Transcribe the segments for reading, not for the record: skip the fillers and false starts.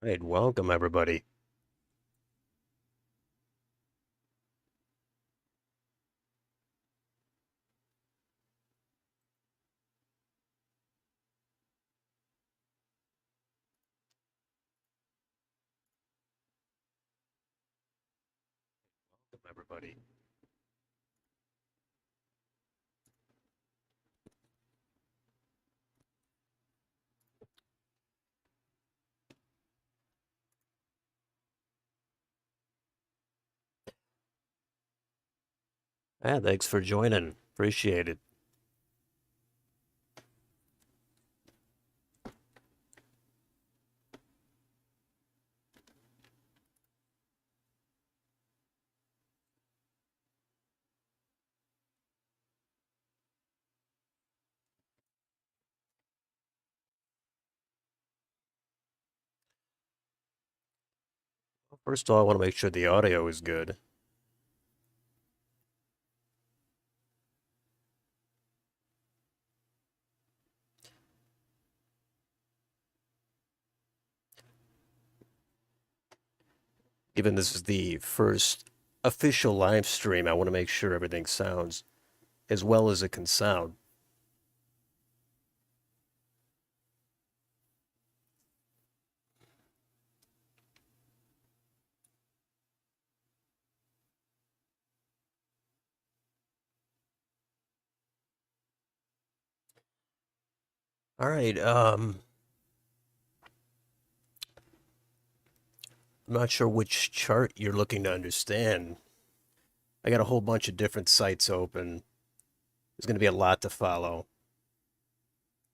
Right, welcome everybody. Welcome everybody. Yeah, thanks for joining. Appreciate it. First of all, I want to make sure the audio is good. Given this is the first official live stream, I want to make sure everything sounds as well as it can sound. All right, I'm not sure which chart you're looking to understand. I got a whole bunch of different sites open. There's going to be a lot to follow.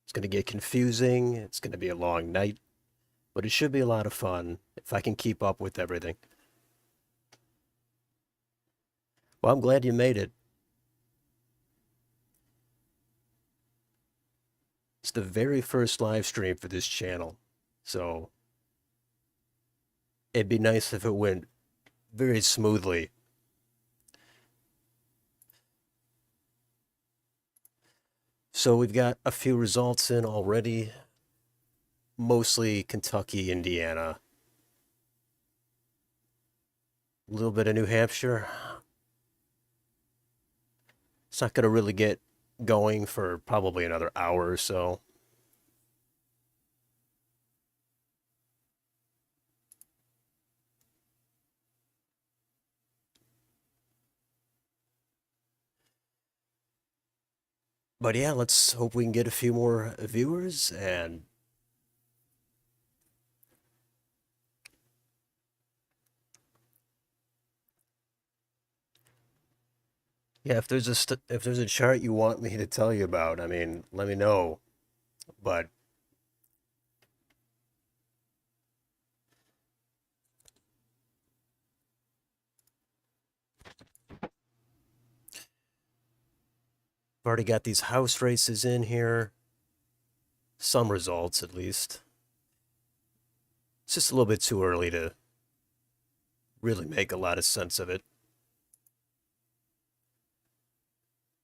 It's going to get confusing. It's going to be a long night, but it should be a lot of fun if I can keep up with everything. Well, I'm glad you made it. It's the very first live stream for this channel. So it'd be nice if it went very smoothly. So we've got a few results in already, mostly Kentucky, Indiana, a little bit of New Hampshire. It's not going to really get going for probably another hour or so. But yeah, let's hope we can get a few more viewers. And yeah, if there's a chart you want me to tell you about, I mean, let me know. But I've already got these house races in here, some results at least. It's just a little bit too early to really make a lot of sense of it.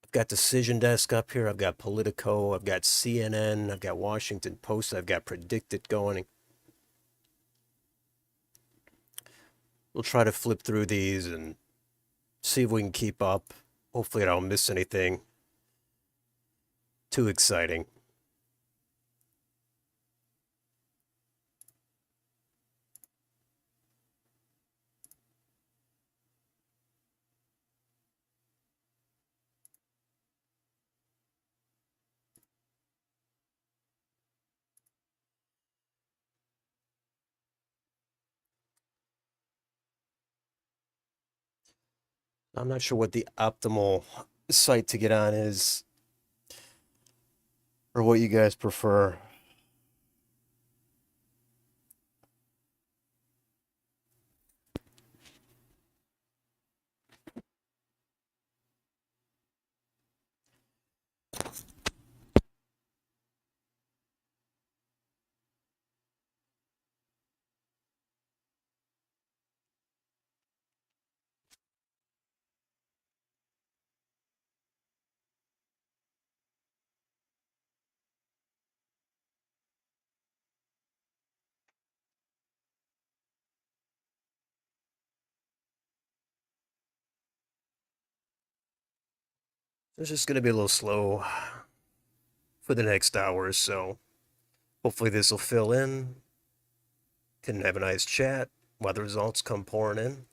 I've got Decision Desk up here. I've got Politico. I've got CNN. I've got Washington Post. I've got Predicted going. We'll try to flip through these and see if we can keep up. Hopefully, I don't miss anything too exciting. I'm not sure what the optimal site to get on is or what you guys prefer. It's just going to be a little slow for the next hour or so. Hopefully, this will fill in. Can have a nice chat while the results come pouring in.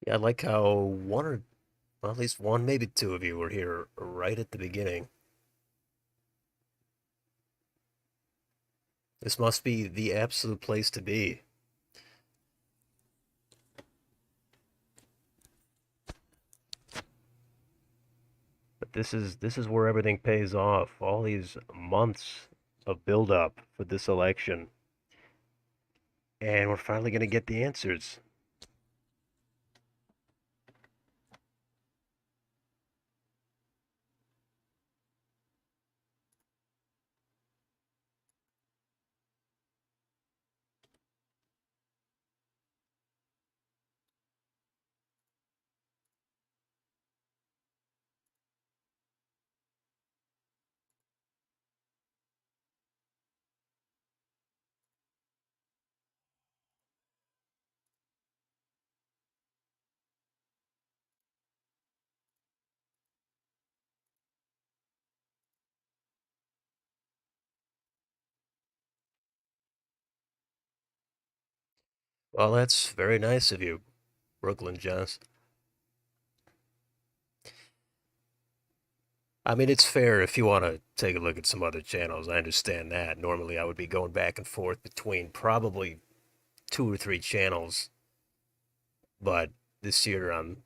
Yeah, I like how one or well, at least one, maybe two of you were here right at the beginning. This must be the absolute place to be. But this is where everything pays off. All these months of build up for this election, and we're finally going to get the answers. Well, that's very nice of you, Brooklyn Jess. I mean, it's fair if you want to take a look at some other channels. I understand that. Normally, I would be going back and forth between probably two or three channels, but this year I'm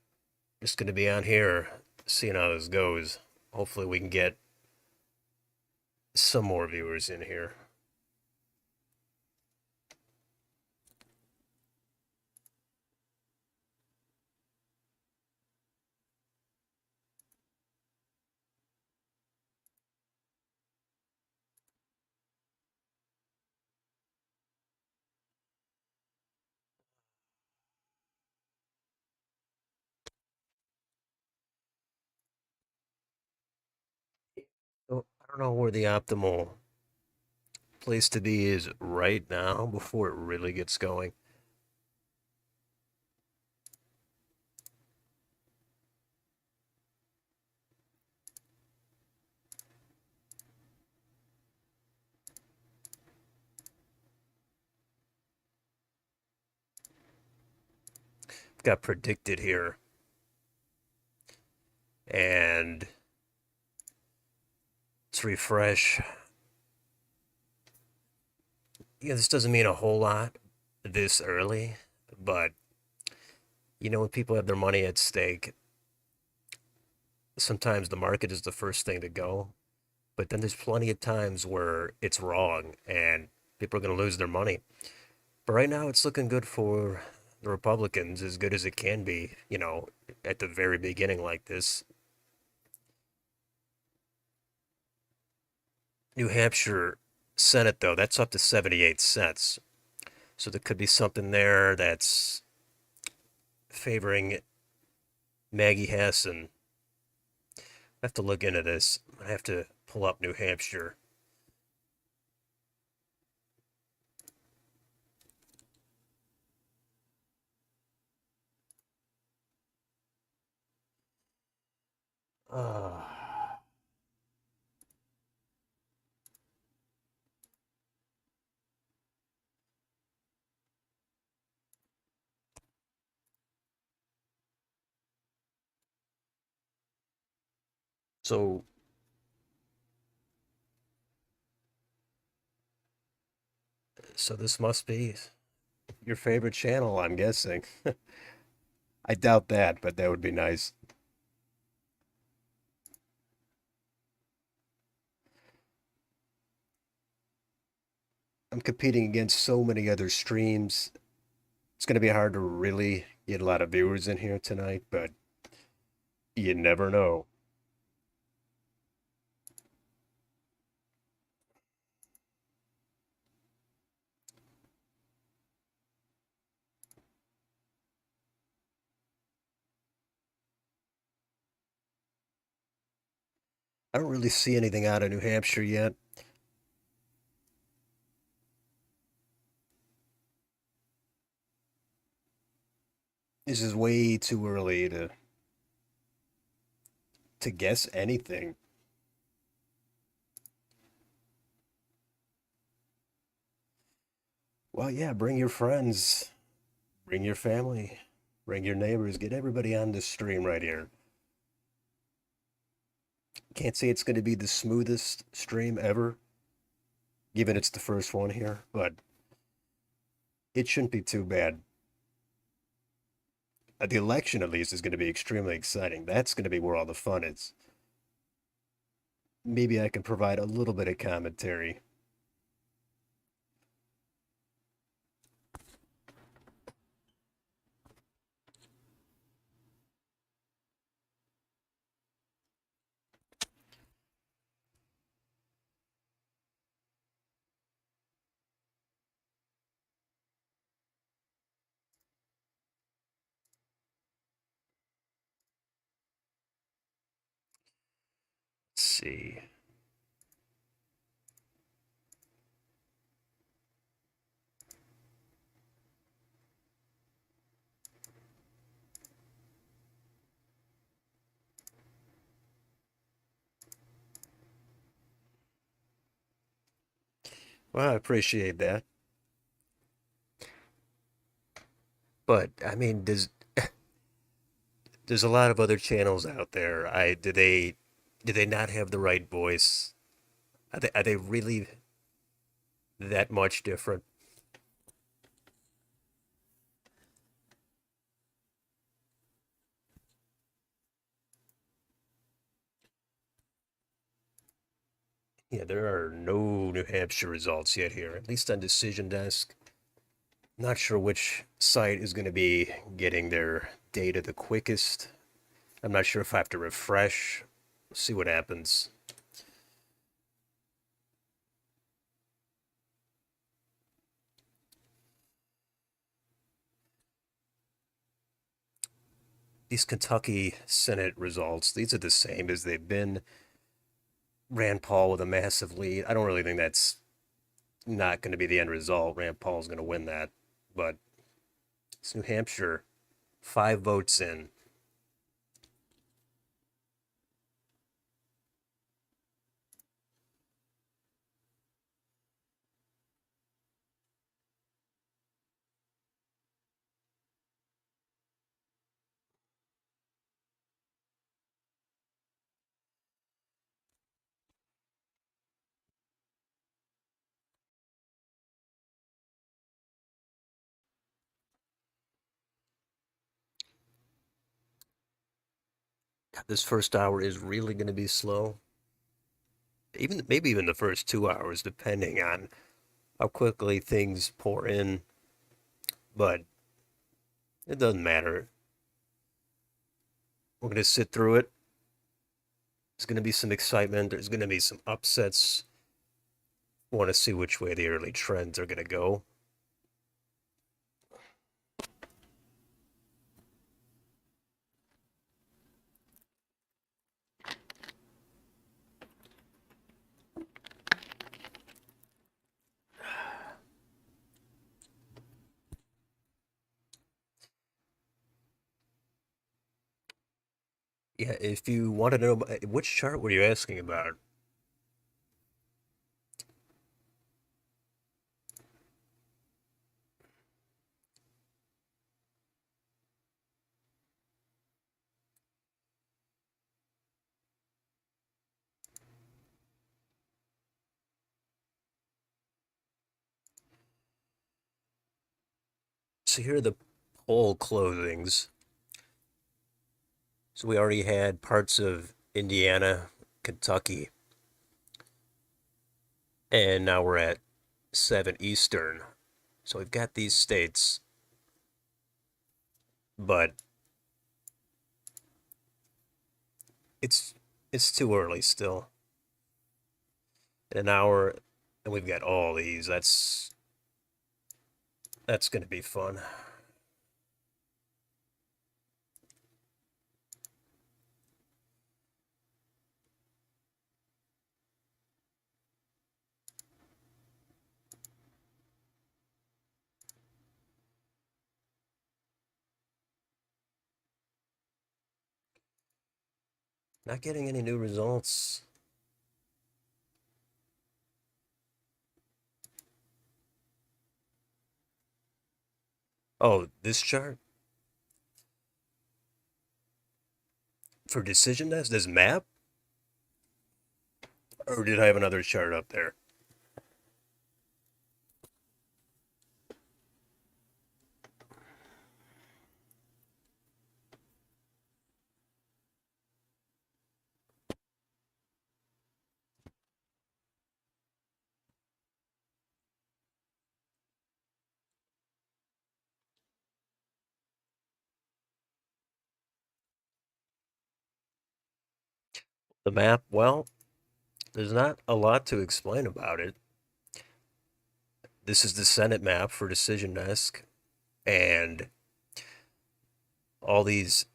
just going to be on here, seeing how this goes. Hopefully, we can get some more viewers in here. So, I don't know where the optimal place to be is right now before it really gets going. Got predicted here, and let's refresh. Yeah, this doesn't mean a whole lot this early, but when people have their money at stake, sometimes the market is the first thing to go. But then there's plenty of times where it's wrong and people are going to lose their money. But right now, it's looking good for the Republicans, as good as it can be, at the very beginning like this. New Hampshire Senate, though, that's up to 78 cents. So there could be something there that's favoring Maggie Hassan. I have to look into this. I have to pull up New Hampshire. Uh, so, so this must be your favorite channel, I'm guessing. I doubt that, but that would be nice. I'm competing against so many other streams. It's going to be hard to really get a lot of viewers in here tonight, but you never know. I don't really see anything out of New Hampshire yet. This is way too early to guess anything. Well, yeah, bring your friends, bring your family, bring your neighbors, get everybody on this stream right here. Can't say it's going to be the smoothest stream ever, given it's the first one here, but it shouldn't be too bad. The election, at least, is going to be extremely exciting. That's going to be where all the fun is. Maybe I can provide a little bit of commentary. Let's see. Well, I appreciate that. But I mean, there's a lot of other channels out there. I do they not have the right voice? Are they really that much different? Yeah, there are no New Hampshire results yet here, at least on Decision Desk. Not sure which site is going to be getting their data the quickest. I'm not sure if I have to refresh. See what happens. These Kentucky Senate results, these are the same as they've been. Rand Paul with a massive lead. I don't really think that's not going to be the end result. Rand Paul's going to win that. But it's New Hampshire, 5 votes in. This first hour is really going to be slow. Even maybe even the first 2 hours, depending on how quickly things pour in. But it doesn't matter. We're going to sit through it. There's going to be some excitement. There's going to be some upsets. Want to see which way the early trends are going to go. Yeah, if you want to know which chart were you asking about? So here are the poll closings. So we already had parts of Indiana, Kentucky, and now we're at 7 Eastern. So we've got these states, but it's it's too early still. In an hour, and we've got all these. That's going to be fun. Not getting any new results. Oh, this chart for decision desk, this map, or did I have another chart up there? The map, well, there's not a lot to explain about it. This is the Senate map for decision desk, and all these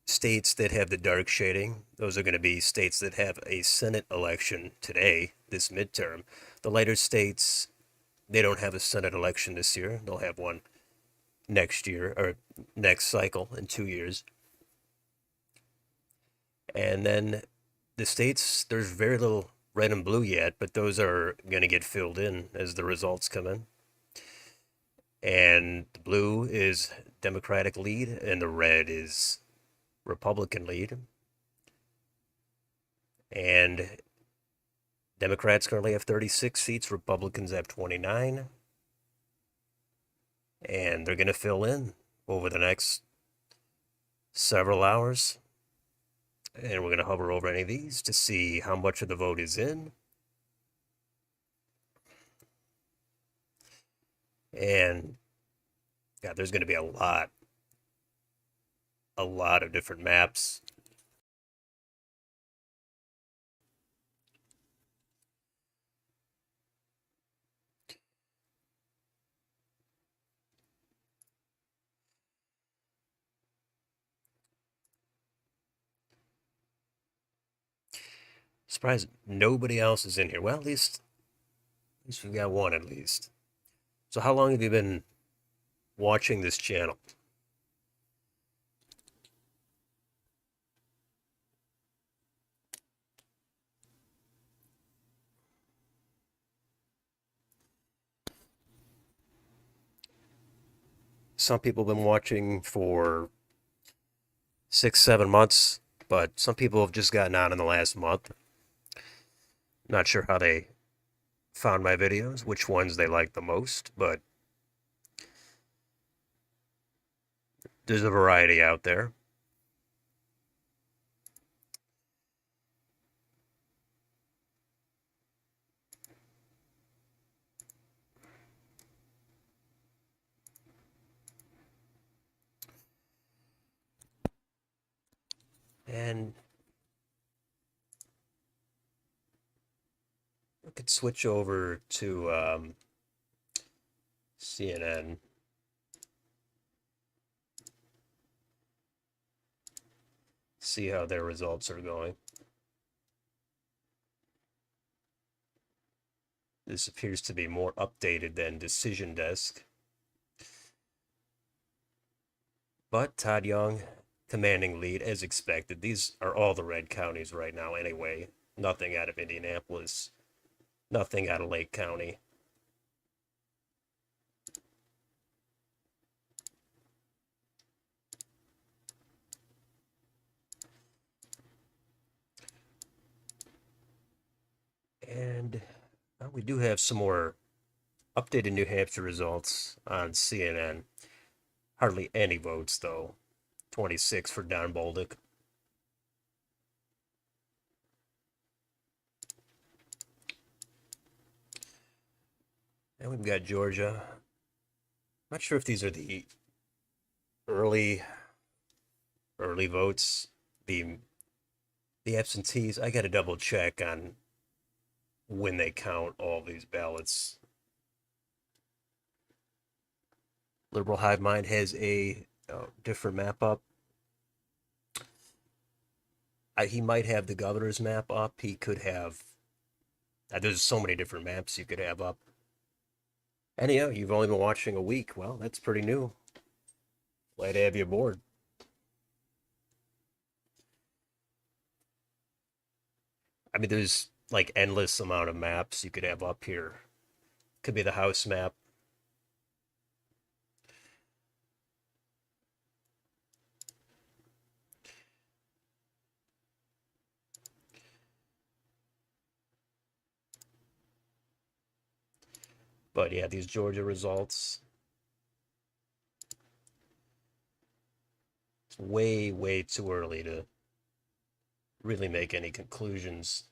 states that have the dark shading, those are going to be states that have a Senate election today, this midterm. The lighter states, they don't have a Senate election this year. They'll have one next year or next cycle in 2 years. And then the states, there's very little red and blue yet, but those are going to get filled in as the results come in. And the blue is Democratic lead, and the red is Republican lead. And Democrats currently have 36 seats, Republicans have 29. And they're going to fill in over the next several hours. And we're going to hover over any of these to see how much of the vote is in. And God, there's going to be a lot of different maps. Surprised nobody else is in here. Well, at least we've got one at least. So how long have you been watching this channel? Some people have been watching for 6, 7 months, but some people have just gotten on in the last month. Not sure how they found my videos, which ones they like the most, but there's a variety out there. And we could switch over to CNN. See how their results are going. This appears to be more updated than Decision Desk. But Todd Young, commanding lead as expected. These are all the red counties right now anyway. Nothing out of Indianapolis. Nothing out of Lake County. And we do have some more updated New Hampshire results on CNN. Hardly any votes, though. 26 for Don Bolduc. we've got Georgia. Not sure if these are the early early votes, the the absentees. I got to double check on when they count all these ballots. Liberal Hive Mind has a different map up. He might have the governor's map up. He could have. There's so many different maps you could have up. And yeah, you've only been watching a week. Well, that's pretty new. Glad to have you aboard. I mean, there's like endless amount of maps you could have up here. Could be the house map. But yeah, these Georgia results. It's way, way too early to really make any conclusions.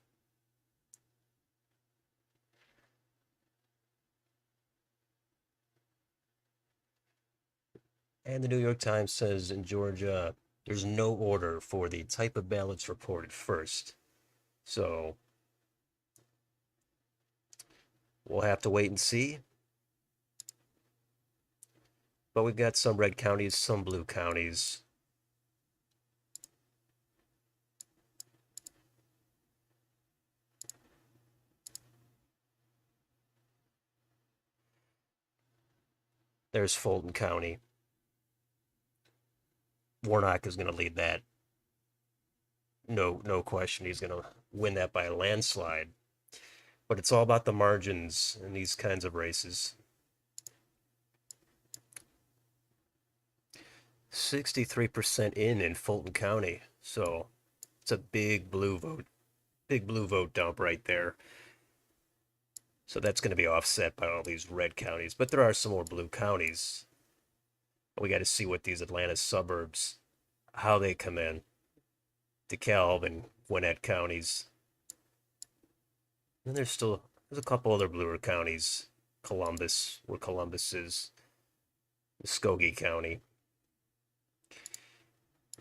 And the New York Times says in Georgia, there's no order for the type of ballots reported first. So we'll have to wait and see. But we've got some red counties, some blue counties. There's Fulton County. Warnock is going to lead that. No question. He's going to win that by a landslide. But it's all about the margins in these kinds of races. 63% in Fulton County. So it's a big blue vote dump right there. So that's going to be offset by all these red counties. But there are some more blue counties. We got to see what these Atlanta suburbs, how they come in. DeKalb and Gwinnett counties. And there's a couple other bluer counties. Columbus, where Columbus is. Muskogee County.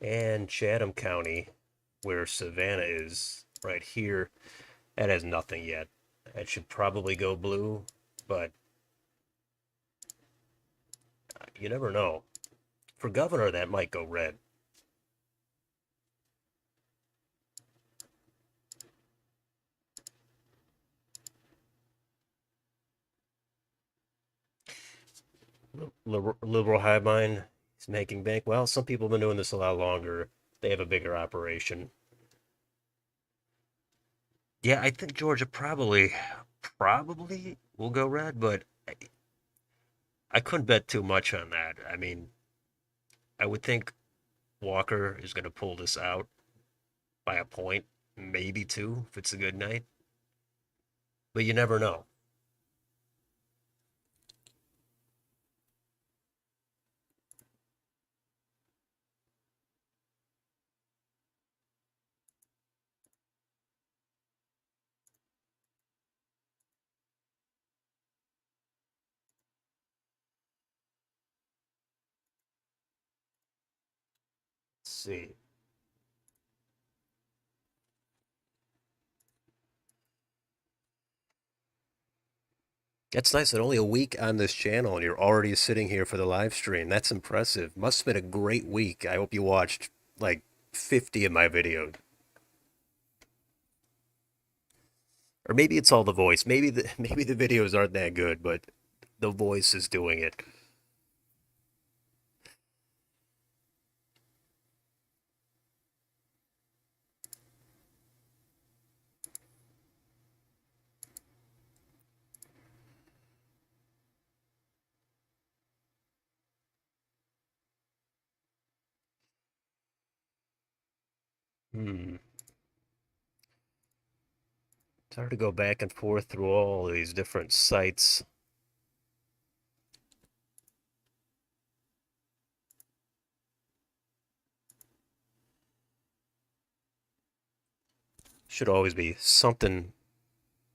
And Chatham County, where Savannah is, right here. That has nothing yet. That should probably go blue, but you never know. For governor, that might go red. Liberal hive mind is making bank. Well, some people have been doing this a lot longer. They have a bigger operation. Yeah, I think Georgia probably will go red, but I couldn't bet too much on that. I mean, I would think Walker is going to pull this out by a point, maybe two, if it's a good night. But you never know. Let's see. That's nice that only a week on this channel and you're already sitting here for the live stream. That's impressive. Must have been a great week. I hope you watched like 50 of my videos. Or maybe it's all the voice. Maybe the maybe the videos aren't that good, but the voice is doing it. Hmm. It's hard to go back and forth through all these different sites. Should always be something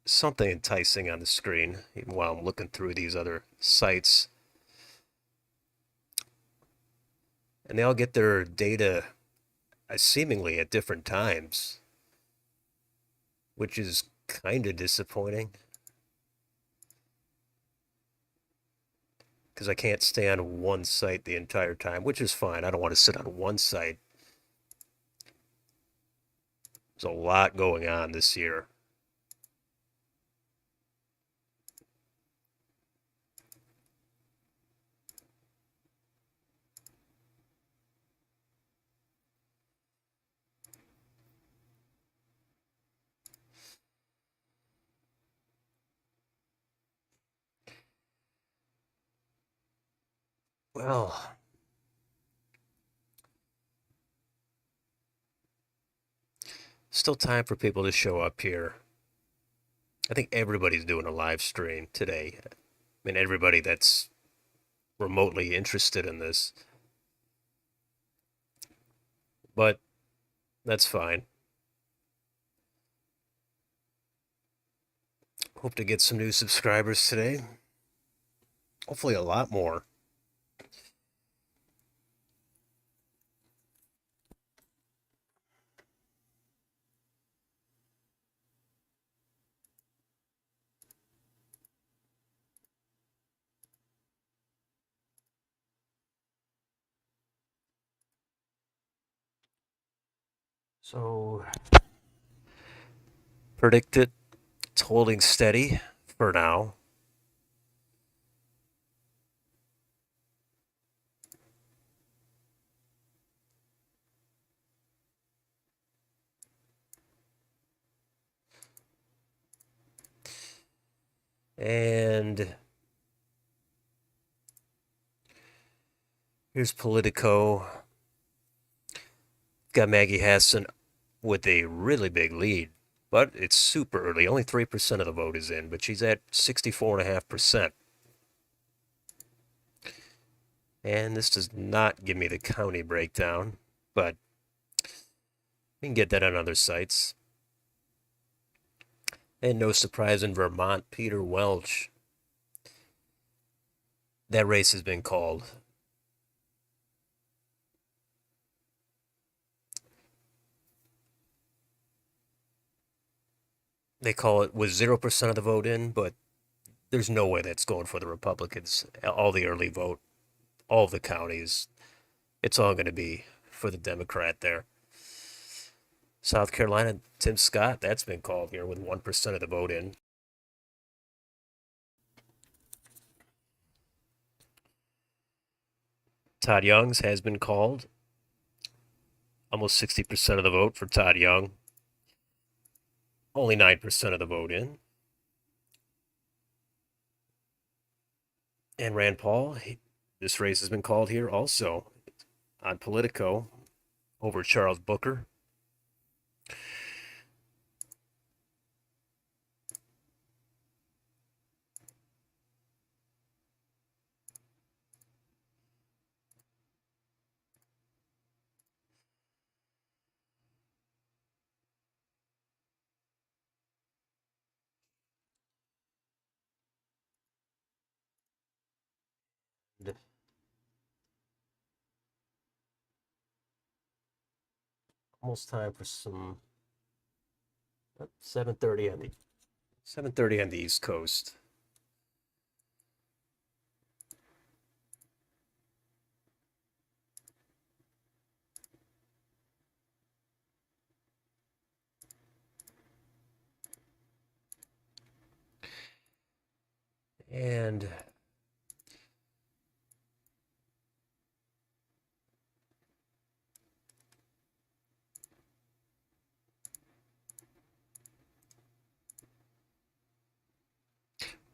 something enticing on the screen, even while I'm looking through these other sites. And they all get their data seemingly at different times, which is kind of disappointing. Because I can't stay on one site the entire time, which is fine. I don't want to sit on one site. There's a lot going on this year. Well, still time for people to show up here. I think everybody's doing a live stream today. I mean, everybody that's remotely interested in this. But that's fine. Hope to get some new subscribers today. Hopefully, a lot more. So, predicted it's holding steady for now. And here's Politico. Got Maggie Hassan with a really big lead, but it's super early. Only 3% of the vote is in, but she's at 64.5%. And this does not give me the county breakdown, but you can get that on other sites. And no surprise in Vermont, Peter Welch. That race has been called. They call it with 0% of the vote in, but there's no way that's going for the Republicans. All the early vote, all the counties, it's all going to be for the Democrat there. South Carolina, Tim Scott, that's been called here with 1% of the vote in. Todd Young's has been called. Almost 60% of the vote for Todd Young. Only 9% of the vote in. And Rand Paul, this race has been called here also on Politico over Charles Booker. Almost time for some 7:30 on the 7:30 on the East Coast. And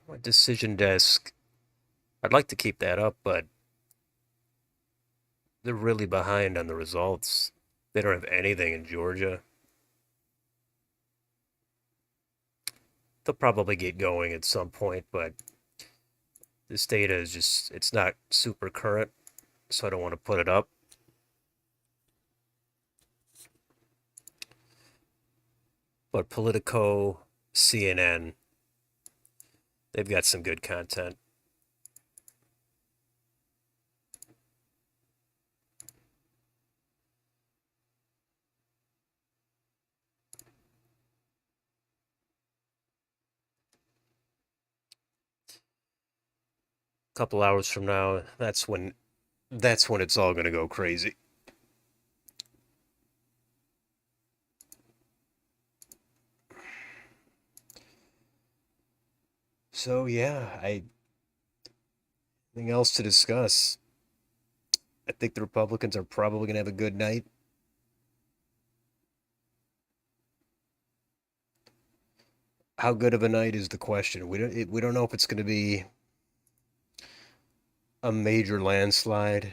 my decision desk, I'd like to keep that up, but they're really behind on the results. They don't have anything in Georgia. They'll probably get going at some point, but this data is just, it's not super current, so I don't want to put it up. But Politico, CNN, They've got some good content. A couple hours from now, that's when it's all going to go crazy. So yeah, I anything else to discuss? I think the Republicans are probably going to have a good night. How good of a night is the question. We don't know if it's going to be a major landslide.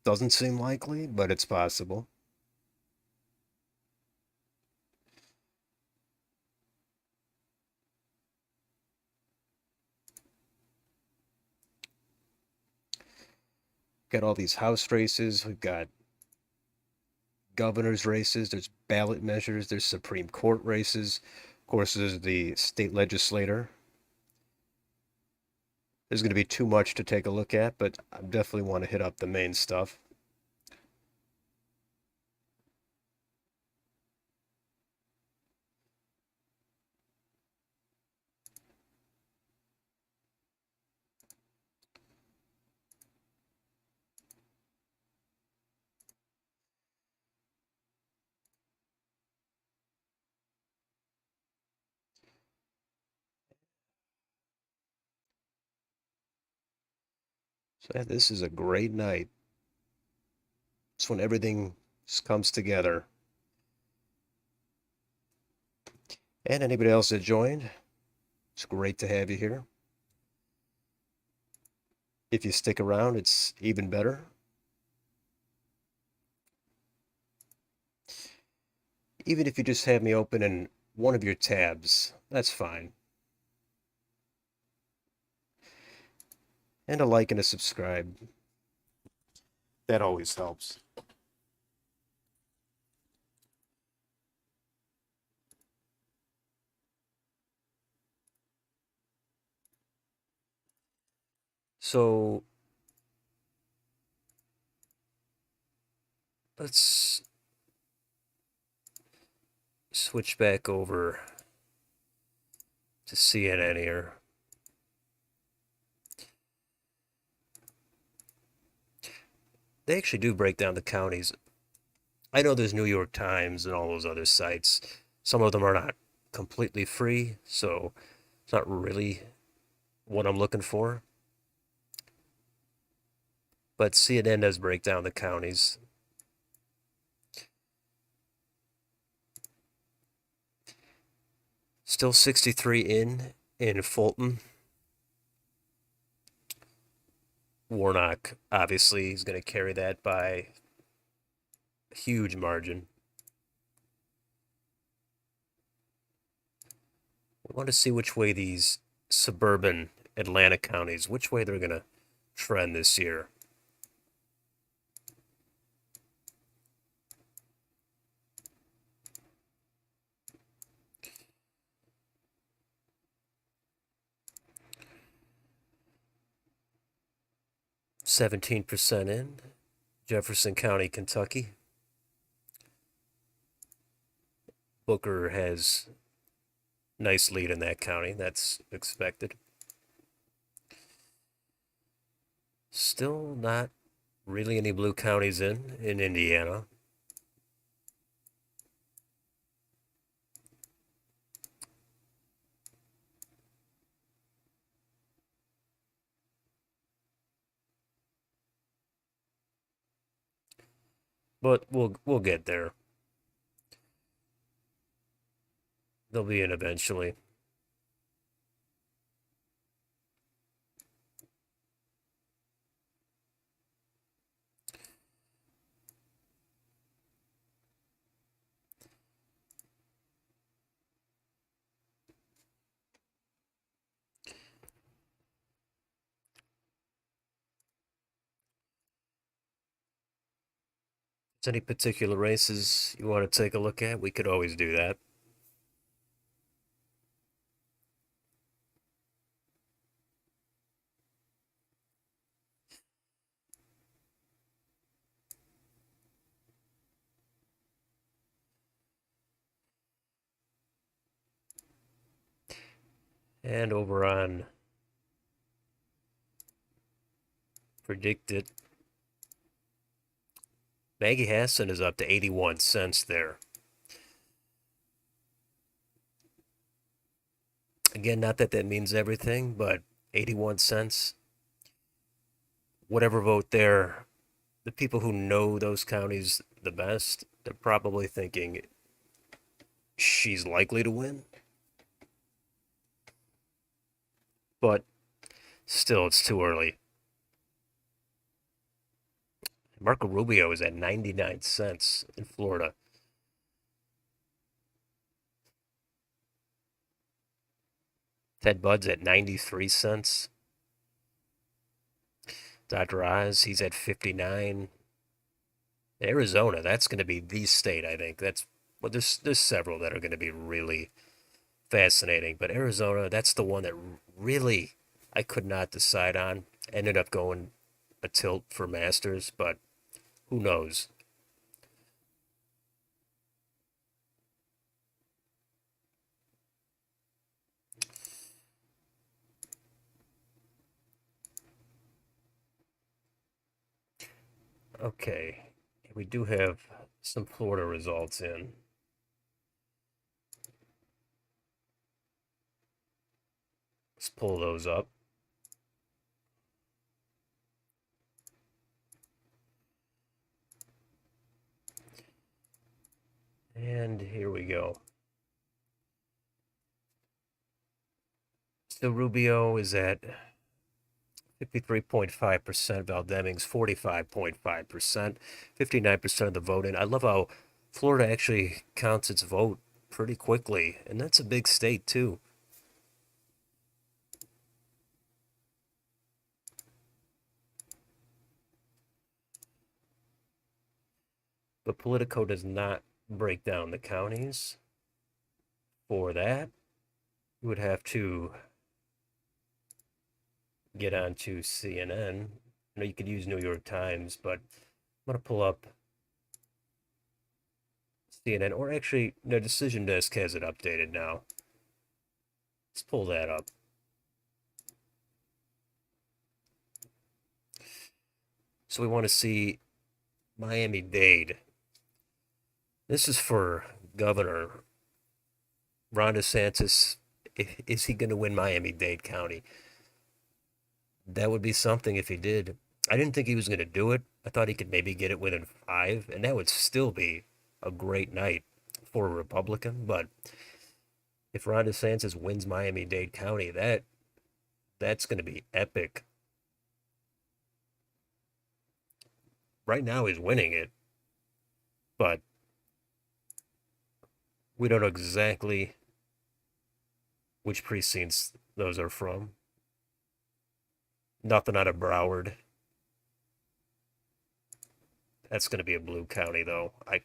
Doesn't seem likely, but it's possible. Got all these House races. We've got governor's races. There's ballot measures. There's Supreme Court races. Of course, there's the state legislator. There's going to be too much to take a look at, but I definitely want to hit up the main stuff. So yeah, this is a great night. It's when everything just comes together. And anybody else that joined, it's great to have you here. If you stick around, it's even better. Even if you just have me open in one of your tabs, that's fine. And a like and a subscribe. That always helps. So let's switch back over to CNN here. They actually do break down the counties. I know there's New York Times and all those other sites. Some of them are not completely free, so it's not really what I'm looking for. But CNN does break down the counties. Still 63 in Fulton. Warnock, obviously, is going to carry that by a huge margin. We want to see which way these suburban Atlanta counties, which way they're going to trend this year. %17 in Jefferson County, Kentucky. Booker has nice lead in that county. That's expected. Still not really any blue counties in Indiana. But we'll get there. They'll be in eventually. If any particular races you want to take a look at, we could always do that. And over on predicted, Maggie Hassan is up to 81 cents there. Again, not that that means everything, but 81 cents. Whatever vote there, the people who know those counties the best, they're probably thinking she's likely to win. But still, it's too early. Marco Rubio is at 99 cents in Florida. Ted Budd's at 93 cents. Dr. Oz, he's at 59. Arizona, that's going to be the state, I think. That's well, there's several that are going to be really fascinating, but Arizona, that's the one that really I could not decide on. Ended up going a tilt for Masters, but who knows? Okay, we do have some Florida results in. Let's pull those up. And here we go. So Rubio is at 53.5%, Val Demings 45.5%, 59% of the vote in. I love how Florida actually counts its vote pretty quickly, and that's a big state too. But Politico does not break down the counties. For that, you would have to get onto CNN. I know you could use New York Times, but I'm going to pull up CNN, or actually, no, Decision Desk has it updated now. Let's pull that up. So we want to see Miami-Dade. This is for governor. Ron DeSantis, is he going to win Miami-Dade County? That would be something if he did. I didn't think he was going to do it. I thought he could maybe get it within 5, and that would still be a great night for a Republican. But if Ron DeSantis wins Miami-Dade County, that's going to be epic. Right now, he's winning it, but we don't know exactly which precincts those are from. Nothing out of Broward. That's going to be a blue county, though. I'm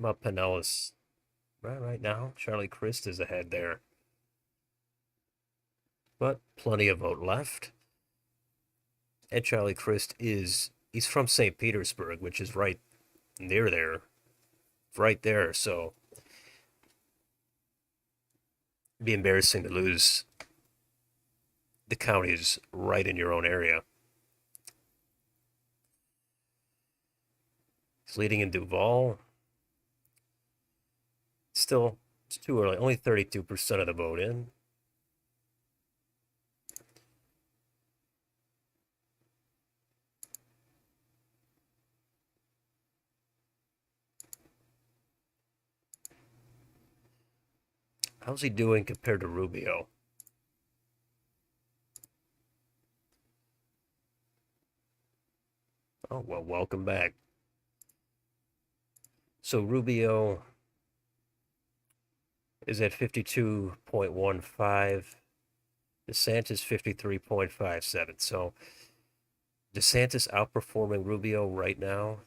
up Pinellas right now. Charlie Crist is ahead there, but plenty of vote left. And Charlie Crist he's from St. Petersburg, which is right near there, right there. So it'd be embarrassing to lose the counties right in your own area. He's leading in Duval. Still, it's too early. Only 32% of the vote in. How's he doing compared to Rubio? Oh, well, welcome back. So Rubio is at 52.15. DeSantis 53.57. So DeSantis outperforming Rubio right now.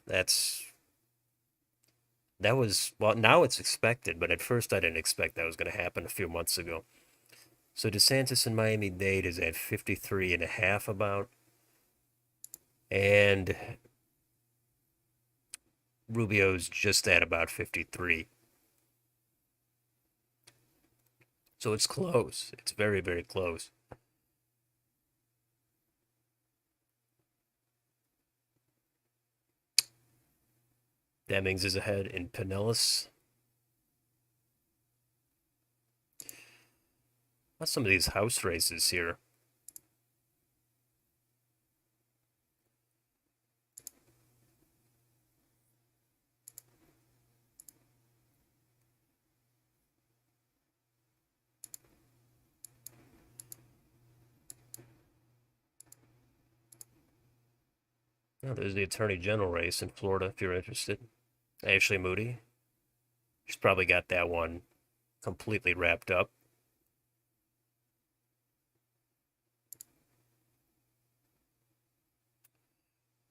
That was, well, now it's expected, but at first I didn't expect that was going to happen a few months ago. So DeSantis in Miami-Dade is at 53 and a half about, and Rubio's just at about 53. So it's close. It's very, very close. Demings is ahead in Pinellas. What's some of these house races here? Oh, there's the Attorney General race in Florida if you're interested. Ashley Moody. She's probably got that one completely wrapped up.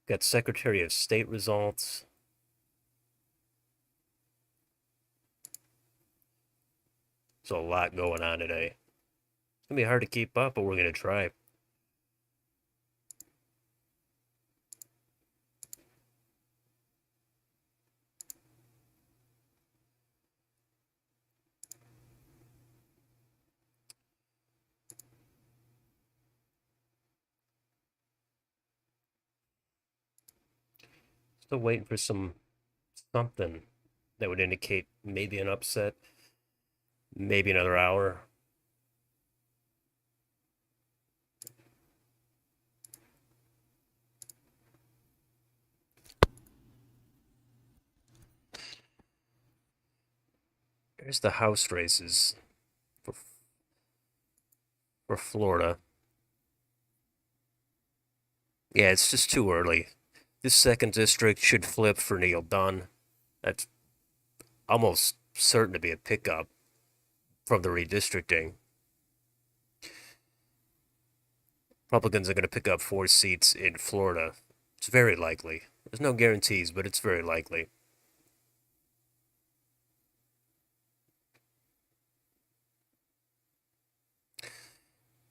Got Secretary of State results. There's a lot going on today. It's going to be hard to keep up, but we're going to try. Still waiting for something that would indicate maybe an upset, maybe another hour. Here's the House races for, for Florida. Yeah, it's just too early. This second district should flip for Neil Dunn. That's almost certain to be a pickup from the redistricting. Republicans are going to pick up 4 seats in Florida. It's very likely. There's no guarantees, but it's very likely.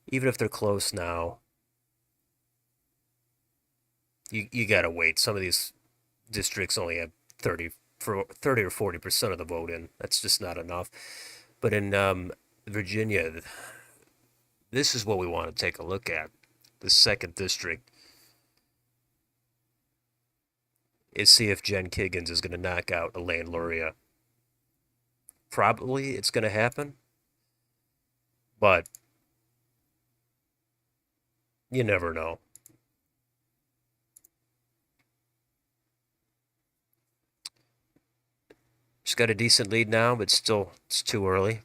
Even if they're close now, you gotta wait. Some of these districts only have 30 for 30 or 40% of the vote in. That's just not enough. But in Virginia, this is what we want to take a look at. The second district is see if Jen Kiggins is going to knock out Elaine Luria. Probably it's going to happen, but you never know. She's got a decent lead now, but still, it's too early.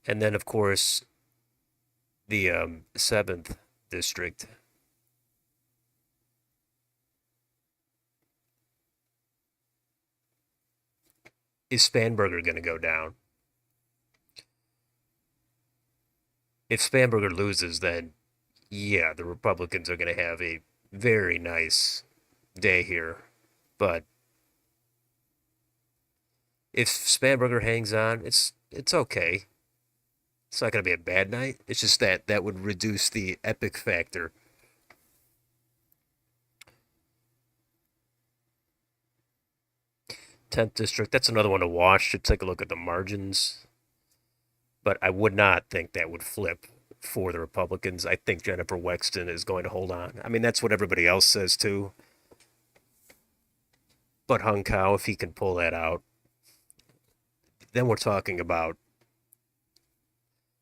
And then, of course, the 7th district. Is Spanberger going to go down? If Spanberger loses, then yeah, the Republicans are going to have a very nice day here. But if Spanberger hangs on, it's okay. It's not going to be a bad night. It's just that would reduce the epic factor. 10th district, that's another one to watch. Should take a look at the margins. But I would not think that would flip for the Republicans. I think Jennifer Wexton is going to hold on. I mean, that's what everybody else says too. But Hung Kao, if he can pull that out, then we're talking about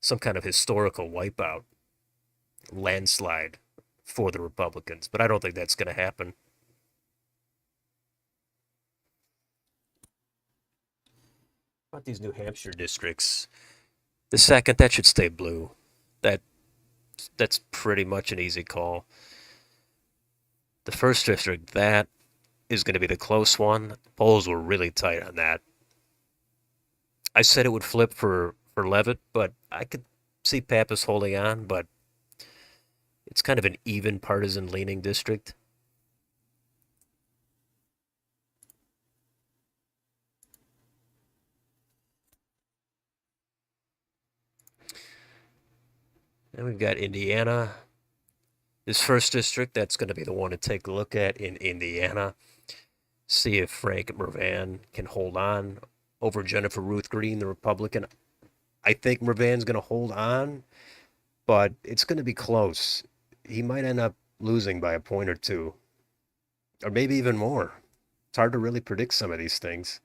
some kind of historical wipeout, landslide for the Republicans. But I don't think that's going to happen. About these New Hampshire districts, the second, that should stay blue. That that's pretty much an easy call. The first district, that is going to be the close one. Polls were really tight on that. I said it would flip for Levitt, but I could see Pappas holding on, but it's kind of an even partisan leaning district. Then we've got Indiana. This first district, that's going to be the one to take a look at in Indiana. See if Frank Mervan can hold on over Jennifer Ruth Green, the Republican. I think Mrvan's going to hold on, but it's going to be close. He might end up losing by a point or two, or maybe even more. It's hard to really predict some of these things.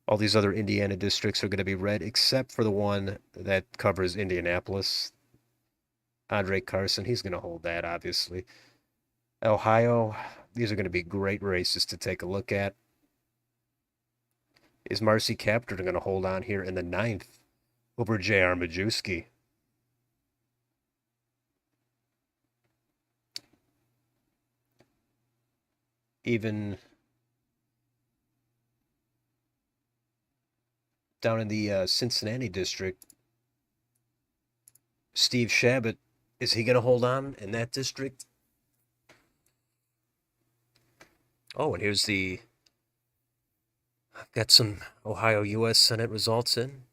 All these other Indiana districts are going to be red, except for the one that covers Indianapolis. Andre Carson, he's going to hold that, obviously. Ohio, these are going to be great races to take a look at. Is Marcy Kaptur going to hold on here in the 9th over J.R. Majewski? Even down in the Cincinnati district, Steve Shabbat, is he going to hold on in that district? Oh, and here's I've got some Ohio U.S. Senate results in.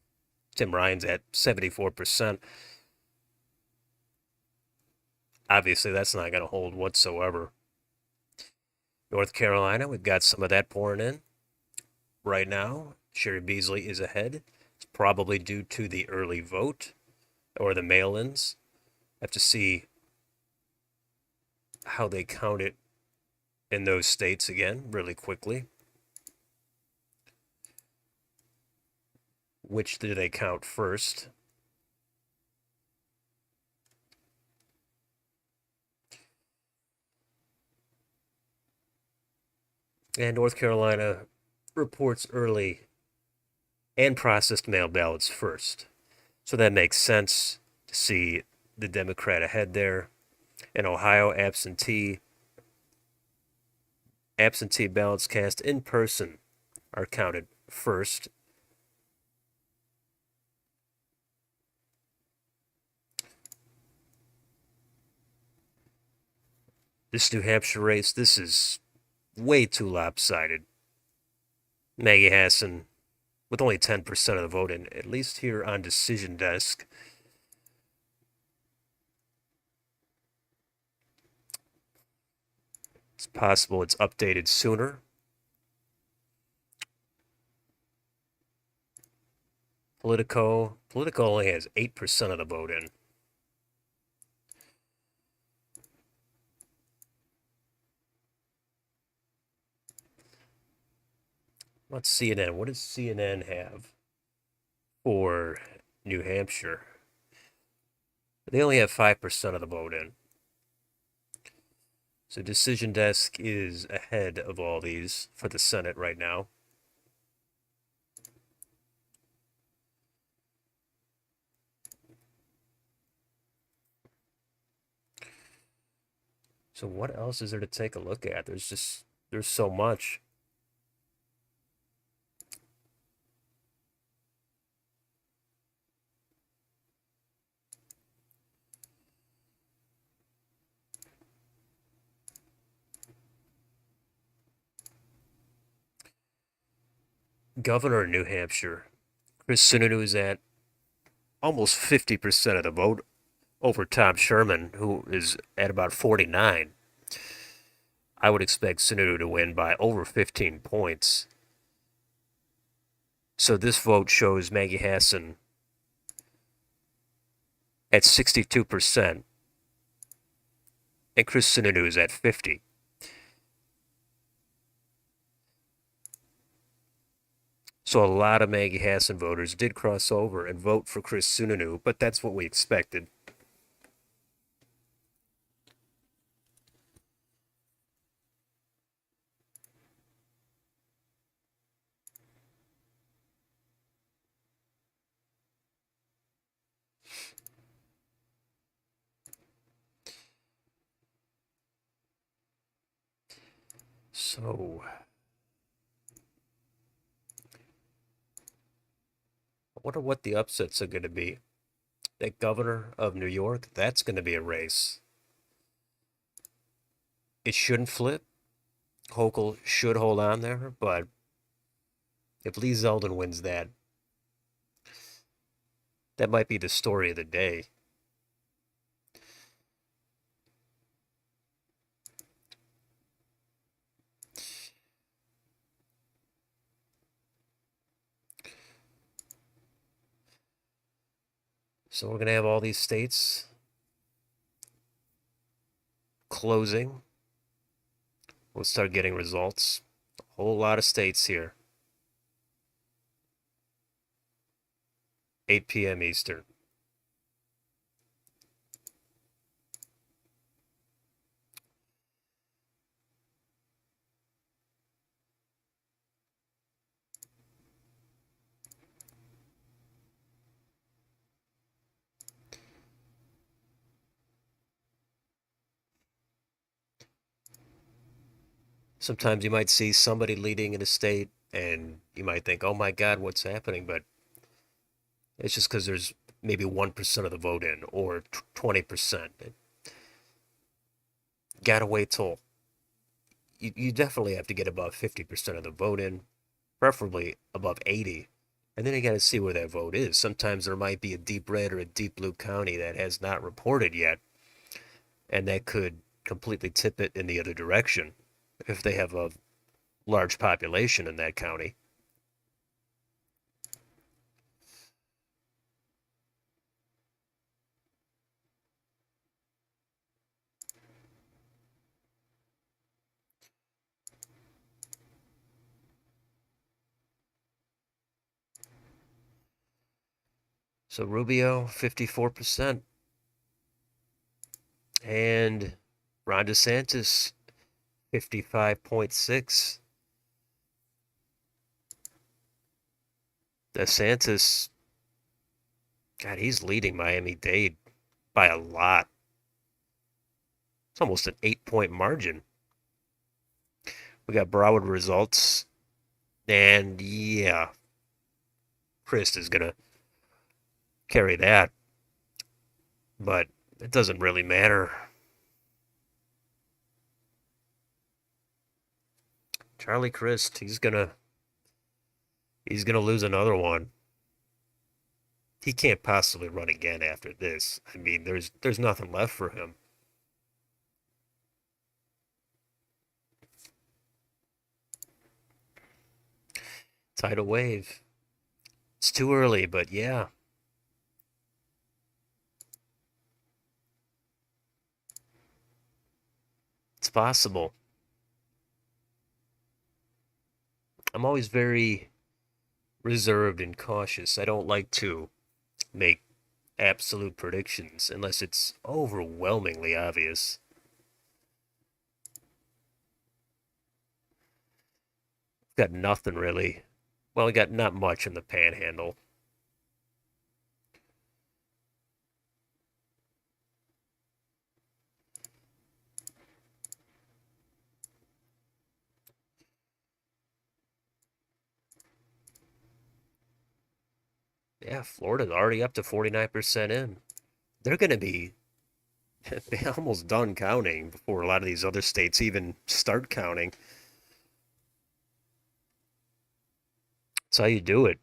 Tim Ryan's at 74%. Obviously, that's not going to hold whatsoever. North Carolina, we've got some of that pouring in right now. Sherry Beasley is ahead. It's probably due to the early vote or the mail-ins. Have to see how they count it in those states again really quickly. Which do they count first? And North Carolina reports early and processed mail ballots first. So that makes sense to see the Democrat ahead there. In Ohio, absentee ballots cast in person are counted first. This New Hampshire race, this is way too lopsided. Maggie Hassan with only 10% of the vote, and at least here on Decision Desk. It's possible it's updated sooner. Politico only has 8% of the vote in. What's CNN? What does CNN have for New Hampshire? They only have 5% of the vote in. So Decision Desk is ahead of all these for the Senate right now. So what else is there to take a look at? There's so much. Governor of New Hampshire, Chris Sununu is at almost 50% of the vote over Tom Sherman, who is at about 49. I would expect Sununu to win by over 15 points. So this vote shows Maggie Hassan at 62% and Chris Sununu is at 50. So a lot of Maggie Hassan voters did cross over and vote for Chris Sununu, but that's what we expected. So, I wonder what the upsets are going to be. That governor of New York, that's going to be a race. It shouldn't flip. Hochul should hold on there, but if Lee Zeldin wins that, that might be the story of the day. So we're going to have all these states closing. We'll start getting results. A whole lot of states here. 8 p.m. Eastern. Sometimes you might see somebody leading in a state and you might think, oh my God, what's happening? But it's just because there's maybe 1% of the vote in or 20%. Gotta wait till you definitely have to get above 50% of the vote in, preferably above 80. And then you got to see where that vote is. Sometimes there might be a deep red or a deep blue county that has not reported yet, and that could completely tip it in the other direction if they have a large population in that county. So Rubio, 54%. And Ron DeSantis, 55.6. DeSantis, God, he's leading Miami-Dade by a lot. It's almost an 8-point margin. We got Broward results. And yeah, Chris is going to carry that. But it doesn't really matter. Charlie Crist, he's gonna lose another one. He can't possibly run again after this. I mean, there's nothing left for him. Tidal wave. It's too early, but yeah. It's possible. I'm always very reserved and cautious. I don't like to make absolute predictions unless it's overwhelmingly obvious. Got nothing really. Well, we got not much in the panhandle. Yeah, Florida's already up to 49% in. They're going to be almost done counting before a lot of these other states even start counting. That's how you do it.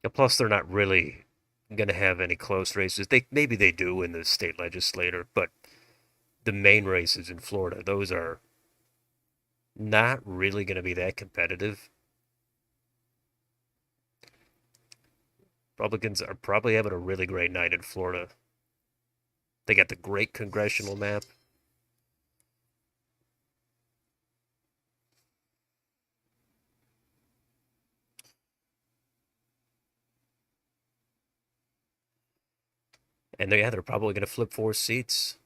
And plus, they're not really going to have any close races. Maybe they do in the state legislature, but the main races in Florida, those are not really going to be that competitive. Republicans are probably having a really great night in Florida. They got the great congressional map. And they're probably going to flip 4 seats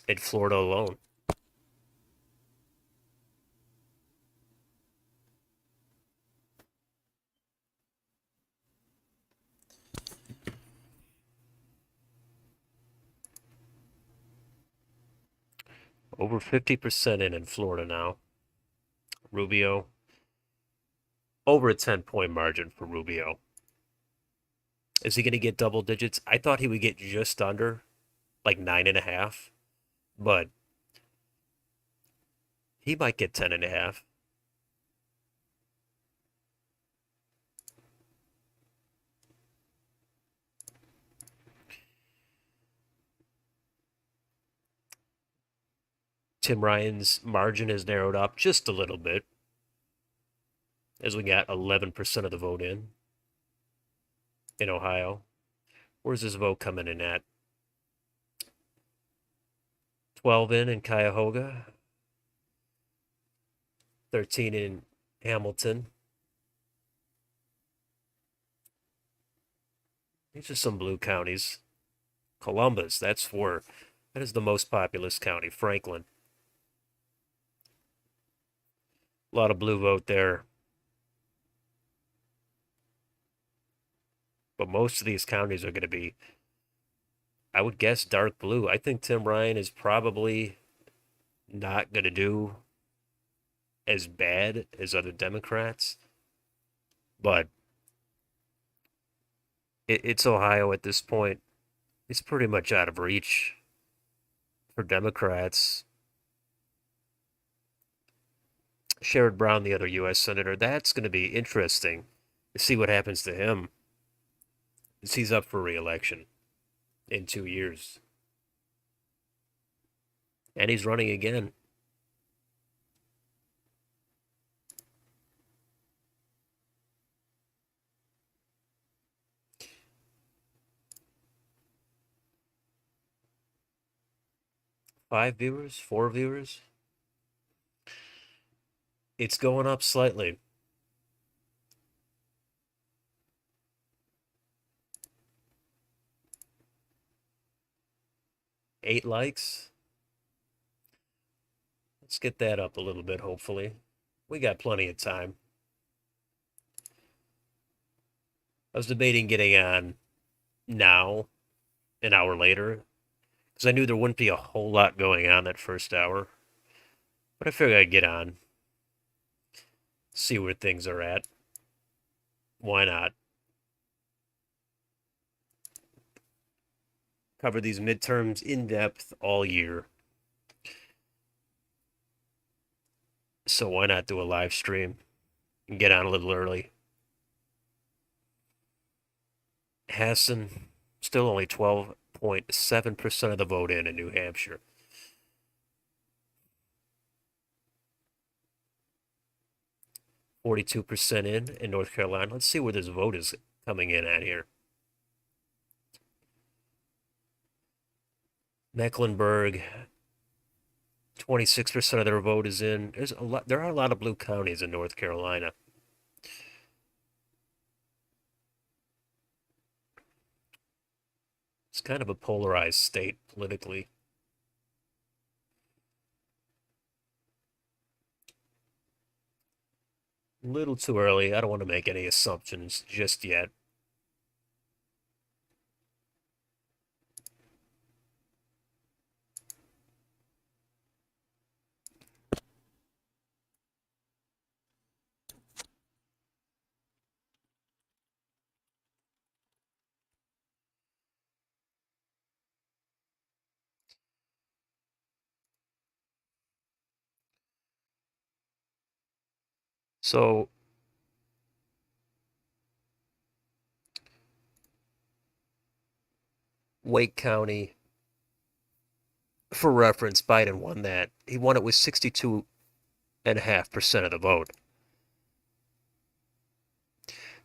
in Florida alone. Over 50% in Florida now. Rubio, over a 10-point margin for Rubio. Is he going to get double digits? I thought he would get just under, like 9.5, but he might get 10.5. Tim Ryan's margin has narrowed up just a little bit as we got 11% of the vote in Ohio. Where's this vote coming in at? 12 in Cuyahoga, 13 in Hamilton. These are some blue counties. Columbus, that is the most populous county. Franklin, a lot of blue vote there. But most of these counties are going to be, I would guess, dark blue. I think Tim Ryan is probably not going to do as bad as other Democrats, but it's Ohio at this point. It's pretty much out of reach for Democrats. Sherrod Brown, the other U.S. Senator, that's going to be interesting to see what happens to him as he's up for re-election in 2 years. And he's running again. Five viewers? Four viewers? It's going up slightly. Eight likes. Let's get that up a little bit, hopefully. We got plenty of time. I was debating getting on now, an hour later, because I knew there wouldn't be a whole lot going on that first hour. But I figured I'd get on, see where things are at. Why not? Cover these midterms in depth all year. So why not do a live stream and get on a little early? Hassan, still only 12.7% of the vote in New Hampshire. .42% in North Carolina. Let's see where this vote is coming in at here. Mecklenburg, 26% of their vote is in. There are a lot of blue counties in North Carolina. It's kind of a polarized state politically. A little too early. I don't want to make any assumptions just yet. So Wake County, for reference, Biden won that. He won it with 62.5% of the vote.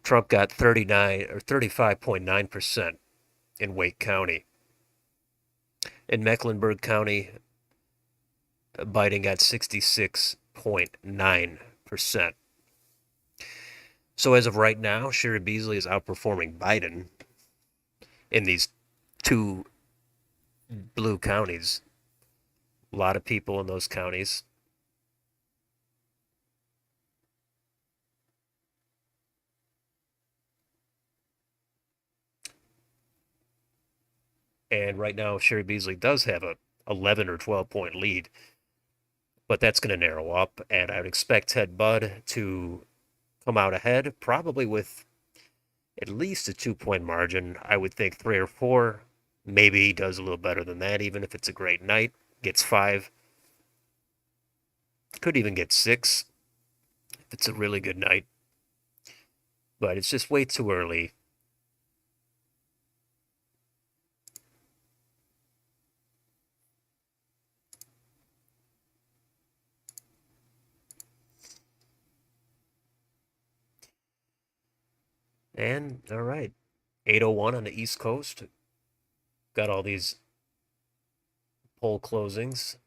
Trump got 39 or 35.9% in Wake County. In Mecklenburg County, Biden got 66.9%. So as of right now, Sherry Beasley is outperforming Biden in these two blue counties. A lot of people in those counties. And right now, Sherry Beasley does have a 11 or 12 point lead, but that's going to narrow up. And I would expect Ted Budd to come out ahead, probably with at least a 2 point margin. I would think 3 or 4. Maybe he does a little better than that, even if it's a great night. Gets 5. Could even get 6 if it's a really good night. But it's just way too early. And all right, 8:01 on the East Coast. Got all these poll closings.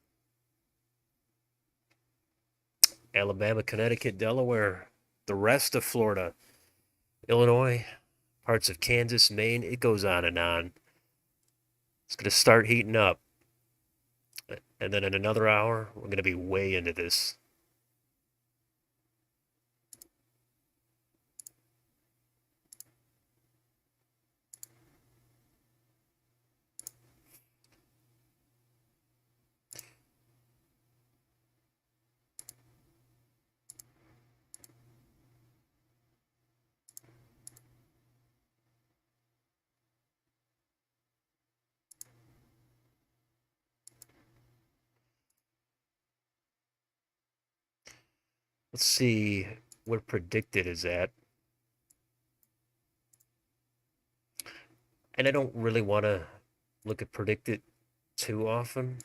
Alabama, Connecticut, Delaware, the rest of Florida, Illinois, parts of Kansas, Maine. It goes on and on. It's going to start heating up. And then in another hour, we're going to be way into this. Let's see where predicted is at. And I don't really want to look at predicted too often.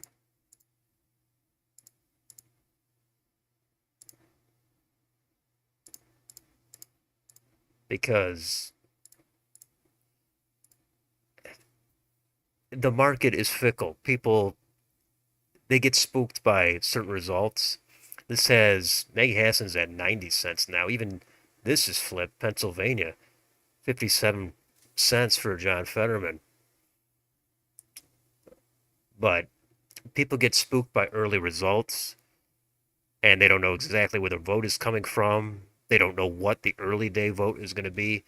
Because the market is fickle. People, they get spooked by certain results. This has Maggie Hassan's at 90 cents now. Even this is flipped. Pennsylvania, 57 cents for John Fetterman. But people get spooked by early results and they don't know exactly where their vote is coming from. They don't know what the early day vote is going to be.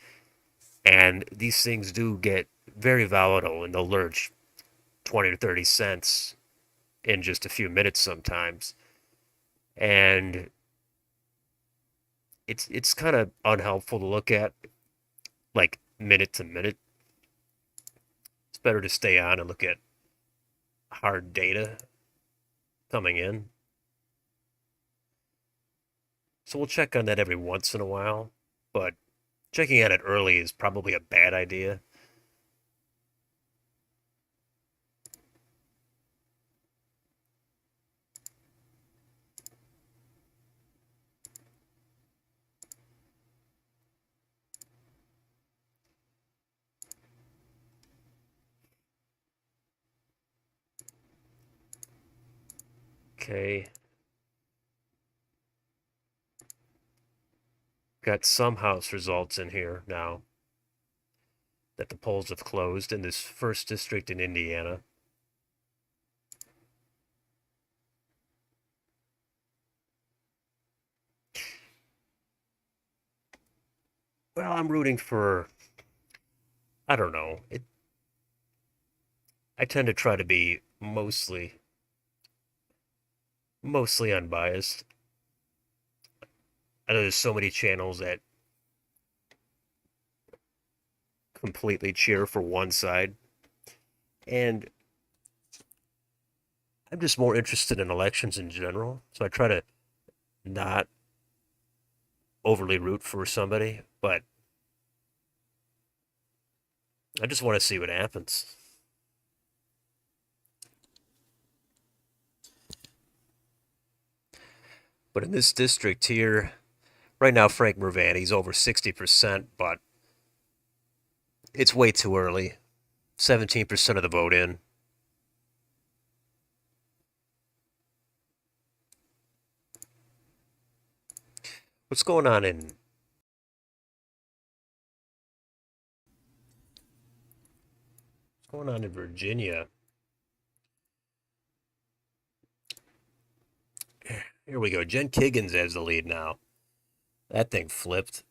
And these things do get very volatile and they'll lurch 20 or 30 cents in just a few minutes sometimes. And it's kind of unhelpful to look at like minute to minute. It's better to stay on and look at hard data coming in. So we'll check on that every once in a while, but checking on it early is probably a bad idea. Okay. Got some House results in here now that the polls have closed in this first district in Indiana. Well, I'm rooting for, I don't know. I tend to try to be mostly unbiased. I know there's so many channels that completely cheer for one side, and I'm just more interested in elections in general. So I try to not overly root for somebody, but I just want to see what happens. But in this district here, right now, Frank Mervaney's over 60%, but it's way too early. 17% of the vote in. What's going on Virginia? Here we go. Jen Kiggins has the lead now. That thing flipped.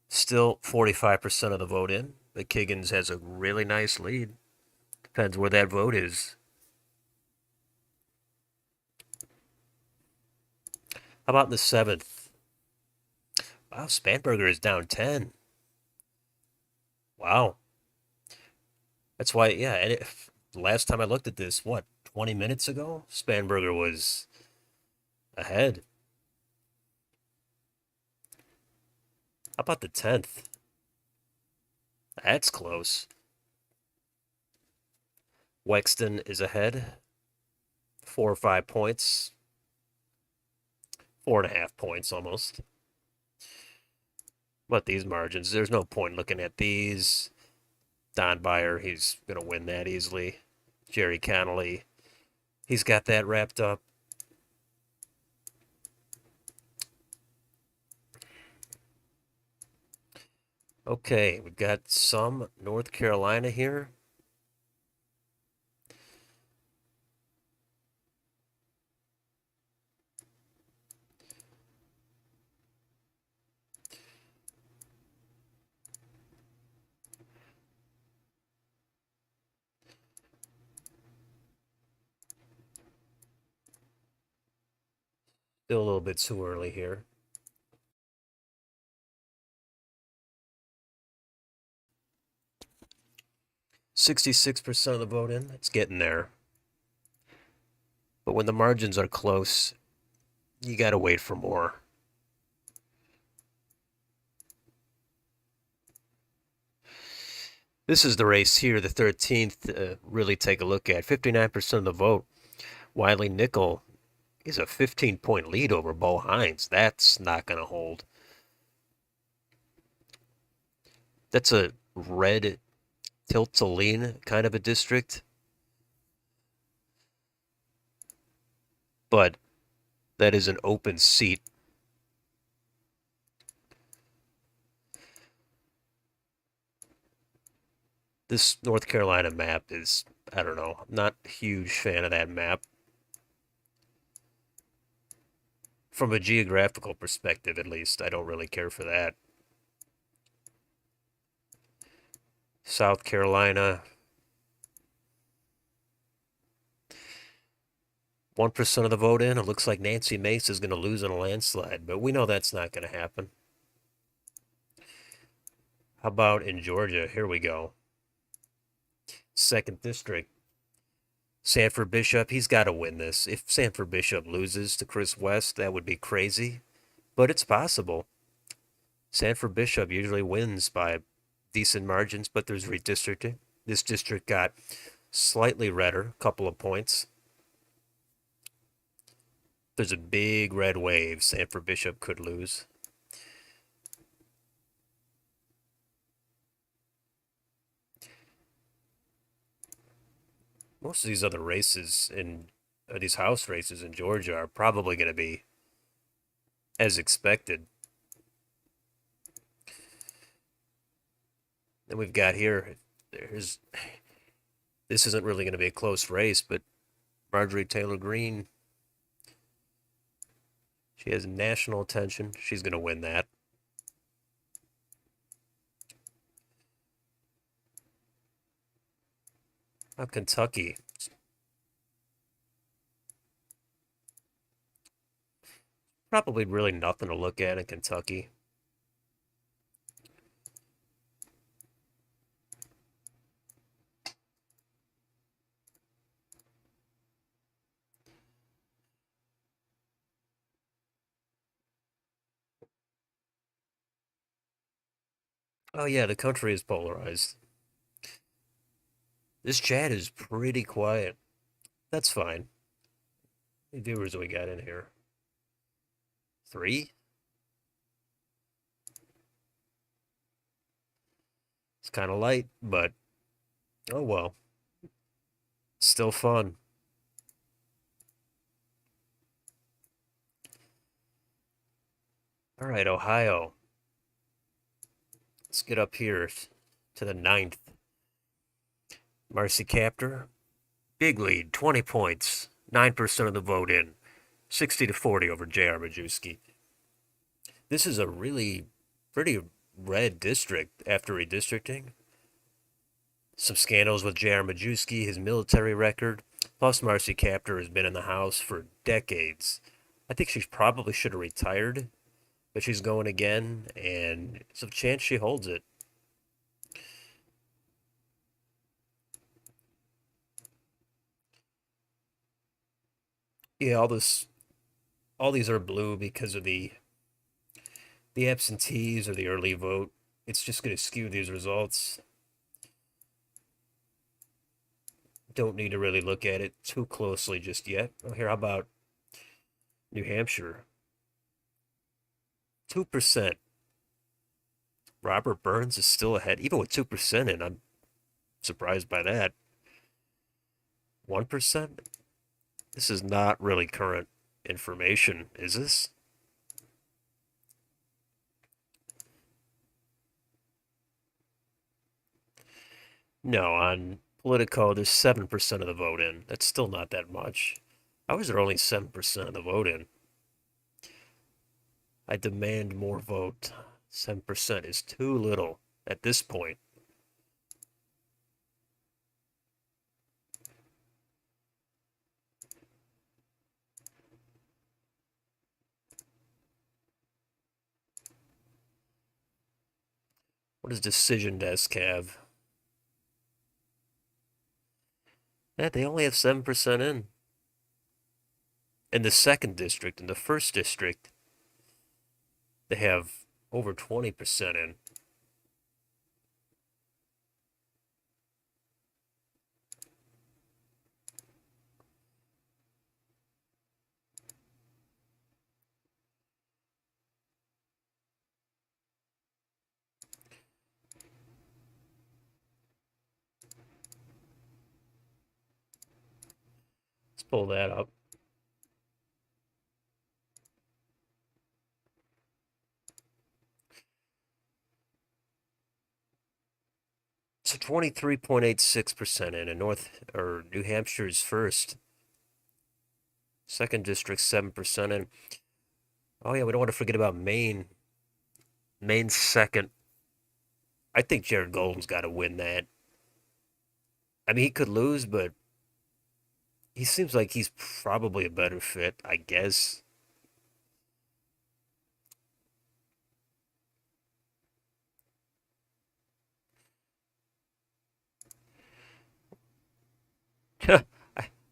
Still 45% of the vote in, but Kiggins has a really nice lead. Depends where that vote is. How about in the 7th? Wow, Spanberger is down 10. Wow. That's why, yeah. And last time I looked at this, what, 20 minutes ago? Spanberger was ahead. How about the 10th? That's close. Wexton is ahead. 4 or 5 points. 4.5 points almost. But these margins, there's no point looking at these. Don Beyer, he's going to win that easily. Jerry Connolly, he's got that wrapped up. Okay, we've got some North Carolina here. Still a little bit too early here. 66% of the vote in. It's getting there. But when the margins are close, you got to wait for more. This is the race here, the 13th. Really take a look at 59% of the vote. Wiley Nickel is a 15-point lead over Bo Hines. That's not going to hold. That's a red tilt to lean kind of a district. But that is an open seat. This North Carolina map is, I don't know, I'm not a huge fan of that map. From a geographical perspective, at least, I don't really care for that. South Carolina, 1% of the vote in. It looks like Nancy Mace is going to lose in a landslide, but we know that's not going to happen. How about in Georgia? Here we go. 2nd district. Sanford Bishop, he's got to win this. If Sanford Bishop loses to Chris West, that would be crazy, but it's possible. Sanford Bishop usually wins by decent margins, but there's redistricting. This district got slightly redder, a couple of points. There's a big red wave. Sanford Bishop could lose. Most of these other races in these House races in Georgia are probably going to be as expected. Then we've got here, this isn't really going to be a close race, but Marjorie Taylor Greene, she has national attention. She's going to win that. Kentucky. Probably really nothing to look at in Kentucky. Oh yeah, the country is polarized. This chat is pretty quiet. That's fine. How many viewers do we got in here? 3? It's kind of light, but oh well. Still fun. All right, Ohio. Let's get up here to the 9th. Marcy Kaptur, big lead, 20 points, 9% of the vote in, 60-40 over J.R. Majewski. This is a really pretty red district after redistricting. Some scandals with J.R. Majewski, his military record, plus Marcy Kaptur has been in the House for decades. I think she probably should have retired, but she's going again, and it's a chance she holds it. Yeah, all these are blue because of the absentees or the early vote. It's just going to skew these results. Don't need to really look at it too closely just yet. Oh, here, how about New Hampshire? 2%. Robert Burns is still ahead, even with 2% in. I'm surprised by that. 1%? This is not really current information, is this? No, on Politico, there's 7% of the vote in. That's still not that much. How is there only 7% of the vote in? I demand more vote. 7% is too little at this point. What does Decision Desk have? Yeah, they only have 7% in. In the second district, in the first district, they have over 20% in. Let's pull that up. So 23.86% in North or New Hampshire's first. Second district 7% in. Oh yeah, we don't want to forget about Maine. Maine's second. I think Jared Golden's got to win that. I mean, he could lose, but he seems like he's probably a better fit, I guess.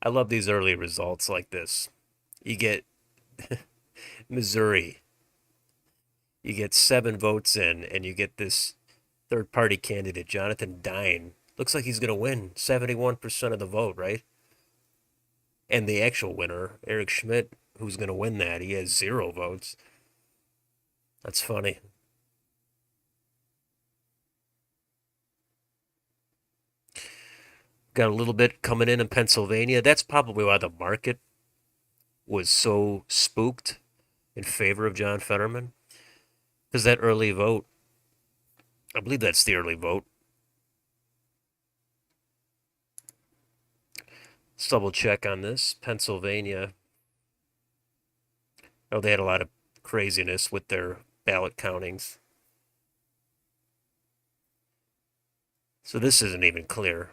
I love these early results like this. You get Missouri, you get 7 votes in, and you get this third party candidate, Jonathan Dine. Looks like he's going to win 71% of the vote, right? And the actual winner, Eric Schmidt, who's going to win that, he has 0 votes. That's funny. Got a little bit coming in Pennsylvania. That's probably why the market was so spooked in favor of John Fetterman. Because that early vote, I believe that's the early vote. Let's double check on this. Pennsylvania. Oh, they had a lot of craziness with their ballot countings. So this isn't even clear.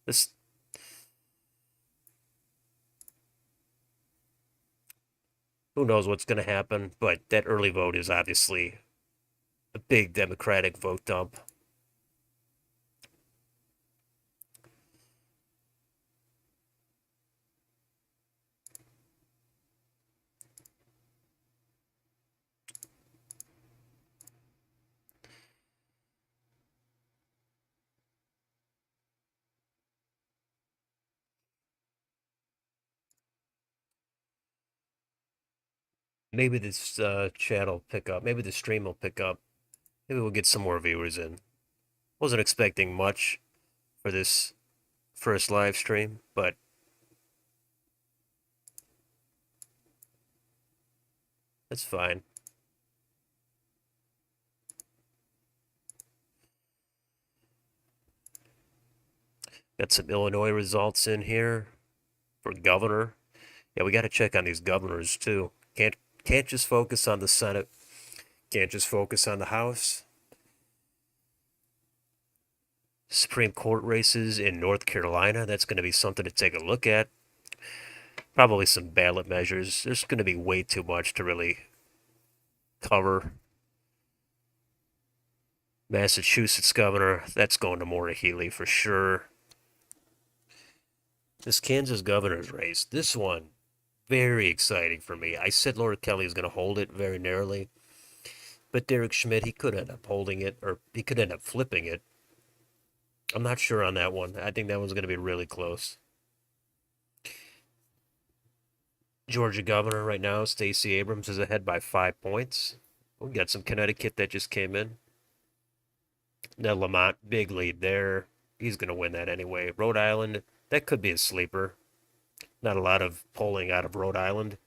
This who knows what's going to happen, but that early vote is obviously a big Democratic vote dump. Maybe this chat will pick up. Maybe the stream will pick up. Maybe we'll get some more viewers in. Wasn't expecting much for this first live stream, but that's fine. Got some Illinois results in here for governor. Yeah, we got to check on these governors too. Can't just focus on the Senate. Can't just focus on the House. Supreme Court races in North Carolina. That's going to be something to take a look at. Probably some ballot measures. There's going to be way too much to really cover. Massachusetts governor. That's going to Maura Healey for sure. This Kansas governor's race. This one, very exciting for me. I said Laura Kelly is going to hold it very narrowly. But Derek Schmidt, he could end up holding it, or he could end up flipping it. I'm not sure on that one. I think that one's going to be really close. Georgia governor right now, Stacey Abrams, is ahead by 5 points We got some Connecticut that just came in. Ned Lamont, big lead there. He's going to win that anyway. Rhode Island, that could be a sleeper. Not a lot of polling out of Rhode Island.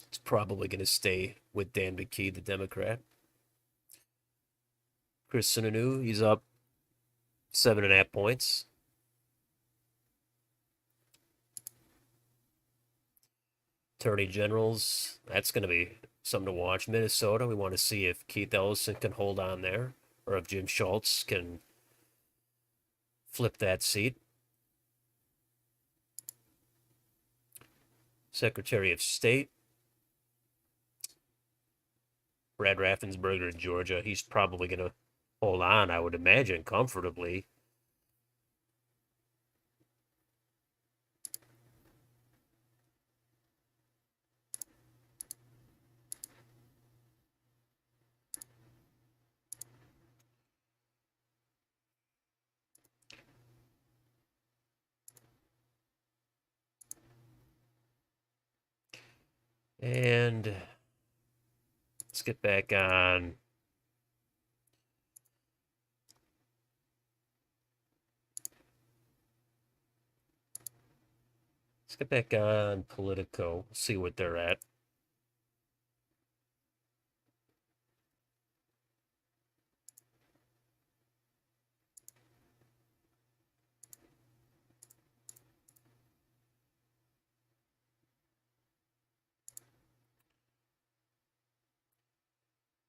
It's probably going to stay with Dan McKee, the Democrat. Chris Sununu, he's up 7.5 points. Attorney Generals, that's going to be something to watch. Minnesota, we want to see if Keith Ellison can hold on there or if Jim Schultz can flip that seat. Secretary of State, Brad Raffensperger in Georgia, he's probably going to hold on, I would imagine, comfortably. And let's get back on. Let's get back on Politico, see what they're at.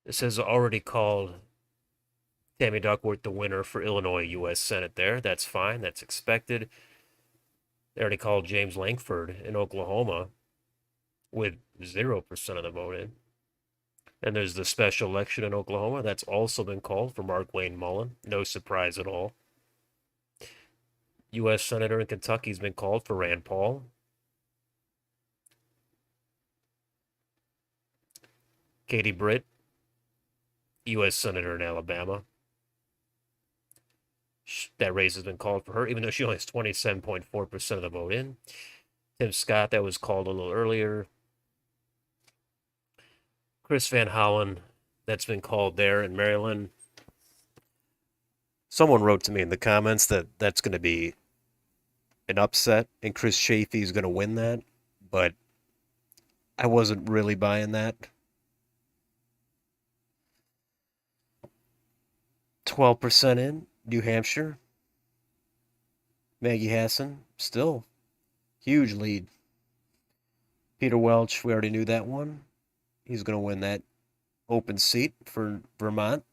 It says already called Tammy Duckworth the winner for Illinois U.S. Senate there. That's fine. That's expected. They already called James Lankford in Oklahoma with 0% of the vote in. And there's the special election in Oklahoma. That's also been called for Mark Wayne Mullen. No surprise at all. U.S. Senator in Kentucky's been called for Rand Paul. Katie Britt, U.S. Senator in Alabama. That race has been called for her, even though she only has 27.4% of the vote in. Tim Scott, that was called a little earlier. Chris Van Hollen, that's been called there in Maryland. Someone wrote to me in the comments that that's going to be an upset, and Chris Chafee is going to win that, but I wasn't really buying that. 12% in New Hampshire. Maggie Hassan, still huge lead. Peter Welch, we already knew that one. He's going to win that open seat for Vermont.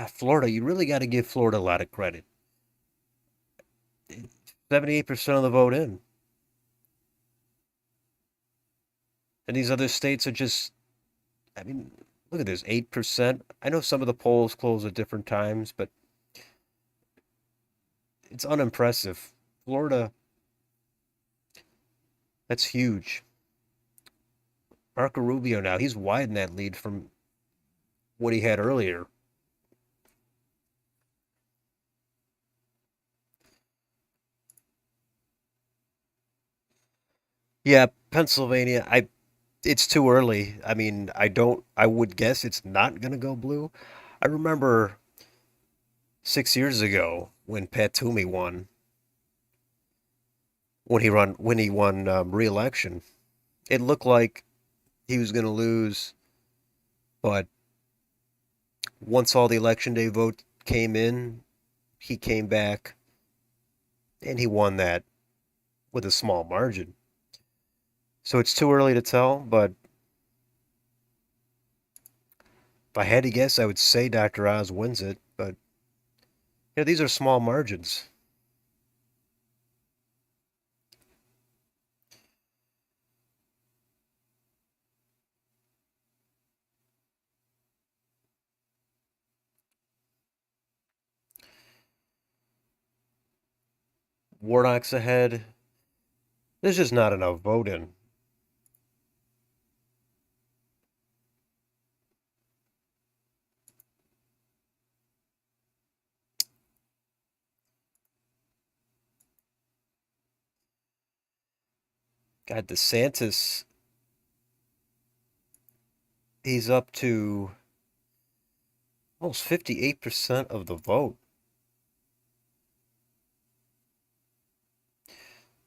Florida, you really got to give Florida a lot of credit. 78% of the vote in. And these other states are just, I mean, look at this, 8%. I know some of the polls close at different times, but it's unimpressive. Florida, that's huge. Marco Rubio now, he's widened that lead from what he had earlier. Yeah, Pennsylvania, it's too early. I mean, I would guess it's not going to go blue. I remember 6 years ago when Pat Toomey won, when he won re-election, it looked like he was going to lose, but once all the election day vote came in, he came back and he won that with a small margin. So it's too early to tell, but if I had to guess, I would say Dr. Oz wins it, but these are small margins. Warnock's ahead. There's just not enough vote in. God, DeSantis, he's up to almost 58% of the vote.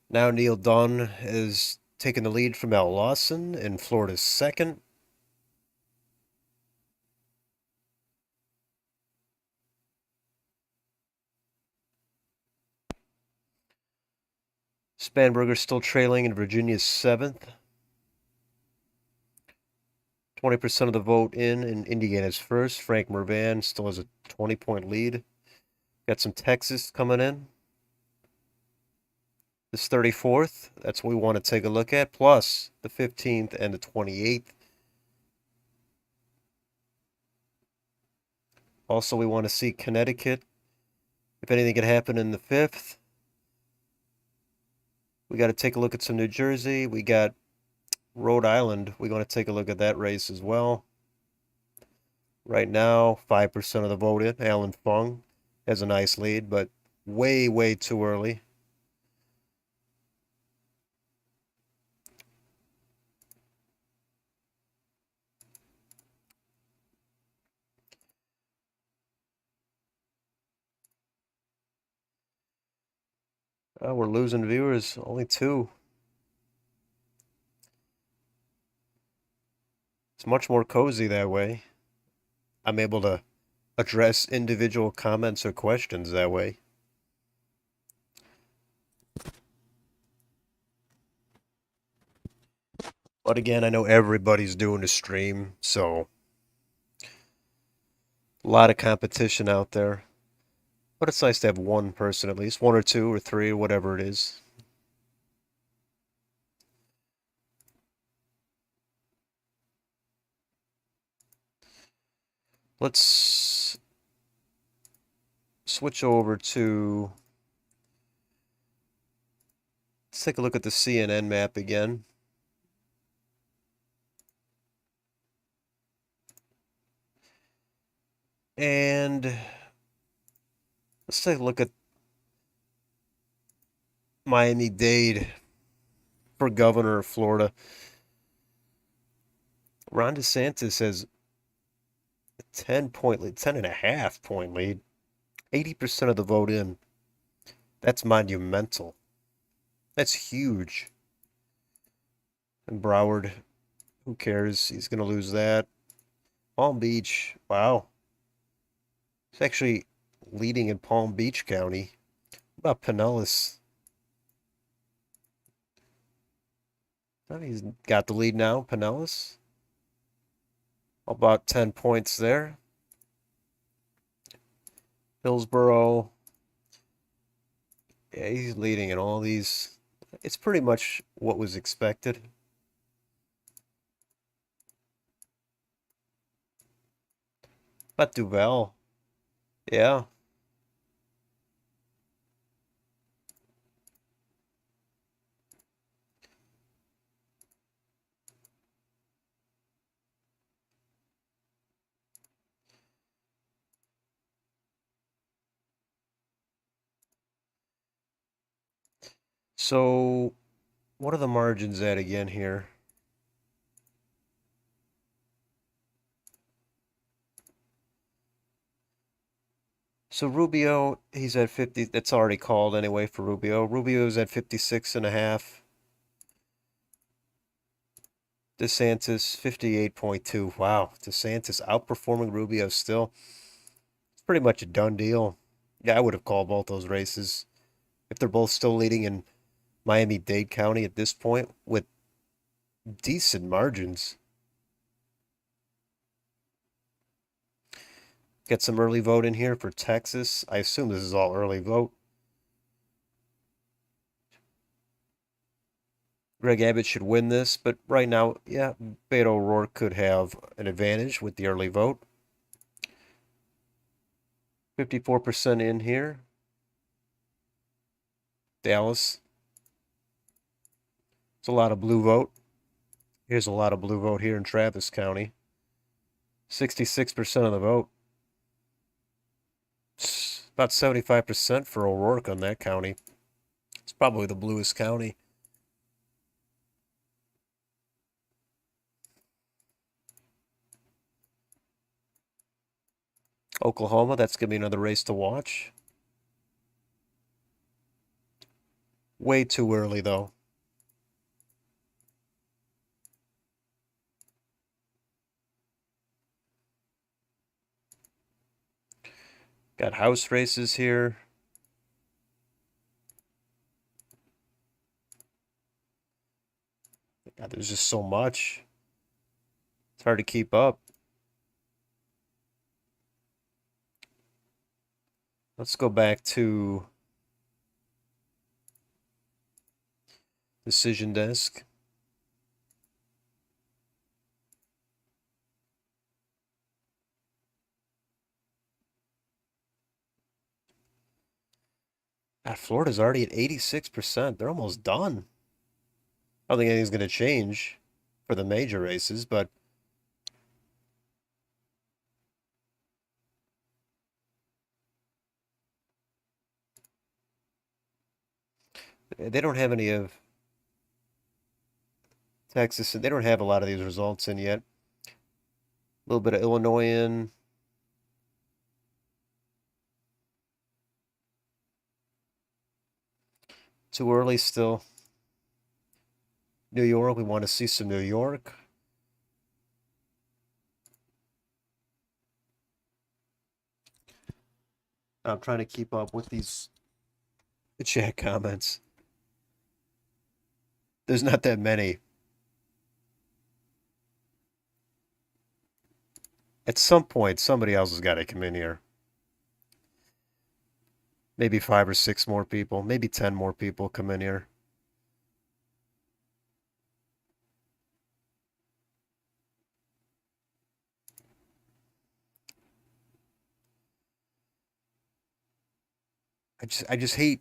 Now Neil Dunn is taking the lead from Al Lawson in Florida's second. Spanberger still trailing in Virginia's seventh. 20% of the vote in Indiana's first. Frank Mervan still has a 20-point lead. Got some Texas coming in. This 34th, that's what we want to take a look at, plus the 15th and the 28th. Also, we want to see Connecticut. If anything could happen in the 5th. We got to take a look at some New Jersey. We got Rhode Island. We're going to take a look at that race as well. Right now, 5% of the vote in. Alan Fung has a nice lead, but way, way too early. We're losing viewers, only 2. It's much more cozy that way. I'm able to address individual comments or questions that way. But again, I know everybody's doing a stream, so a lot of competition out there. But it's nice to have one person at least, 1 or 2 or 3 or whatever it is. Let's switch over to, let's take a look at the CNN map again. And let's take a look at Miami-Dade for governor of Florida. Ron DeSantis has a 10-point lead, 10.5-point lead, 80% of the vote in. That's monumental. That's huge. And Broward, who cares? He's going to lose that. Palm Beach, wow. He's actually leading in Palm Beach County. What about Pinellas? He's got the lead now, Pinellas. About 10 points there. Hillsborough. Yeah, he's leading in all these. It's pretty much what was expected. But Duval. Yeah. So, what are the margins at again here? So Rubio, he's at 50. That's already called anyway for Rubio. Rubio's at 56.5. DeSantis, 58.2. Wow, DeSantis outperforming Rubio still. It's pretty much a done deal. Yeah, I would have called both those races. If they're both still leading in Miami-Dade County at this point with decent margins. Get some early vote in here for Texas. I assume this is all early vote. Greg Abbott should win this, but right now, yeah, Beto O'Rourke could have an advantage with the early vote. 54% in here. Dallas. It's a lot of blue vote. Here's a lot of blue vote here in Travis County. 66% of the vote. About 75% for O'Rourke on that county. It's probably the bluest county. Oklahoma, that's going to be another race to watch. Way too early, though. Got house races here. God, there's just so much. It's hard to keep up. Let's go back to decision desk. Florida's already at 86%. They're almost done. I don't think anything's going to change for the major races, but they don't have any of Texas. They don't have a lot of these results in yet. A little bit of Illinois in. Too early still. New York, we want to see some New York. I'm trying to keep up with these chat comments. There's not that many. At some point, somebody else has got to come in here. Maybe 5 or 6 more people. Maybe 10 more people come in here. I just hate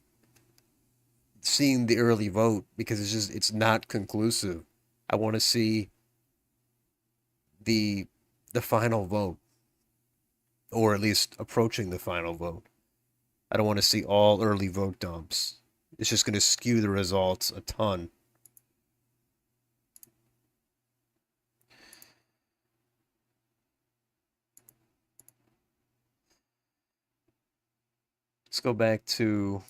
seeing the early vote because it's not conclusive. I want to see the final vote, or at least approaching the final vote. I don't want to see all early vote dumps. It's just going to skew the results a ton. Let's go back to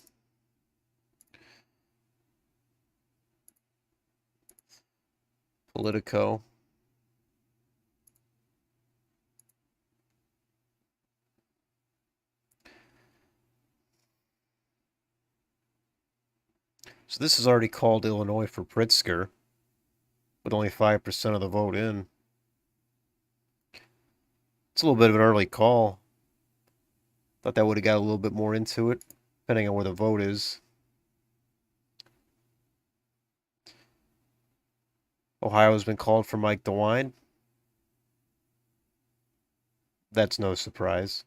Politico. So this is already called Illinois for Pritzker, with only 5% of the vote in. It's a little bit of an early call. Thought that would have got a little bit more into it, depending on where the vote is. Ohio has been called for Mike DeWine. That's no surprise.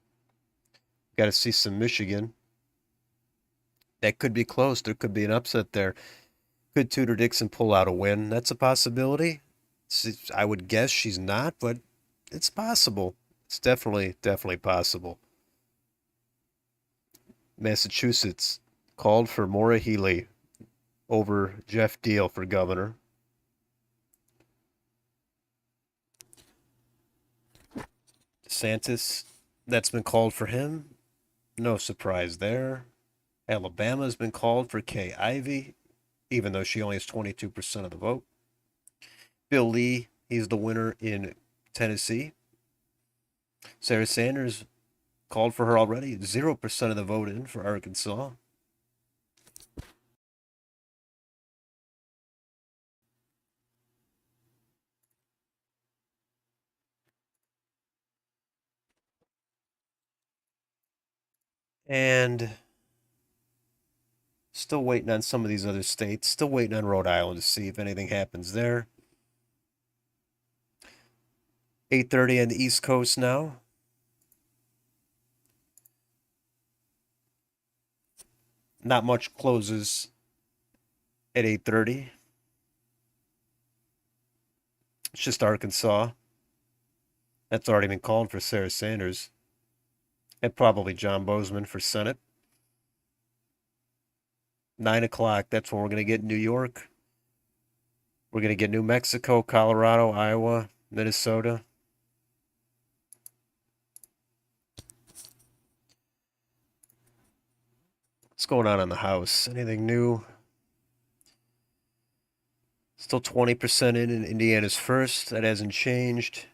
Got to see some Michigan. That could be close. There could be an upset there. Could Tudor Dixon pull out a win? That's a possibility. I would guess she's not, but it's possible. It's definitely possible. Massachusetts called for Maura Healey over Jeff Deal for governor. DeSantis, that's been called for him. No surprise there. Alabama's been called for Kay Ivey, even though she only has 22% of the vote. Bill Lee, he's the winner in Tennessee. Sarah Sanders called for her already. 0% of the vote in for Arkansas. And still waiting on some of these other states. Still waiting on Rhode Island to see if anything happens there. 8:30 on the East Coast now. Not much closes at 8:30. It's just Arkansas. That's already been called for Sarah Sanders. And probably John Bozeman for Senate. 9 o'clock, that's when we're going to get New York. We're going to get New Mexico, Colorado, Iowa, Minnesota. What's going on in the House? Anything new? Still 20% in Indiana's first. That hasn't changed.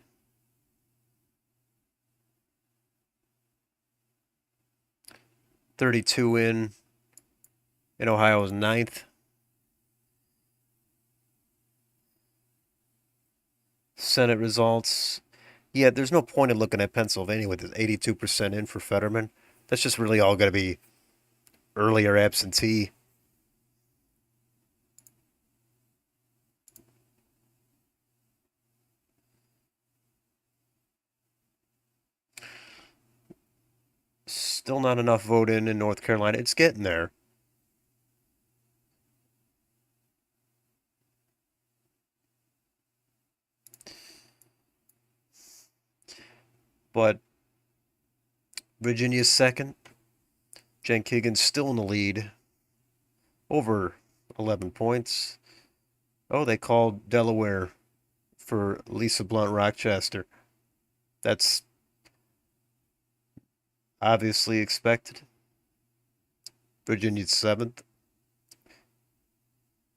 $32 in Ohio's ninth. Senate results. Yeah, there's no point in looking at Pennsylvania with 82% in for Fetterman. That's just really all going to be earlier absentee. Still not enough vote in North Carolina. It's getting there. But Virginia's second. Jen Kagan's still in the lead. Over 11 points. Oh, they called Delaware for Lisa Blunt Rochester. That's obviously expected. Virginia's seventh.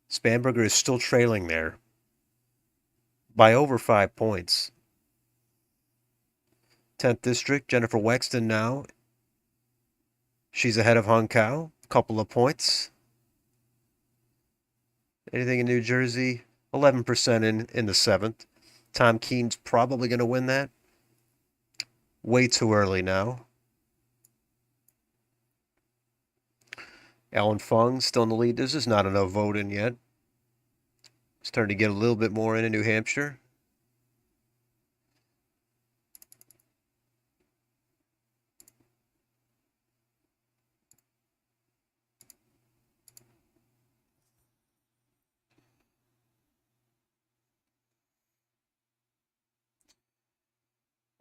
Spanberger is still trailing there by over 5 points. 10th District, Jennifer Wexton now. She's ahead of Hung Kao, a couple of points. Anything in New Jersey? 11% in the 7th. Tom Keene's probably going to win that. Way too early now. Alan Fung still in the lead. There's just not enough vote in yet. Starting to get a little bit more in New Hampshire.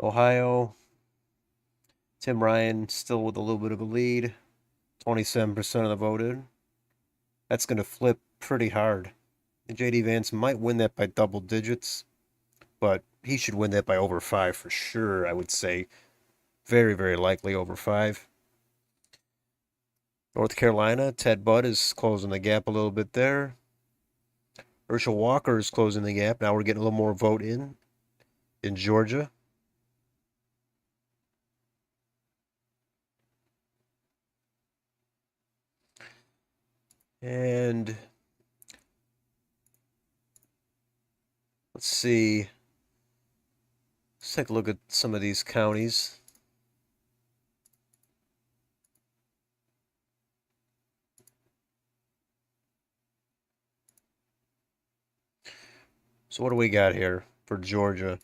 Ohio, Tim Ryan still with a little bit of a lead. 27% of the vote in. That's going to flip pretty hard. And J.D. Vance might win that by double digits, but he should win that by over 5 for sure, I would say. Very, very likely over 5. North Carolina, Ted Budd is closing the gap a little bit there. Herschel Walker is closing the gap. Now we're getting a little more vote in Georgia. And let's see. Let's take a look at some of these counties. So what do we got here for Georgia?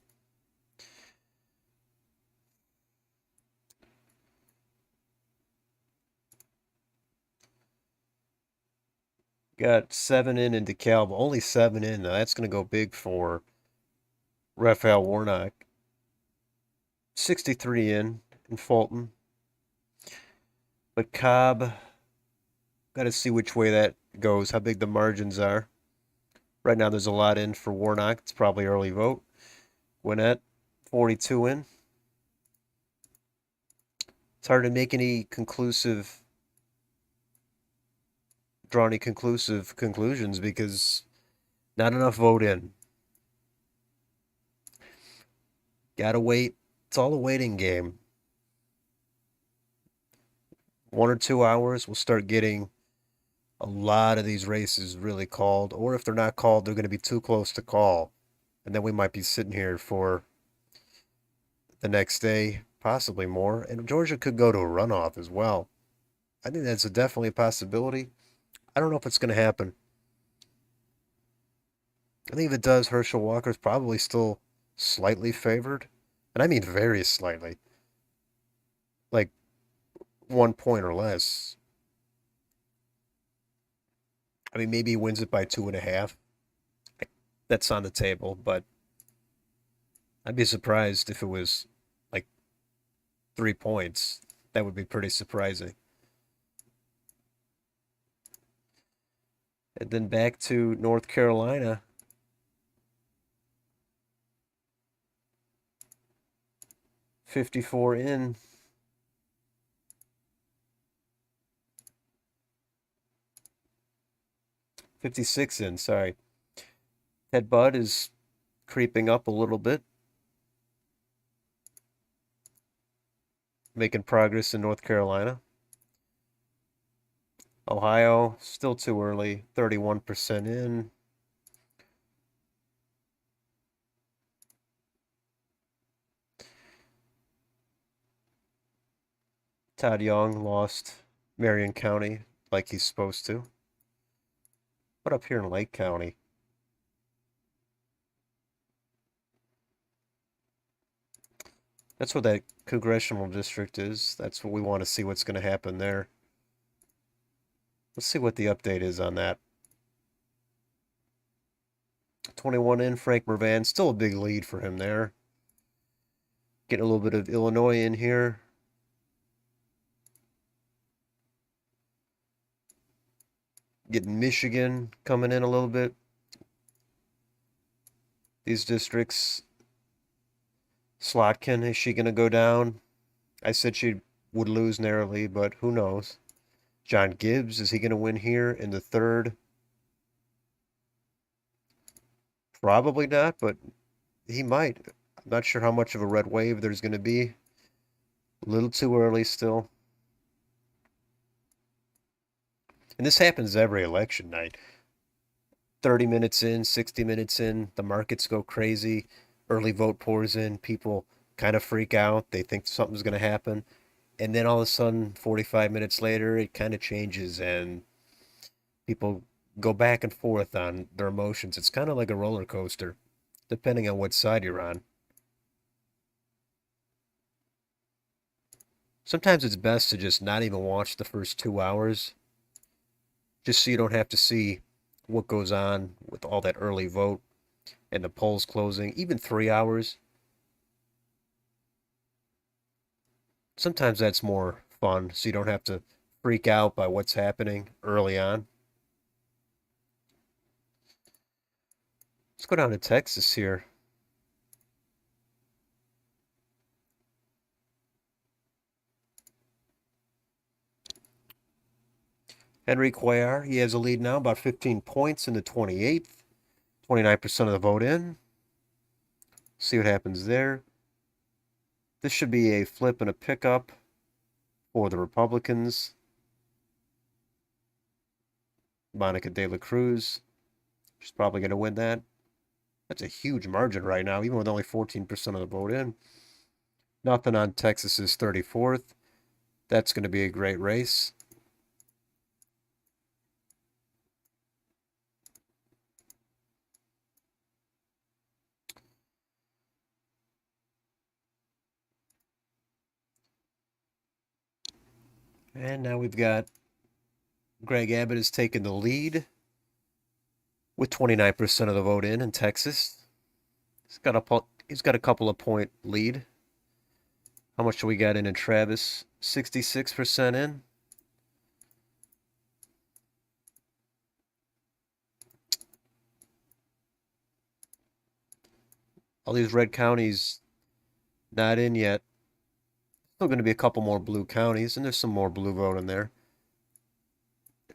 Got 7 in DeKalb, only 7 in. Now that's going to go big for Raphael Warnock. 63 in Fulton. But Cobb, got to see which way that goes, how big the margins are. Right now there's a lot in for Warnock. It's probably early vote. Gwinnett, 42 in. It's hard to make draw any conclusive conclusions because not enough vote in. Gotta wait. It's all a waiting game. 1 or 2 hours, we'll start getting a lot of these races really called. Or if they're not called, they're going to be too close to call. And then we might be sitting here for the next day, possibly more. And Georgia could go to a runoff as well. I think that's definitely a possibility. I don't know if it's going to happen. I think if it does, Herschel Walker's probably still slightly favored. And I mean very slightly. Like 1 point or less. I mean, maybe he wins it by 2.5. That's on the table, but I'd be surprised if it was like 3 points. That would be pretty surprising. And then back to North Carolina. $54 in. 56 in, sorry. Ted Budd is creeping up a little bit, making progress in North Carolina. Ohio, still too early, 31% in. Todd Young lost Marion County like he's supposed to. What up here in Lake County? That's what that congressional district is. That's what we want to see what's going to happen there. Let's see what the update is on that. 21 in, Frank Mervan. Still a big lead for him there. Getting a little bit of Illinois in here. Getting Michigan coming in a little bit. These districts. Slotkin, is she going to go down? I said she would lose narrowly, but who knows? John Gibbs, is he going to win here in the third? Probably not, but he might. I'm not sure how much of a red wave there's going to be. A little too early still. And this happens every election night. 30 minutes in, 60 minutes in, the markets go crazy. Early vote pours in. People kind of freak out. They think something's going to happen. And then all of a sudden, 45 minutes later, it kind of changes and people go back and forth on their emotions. It's kind of like a roller coaster, depending on what side you're on. Sometimes it's best to just not even watch the first 2 hours, just so you don't have to see what goes on with all that early vote and the polls closing. Even 3 hours, sometimes that's more fun, so you don't have to freak out by what's happening early on. Let's go down to Texas here. Henry Cuellar, he has a lead now, about 15 points in the 28th. 29% of the vote in. See what happens there. This should be a flip and a pickup for the Republicans. Monica De La Cruz, she's probably going to win that. That's a huge margin right now, even with only 14% of the vote in. Nothing on Texas's 34th. That's going to be a great race. And now we've got Greg Abbott has taken the lead with 29% of the vote in Texas. He's got a couple of point lead. How much do we got in Travis? 66% in. All these red counties not in yet. Still going to be a couple more blue counties, and there's some more blue vote in there.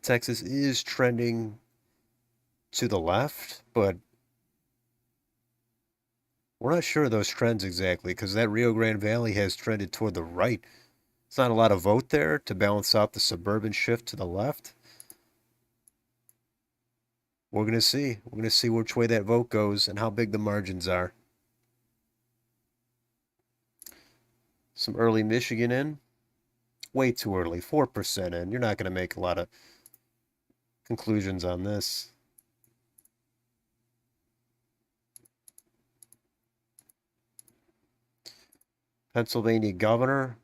Texas is trending to the left, but we're not sure of those trends exactly because that Rio Grande Valley has trended toward the right. It's not a lot of vote there to balance out the suburban shift to the left. We're going to see. We're going to see which way that vote goes and how big the margins are. Some early Michigan in. Way too early. 4% in. You're not going to make a lot of conclusions on this. Pennsylvania governor.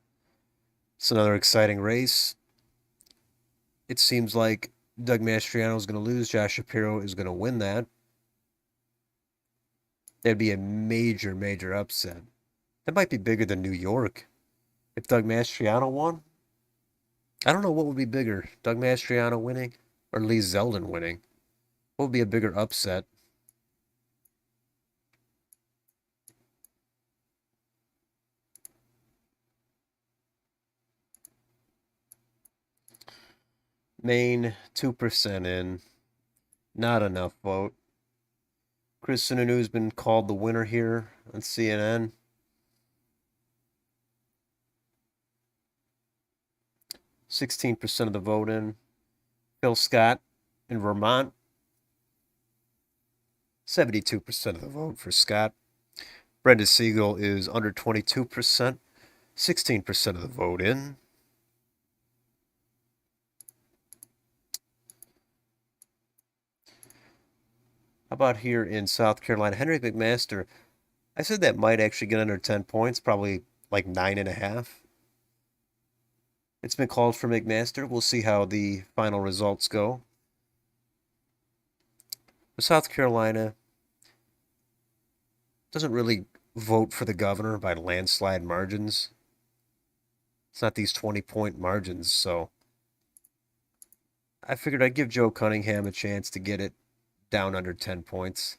It's another exciting race. It seems like Doug Mastriano is going to lose. Josh Shapiro is going to win that. That'd be a major, major upset. That might be bigger than New York. If Doug Mastriano won, I don't know what would be bigger, Doug Mastriano winning or Lee Zeldin winning. What would be a bigger upset? Maine, 2% in. Not enough vote. Chris Sununu's been called the winner here on CNN. %16% of the vote in. Phil Scott in Vermont. 72% of the vote for Scott. Brenda Siegel is under 22%. 16% of the vote in. How about here in South Carolina? Henry McMaster. I said that might actually get under 10 points, probably like 9.5. It's been called for McMaster. We'll see how the final results go. But South Carolina doesn't really vote for the governor by landslide margins. It's not these 20-point margins, so I figured I'd give Joe Cunningham a chance to get it down under 10 points.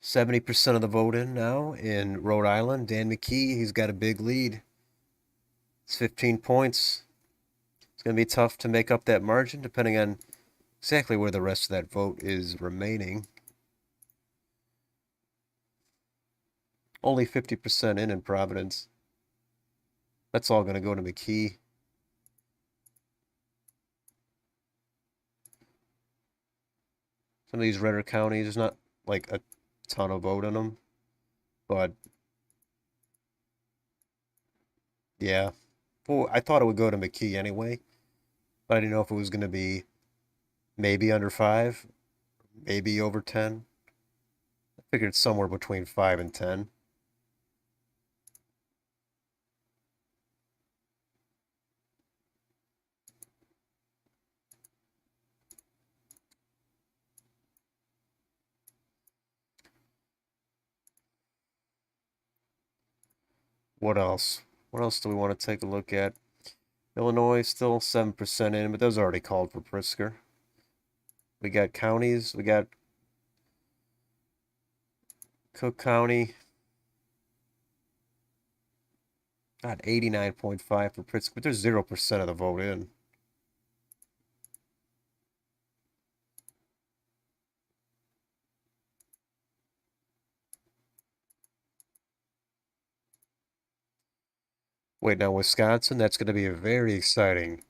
%70 of the vote in now in Rhode Island. Dan McKee, he's got a big lead. It's 15 points. It's going to be tough to make up that margin depending on exactly where the rest of that vote is remaining. Only 50% in Providence. That's all going to go to McKee. Some of these redder counties, there's not like a ton of vote in them, but yeah. Well, I thought it would go to McKee anyway, but I didn't know if it was going to be maybe under 5, maybe over 10. I figured it's somewhere between 5 and 10. What else? What else do we want to take a look at? Illinois still 7% in, but those already called for Pritzker. We got counties. We got Cook County. Got 89.5 for Pritzker, but there's 0% of the vote in. Wait, now Wisconsin, that's going to be a very exciting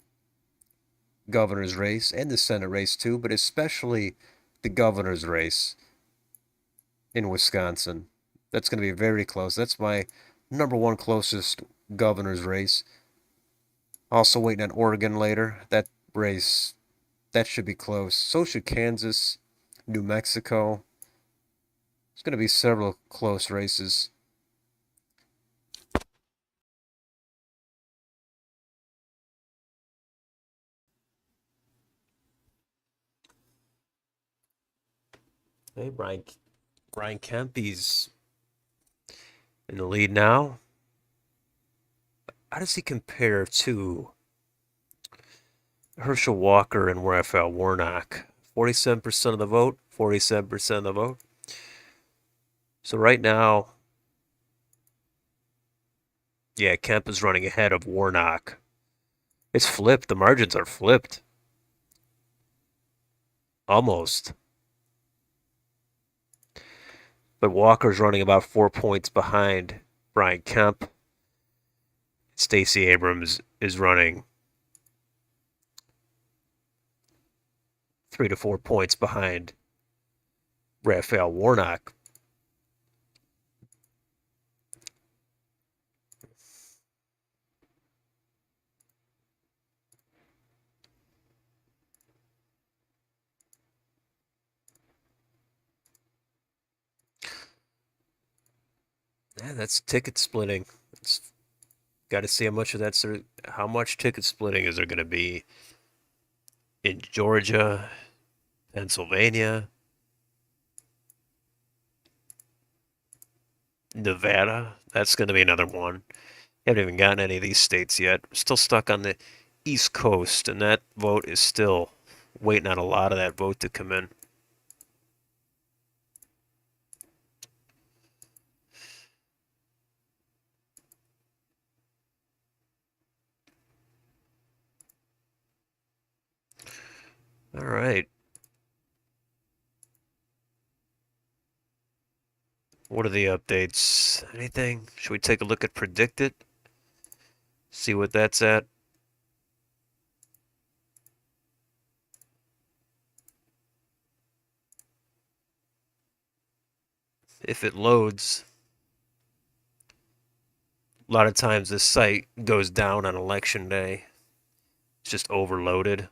governor's race and the Senate race too, but especially the governor's race in Wisconsin. That's going to be very close. That's my number one closest governor's race. Also waiting on Oregon later. That race, that should be close. So should Kansas, New Mexico. There's going to be several close races. Hey, Brian Kemp, he's in the lead now. How does he compare to Herschel Walker and Raphael Warnock? 47% of the vote, 47% of the vote. So right now, yeah, Kemp is running ahead of Warnock. It's flipped. The margins are flipped. Almost. But Walker's running about 4 points behind Brian Kemp. Stacey Abrams is running 3 to 4 points behind Raphael Warnock. Yeah, that's ticket splitting. It's got to see how much of that's how much ticket splitting is there going to be in Georgia, Pennsylvania, Nevada. That's going to be another one. Haven't even gotten any of these states yet. We're still stuck on the East Coast, and that vote is still waiting on a lot of that vote to come in. All right. What are the updates? Anything? Should we take a look at predicted? See what that's at? If it loads, a lot of times this site goes down on election day. It's just overloaded.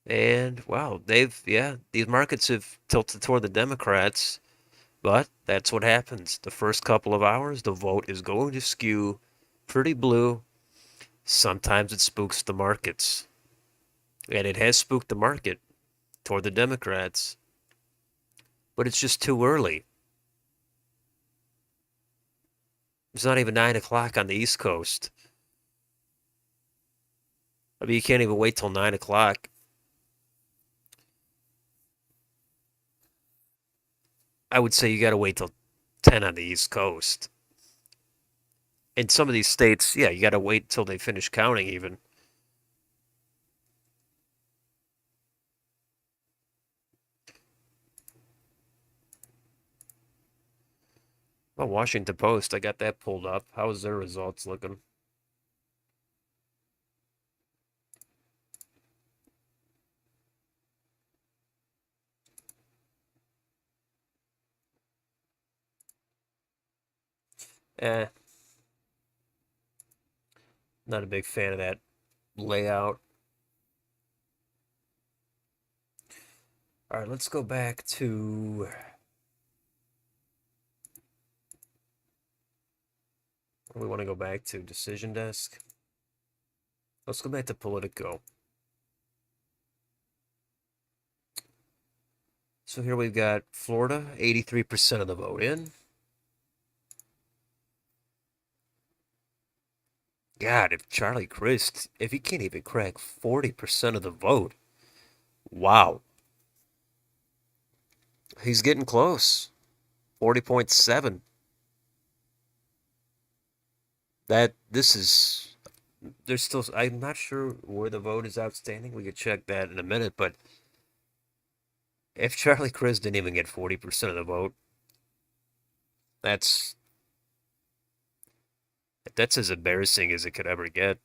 And wow, these markets have tilted toward the Democrats, but that's what happens. The first couple of hours, the vote is going to skew pretty blue. Sometimes it spooks the markets. And it has spooked the market toward the Democrats, but it's just too early. It's not even 9 o'clock on the East Coast. I mean, you can't even wait till 9 o'clock. I would say you got to wait till 10 on the East Coast. In some of these states, yeah, you got to wait till they finish counting even. Well, Washington Post, I got that pulled up. How's their results looking? Eh, not a big fan of that layout. All right, let's go back to. What do we want to go back to? Decision desk. Let's go back to Politico. So here we've got Florida, 83% of the vote in. God, if Charlie Crist, if he can't even crack 40% of the vote, wow. He's getting close. 40.7. This is, there's still, I'm not sure where the vote is outstanding. We could check that in a minute, but if Charlie Crist didn't even get 40% of the vote, that's that's as embarrassing as it could ever get.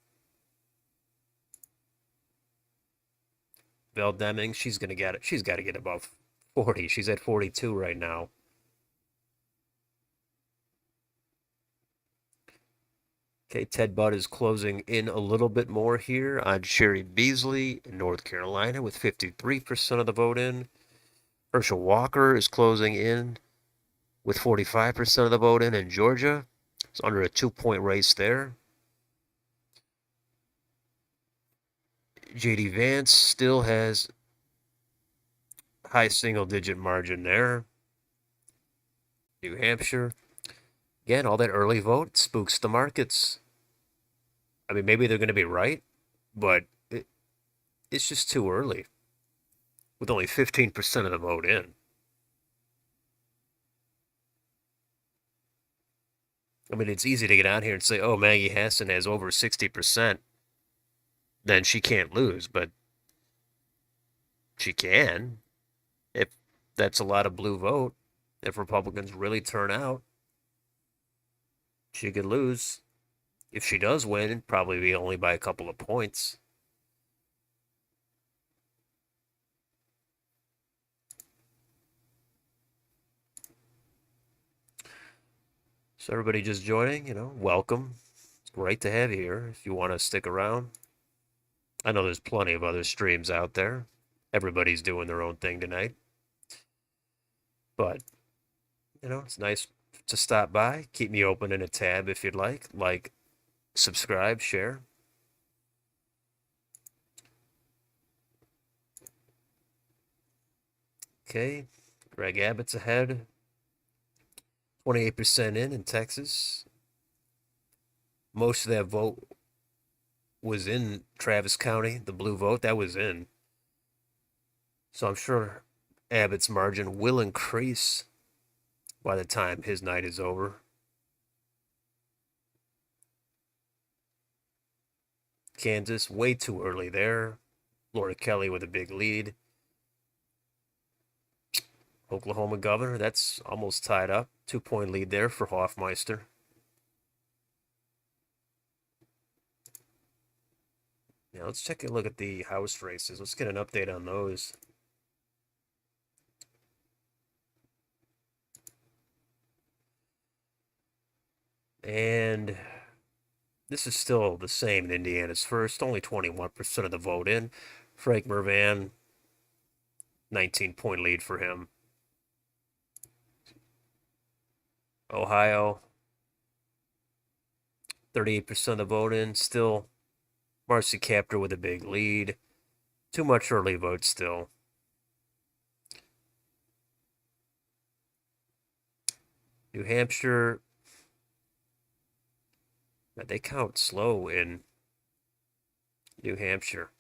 Val Deming, she's gonna get it. She's got to get above 40. She's at 42 right now. Okay, Ted Budd is closing in a little bit more here on Sherry Beasley in North Carolina with 53% of the vote in. Herschel Walker is closing in with 45% of the vote in Georgia. It's under a 2-point race there. J.D. Vance still has high single-digit margin there. New Hampshire. Again, all that early vote spooks the markets. I mean, maybe they're going to be right, but it's just too early with only 15% of the vote in. I mean, it's easy to get out here and say, oh, Maggie Hassan has over 60%, then she can't lose, but she can if that's a lot of blue vote. If Republicans really turn out, she could lose. If she does win, it'd probably be only by a couple of points. So everybody just joining, welcome. It's great to have you here. If you want to stick around, I know there's plenty of other streams out there. Everybody's doing their own thing tonight. But, it's nice to stop by. Keep me open in a tab if you'd like. Like, subscribe, share. Okay, Greg Abbott's ahead. 28% in Texas. Most of that vote was in Travis County, the blue vote, that was in. So I'm sure Abbott's margin will increase by the time his night is over. Kansas, way too early there. Laura Kelly with a big lead. Oklahoma governor, that's almost tied up. 2-point lead there for Hoffmeister. Now let's take a look at the House races. Let's get an update on those. And this is still the same in Indiana's first. Only 21% of the vote in. Frank Mervan, 19-point lead for him. Ohio, 38% of the vote in. Still Marcy Kaptur with a big lead. Too much early vote still. New Hampshire, they count slow in New Hampshire,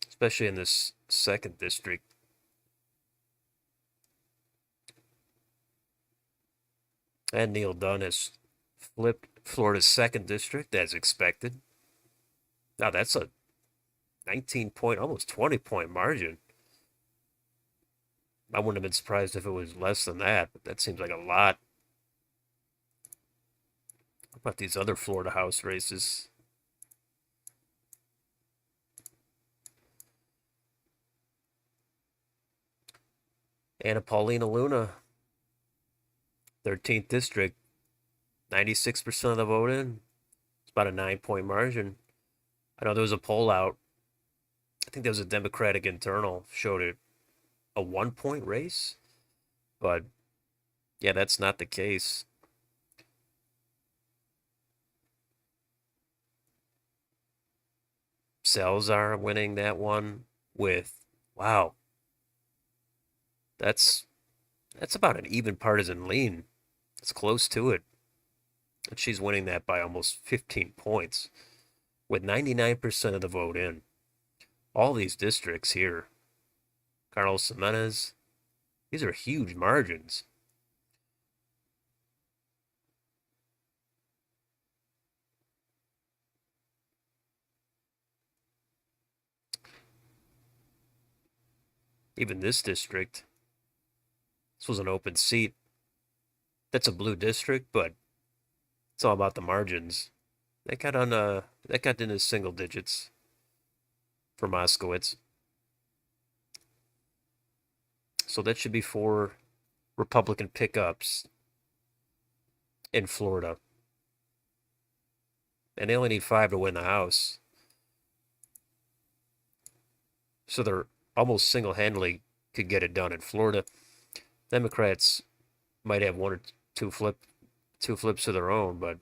especially in this second district. And Neil Dunn has flipped Florida's second district as expected. Now that's a 19-point, almost 20-point margin. I wouldn't have been surprised if it was less than that, but that seems like a lot. What about these other Florida House races? Anna Paulina Luna, 13th district, 96% of the vote in. It's about a 9-point margin. I know there was a poll out. I think there was a Democratic internal, showed it a 1-point race. But yeah, that's not the case. Salazar winning that one with, wow, that's about an even partisan lean. It's close to it. And she's winning that by almost 15 points with 99% of the vote in. All these districts here, Carlos Jimenez, these are huge margins. Even this district, this was an open seat. That's a blue district, but it's all about the margins. That got into single digits for Moskowitz. So that should be 4 Republican pickups in Florida. And they only need 5 to win the House. So they're almost single-handedly could get it done in Florida. Democrats might have 1 or 2 flips of their own, but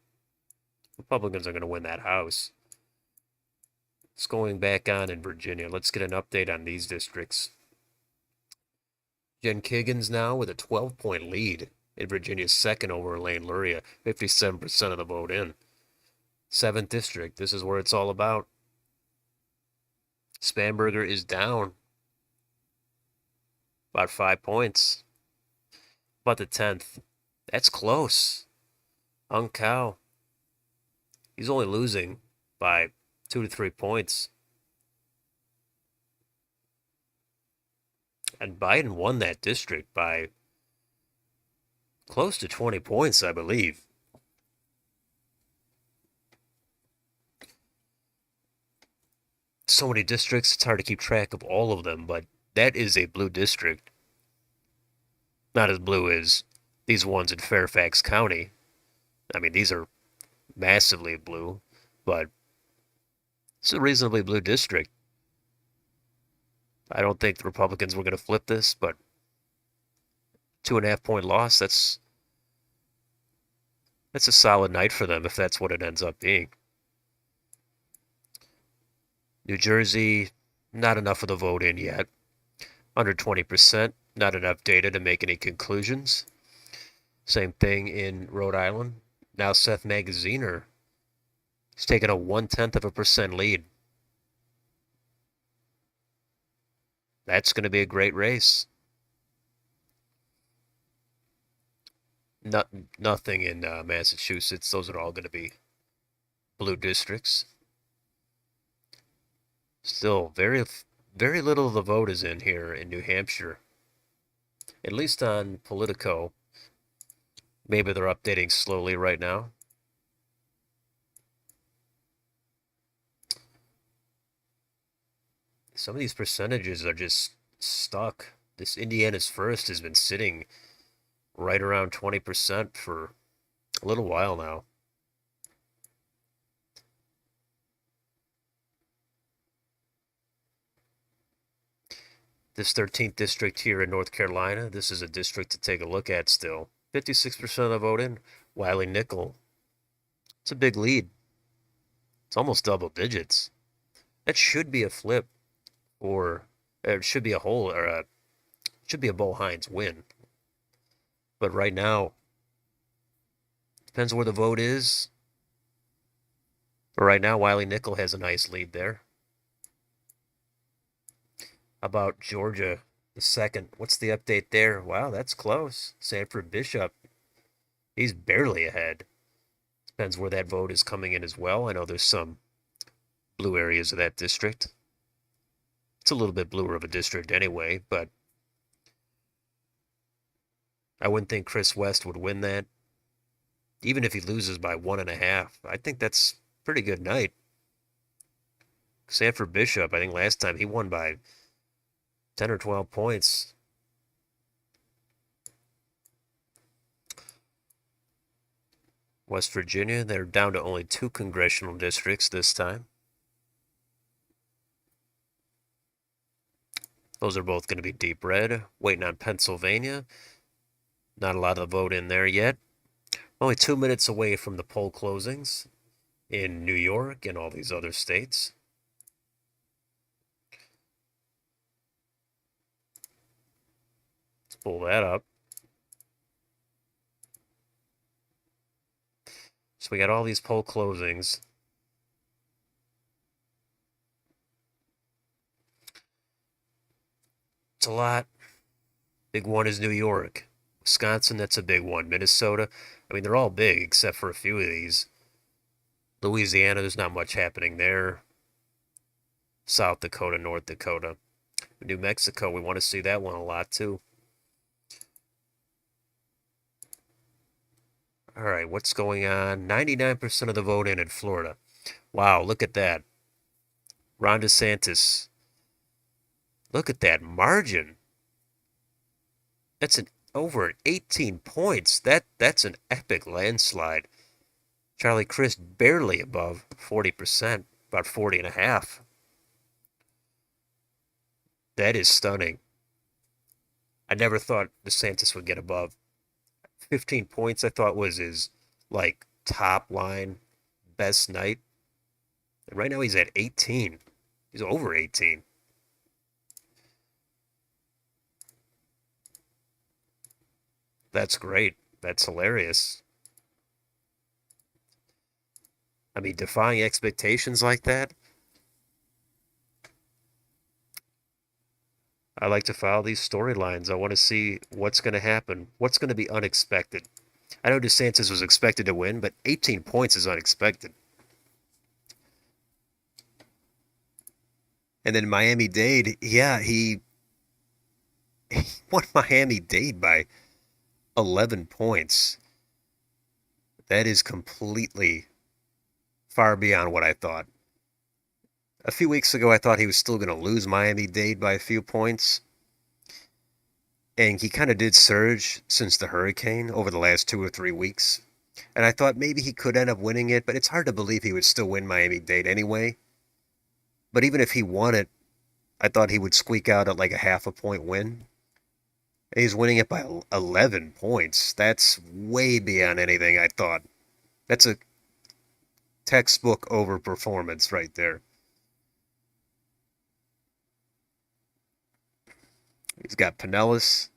Republicans are going to win that House. It's going back on in Virginia. Let's get an update on these districts. Jen Kiggins now with a 12-point lead in Virginia's second over Elaine Luria, 57% of the vote in. 7th district, this is where it's all about. Spanberger is down about 5 points. About the 10th, that's close. Ung Kao, he's only losing by 2 to 3 points. And Biden won that district by close to 20 points, I believe. So many districts, it's hard to keep track of all of them, but that is a blue district. Not as blue as these ones in Fairfax County. I mean, these are massively blue, but it's a reasonably blue district. I don't think the Republicans were going to flip this, but 2.5-point loss, that's a solid night for them if that's what it ends up being. New Jersey, not enough of the vote in yet. Under 20%, not enough data to make any conclusions. Same thing in Rhode Island. Now Seth Magaziner is taking a 0.1% lead. That's going to be a great race. Nothing in Massachusetts. Those are all going to be blue districts. Still, very little of the vote is in here in New Hampshire. At least on Politico. Maybe they're updating slowly right now. Some of these percentages are just stuck. This Indiana's first has been sitting right around 20% for a little while now. This 13th district here in North Carolina, this is a district to take a look at still. 56% of the vote in. Wiley Nickel. It's a big lead. It's almost double digits. That should be a flip, or it should be a hole, or it should be a Bo Hines win. But right now, depends where the vote is. But right now, Wiley Nickel has a nice lead there. How about Georgia, the second? What's the update there? Wow, that's close. Sanford Bishop, he's barely ahead. Depends where that vote is coming in as well. I know there's some blue areas of that district. It's a little bit bluer of a district anyway, but I wouldn't think Chris West would win that. Even if he loses by 1.5, I think that's a pretty good night. Sanford Bishop, I think last time he won by 10 or 12 points. West Virginia, they're down to only 2 congressional districts this time. Those are both going to be deep red. Waiting on Pennsylvania. Not a lot of vote in there yet. Only 2 minutes away from the poll closings in New York and all these other states. Let's pull that up. So we got all these poll closings. It's a lot. Big one is New York. Wisconsin, that's a big one. Minnesota, I mean, they're all big except for a few of these. Louisiana, there's not much happening there. South Dakota, North Dakota. New Mexico, we want to see that one a lot too. All right, what's going on? 99% of the vote in Florida. Wow, look at that. Ron DeSantis. Look at that margin. That's over 18 points. That's an epic landslide. Charlie Crist barely above 40%, about 40.5. That is stunning. I never thought DeSantis would get above 15 points. I thought was his like top line best night. And right now he's at 18. He's over 18. That's great. That's hilarious. I mean, defying expectations like that. I like to follow these storylines. I want to see what's going to happen. What's going to be unexpected. I know DeSantis was expected to win, but 18 points is unexpected. And then Miami-Dade, yeah, he won Miami-Dade by 11 points. That is completely far beyond what I thought. A few weeks ago, I thought he was still going to lose Miami-Dade by a few points. And he kind of did surge since the hurricane over the last 2 or 3 weeks. And I thought maybe he could end up winning it, but it's hard to believe he would still win Miami-Dade anyway. But even if he won it, I thought he would squeak out at like a half a point win. And he's winning it by 11 points. That's way beyond anything I thought. That's a textbook overperformance right there. He's got Pinellas.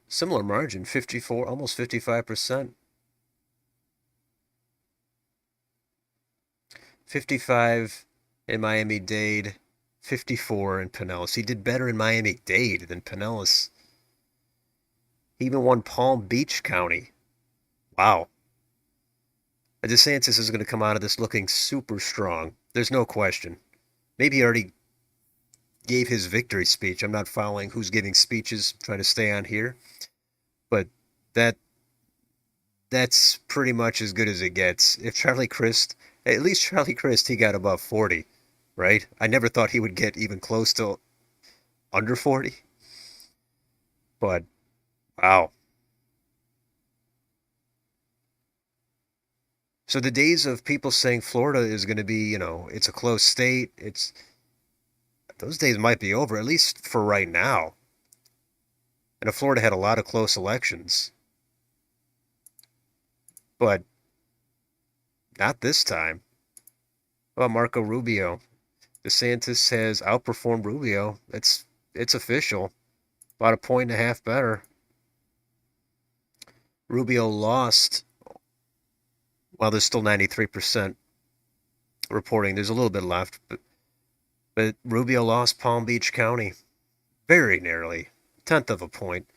Similar margin, 54, almost 55%. 55 in Miami-Dade, 54 in Pinellas. He did better in Miami-Dade than Pinellas. He even won Palm Beach County. Wow. DeSantis is going to come out of this looking super strong. There's no question. Maybe he already gave his victory speech. I'm not following who's giving speeches, trying to stay on here, but that that's pretty much as good as it gets. If Charlie Crist, at least Charlie Crist, he got above 40, right? I never thought he would get even close to under 40, but wow. So the days of people saying Florida is going to be, it's a close state, those days might be over, at least for right now. And Florida had a lot of close elections, but not this time. How about Marco Rubio? DeSantis has outperformed Rubio. It's official. About a point and a half better. Rubio lost. Well, there's still 93% reporting. There's a little bit left, but Rubio lost Palm Beach County very narrowly, 1/10 of a point.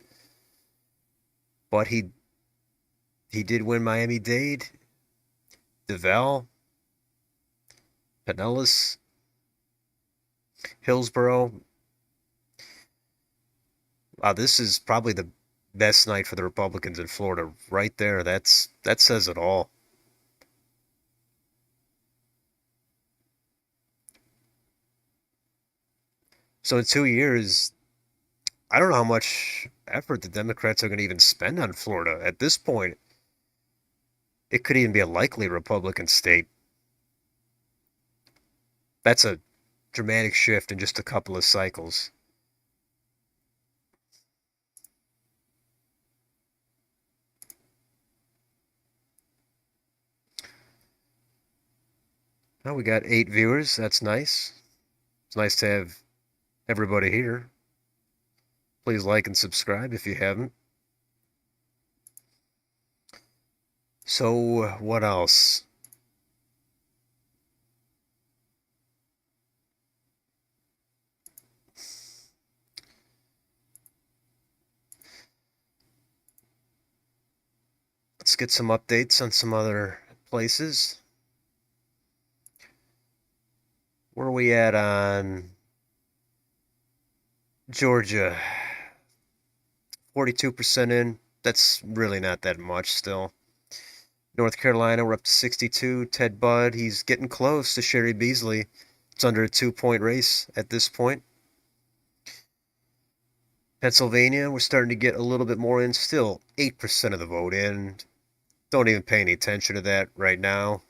But he did win Miami-Dade, DeVal, Pinellas, Hillsborough. Wow, this is probably the best night for the Republicans in Florida right there. That says it all. So in 2 years, I don't know how much effort the Democrats are going to even spend on Florida. At this point, it could even be a likely Republican state. That's a dramatic shift in just a couple of cycles. Now we got 8 viewers. That's nice. It's nice to have everybody here. Please like and subscribe if you haven't. So, what else? Let's get some updates on some other places. Where are we at on Georgia? 42% in. That's really not that much still. North Carolina, we're up to 62. Ted Budd, he's getting close to Sherry Beasley. It's under a 2-point race at this point. Pennsylvania, we're starting to get a little bit more in. Still 8% of the vote in. Don't even pay any attention to that right now.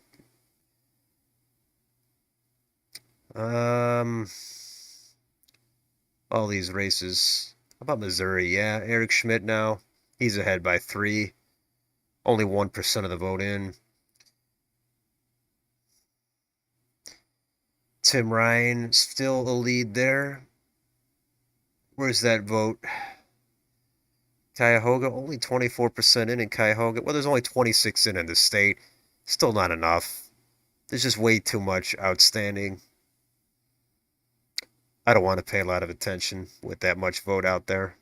All these races. How about Missouri? Yeah, Eric Schmidt now. He's ahead by 3. Only 1% of the vote in. Tim Ryan still a lead there. Where's that vote? Cuyahoga, only 24% in Cuyahoga. Well, there's only 26 in the state. Still not enough. There's just way too much outstanding. I don't want to pay a lot of attention with that much vote out there.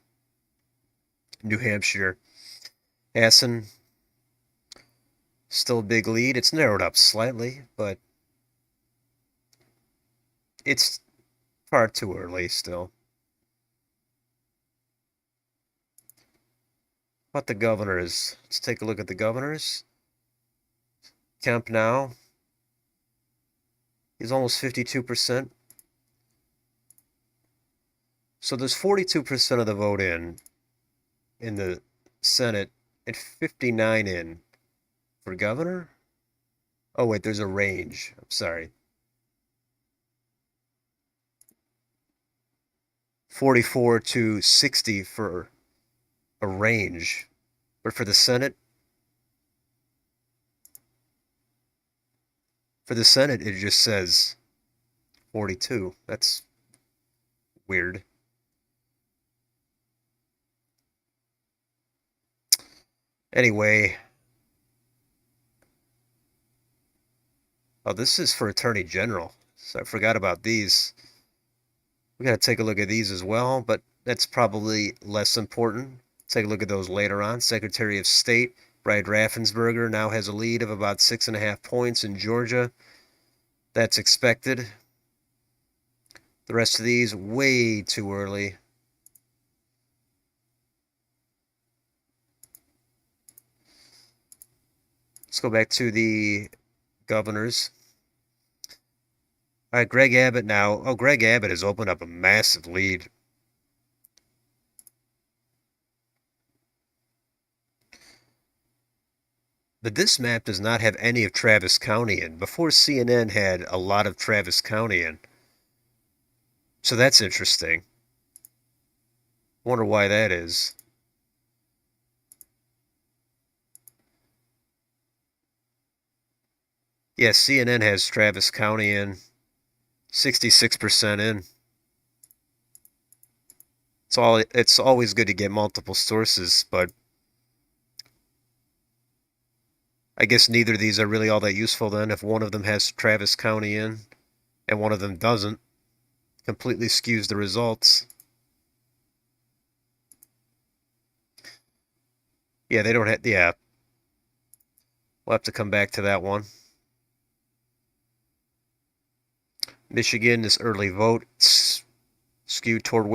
New Hampshire. Assen, still a big lead. It's narrowed up slightly, but it's far too early still. How about the governors? Let's take a look at the governors. Kemp now. He's almost 52%. So there's 42% of the vote in the Senate and 59 in for governor. Oh, wait, there's a range. I'm sorry. 44 to 60 for a range. But for the Senate, it just says 42. That's weird. Anyway, oh, this is for Attorney General. So I forgot about these. We got to take a look at these as well, but that's probably less important. Take a look at those later on. Secretary of State, Brad Raffensperger now has a lead of about 6.5 points in Georgia. That's expected. The rest of these, way too early. Let's go back to the governors. All right, Greg Abbott now. Oh, Greg Abbott has opened up a massive lead. But this map does not have any of Travis County in. Before, CNN had a lot of Travis County in. So that's interesting. Wonder why that is. Yeah, CNN has Travis County in. 66% in. It's always good to get multiple sources, but I guess neither of these are really all that useful then if one of them has Travis County in and one of them doesn't. Completely skews the results. Yeah, they don't have, yeah. We'll have to come back to that one. Michigan, this early vote, it's skewed toward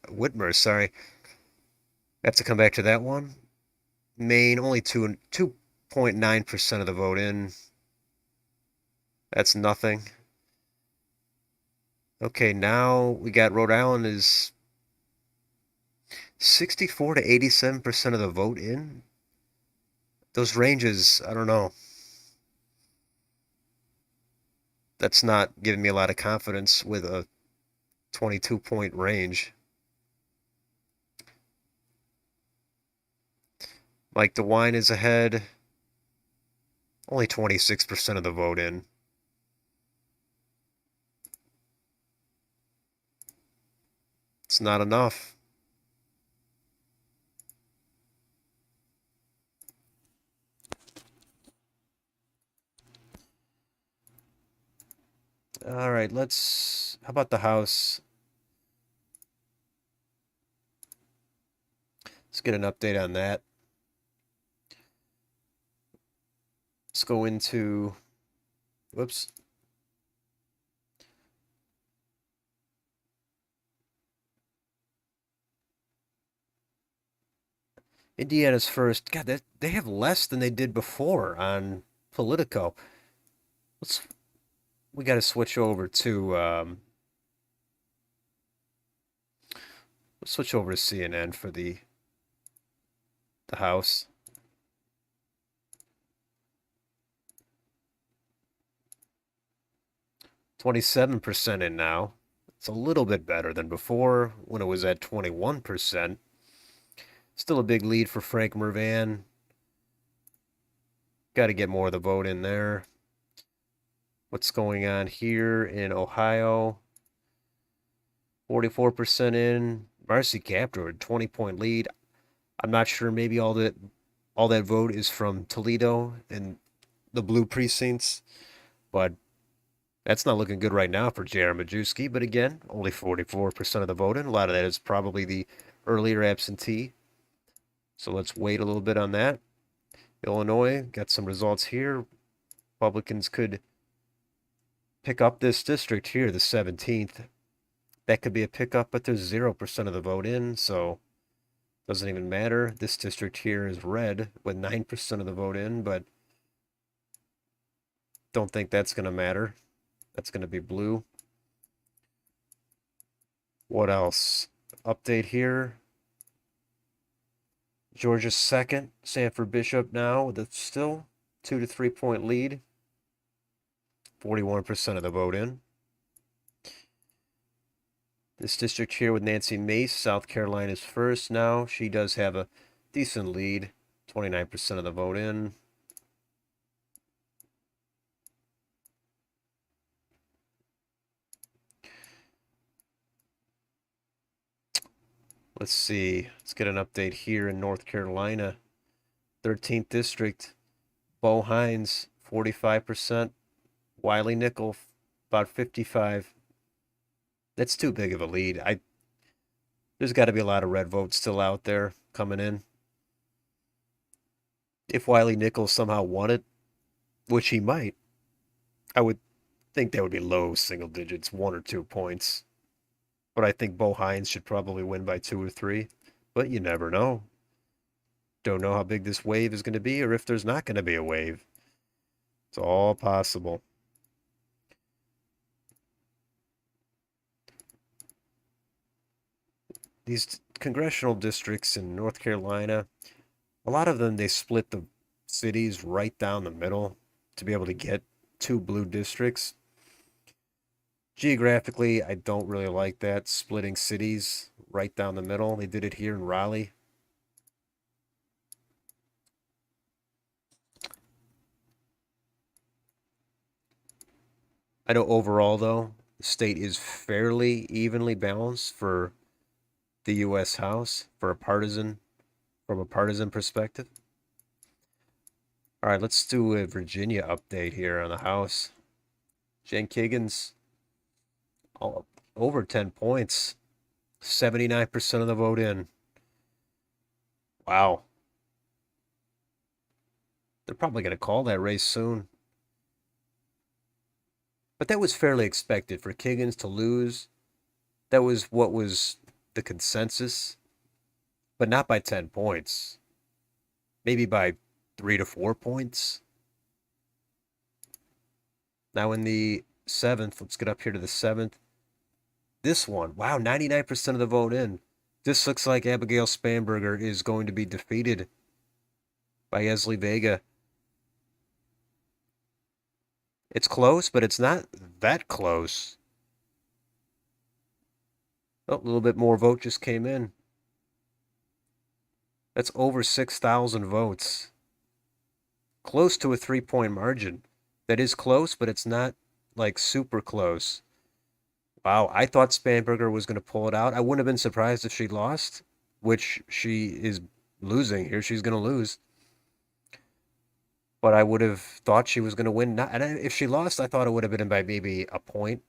Whitmer, sorry. Have to come back to that one. Maine, only 2.9% of the vote in. That's nothing. Okay, now we got Rhode Island is 64 to 87% of the vote in. Those ranges, I don't know. That's not giving me a lot of confidence with a 22-point range. Mike DeWine is ahead. Only 26% of the vote in. It's not enough. All right, how about the House? Let's get an update on that. Let's go into, whoops. Indiana's first. God, they have less than they did before on Politico. We got to switch over to let's switch over to CNN for the House. 27% in now. It's a little bit better than before when it was at 21%. Still a big lead for Frank Mervan. Got to get more of the vote in there. What's going on here in Ohio? 44% in. Marcy Kaptur, a 20-point lead. I'm not sure. Maybe all that vote is from Toledo and the blue precincts, but that's not looking good right now for J.R. Majewski. But again, only 44% of the vote in. A lot of that is probably the earlier absentee. So let's wait a little bit on that. Illinois got some results here. Republicans could pick up this district here, the 17th. That could be a pickup, but there's 0% of the vote in, so doesn't even matter. This district here is red with 9% of the vote in, but don't think that's going to matter. That's going to be blue. What else? Update here. Georgia's second. Sanford Bishop now with a still 2 to 3 point lead. 41% of the vote in. This district here with Nancy Mace, South Carolina's first now. She does have a decent lead. 29% of the vote in. Let's see. Let's get an update here in North Carolina. 13th district. Bo Hines, 45%. Wiley Nickel, about 55. That's too big of a lead. There's got to be a lot of red votes still out there coming in. If Wiley Nichols somehow won it, which he might, I would think that would be low single digits, 1 or 2 points. But I think Bo Hines should probably win by 2 or 3. But you never know. Don't know how big this wave is going to be or if there's not going to be a wave. It's all possible. These congressional districts in North Carolina, a lot of them, they split the cities right down the middle to be able to get 2 blue districts. Geographically, I don't really like that, splitting cities right down the middle. They did it here in Raleigh. I know overall, though, the state is fairly evenly balanced for the U.S. House from a partisan perspective. All right, let's do a Virginia update here on the House. Jen Kiggins, over 10 points, 79% of the vote in. Wow. They're probably going to call that race soon. But that was fairly expected for Kiggins to lose. That was what was the consensus, but not by 10 points. Maybe by 3 to 4 points. Now in the 7th, let's get up here to the 7th. This one, wow, 99% of the vote in. This looks like Abigail Spanberger is going to be defeated by Esli Vega. It's close, but it's not that close. Oh, a little bit more vote just came in. That's over 6,000 votes. Close to a 3-point margin. That is close, but it's not like super close. Wow, I thought Spanberger was going to pull it out. I wouldn't have been surprised if she lost, which she is losing here. She's going to lose. But I would have thought she was going to win. And if she lost, I thought it would have been by maybe a point.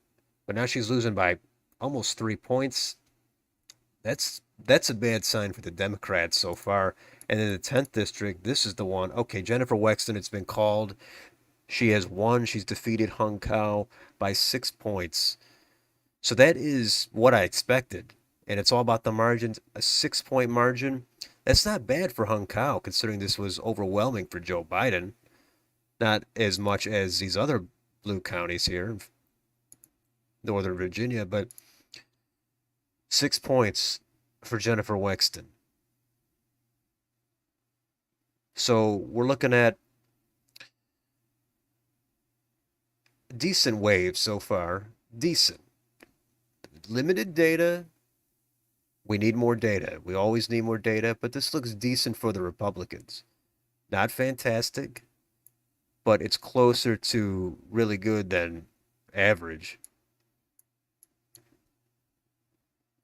But now she's losing by almost 3 points. That's a bad sign for the Democrats so far. And in the 10th district, this is the one. Okay, Jennifer Wexton, it's been called. She has won. She's defeated Hung Kao by 6 points. So that is what I expected. And it's all about the margins. A 6-point margin. That's not bad for Hung Kao, considering this was overwhelming for Joe Biden. Not as much as these other blue counties here, Northern Virginia, but 6 points for Jennifer Wexton. So we're looking at decent waves so far. Decent. Limited data. We need more data. We always need more data, but this looks decent for the Republicans. Not fantastic, but it's closer to really good than average.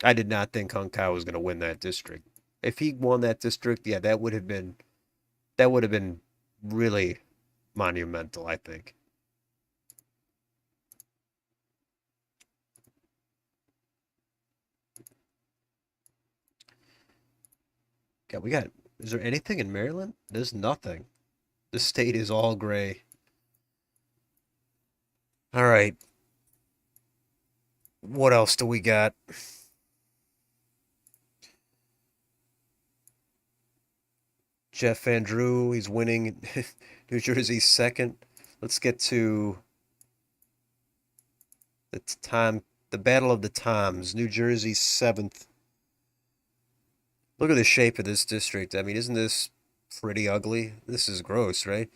I did not think Hung Kao was going to win that district. If he won that district, yeah, that would have been really monumental, I think. God, is there anything in Maryland? There's nothing. The state is all gray. All right. What else do we got? Jeff Van Drew, he's winning New Jersey's second. Let's get to the Battle of the Toms, New Jersey's 7th. Look at the shape of this district. I mean, isn't this pretty ugly? This is gross, right?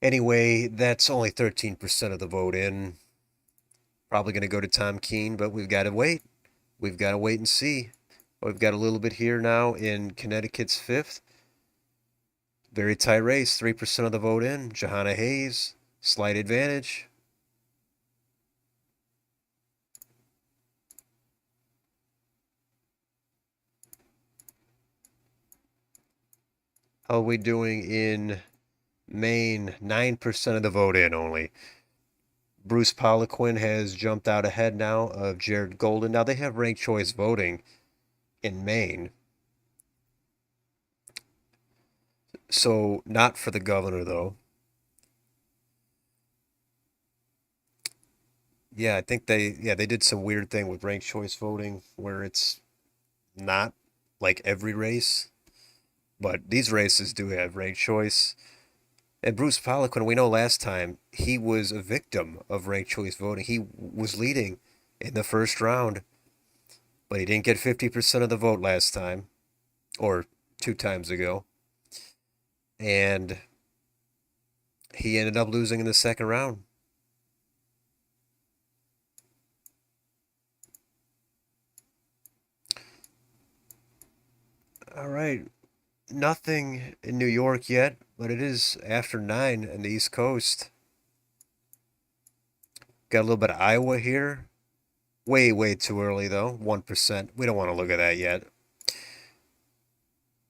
Anyway, that's only 13% of the vote in. Probably going to go to Tom Keene, but we've got to wait. We've got to wait and see. We've got a little bit here now in Connecticut's 5th. Very tight race, 3% of the vote in. Johanna Hayes, slight advantage. How are we doing in Maine? 9% of the vote in only. Bruce Poliquin has jumped out ahead now of Jared Golden. Now they have ranked choice voting in Maine. So not for the governor though. Yeah, I think they did some weird thing with ranked choice voting where it's not like every race, but these races do have ranked choice. And Bruce Poliquin, we know last time he was a victim of ranked choice voting. He was leading in the first round, but he didn't get 50% of the vote last time, or two times ago. And he ended up losing in the second round. All right. Nothing in New York yet, but it is after 9 on the East Coast. Got a little bit of Iowa here. Way, way too early, though. 1%. We don't want to look at that yet.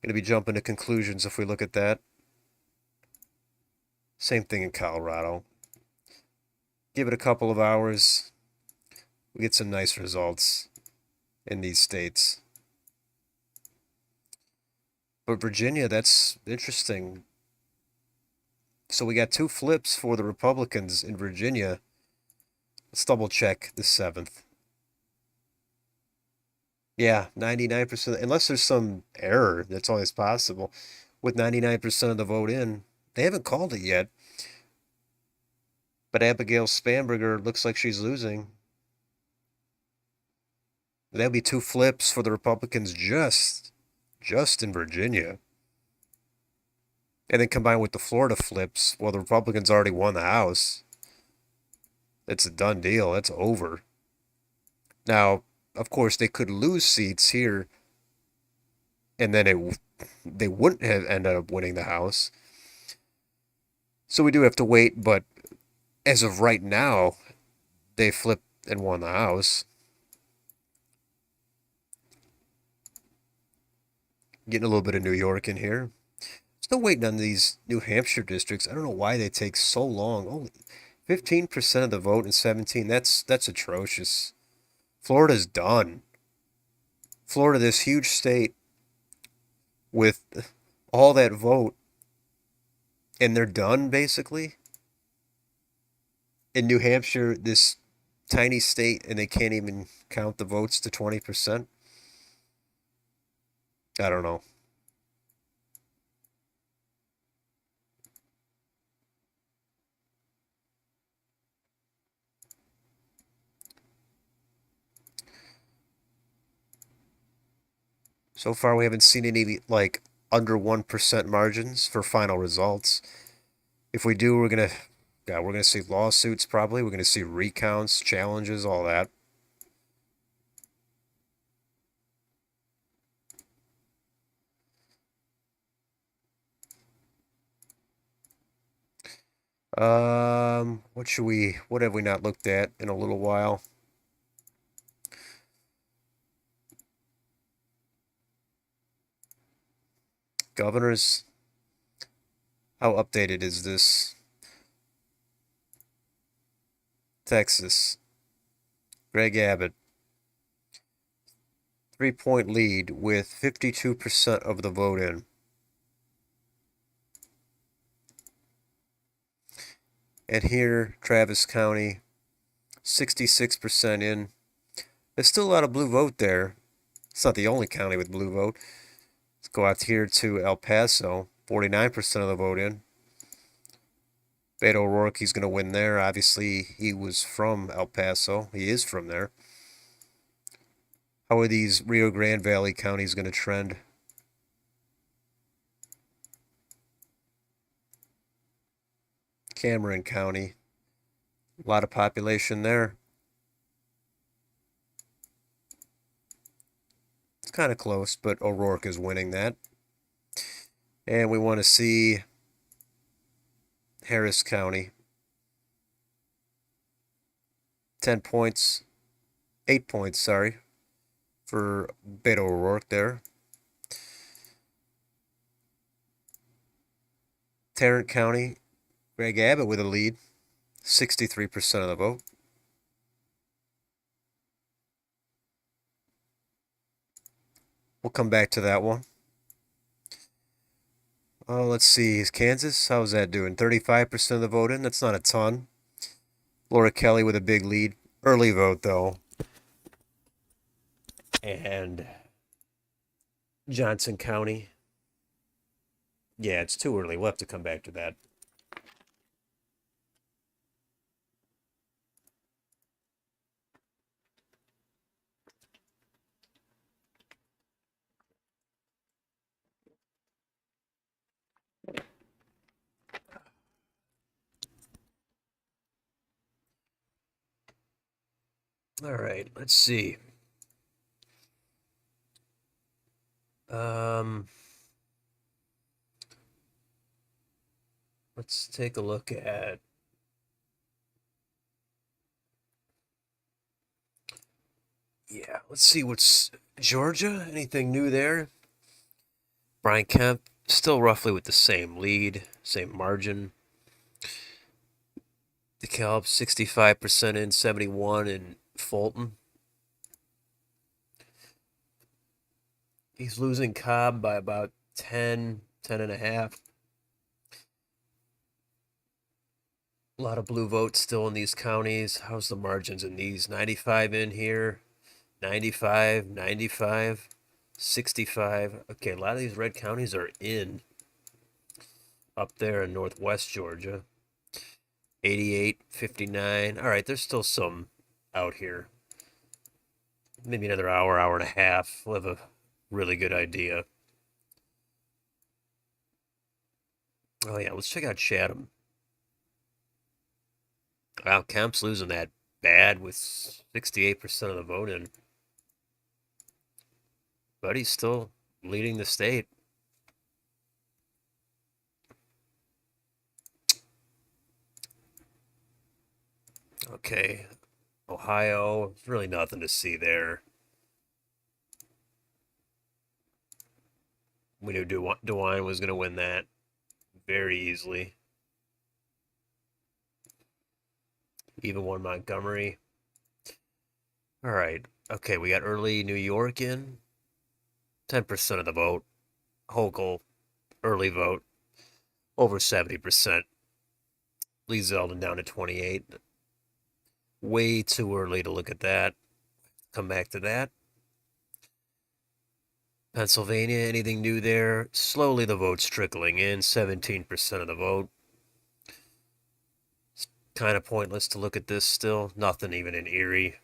Going to be jumping to conclusions if we look at that. Same thing in Colorado. Give it a couple of hours. We get some nice results in these states. But Virginia, that's interesting. So we got two flips for the Republicans in Virginia. Let's double check the 7th. Yeah, 99%. Unless there's some error, that's always possible. With 99% of the vote in, they haven't called it yet. But Abigail Spanberger looks like she's losing. That'll be two flips for the Republicans just in Virginia. And then combined with the Florida flips, well, the Republicans already won the House. It's a done deal. That's over. Now, of course, they could lose seats here, and then they wouldn't have ended up winning the House. So we do have to wait, but as of right now, they flipped and won the House. Getting a little bit of New York in here. Still waiting on these New Hampshire districts. I don't know why they take so long. Only 15% of the vote in 17. That's atrocious. Florida's done. Florida, this huge state with all that vote, and they're done basically. In New Hampshire, this tiny state, and they can't even count the votes to 20%. I don't know. So far, we haven't seen any like under 1% margins for final results. If we do, we're gonna see lawsuits probably. We're gonna see recounts, challenges, all that. What have we not looked at in a little while? Governors, how updated is this? Texas, Greg Abbott, 3-point lead with 52% of the vote in. And here, Travis County, 66% in. There's still a lot of blue vote there. It's not the only county with blue vote. Let's go out here to El Paso, 49% of the vote in. Beto O'Rourke, he's going to win there. Obviously, he was from El Paso. He is from there. How are these Rio Grande Valley counties going to trend? Cameron County, a lot of population there. It's kind of close, but O'Rourke is winning that. And we want to see Harris County. 10 points, 8 points, sorry, for Beto O'Rourke there. Tarrant County, Greg Abbott with a lead, 63% of the vote. We'll come back to that one. Oh, let's see. Kansas, how's that doing? 35% of the vote in? That's not a ton. Laura Kelly with a big lead. Early vote, though. And Johnson County. Yeah, it's too early. We'll have to come back to that. All right, let's see. Um, let's take a look at. Yeah, let's see what's Georgia. Anything new there? Brian Kemp still roughly with the same lead, same margin. DeKalb 65% in, 71 in Fulton. He's losing Cobb by about 10, 10 and a half. A lot of blue votes still in these counties. How's the margins in these? 95 in here, 95, 95, 65. Okay, a lot of these red counties are in up there in northwest Georgia. 88, 59. All right, there's still some out here. Maybe another hour, hour and a half. We'll have a really good idea. Oh, yeah, let's check out Chatham. Wow, Kemp's losing that bad with 68% of the vote in. But he's still leading the state. Okay, Ohio, really nothing to see there. We knew DeWine was going to win that very easily. Even won Montgomery. All right. Okay, we got early New York in. 10% of the vote. Hochul, early vote. Over 70%. Lee Zeldin down to 28. Way too early to look at that. Come back to that. Pennsylvania, anything new there? Slowly the vote's trickling in. 17% of the vote. It's kind of pointless to look at this still. Nothing even in Erie.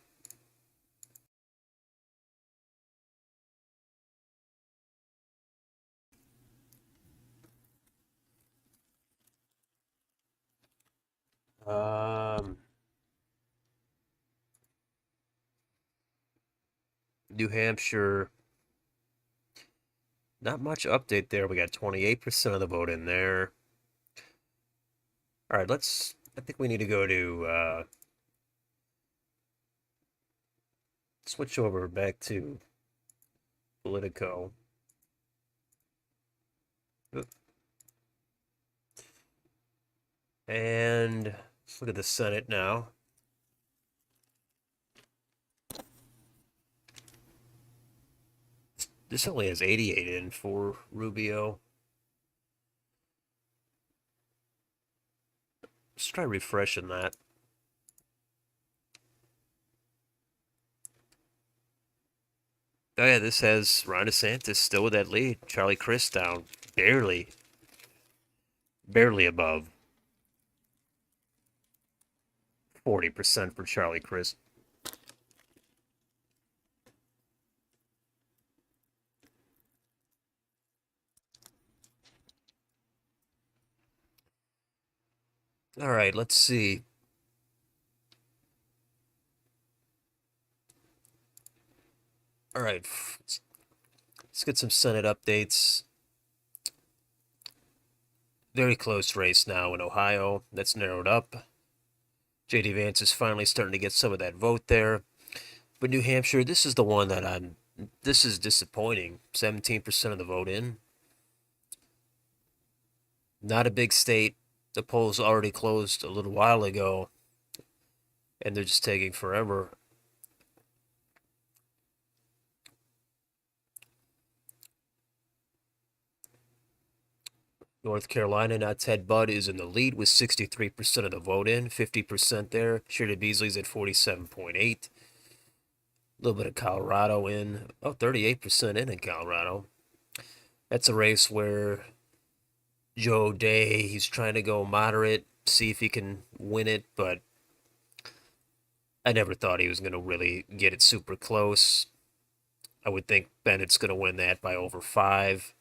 Um, New Hampshire, not much update there. We got 28% of the vote in there. All right, I think we need to go to, switch over back to Politico. And let's look at the Senate now. This only has 88 in for Rubio. Let's try refreshing that. Oh yeah, this has Ron DeSantis still with that lead. Charlie Crist down barely above 40% for Charlie Crist. All right, let's see. All right, let's get some Senate updates. Very close race now in Ohio. That's narrowed up. J.D. Vance is finally starting to get some of that vote there. But New Hampshire, this is the one that this is disappointing. 17% of the vote in. Not a big state. The polls already closed a little while ago, and they're just taking forever. North Carolina, now Ted Budd is in the lead with 63% of the vote in, 50% there. Shirley Beasley's at 47.8. A little bit of Colorado in. Oh, 38% in Colorado. That's a race where Joe Day, he's trying to go moderate, see if he can win it, but I never thought he was going to really get it super close. I would think Bennett's going to win that by over 5.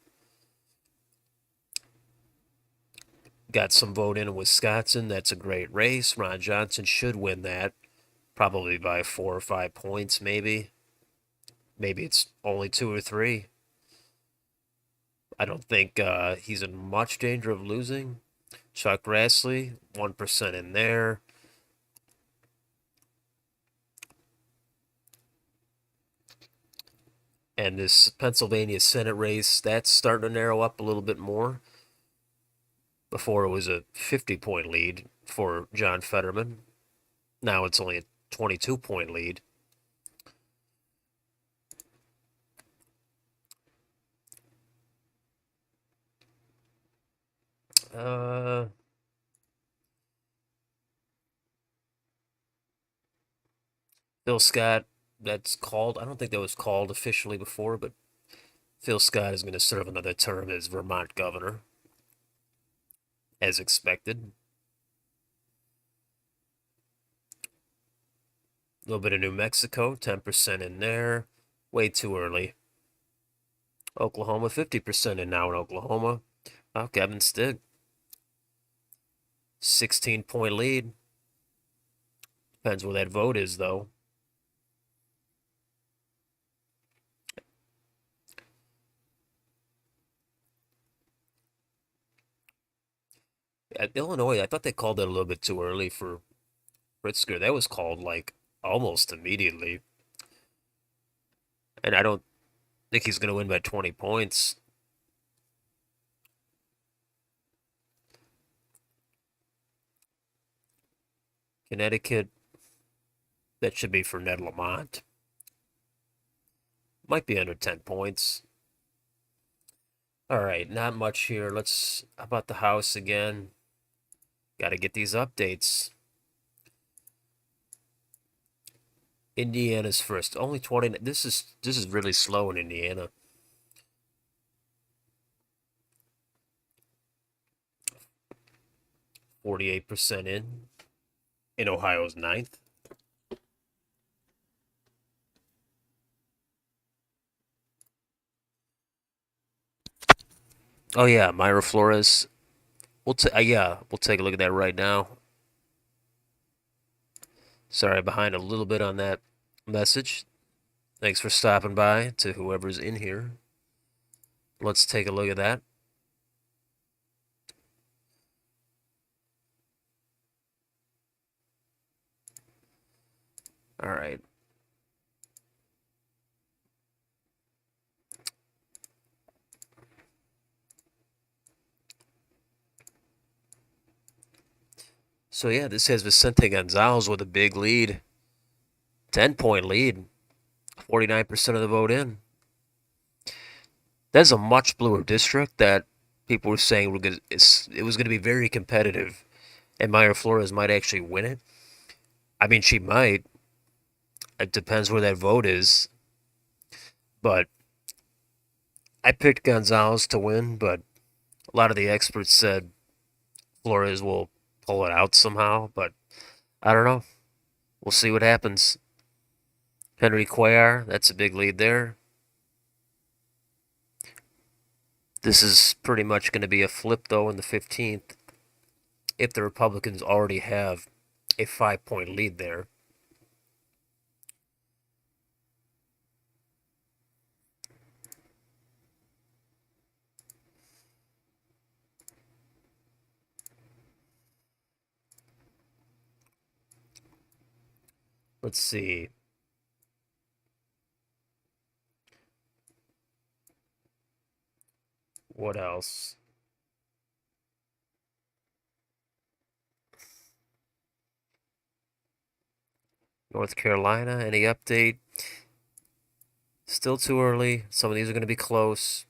Got some vote in Wisconsin. That's a great race. Ron Johnson should win that, probably by 4 or 5 points, maybe. Maybe it's only 2 or 3. I don't think he's in much danger of losing. Chuck Grassley, 1% in there. And this Pennsylvania Senate race, that's starting to narrow up a little bit more. Before it was a 50-point lead for John Fetterman. Now it's only a 22-point lead. Phil Scott, that's called. I don't think that was called officially before, but Phil Scott is going to serve another term as Vermont governor, as expected. A little bit of New Mexico, 10% in there. Way too early. Oklahoma, 50% in now in Oklahoma. Oh, Kevin Stigg. 16-point lead. Depends where that vote is, though. At Illinois, I thought they called it a little bit too early for Pritzker. That was called like almost immediately. And I don't think he's going to win by 20 points. Connecticut, that should be for Ned Lamont. Might be under 10 points. All right, not much here. How about the House again? Got to get these updates. Indiana's first. Only 20. This is really slow in Indiana. %48 in Ohio's 9th. Oh yeah, Myra Flores. We'll take a look at that right now. Sorry, behind a little bit on that message. Thanks for stopping by to whoever's in here. Let's take a look at that. All right. So yeah, this has Vicente Gonzalez with a big lead. 10-point lead. 49% of the vote in. That's a much bluer district that people were saying it was going to be very competitive, and Myra Flores might actually win it. I mean, she might. It depends where that vote is. But I picked Gonzalez to win, but a lot of the experts said Flores will pull it out somehow, but I don't know. We'll see what happens. Henry Cuellar, that's a big lead there. This is pretty much going to be a flip, though, in the 15th, if the Republicans already have a 5-point lead there. Let's see. What else? North Carolina, any update? Still too early. Some of these are going to be close.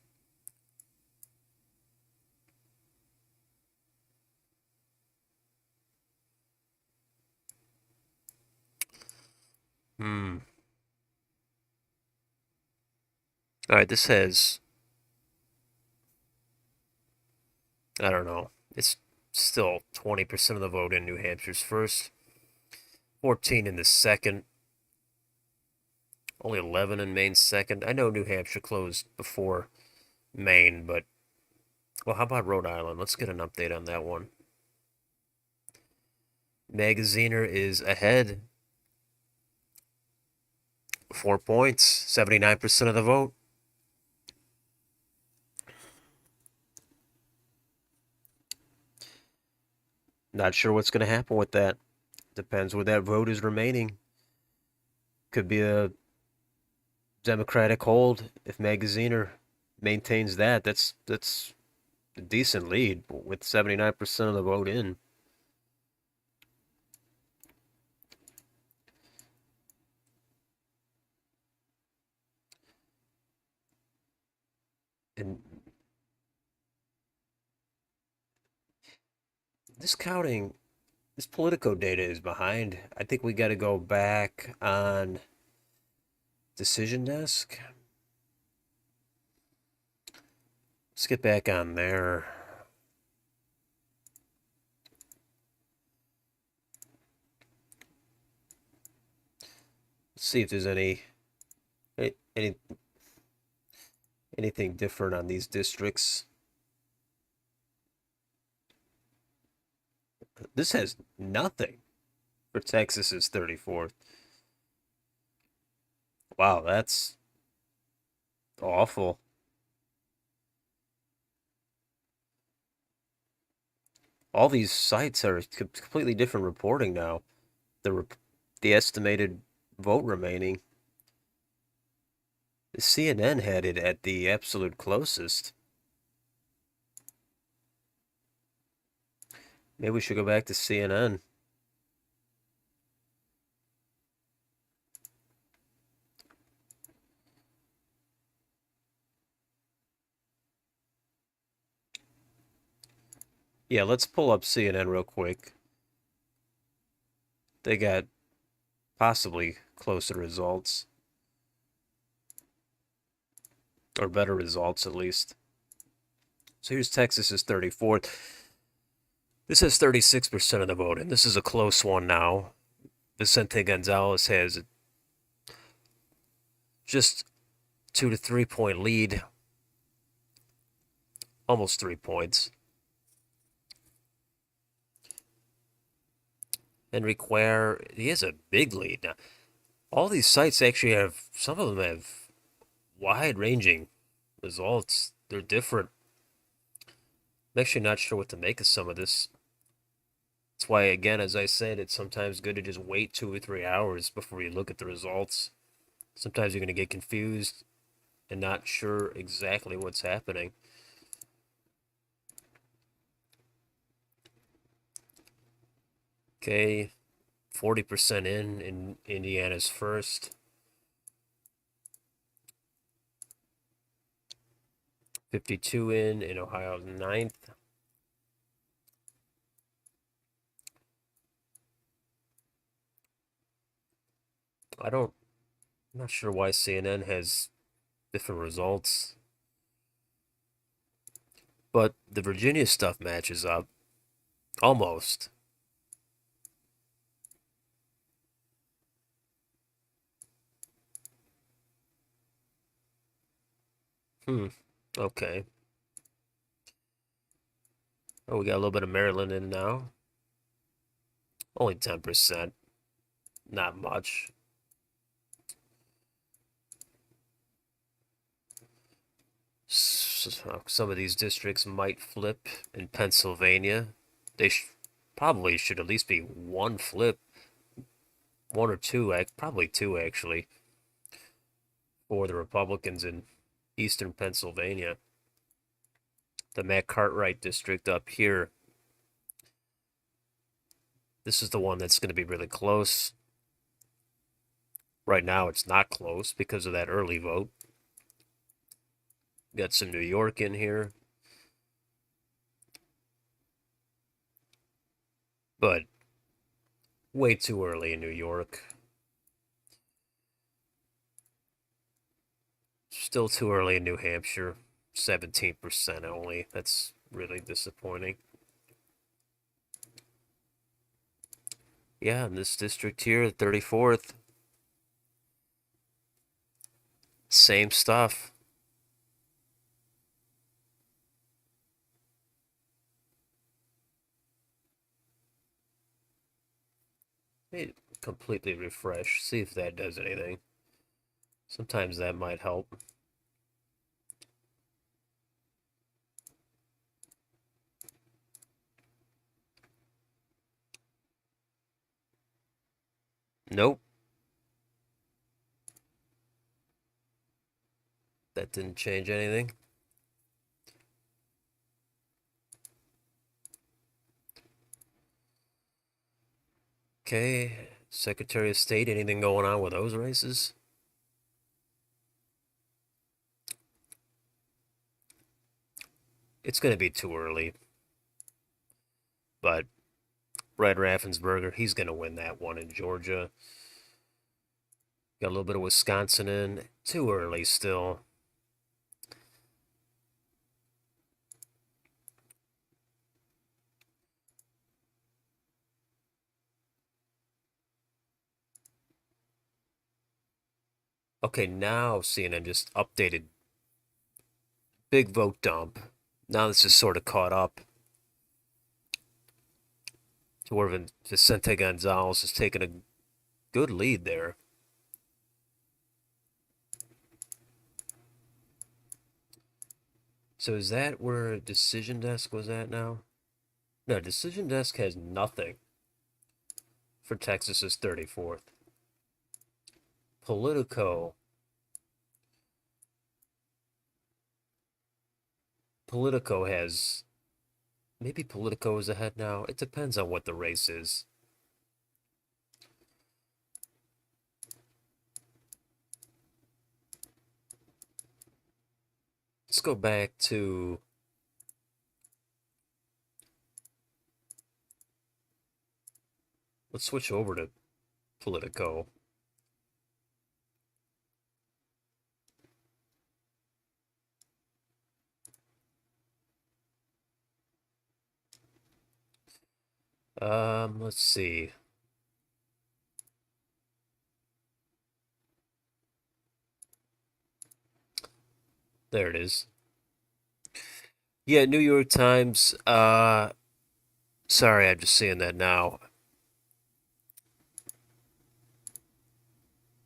Hmm. All right, this has, I don't know. It's still 20% of the vote in New Hampshire's first, 14 in the second, only 11 in Maine's second. I know New Hampshire closed before Maine, but well, how about Rhode Island? Let's get an update on that one. Magaziner is ahead, 4 points, 79% of the vote. Not sure what's going to happen with that. Depends where that vote is remaining. Could be a Democratic hold if Magaziner maintains that. That's a decent lead with 79% of the vote in. And this counting, this Politico data is behind. I think we got to go back on Decision Desk. Let's get back on there. Let's see if there's any anything different on these districts. This has nothing for Texas's 34th. Wow, that's awful. All these sites are completely different reporting now. The estimated vote remaining. The CNN had it at the absolute closest. Maybe we should go back to CNN. Yeah, let's pull up CNN real quick. They got possibly closer results. Or better results, at least. So here's Texas's 34th. This has 36% of the vote, and this is a close one now. Vicente Gonzalez has just 2 to 3 point lead, almost 3 points. Henry Quare, he has a big lead now. All these sites actually have, some of them have wide-ranging results. They're different. I'm actually not sure what to make of some of this. That's why, again, as I said, it's sometimes good to just wait 2 or 3 hours before you look at the results. Sometimes you're going to get confused and not sure exactly what's happening. Okay, 40% in Indiana's first. 52 in Ohio's ninth. I'm not sure why CNN has different results, but the Virginia stuff matches up almost. Okay. Oh, we got a little bit of Maryland in now. Only 10%. Not much. Some of these districts might flip in Pennsylvania. They probably should at least be one flip, one or two, probably two actually, for the Republicans in eastern Pennsylvania. The Matt Cartwright district up here. This is the one that's going to be really close. Right now, it's not close because of that early vote. Got some New York in here. But way too early in New York. Still too early in New Hampshire. 17% only. That's really disappointing. Yeah, in this district here, 34th, same stuff. Hey, completely refresh. See if that does anything. Sometimes that might help. Nope. That didn't change anything. Okay, Secretary of State, anything going on with those races? It's going to be too early. But Brad Raffensperger, he's going to win that one in Georgia. Got a little bit of Wisconsin in. Too early still. Okay, now CNN just updated. Big vote dump. Now this is sort of caught up to where Vicente Gonzalez has taken a good lead there. So is that where Decision Desk was at now? No, Decision Desk has nothing for Texas's 34th. Politico. Politico has. Maybe Politico is ahead now. It depends on what the race is. Let's go back to. Let's switch over to Politico. Let's see. There it is. Yeah, New York Times. Sorry, I'm just seeing that now.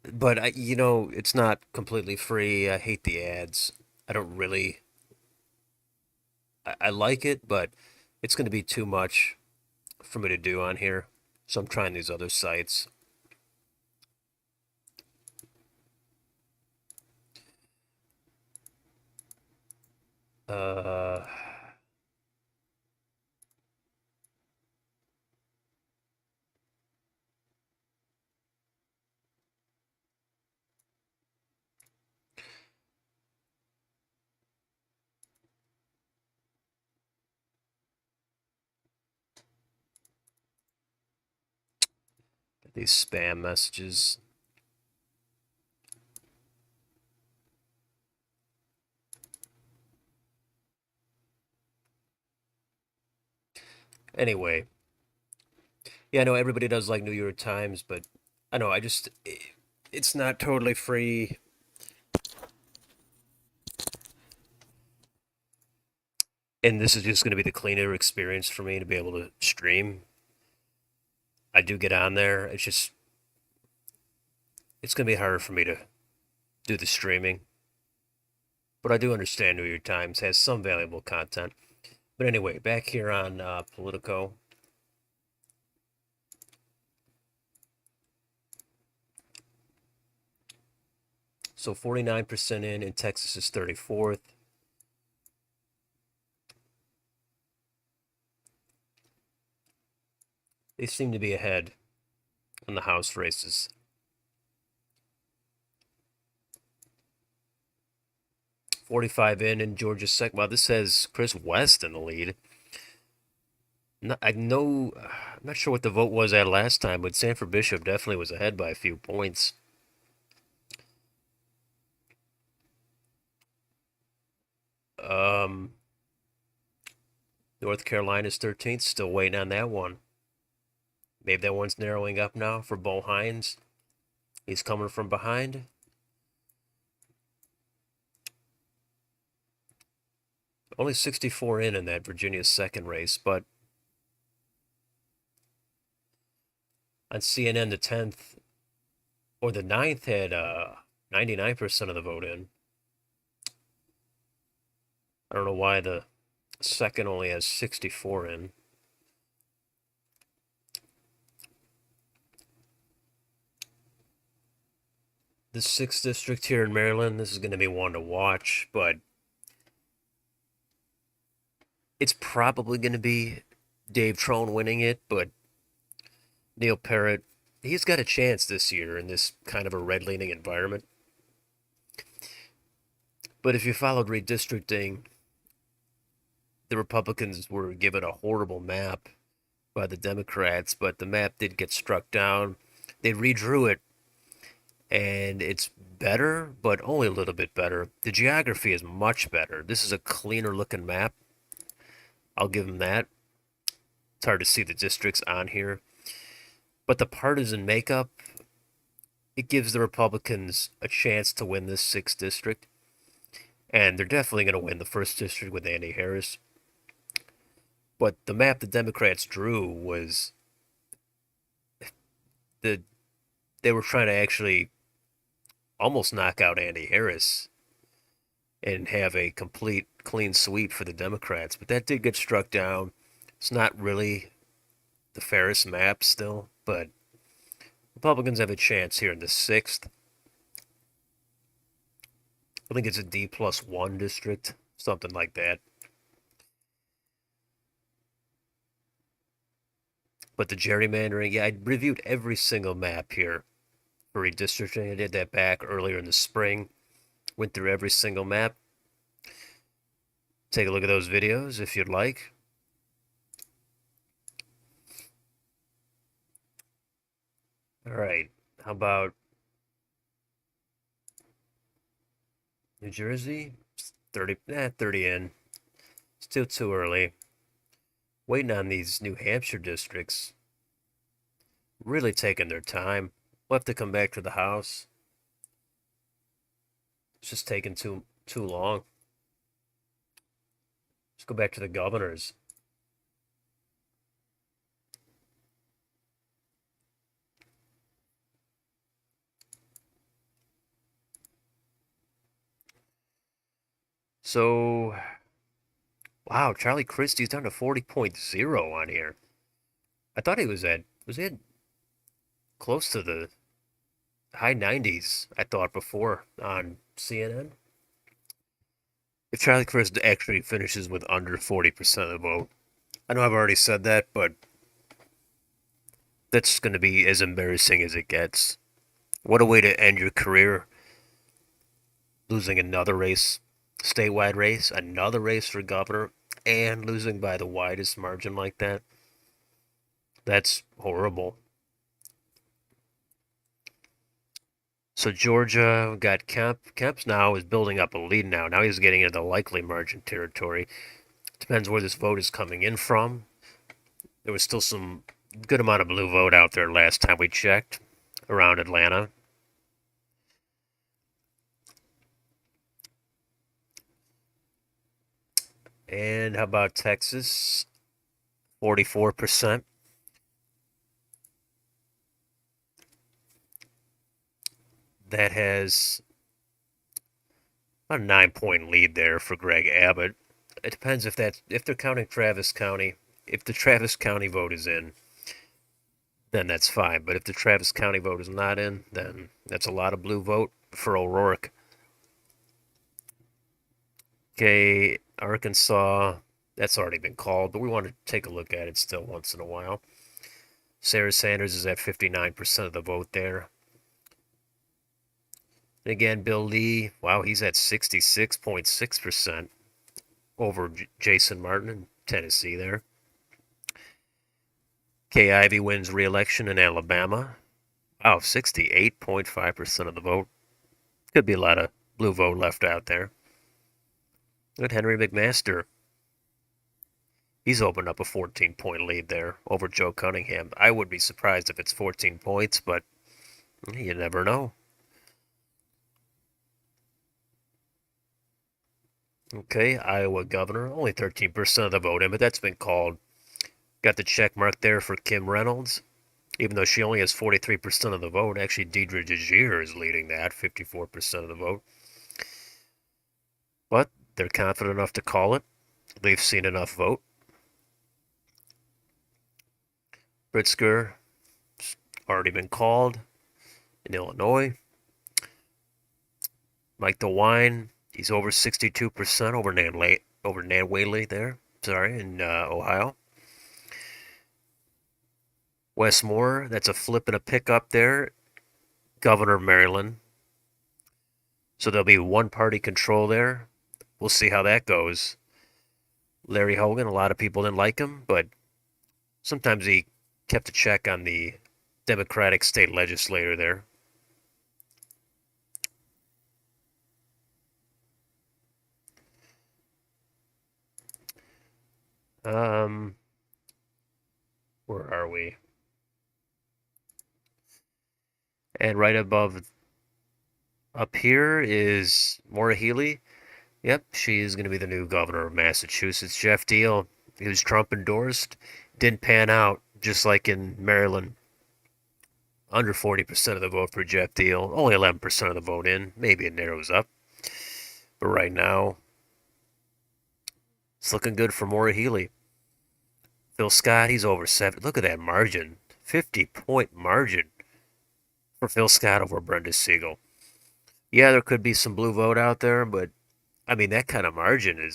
But it's not completely free. I hate the ads. I don't really. I like it, but it's going to be too much for me to do on here. So I'm trying these other sites. Uh, these spam messages. Anyway, yeah, I know everybody does like New York Times, but I know it's not totally free. And this is just going to be the cleaner experience for me to be able to stream. I do get on there. It's going to be harder for me to do the streaming. But I do understand New York Times has some valuable content. But anyway, back here on Politico. So 49% in Texas is 34th. They seem to be ahead on the House races. .45 in Georgia second. Wow, this says Chris West in the lead. I'm not sure what the vote was at last time, but Sanford Bishop definitely was ahead by a few points. North Carolina's 13th, still waiting on that one. Maybe that one's narrowing up now for Bo Hines. He's coming from behind. Only 64 in that Virginia's second race, but on CNN, the 10th or the 9th had 99% of the vote in. I don't know why the second only has 64 in. The 6th district here in Maryland, this is going to be one to watch, but it's probably going to be Dave Trone winning it, but Neil Parrott, he's got a chance this year in this kind of a red-leaning environment. But if you followed redistricting, the Republicans were given a horrible map by the Democrats, but the map did get struck down. They redrew it, and it's better, but only a little bit better. The geography is much better. This is a cleaner looking map. I'll give them that. It's hard to see the districts on here. But the partisan makeup, it gives the Republicans a chance to win this 6th district. And they're definitely going to win the 1st district with Andy Harris. But the map the Democrats drew was they were trying to actually almost knock out Andy Harris and have a complete clean sweep for the Democrats. But that did get struck down. It's not really the fairest map still, but Republicans have a chance here in the 6th. I think it's a D+1 district, something like that. But the gerrymandering, yeah, I reviewed every single map here for redistricting. I did that back earlier in the spring. Went through every single map. Take a look at those videos if you'd like. All right, how about New Jersey? 30 in. Still too early. Waiting on these New Hampshire districts. Really taking their time. We'll have to come back to the House. It's just taking too long. Let's go back to the governors. So, wow, Charlie Christie's down to 40.0 on here. I thought was he at close to the high 90s, I thought before on CNN. If Charlie Crist actually finishes with under 40% of the vote, I know I've already said that, but that's going to be as embarrassing as it gets. What a way to end your career. Losing another race, statewide race, another race for governor, and losing by the widest margin like that. That's horrible. So Georgia got Kemp. Kemp's now is building up a lead now. Now he's getting into the likely margin territory. Depends where this vote is coming in from. There was still some good amount of blue vote out there last time we checked around Atlanta. And how about Texas? 44%. That has a 9-point lead there for Greg Abbott. It depends if they're counting Travis County. If the Travis County vote is in, then that's fine. But if the Travis County vote is not in, then that's a lot of blue vote for O'Rourke. Okay, Arkansas, that's already been called, but we want to take a look at it still once in a while. Sarah Sanders is at 59% of the vote there. And again, Bill Lee, wow, he's at 66.6% over Jason Martin in Tennessee there. Kay Ivey wins re-election in Alabama. Wow, 68.5% of the vote. Could be a lot of blue vote left out there. Good Henry McMaster. He's opened up a 14-point lead there over Joe Cunningham. I would be surprised if it's 14 points, but you never know. Okay, Iowa governor, only 13% of the vote in, but that's been called. Got the check mark there for Kim Reynolds, even though she only has 43% of the vote. Actually, Deidre DeGier is leading that, 54% of the vote. But they're confident enough to call it. They've seen enough vote. Pritzker, already been called in Illinois. Mike DeWine, he's over 62% over Nan Whaley there. Sorry, in Ohio. Wes Moore, that's a flip and a pickup there. Governor of Maryland. So there'll be one-party control there. We'll see how that goes. Larry Hogan, a lot of people didn't like him, but sometimes he kept a check on the Democratic state legislator there. Where are we? And right above, up here is Maura Healey. Yep, she is going to be the new governor of Massachusetts. Jeff Deal, he was Trump endorsed, didn't pan out, just like in Maryland. Under 40% of the vote for Jeff Deal, only 11% of the vote in. Maybe it narrows up. But right now, it's looking good for Maura Healey. Phil Scott, he's over 7. Look at that margin. 50-point margin for Phil Scott over Brenda Siegel. Yeah, there could be some blue vote out there, but I mean, that kind of margin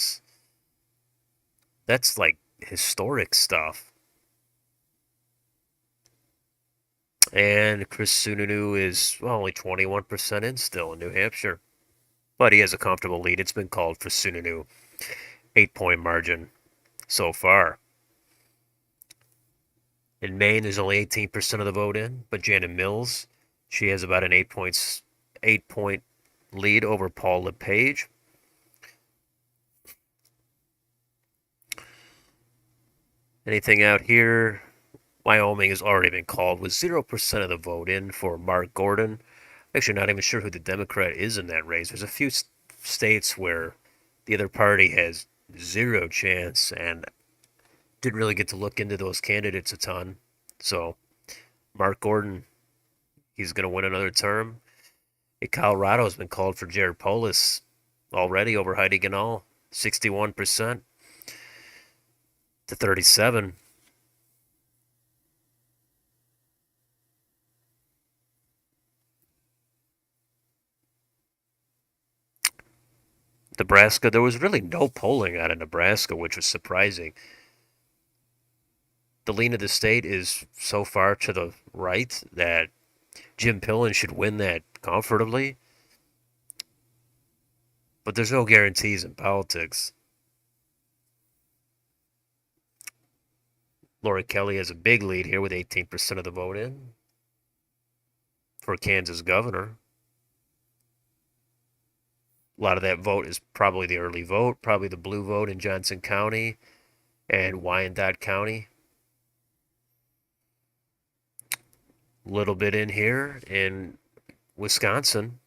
that's like historic stuff. And Chris Sununu is only 21% in still in New Hampshire. But he has a comfortable lead. It's been called for Sununu. 8-point margin so far. In Maine, there's only 18% of the vote in, but Janet Mills, she has about an 8-point lead over Paul LePage. Anything out here? Wyoming has already been called with 0% of the vote in for Mark Gordon. Actually, not even sure who the Democrat is in that race. There's a few states where the other party has zero chance, and didn't really get to look into those candidates a ton. So, Mark Gordon, he's going to win another term. Colorado has been called for Jared Polis already over Heidi Ganahl, 61% to 37. Nebraska, there was really no polling out of Nebraska, which was surprising. The lean of the state is so far to the right that Jim Pillen should win that comfortably. But there's no guarantees in politics. Laura Kelly has a big lead here with 18% of the vote in for Kansas governor. A lot of that vote is probably the early vote, probably the blue vote in Johnson County and Wyandotte County. A little bit in here in Wisconsin.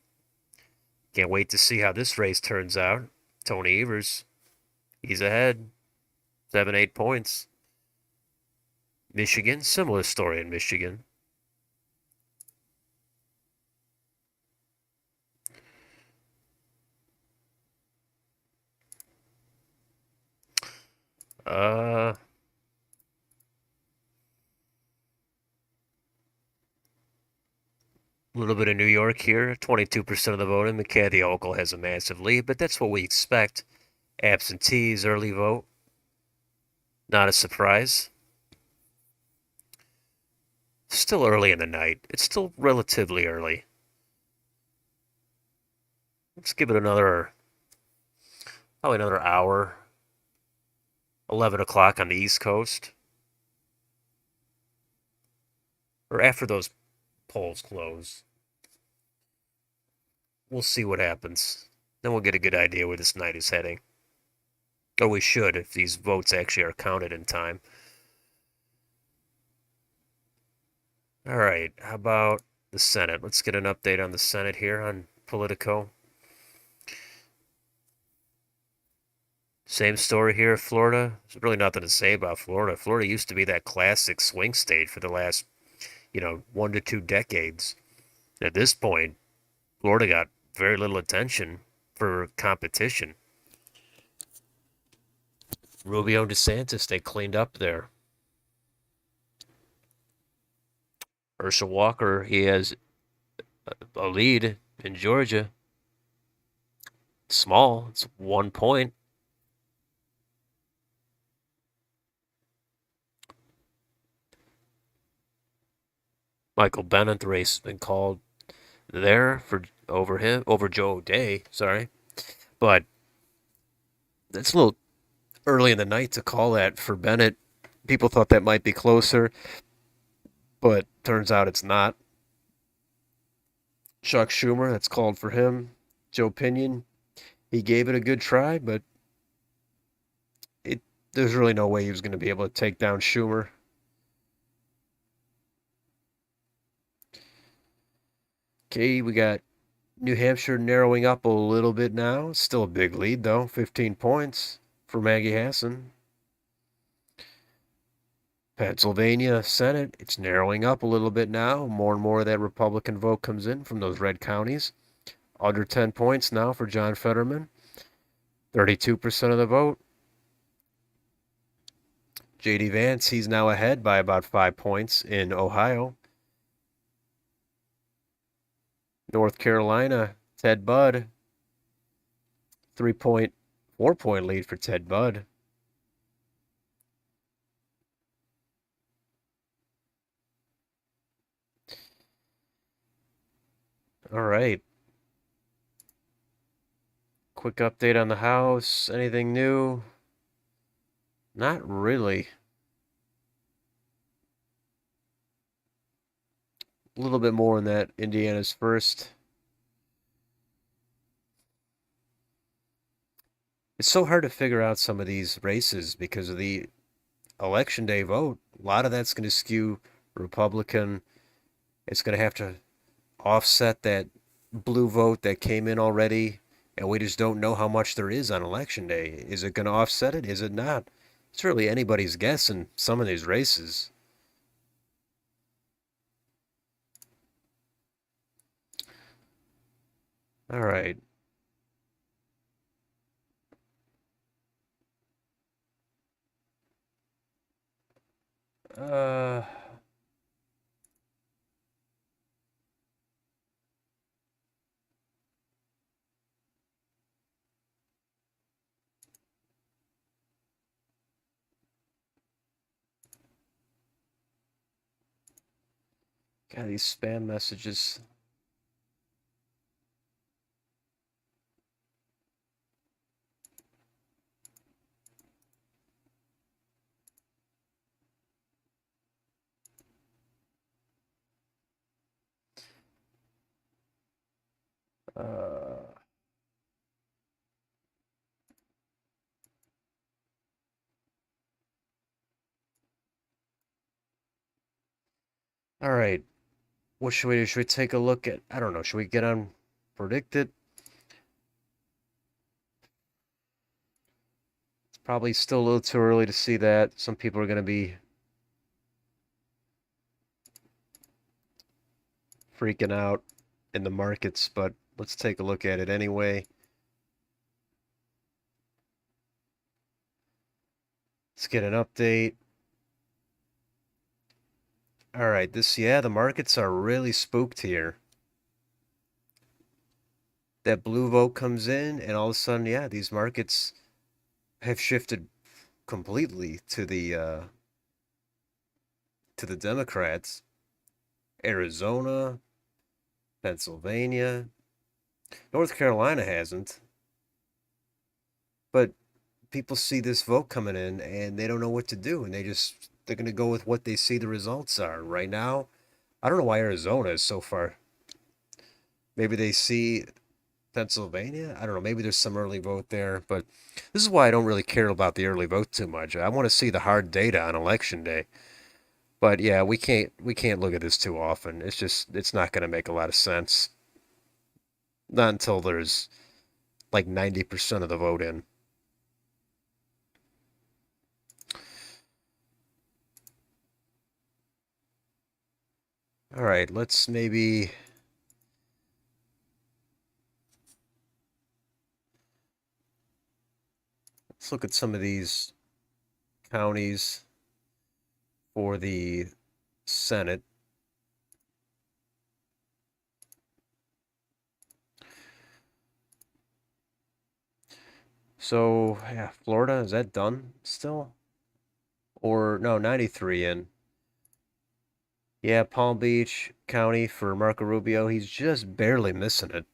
Can't wait to see how this race turns out. Tony Evers, he's ahead, 7-8 points. Michigan, similar story in Michigan. A little bit of New York here, 22% of the vote, and McCarthy Hochul has a massive lead, but that's what we expect. Absentees, early vote, not a surprise. Still early in the night. It's still relatively early. Let's give it probably another hour. 11 o'clock on the East Coast. Or after those polls close. We'll see what happens. Then we'll get a good idea where this night is heading. Or we should, if these votes actually are counted in time. All right, how about the Senate? Let's get an update on the Senate here on Politico. Same story here, Florida. There's really nothing to say about Florida. Florida used to be that classic swing state for the last, 1 to 2 decades. At this point, Florida got very little attention for competition. Rubio and DeSantis, they cleaned up there. Herschel Walker, he has a lead in Georgia. Small, it's 1 point. Michael Bennet, the race has been called there for over Joe O'Dea, sorry. But it's a little early in the night to call that for Bennet. People thought that might be closer, but turns out it's not. Chuck Schumer, that's called for him. Joe Pinion, he gave it a good try, but there's really no way he was going to be able to take down Schumer. Okay, we got New Hampshire narrowing up a little bit now. Still a big lead, though. 15 points for Maggie Hassan. Pennsylvania Senate, it's narrowing up a little bit now. More and more of that Republican vote comes in from those red counties. Under 10 points now for John Fetterman. 32% of the vote. J.D. Vance, he's now ahead by about 5 points in Ohio. North Carolina, Ted Budd. 4 point lead for Ted Budd. All right. Quick update on the House. Anything new? Not really. A little bit more on that Indiana's first. It's so hard to figure out some of these races because of the election day vote. A lot of that's going to skew Republican. It's going to have to offset that blue vote that came in already, and we just don't know how much there is on election day. Is it going to offset it? Is it not? It's really anybody's guess in some of these races. All right. Uh, God, these spam messages. Uh, all right. What should we do? Should we take a look at? I don't know. Should we get on predicted? It's probably still a little too early to see that. Some people are going to be freaking out in the markets, but let's take a look at it anyway. Let's get an update. All right, the markets are really spooked here. That blue vote comes in, and all of a sudden, these markets have shifted completely to the Democrats. Arizona, Pennsylvania, North Carolina hasn't, but people see this vote coming in and they don't know what to do, and they're going to go with what they see the results are right now. I don't know why Arizona is so far. Maybe they see Pennsylvania. I don't know. Maybe there's some early vote there, but this is why I don't really care about the early vote too much. I want to see the hard data on election day. But yeah, we can't look at this too often. It's not going to make a lot of sense. Not until there's like 90% of the vote in. All right, let's look at some of these counties for the Senate. So, yeah, Florida, is that done still? Or no, 93 in. Yeah, Palm Beach County for Marco Rubio. He's just barely missing it.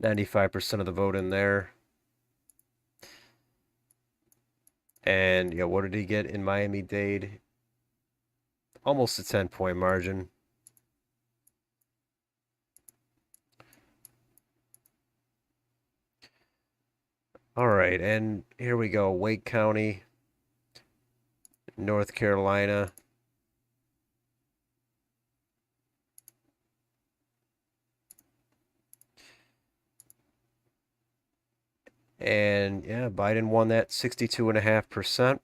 95% of the vote in there. And yeah, what did he get in Miami-Dade? Almost a 10-point margin. All right, and here we go. Wake County, North Carolina. And yeah, Biden won that 62.5%.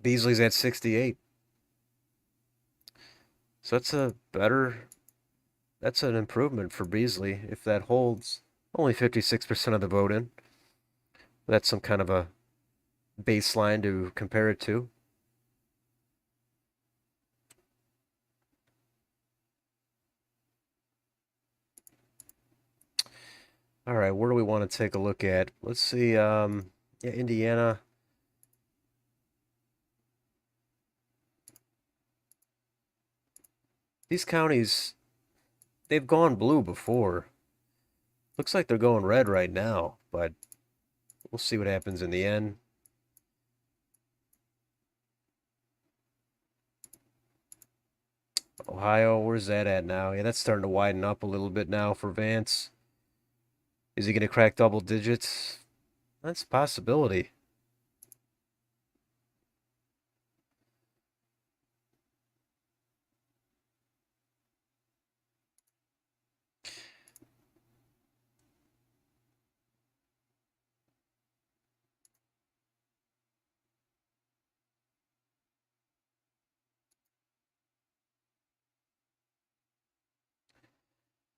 Beasley's at 68. So that's an improvement for Beasley if that holds. Only 56% of the vote in. That's some kind of a baseline to compare it to. All right, where do we want to take a look at? Let's see, yeah, Indiana. These counties, they've gone blue before. Looks like they're going red right now, but we'll see what happens in the end. Ohio, where's that at now? Yeah, that's starting to widen up a little bit now for Vance. Is he going to crack double digits? That's a possibility.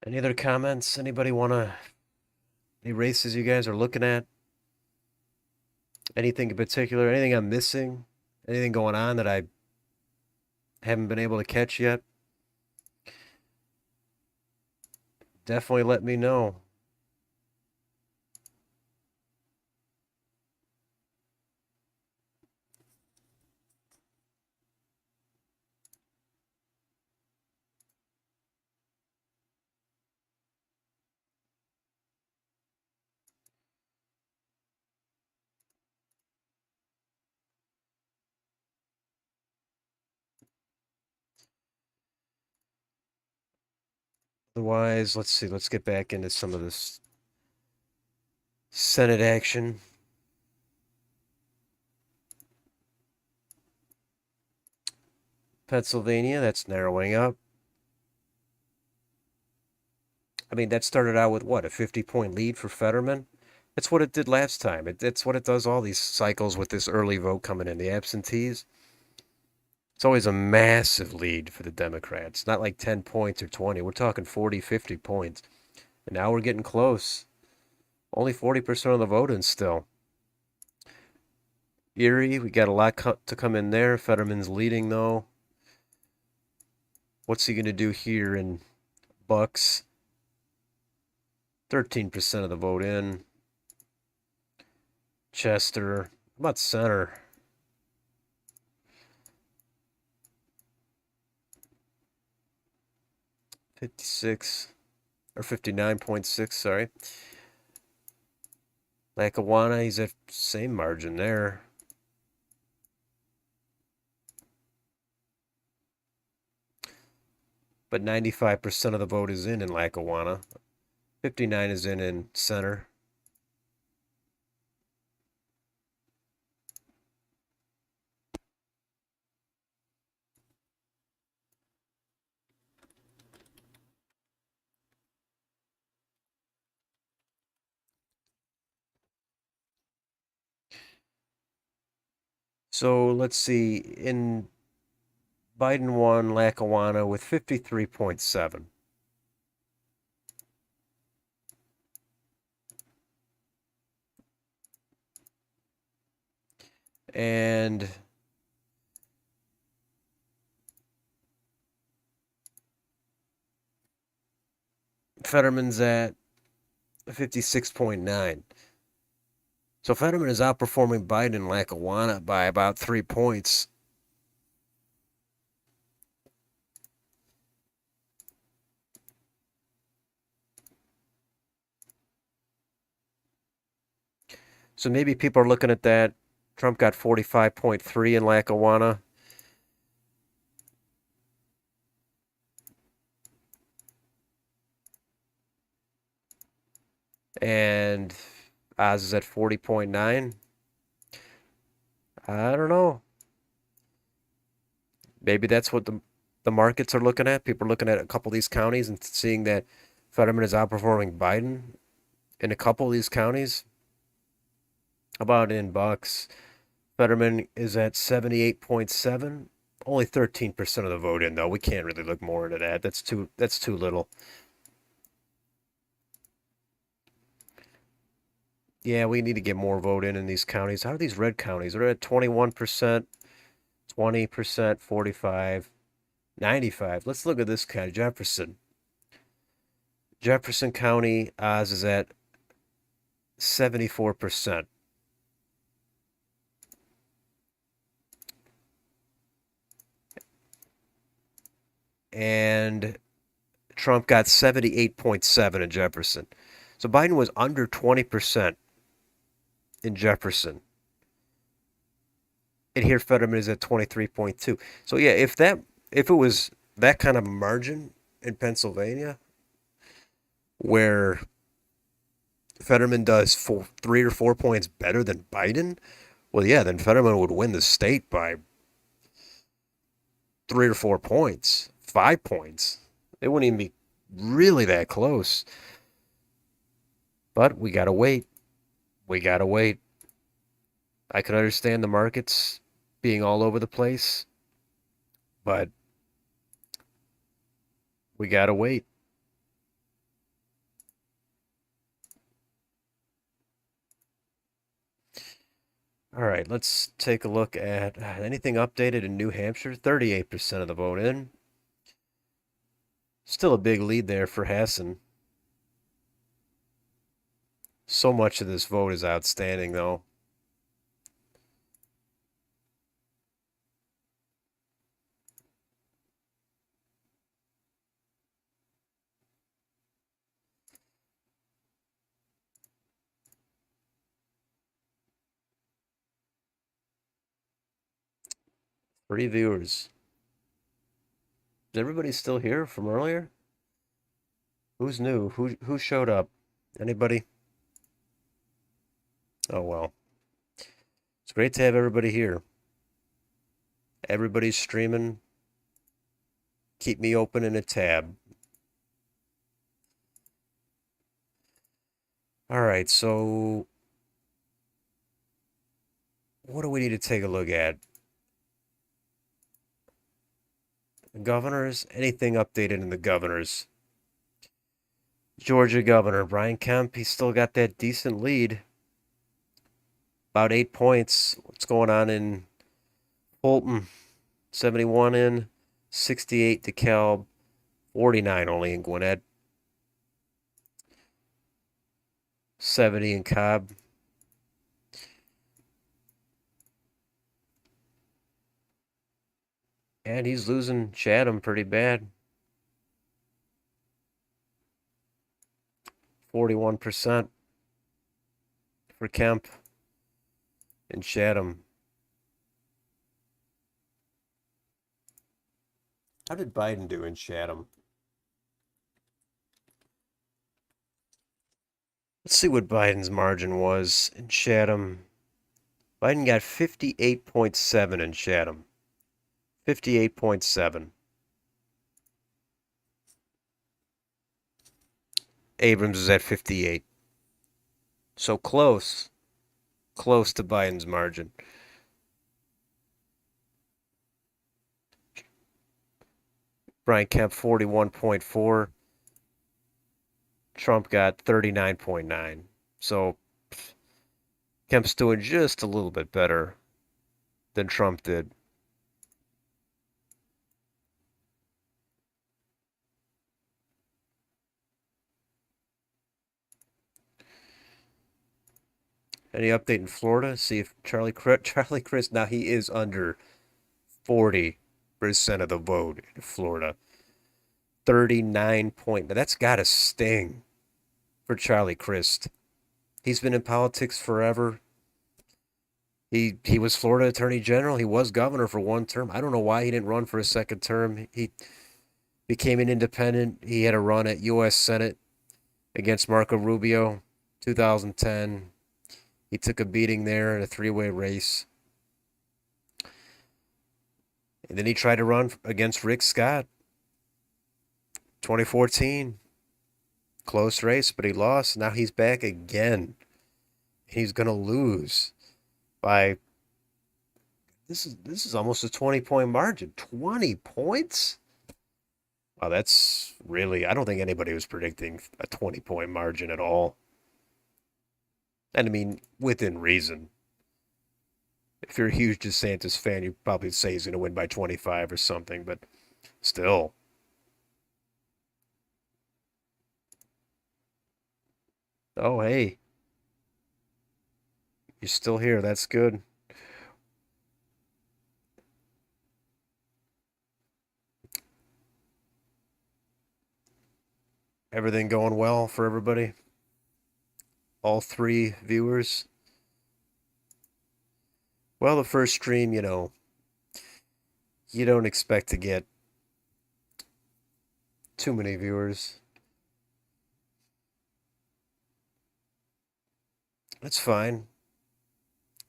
Any other comments? Anybody want to, any races you guys are looking at? Anything in particular? Anything I'm missing? Anything going on that I haven't been able to catch yet? Definitely let me know. Otherwise, let's see. Let's get back into some of this Senate action. Pennsylvania, that's narrowing up. I mean, that started out with what, a 50-point lead for Fetterman? That's what it did last time. That's what it does all these cycles with this early vote coming in, the absentees. It's always a massive lead for the Democrats. Not like 10 points or 20. We're talking 40, 50 points. And now we're getting close. Only 40% of the vote in still. Erie, we got a lot to come in there. Fetterman's leading, though. What's he going to do here in Bucks? 13% of the vote in. Chester. How about Center? 56 or 59.6, sorry. Lackawanna, he's at same margin there. But 95% of the vote is in Lackawanna. 59 is in center. So let's see. In Biden won Lackawanna with 53.7. And Fetterman's at 56.9. So Fetterman is outperforming Biden in Lackawanna by about 3 points. So maybe people are looking at that. Trump got 45.3 in Lackawanna. And Oz is at 40.9. I don't know. Maybe that's what the markets are looking at. People are looking at a couple of these counties and seeing that Fetterman is outperforming Biden in a couple of these counties. How about in Bucks? Fetterman is at 78.7. Only 13% of the vote in, though. We can't really look more into that. That's too little. Yeah, we need to get more vote in these counties. How are these red counties? They're at 21%, 20%, 45, 95. Let's look at this county, Jefferson. Jefferson County, Oz is at 74%. And Trump got 78.7 in Jefferson. So Biden was under 20% in Jefferson. And here Fetterman is at 23.2. So yeah, if it was that kind of margin in Pennsylvania where Fetterman does 3 or 4 points better than Biden, well, yeah, then Fetterman would win the state by 3 or 4 points, 5 points. It wouldn't even be really that close. But we gotta wait. We gotta wait. I can understand the markets being all over the place, but we gotta wait. All right, let's take a look at anything updated in New Hampshire. 38% of the vote in. Still a big lead there for Hassan. So much of this vote is outstanding, though. Three viewers. Is everybody still here from earlier? Who's new? Who showed up? Anybody? Oh well. It's great to have everybody here. Everybody's streaming. Keep me open in a tab. All right, so what do we need to take a look at? The governors? Anything updated in the governors? Georgia governor Brian Kemp, he's still got that decent lead. About 8 points. What's going on in Fulton? 71 in, 68 DeKalb, 49 only in Gwinnett, 70 in Cobb. And he's losing Chatham pretty bad. 41% for Kemp in Chatham. How did Biden do in Chatham? Let's see what Biden's margin was in Chatham. Biden got 58.7 in Chatham. 58.7. Abrams is at 58. So close. Close to Biden's margin. Brian Kemp 41.4. Trump got 39.9. So Kemp's doing just a little bit better than Trump did. Any update in Florida? See if Charlie Crist, now he is under 40% of the vote in Florida. 39 point. Now that's got to sting for Charlie Crist. He's been in politics forever. He was Florida Attorney General. He was governor for one term. I don't know why he didn't run for a second term. He became an independent. He had a run at U.S. Senate against Marco Rubio, 2010. He took a beating there in a three-way race. And then he tried to run against Rick Scott, 2014. Close race, but he lost. Now he's back again. He's going to lose by this is almost a 20-point margin. 20 points? Wow, that's really, I don't think anybody was predicting a 20-point margin at all. And I mean, within reason. If you're a huge DeSantis fan, you'd probably say he's going to win by 25 or something, but still. Oh, hey, you're still here. That's good. Everything going well for everybody? All three viewers? Well, the first stream, you know, you don't expect to get too many viewers. That's fine.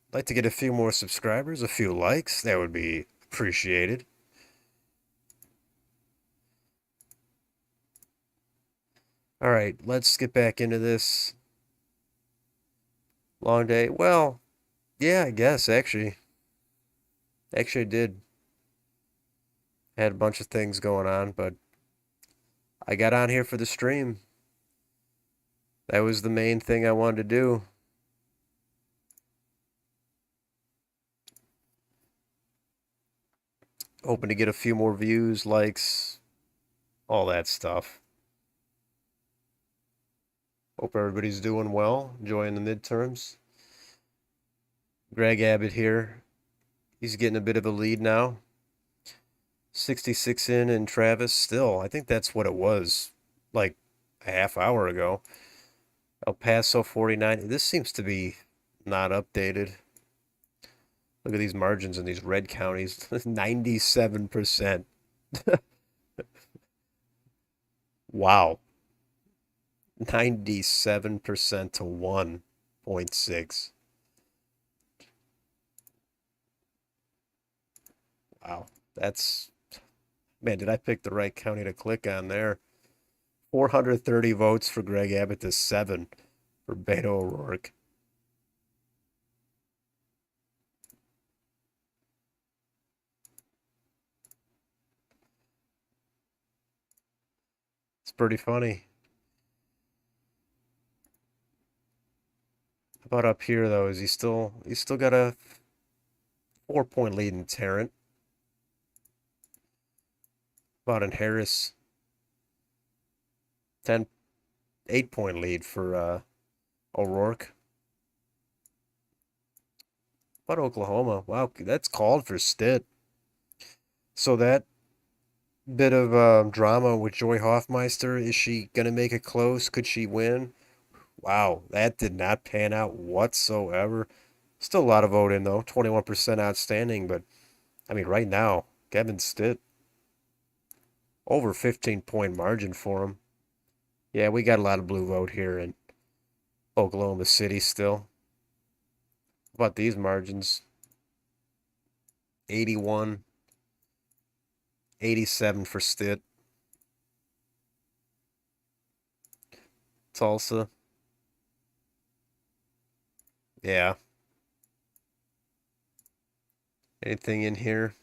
I'd like to get a few more subscribers, a few likes. That would be appreciated. All right, let's get back into this. Long day. Well, yeah, I guess actually. Actually, I did. Had a bunch of things going on, but I got on here for the stream. That was the main thing I wanted to do. Hoping to get a few more views, likes, all that stuff. Hope everybody's doing well, enjoying the midterms. Greg Abbott here. He's getting a bit of a lead now. 66 in, and Travis still. I think that's what it was like a half hour ago. El Paso 49. This seems to be not updated. Look at these margins in these red counties. 97%. Wow. 97% to 1.6. Wow. That's, man, did I pick the right county to click on there? 430 votes for Greg Abbott to 7 for Beto O'Rourke. It's pretty funny. How about up here though? Is he's still got a 4-point lead in Tarrant? How about in Harris? 8-point lead for O'Rourke. How about Oklahoma? Wow, that's called for Stitt. So that bit of drama with Joy Hoffmeister, is she gonna make it close? Could she win? Wow, that did not pan out whatsoever. Still a lot of vote in though, 21% outstanding, but I mean right now, Kevin Stitt, over 15-point margin for him. Yeah, we got a lot of blue vote here, and Oklahoma City still. How about these margins? 81, 87 for Stitt. Tulsa. Yeah. Anything in here?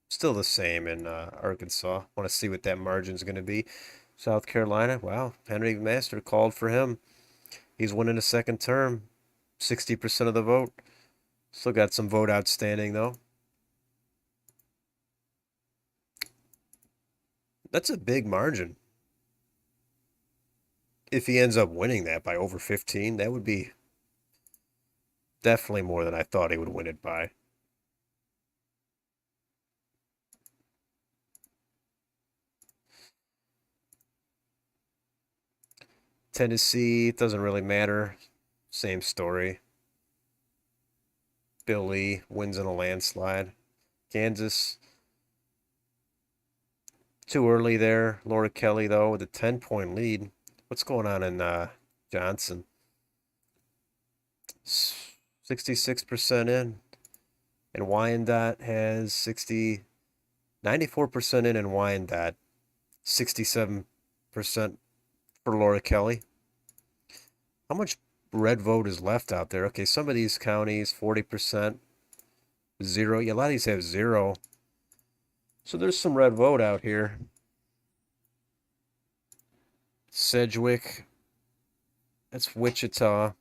Still the same in Arkansas. Want to see what that margin's going to be. South Carolina. Wow. Henry Master called for him. He's winning a second term. 60% of the vote. Still got some vote outstanding, though. That's a big margin. If he ends up winning that by over 15, that would be definitely more than I thought he would win it by. Tennessee, it doesn't really matter. Same story. Bill Lee wins in a landslide. Kansas, too early there. Laura Kelly, though, with a 10-point lead. What's going on in Johnson? 66% in. And Wyandotte has 94% in Wyandotte. 67% for Laura Kelly. How much red vote is left out there? Okay, some of these counties, 40%. Zero. Yeah, a lot of these have zero. So there's some red vote out here. Sedgwick. That's Wichita.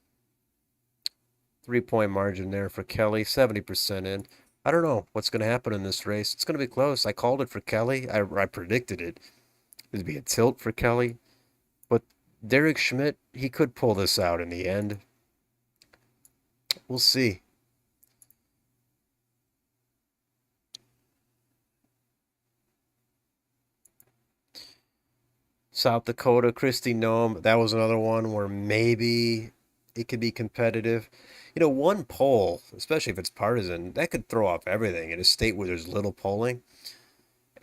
3-point margin there for Kelly. 70% in. I don't know what's going to happen in this race. It's going to be close. I called it for Kelly. I predicted it. It'd be a tilt for Kelly. But Derek Schmidt, he could pull this out in the end. We'll see. South Dakota, Kristi Noem, that was another one where maybe it could be competitive. You know, one poll, especially if it's partisan, that could throw off everything in a state where there's little polling.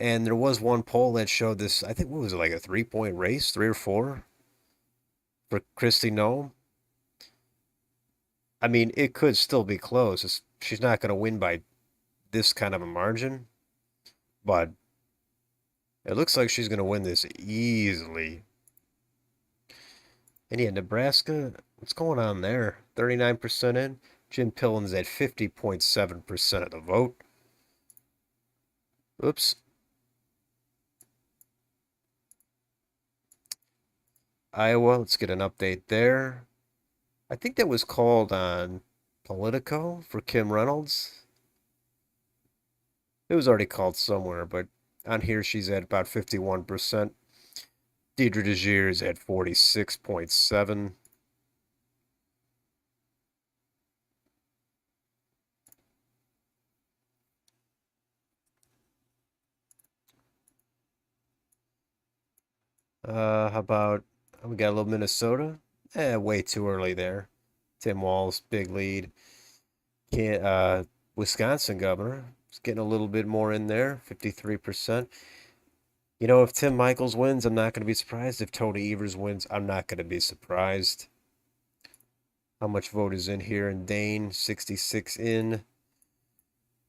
And there was one poll that showed this, I think, what was it, like a 3-point race, 3 or 4 for Kristi Noem? I mean, it could still be close. She's not going to win by this kind of a margin, but it looks like she's going to win this easily. And yeah, Nebraska, what's going on there? 39% in. Jim Pillen's at 50.7% of the vote. Oops. Iowa, let's get an update there. I think that was called on Politico for Kim Reynolds. It was already called somewhere, but on here she's at about 51%. Deidre DeGier is at 46.7. How about we got a little Minnesota? Way too early there. Tim Walz, big lead. Can't, Wisconsin governor is getting a little bit more in there, 53%. You know, if Tim Michaels wins, I'm not going to be surprised. If Tony Evers wins, I'm not going to be surprised. How much vote is in here? In Dane, 66 in.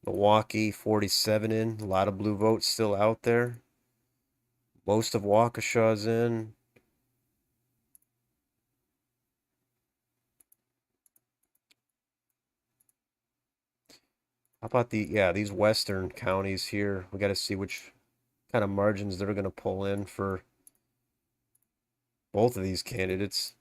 Milwaukee, 47 in. A lot of blue votes still out there. Most of Waukesha's in. How about these western counties here? We got to see which kind of margins they're going to pull in for both of these candidates.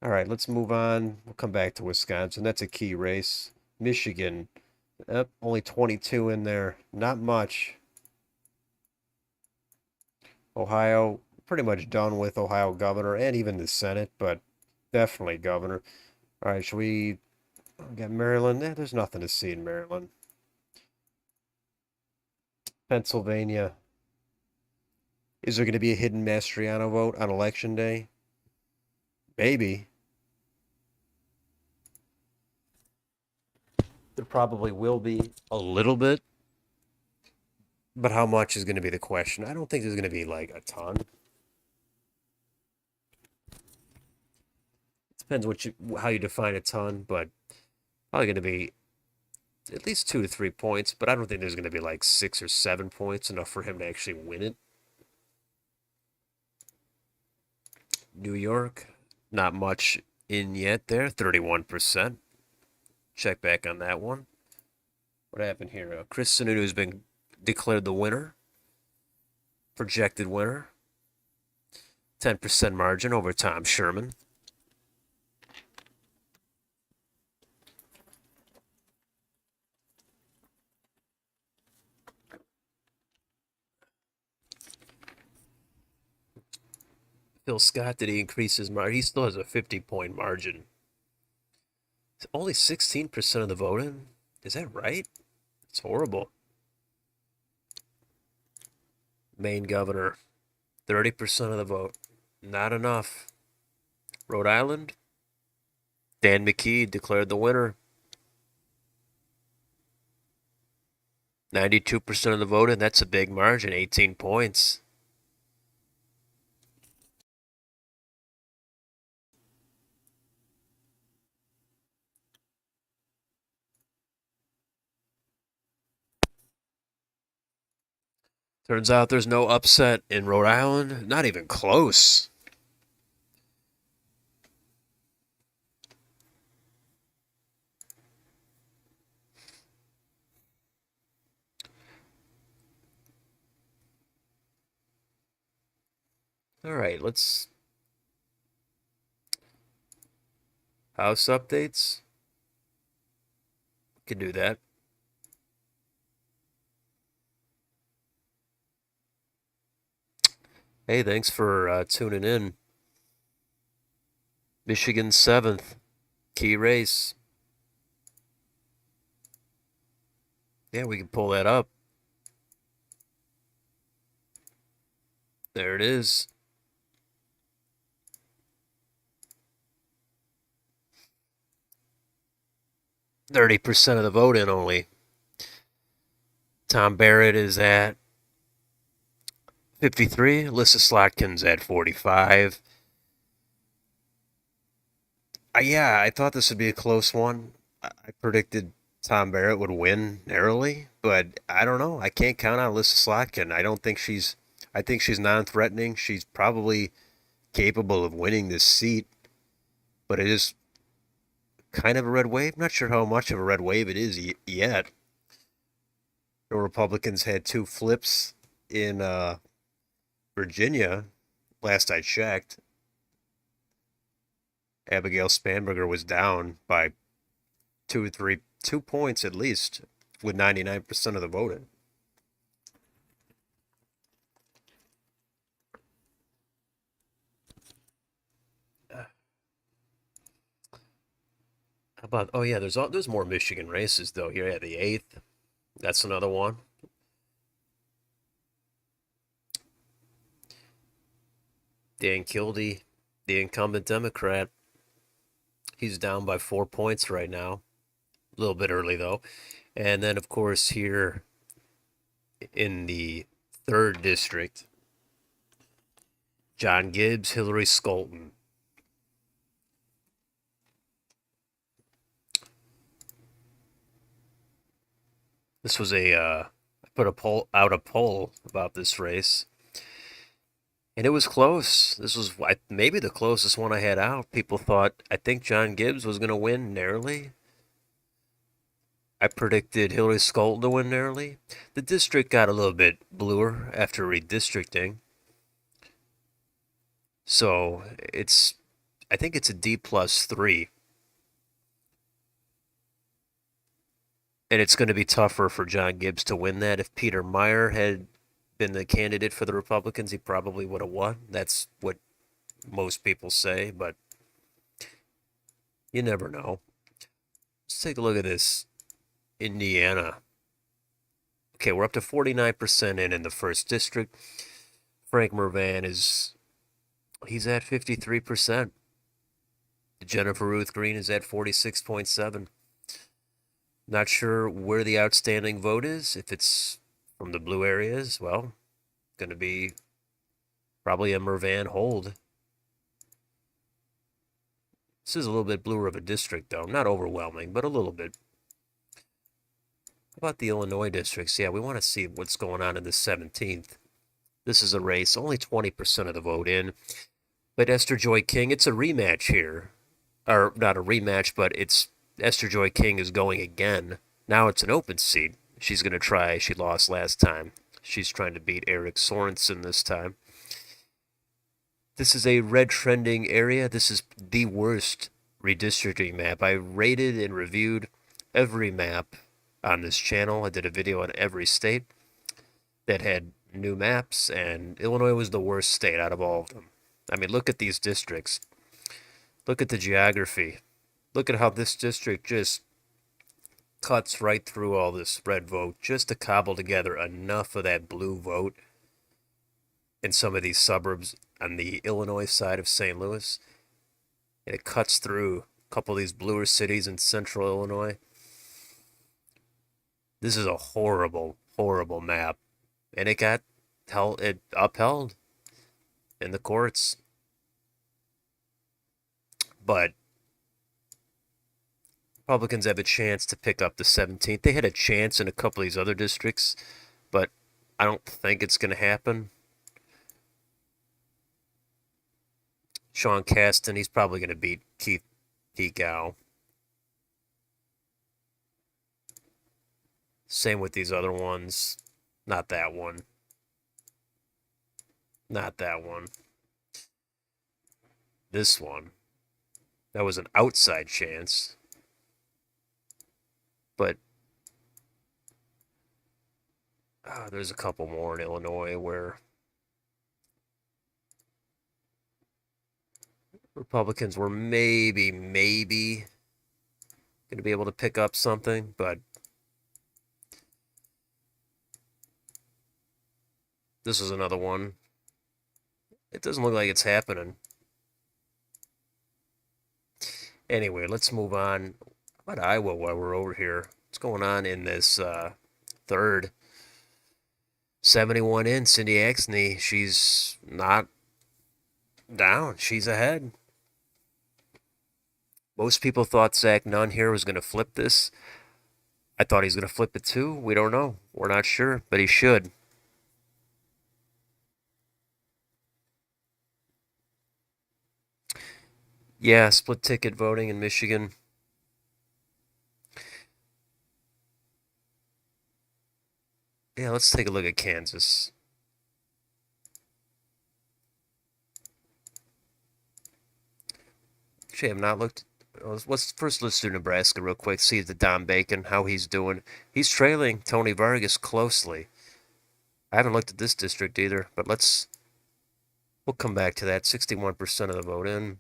All right, let's move on. We'll come back to Wisconsin. That's a key race. Michigan, only 22 in there. Not much. Ohio, pretty much done with Ohio governor and even the Senate, but definitely governor. All right, should we get Maryland? There's nothing to see in Maryland. Pennsylvania. Is there going to be a hidden Mastriano vote on election day? Maybe. There probably will be a little bit. But how much is going to be the question? I don't think there's going to be like a ton. Depends how you define a ton, but probably going to be at least 2 to 3 points. But I don't think there's going to be like 6 or 7 points, enough for him to actually win it. New York, not much in yet there, 31%. Check back on that one. What happened here? Chris Sununu has been declared the winner, projected winner. 10% margin over Tom Sherman. Phil Scott, did he increase his margin? He still has a 50-point margin. It's only 16% of the voting? Is that right? It's horrible. Maine governor, 30% of the vote. Not enough. Rhode Island, Dan McKee declared the winner. 92% of the vote, and that's a big margin, 18 points. Turns out there's no upset in Rhode Island, not even close. All right, let's house updates. We can do that. Hey, thanks for tuning in. Michigan 7th, key race. Yeah, we can pull that up. There it is. %30 of the vote in only. Tom Barrett is at 53. Alyssa Slotkin's at 45. Yeah, I thought this would be a close one. I predicted Tom Barrett would win narrowly, but I don't know. I can't count on Alyssa Slotkin. I think she's non-threatening. She's probably capable of winning this seat, but it is kind of a red wave. I'm not sure how much of a red wave it is yet. The Republicans had 2 flips in Virginia, last I checked. Abigail Spanberger was down by 2 points at least, with 99% of the voting. How about? Oh yeah, there's more Michigan races though. Here, yeah, the 8th. That's another one. Dan Kildee, the incumbent Democrat, he's down by 4 points right now. A little bit early though. And then of course here in the 3rd district, John Gibbs, Hillary Skolton. This was I put out a poll about this race, and it was close. This was maybe the closest one I had out. People I think John Gibbs was going to win narrowly. I predicted Hillary Skolton to win narrowly. The district got a little bit bluer after redistricting. So I think it's a D+3. And it's going to be tougher for John Gibbs to win that. If Peter Meyer had been the candidate for the Republicans, he probably would have won. That's what most people say, but you never know. Let's take a look at this. Indiana. Okay, we're up to 49% in the 1st district. Frank Mervan he's at 53%. Jennifer Ruth Green is at 46.7. Not sure where the outstanding vote is, if it's from the blue areas, well, going to be probably a Mervan hold. This is a little bit bluer of a district, though. Not overwhelming, but a little bit. How about the Illinois districts? Yeah, we want to see what's going on in the 17th. This is a race, only 20% of the vote in. But Esther Joy King, it's a rematch here. Or not a rematch, but it's Esther Joy King is going again. Now it's an open seat. She's going to try. She lost last time. She's trying to beat Eric Sorensen this time. This is a red trending area. This is the worst redistricting map. I rated and reviewed every map on this channel. I did a video on every state that had new maps, and Illinois was the worst state out of all of them. I mean, look at these districts. Look at the geography. Look at how this district just cuts right through all this red vote just to cobble together enough of that blue vote in some of these suburbs on the Illinois side of St. Louis. And it cuts through a couple of these bluer cities in central Illinois. This is a horrible, horrible map. And it got upheld in the courts. But Republicans have a chance to pick up the 17th. They had a chance in a couple of these other districts, but I don't think it's going to happen. Sean Casten, he's probably going to beat Keith Pekow. Same with these other ones. Not that one. Not that one. This one. That was an outside chance. But there's a couple more in Illinois where Republicans were maybe going to be able to pick up something, but this is another one. It doesn't look like it's happening. Anyway, let's move on. How about Iowa while we're over here? What's going on in this third? 71 in, Cindy Axne. She's not down. She's ahead. Most people thought Zach Nunn here was going to flip this. I thought he's going to flip it too. We don't know. We're not sure, but he should. Yeah, split ticket voting in Michigan. Yeah, let's take a look at Kansas. Actually, I have not looked. Let's do Nebraska real quick. See the Don Bacon, how he's doing. He's trailing Tony Vargas closely. I haven't looked at this district either, but we'll come back to that. 61% of the vote in.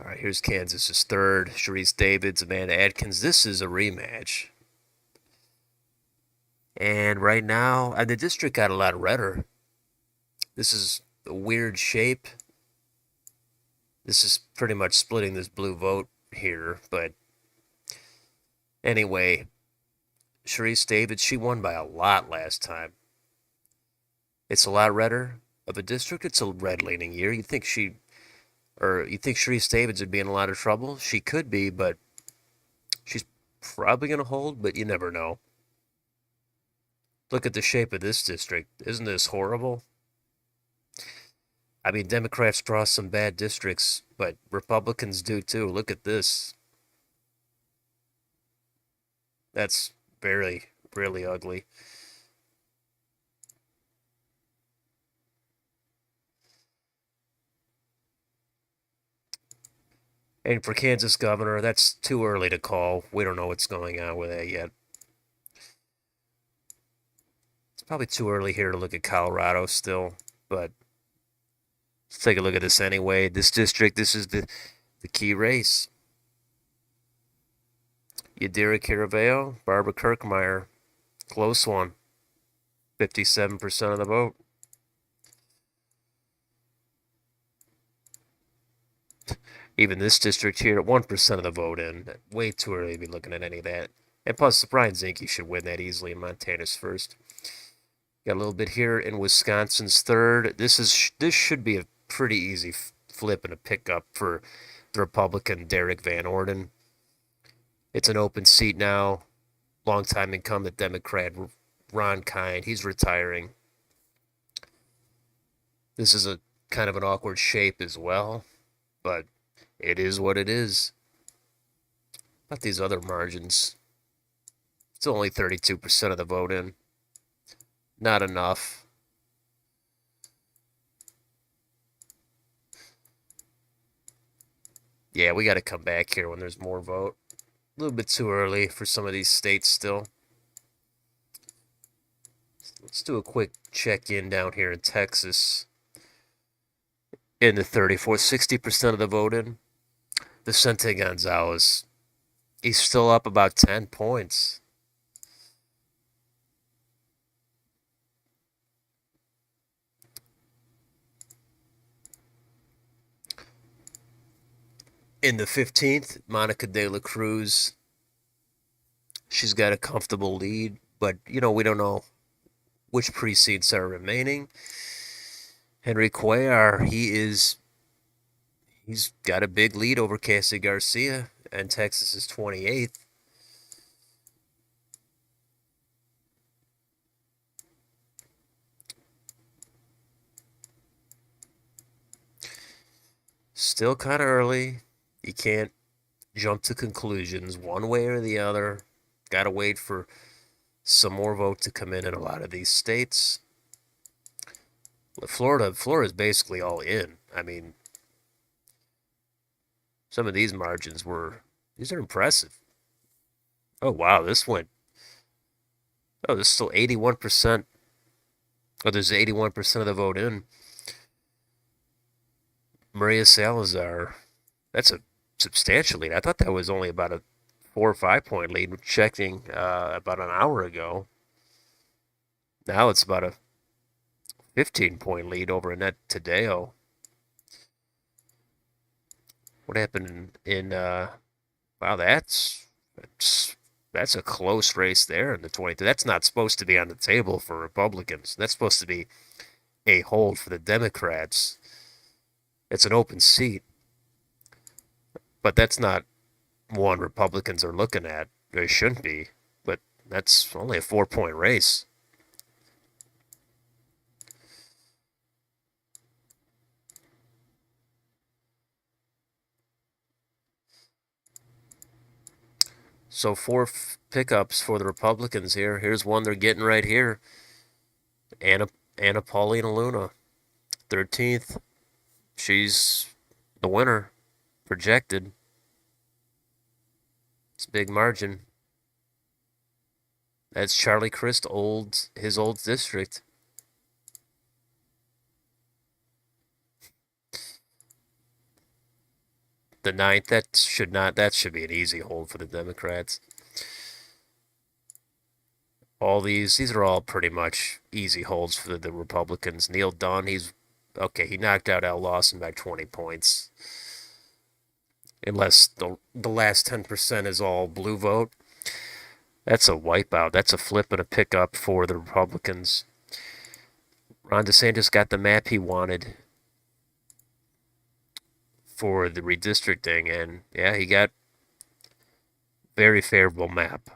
All right, here's Kansas's third. Sharice Davids, Amanda Adkins. This is a rematch. And right now, the district got a lot redder. This is a weird shape. This is pretty much splitting this blue vote here. But anyway, Sharice Davids, she won by a lot last time. It's a lot redder of a district. It's a red-leaning year. You think Sharice Davids would be in a lot of trouble? She could be, but she's probably going to hold, but you never know. Look at the shape of this district. Isn't this horrible? I mean, Democrats draw some bad districts, but Republicans do too. Look at this. That's really ugly. And for Kansas governor, that's too early to call. We don't know what's going on with that yet. It's probably too early here to look at Colorado still, but let's take a look at this anyway. This district, this is the key race. Yadira Caraveo, Barbara Kirkmeyer. Close one. 57% of the vote. Even this district here at 1% of the vote in. Way too early to be looking at any of that. And plus, Brian Zinke should win that easily, and Montana's first. Got a little bit here in Wisconsin's third. This should be a pretty easy flip and a pickup for the Republican Derek Van Orden. It's an open seat now. Longtime incumbent Democrat Ron Kind, he's retiring. This is a kind of an awkward shape as well, but it is what it is. About these other margins, it's only 32% of the vote in. Not enough. Yeah, we got to come back here when there's more vote. A little bit too early for some of these states still. Let's do a quick check-in down here in Texas. In the 34th, 60% of the vote in. Vicente Gonzalez, he's still up about 10 points. In the 15th, Monica De La Cruz, she's got a comfortable lead, but, we don't know which precincts are remaining. Henry Cuellar, he's got a big lead over Cassie Garcia, and Texas is 28th. Still kind of early. You can't jump to conclusions one way or the other. Got to wait for some more vote to come in a lot of these states. Florida is basically all in. I mean, some of these margins these are impressive. Oh, wow, this is still 81%. Oh, there's 81% of the vote in. Maria Salazar, that's a substantial lead. I thought that was only about a 4 or 5 point lead. Checking about an hour ago. Now it's about a 15-point lead over Annette Taddeo. What happened in wow, that's a close race there in the 22. That's not supposed to be on the table for Republicans. That's supposed to be a hold for the Democrats. It's an open seat. But that's not one Republicans are looking at. They shouldn't be. But that's only a 4-point race. So 4 pickups for the Republicans here. Here's one they're getting right here. Anna Paulina Luna, 13th. She's the winner, projected. It's a big margin. That's Charlie Crist, his old district. The 9th, that should be an easy hold for the Democrats. All these are all pretty much easy holds for the Republicans. Neil Dunn, he knocked out Al Lawson by 20 points. Unless the last 10% is all blue vote. That's a wipeout. That's a flip and a pickup for the Republicans. Ron DeSantis got the map he wanted for the redistricting, and yeah, he got very favorable map.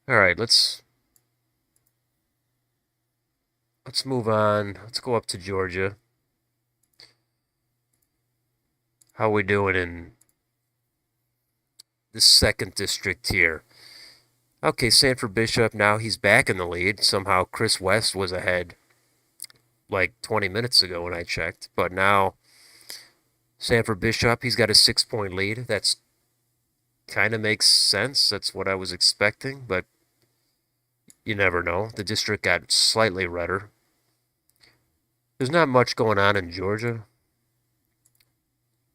All right, let's move on. Let's go up to Georgia. How are we doing in the 2nd district here? Okay, Sanford Bishop, now he's back in the lead. Somehow Chris West was ahead like 20 minutes ago when I checked. But now Sanford Bishop, he's got a 6-point lead. That's kind of makes sense. That's what I was expecting, but you never know. The district got slightly redder. There's not much going on in Georgia.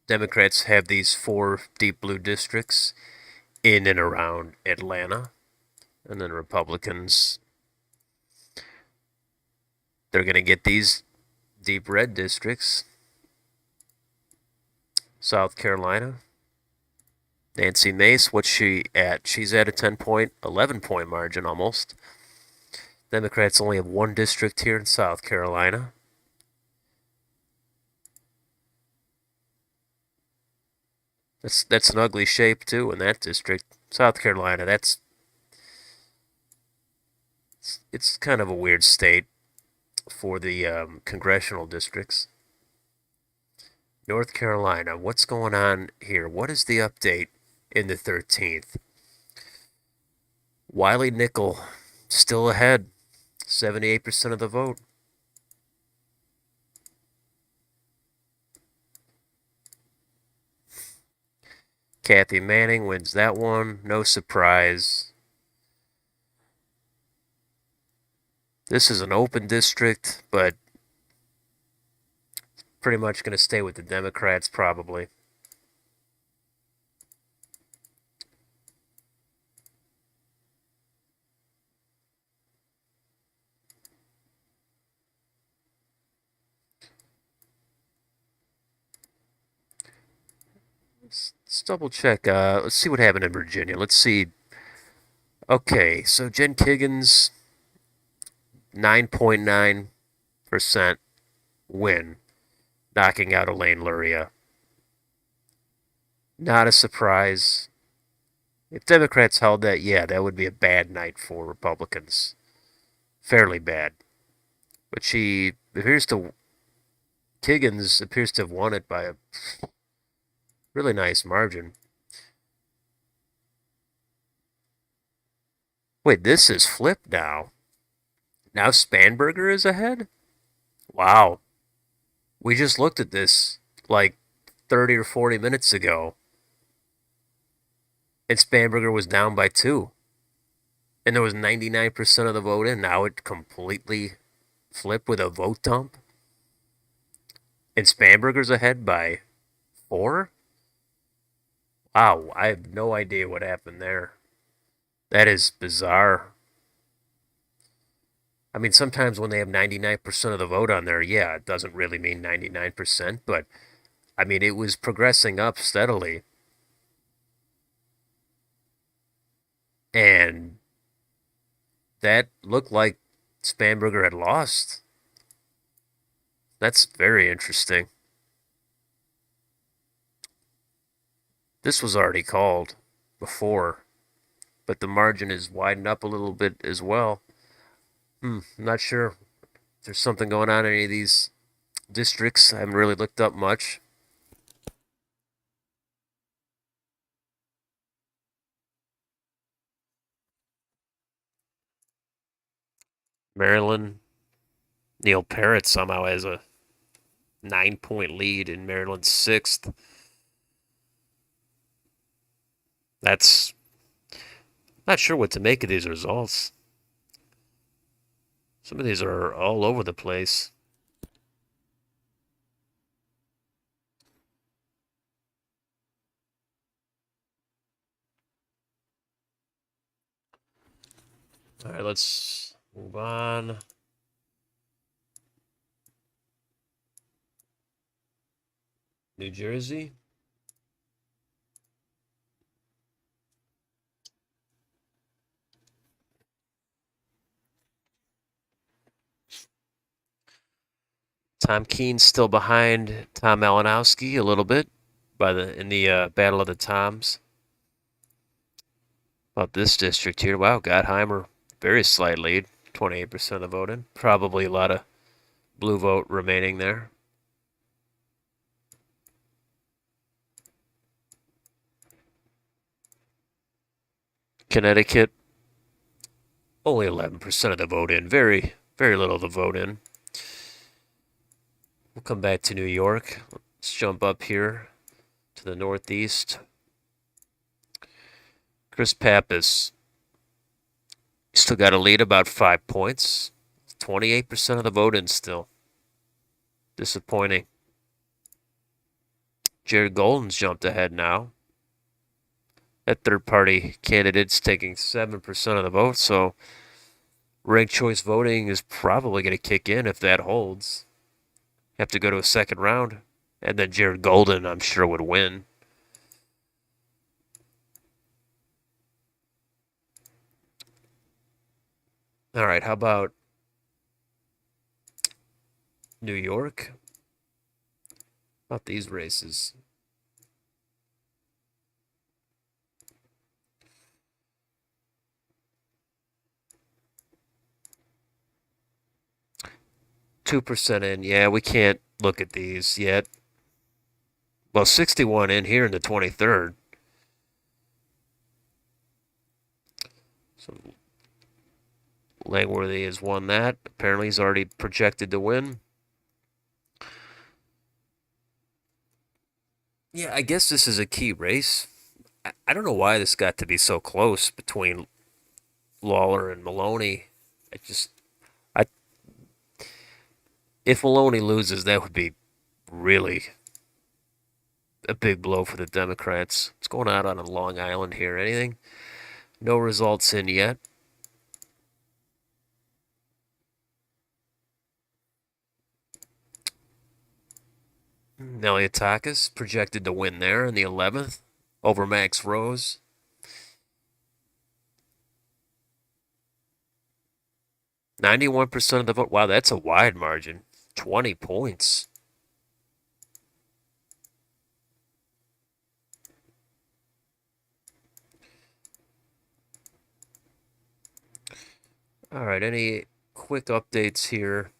Democrats have these 4 deep blue districts in and around Atlanta. And then Republicans, they're going to get these deep red districts. South Carolina. Nancy Mace, what's she at? She's at a 11-point margin almost. Democrats only have one district here in South Carolina. That's an ugly shape too in that district. South Carolina, it's kind of a weird state for the congressional districts. North Carolina, what's going on here? What is the update in the 13th? Wiley Nickel still ahead, 78% of the vote. Kathy Manning wins that one, no surprise. This is an open district, but pretty much going to stay with the Democrats probably. Let's double check. Let's see what happened in Virginia. Let's see. Okay, so Jen Kiggins, 9.9% win, knocking out Elaine Luria. Not a surprise. If Democrats held that, yeah, that would be a bad night for Republicans. Fairly bad. But Kiggins appears to have won it by a really nice margin. Wait, this is flipped now. Now Spanberger is ahead? Wow. We just looked at this like 30 or 40 minutes ago. And Spanberger was down by 2. And there was 99% of the vote in. Now it completely flipped with a vote dump. And Spanberger's ahead by 4? Wow, I have no idea what happened there. That is bizarre. I mean, sometimes when they have 99% of the vote on there, yeah, it doesn't really mean 99%, but I mean, it was progressing up steadily. And that looked like Spanberger had lost. That's very interesting. This was already called before, but the margin is widened up a little bit as well. I'm not sure if there's something going on in any of these districts. I haven't really looked up much. Maryland, Neil Parrott somehow has a 9-point lead in Maryland's 6th. That's not sure what to make of these results. Some of these are all over the place. All right, let's move on. New Jersey. Tom Keene's still behind Tom Malinowski a little bit in the Battle of the Toms. About this district here, wow, Gottheimer, very slight lead, 28% of the vote in. Probably a lot of blue vote remaining there. Connecticut, only 11% of the vote in. Very, very little of the vote in. We'll come back to New York. Let's jump up here to the Northeast. Chris Pappas still got a lead about 5 points. 28% of the vote in still. Disappointing. Jared Golden's jumped ahead now. That third-party candidate's taking 7% of the vote, so ranked choice voting is probably going to kick in if that holds. Have to go to a second round. And then Jared Golden, I'm sure, would win. All right, how about New York? How about these races? %2 in. Yeah, we can't look at these yet. Well, 61 in here in the 23rd. So Langworthy has won that. Apparently, he's already projected to win. Yeah, I guess this is a key race. I don't know why this got to be so close between Lawler and Maloney. I if Maloney loses, that would be really a big blow for the Democrats. What's going on Long Island here? Anything? No results in yet. Neliatakis projected to win there in the 11th over Max Rose. %91 of the vote. Wow, that's a wide margin. 20 points. All right, any quick updates here?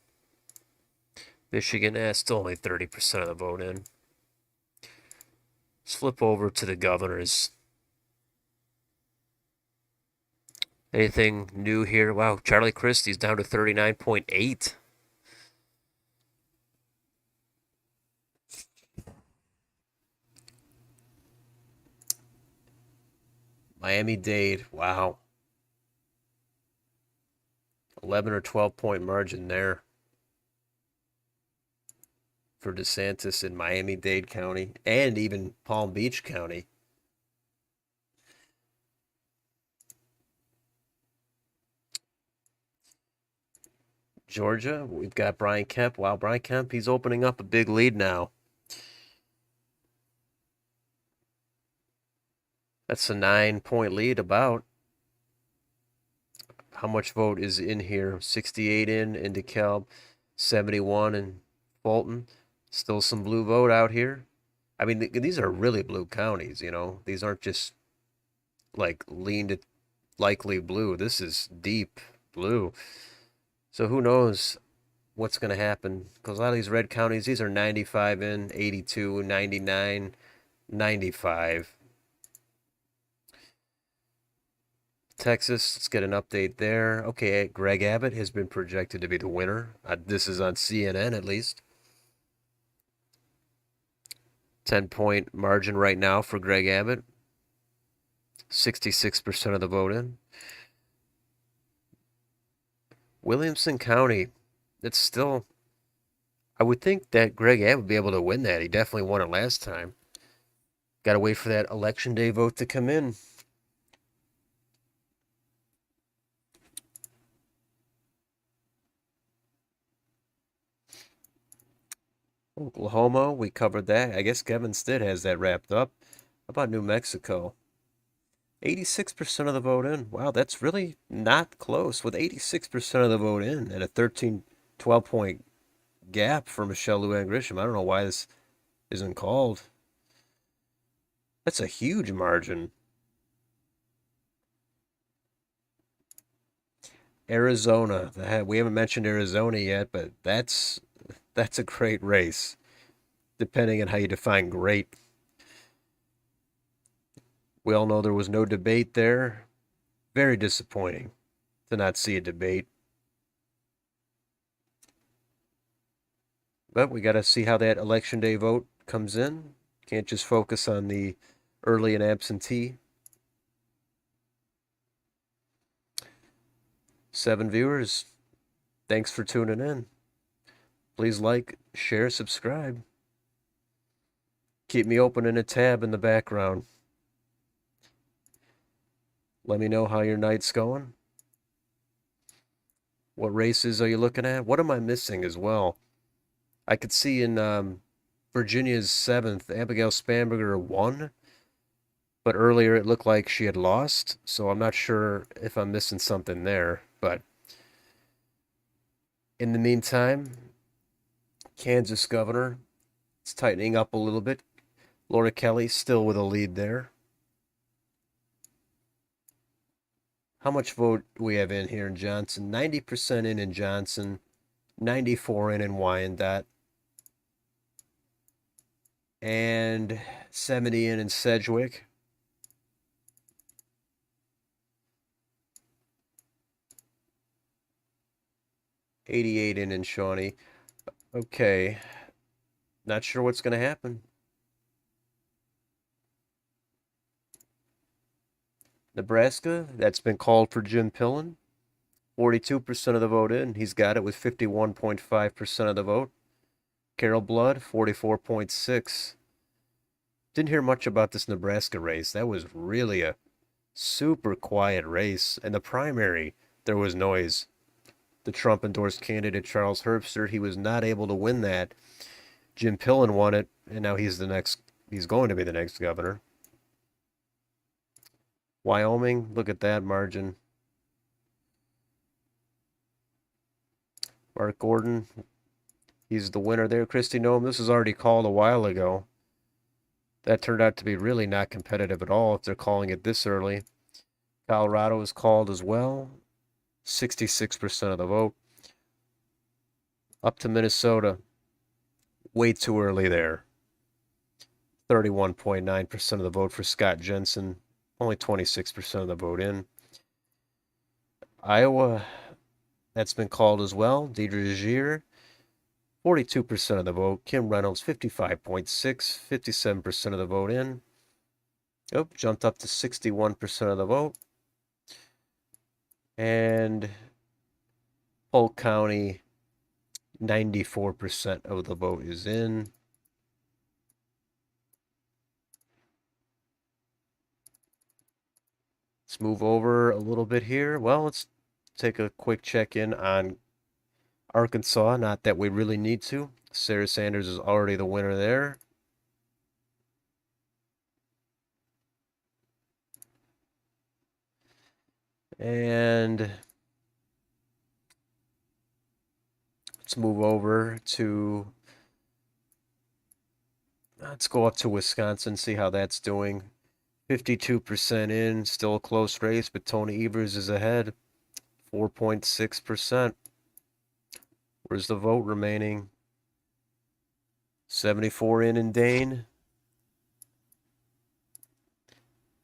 Michigan, still only 30% of the vote in. Let's flip over to the governors. Anything new here? Wow, Charlie Christie's down to 39.8. Miami-Dade, wow. 11 or 12-point margin there for DeSantis in Miami-Dade County and even Palm Beach County. Georgia, we've got Brian Kemp. Wow, Brian Kemp, he's opening up a big lead now. That's a 9-point lead about. How much vote is in here? 68 in DeKalb, 71 in Fulton. Still some blue vote out here. I mean, these are really blue counties, you know. These aren't just like leaned likely blue. This is deep blue. So who knows what's going to happen? Because a lot of these red counties, these are 95 in, 82, 99, 95. Texas, let's get an update there. Okay, Greg Abbott has been projected to be the winner. This is on CNN at least. 10-point margin right now for Greg Abbott. 66% of the vote in. Williamson County, it's still, I would think that Greg Abbott would be able to win that. He definitely won it last time. Got to wait for that election day vote to come in. Oklahoma, we covered that. I guess Kevin Stitt has that wrapped up. How about New Mexico? 86% of the vote in. Wow, that's really not close with 86% of the vote in and a 12-point gap for Michelle Luann Grisham. I don't know why this isn't called. That's a huge margin. Arizona. We haven't mentioned Arizona yet, but that's a great race, depending on how you define great. We all know there was no debate there. Very disappointing to not see a debate. But we got to see how that election day vote comes in. Can't just focus on the early and absentee. 7 viewers. Thanks for tuning in. Please like, share, subscribe. Keep me opening a tab in the background. Let me know how your night's going. What races are you looking at? What am I missing as well? I could see in Virginia's 7th, Abigail Spanberger won, but earlier it looked like she had lost, so I'm not sure if I'm missing something there. But in the meantime, Kansas governor, it's tightening up a little bit. Laura Kelly still with a lead there. How much vote do we have in here in Johnson? 90% in Johnson, 94 in Wyandotte, and 70 in Sedgwick. $88 in Shawnee. Okay. Not sure what's going to happen. Nebraska, that's been called for Jim Pillen. 42% of the vote in. He's got it with 51.5% of the vote. Carol Blood, 44.6. Didn't hear much about this Nebraska race. That was really a super quiet race. And the primary, there was noise. The Trump endorsed candidate Charles Herbster, he was not able to win that. Jim Pillen won it, and now he's going to be the next governor. Wyoming, look at that margin. Mark Gordon, he's the winner there. Kristi Noem, this was already called a while ago. That turned out to be really not competitive at all if they're calling it this early. Colorado is called as well. 66% of the vote. Up to Minnesota. Way too early there. 31.9% of the vote for Scott Jensen. Only 26% of the vote in. Iowa, that's been called as well. Deidre Gier, 42% of the vote. Kim Reynolds, 55.6, 57% of the vote in. Oh, jumped up to 61% of the vote. And Polk County, 94% of the vote is in. Let's move over a little bit here. Well, let's take a quick check-in on Arkansas. Not that we really need to. Sarah Sanders is already the winner there. And let's move over to, let's go up to Wisconsin, see how that's doing. 52% in, still a close race, but Tony Evers is ahead, 4.6%. Where's the vote remaining? 74 in Dane.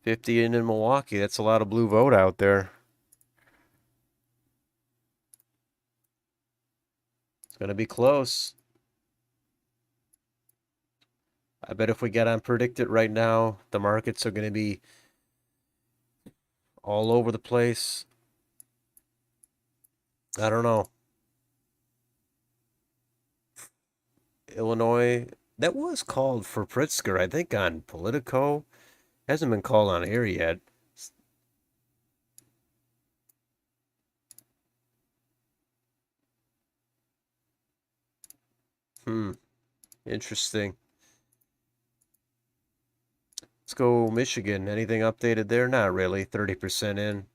50 in Milwaukee. That's a lot of blue vote out there. It's going to be close. I bet if we get on Predict It right now, the markets are going to be all over the place. I don't know. Illinois, that was called for Pritzker, I think, on Politico. Hasn't been called on air yet. Interesting. Let's go Michigan. Anything updated there? Not really. 30% in.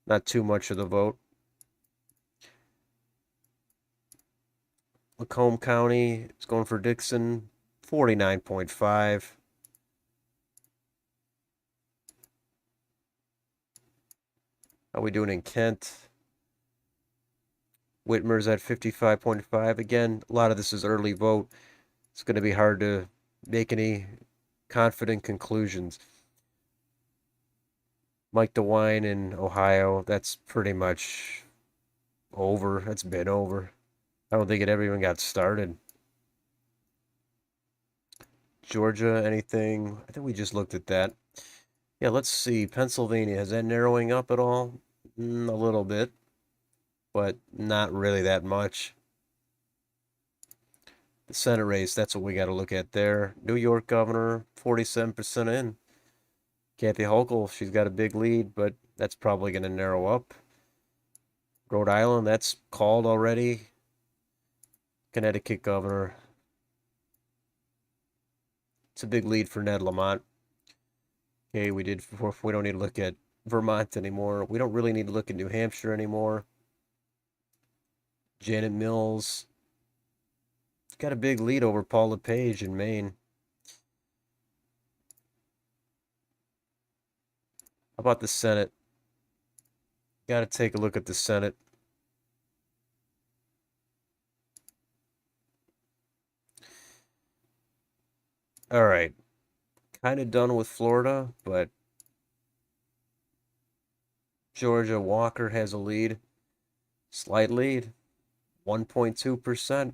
Not too much of the vote. Macomb County is going for Dixon. 49.5. How are we doing in Kent? Whitmer's at 55.5. Again, a lot of this is early vote. It's going to be hard to make any confident conclusions. Mike DeWine in Ohio, that's pretty much over. That's been over. I don't think it ever even got started. Georgia, anything? I think we just looked at that. Yeah, let's see. Pennsylvania, is that narrowing up at all? A little bit, but not really that much. The Senate race, that's what we got to look at there. New York governor, 47% in. Kathy Hochul, she's got a big lead, but that's probably going to narrow up. Rhode Island, that's called already. Connecticut governor. It's a big lead for Ned Lamont. Okay, we don't need to look at Vermont anymore. We don't really need to look at New Hampshire anymore. Janet Mills got a big lead over Paul LePage in Maine. How about the Senate? Got to take a look at the Senate. All right. Kind of done with Florida, but Georgia Walker has a lead. Slight lead. 1.2%.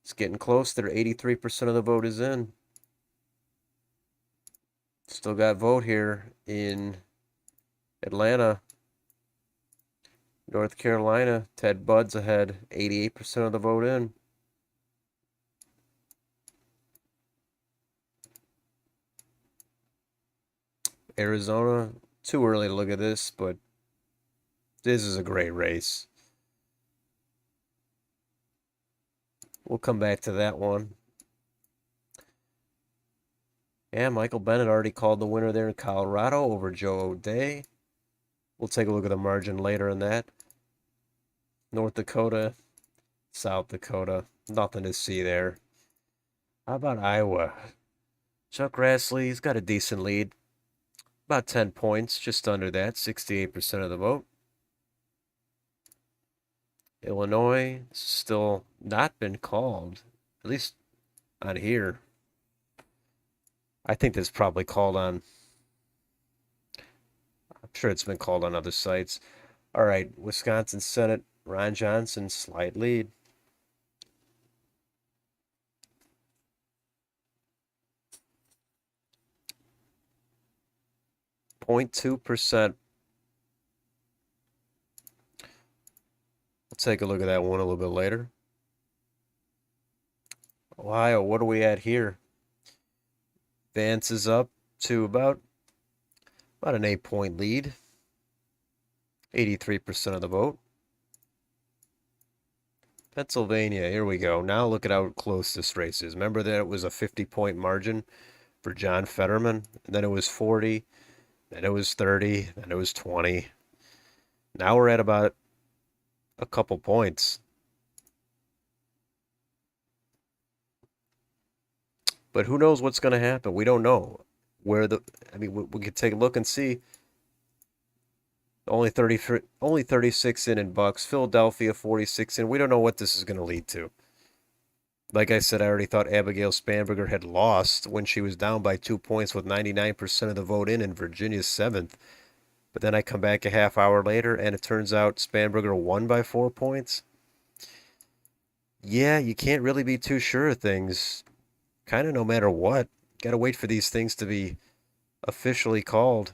It's getting close. There, 83% of the vote is in. Still got vote here in Atlanta. North Carolina, Ted Budd's ahead. 88% of the vote in. Arizona, too early to look at this, but this is a great race. We'll come back to that one. Yeah, Michael Bennet already called the winner there in Colorado over Joe O'Dea. We'll take a look at the margin later in that. North Dakota, South Dakota, nothing to see there. How about Iowa? Chuck Grassley's got a decent lead. About 10 points, just under that, 68% of the vote. Illinois, still not been called, at least on here. I think that's probably called on, I'm sure it's been called on other sites. All right, Wisconsin Senate, Ron Johnson, slight lead. .2%. We'll take a look at that one a little bit later. Ohio, what are we at here? Vance is up to about an 8-point lead. 83% of the vote. Pennsylvania, here we go. Now look at how close this race is. Remember that it was a 50-point margin for John Fetterman? And then it was 40, then it was 30, then it was 20. Now we're at about a couple points. But who knows what's going to happen? We don't know. I mean, we could take a look and see. Only 36 in Bucks. Philadelphia 46 in. We don't know what this is going to lead to. Like I said, I already thought Abigail Spanberger had lost when she was down by 2 points with 99% of the vote in Virginia's 7th. But then I come back a half hour later, and it turns out Spanberger won by 4 points. Yeah, you can't really be too sure of things. Kind of no matter what. Got to wait for these things to be officially called.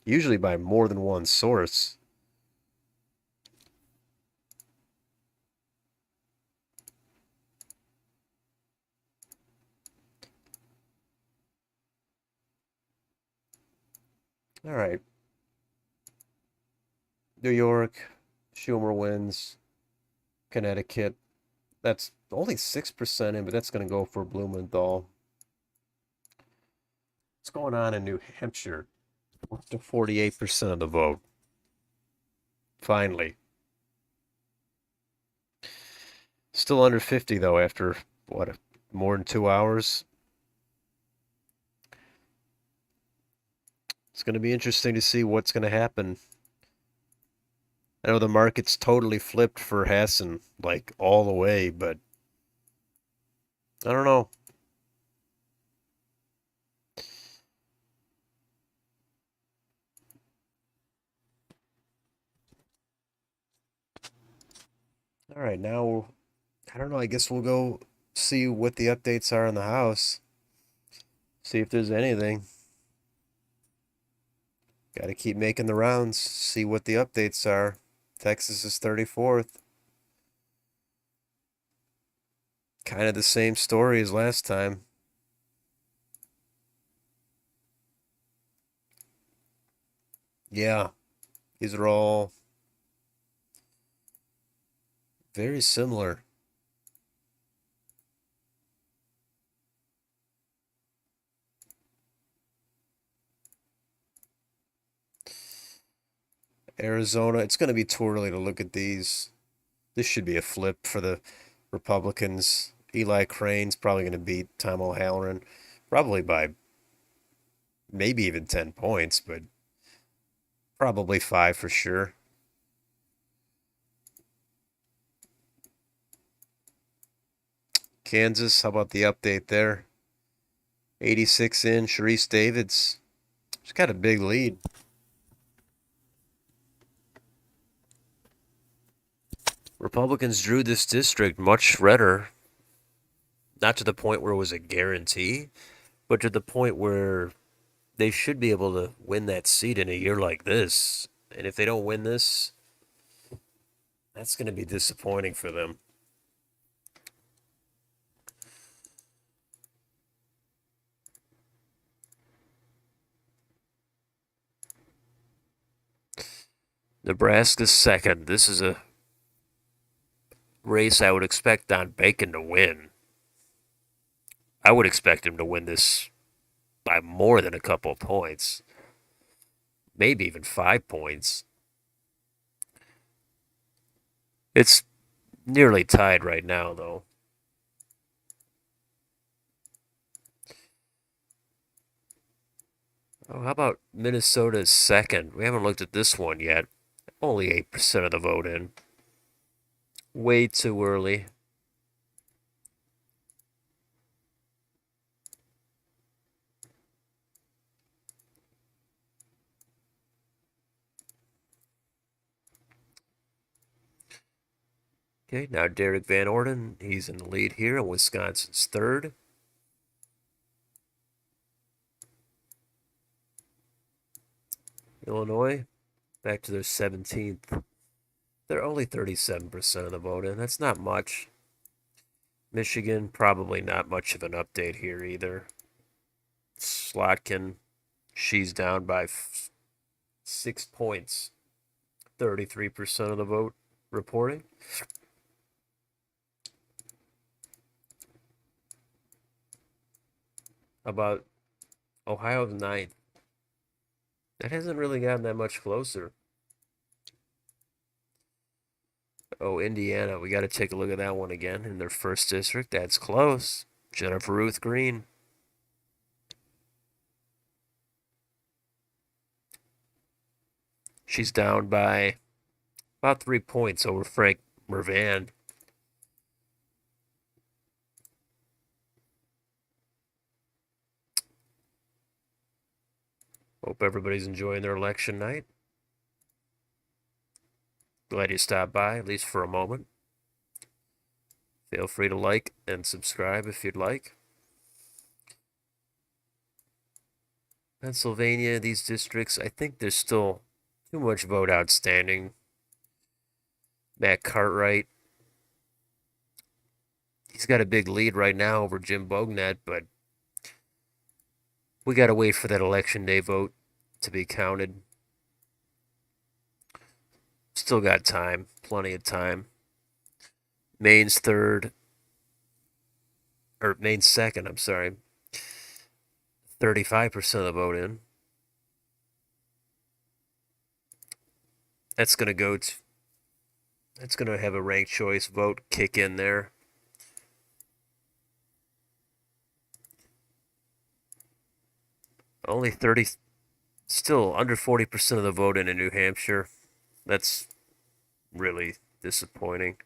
Usually by more than one source. All right. New York, Schumer wins. Connecticut, that's only 6% in, but that's going to go for Blumenthal. What's going on in New Hampshire? We're up to 48% of the vote. Finally. Still under 50, though, after, what, more than 2 hours? It's going to be interesting to see what's going to happen. I know the market's totally flipped for Hassan, like all the way, but I don't know. All right, now, I don't know. I guess we'll go see what the updates are in the House. See if there's anything. Got to keep making the rounds, see what the updates are. Texas is 34th. Kind of the same story as last time. Yeah, these are all Very similar. Arizona, it's going to be too early to look at these. This should be a flip for the Republicans. Eli Crane's probably going to beat Tom O'Halloran, probably by maybe even 10 points, but probably 5 for sure. Kansas, how about the update there? 86 in, Sharice Davids. She's got a big lead. Republicans drew this district much redder, not to the point where it was a guarantee, but to the point where they should be able to win that seat in a year like this. And if they don't win this, that's going to be disappointing for them. Nebraska's second. This is a race I would expect Don Bacon to win. I would expect him to win this by more than a couple of points, maybe even 5 points. It's nearly tied right now, though. Oh, how about Minnesota's second? We haven't looked at this one yet. Only 8% of the vote in. Way too early. Okay, now Derek Van Orden. He's in the lead here, and Wisconsin's third. Illinois, back to their 17th. They're only 37% of the vote in. That's not much. Michigan, probably not much of an update here either. Slotkin, she's down by 6 points. 33% of the vote reporting. About Ohio's ninth. That hasn't really gotten that much closer. Oh, Indiana, we got to take a look at that one again in their first district. That's close. Jennifer Ruth Green. She's down by about 3 points over Frank Mervan. Hope everybody's enjoying their election night. Glad you stopped by, at least for a moment. Feel free to like and subscribe if you'd like. Pennsylvania, these districts, I think there's still too much vote outstanding. Matt Cartwright, he's got a big lead right now over Jim Bognett, but we got to wait for that election day vote to be counted. Still got time, plenty of time. Maine's third, or Maine's second, I'm sorry. 35% of the vote in. That's going to go to, that's going to have a ranked choice vote kick in there. Only 30, still under 40% of the vote in New Hampshire. That's really disappointing.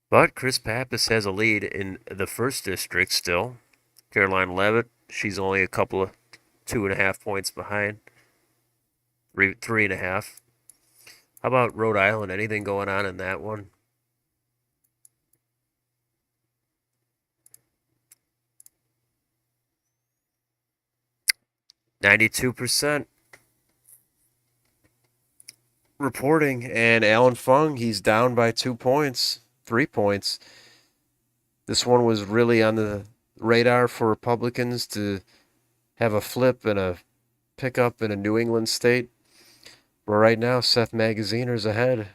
But Chris Pappas has a lead in the first district still. Caroline Levitt, she's only a couple of 2.5 points behind. 3.5. How about Rhode Island? Anything going on in that one? %92 reporting, and Alan Fung, he's down by 2 points, 3 points. This one was really on the radar for Republicans to have a flip and a pickup in a New England state. But right now, Seth Magaziner's ahead.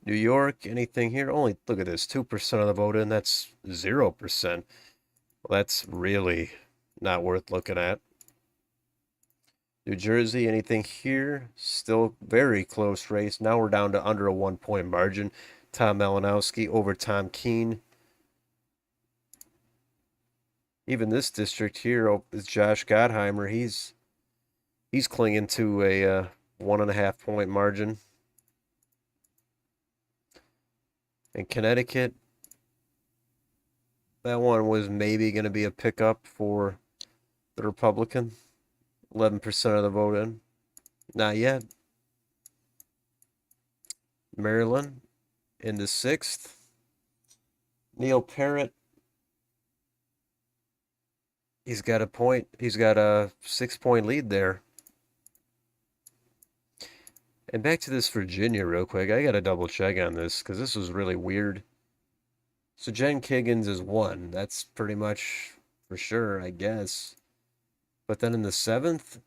New York, anything here? Only, look at this, 2% of the vote in. That's 0%. Well, that's really not worth looking at. New Jersey, anything here? Still very close race. Now we're down to under a 1-point margin. Tom Malinowski over Tom Keene. Even this district here is Josh Gottheimer. He's clinging to a 1.5-point margin. In Connecticut, that one was maybe going to be a pickup for the Republican. 11% of the vote in. Not yet. Maryland in the 6th. Neil Parrott. He's got a 6-point lead there. And back to this Virginia real quick. I got to double check on this because this was really weird. So Jen Kiggins is 1. That's pretty much for sure, I guess. But then in the 7th,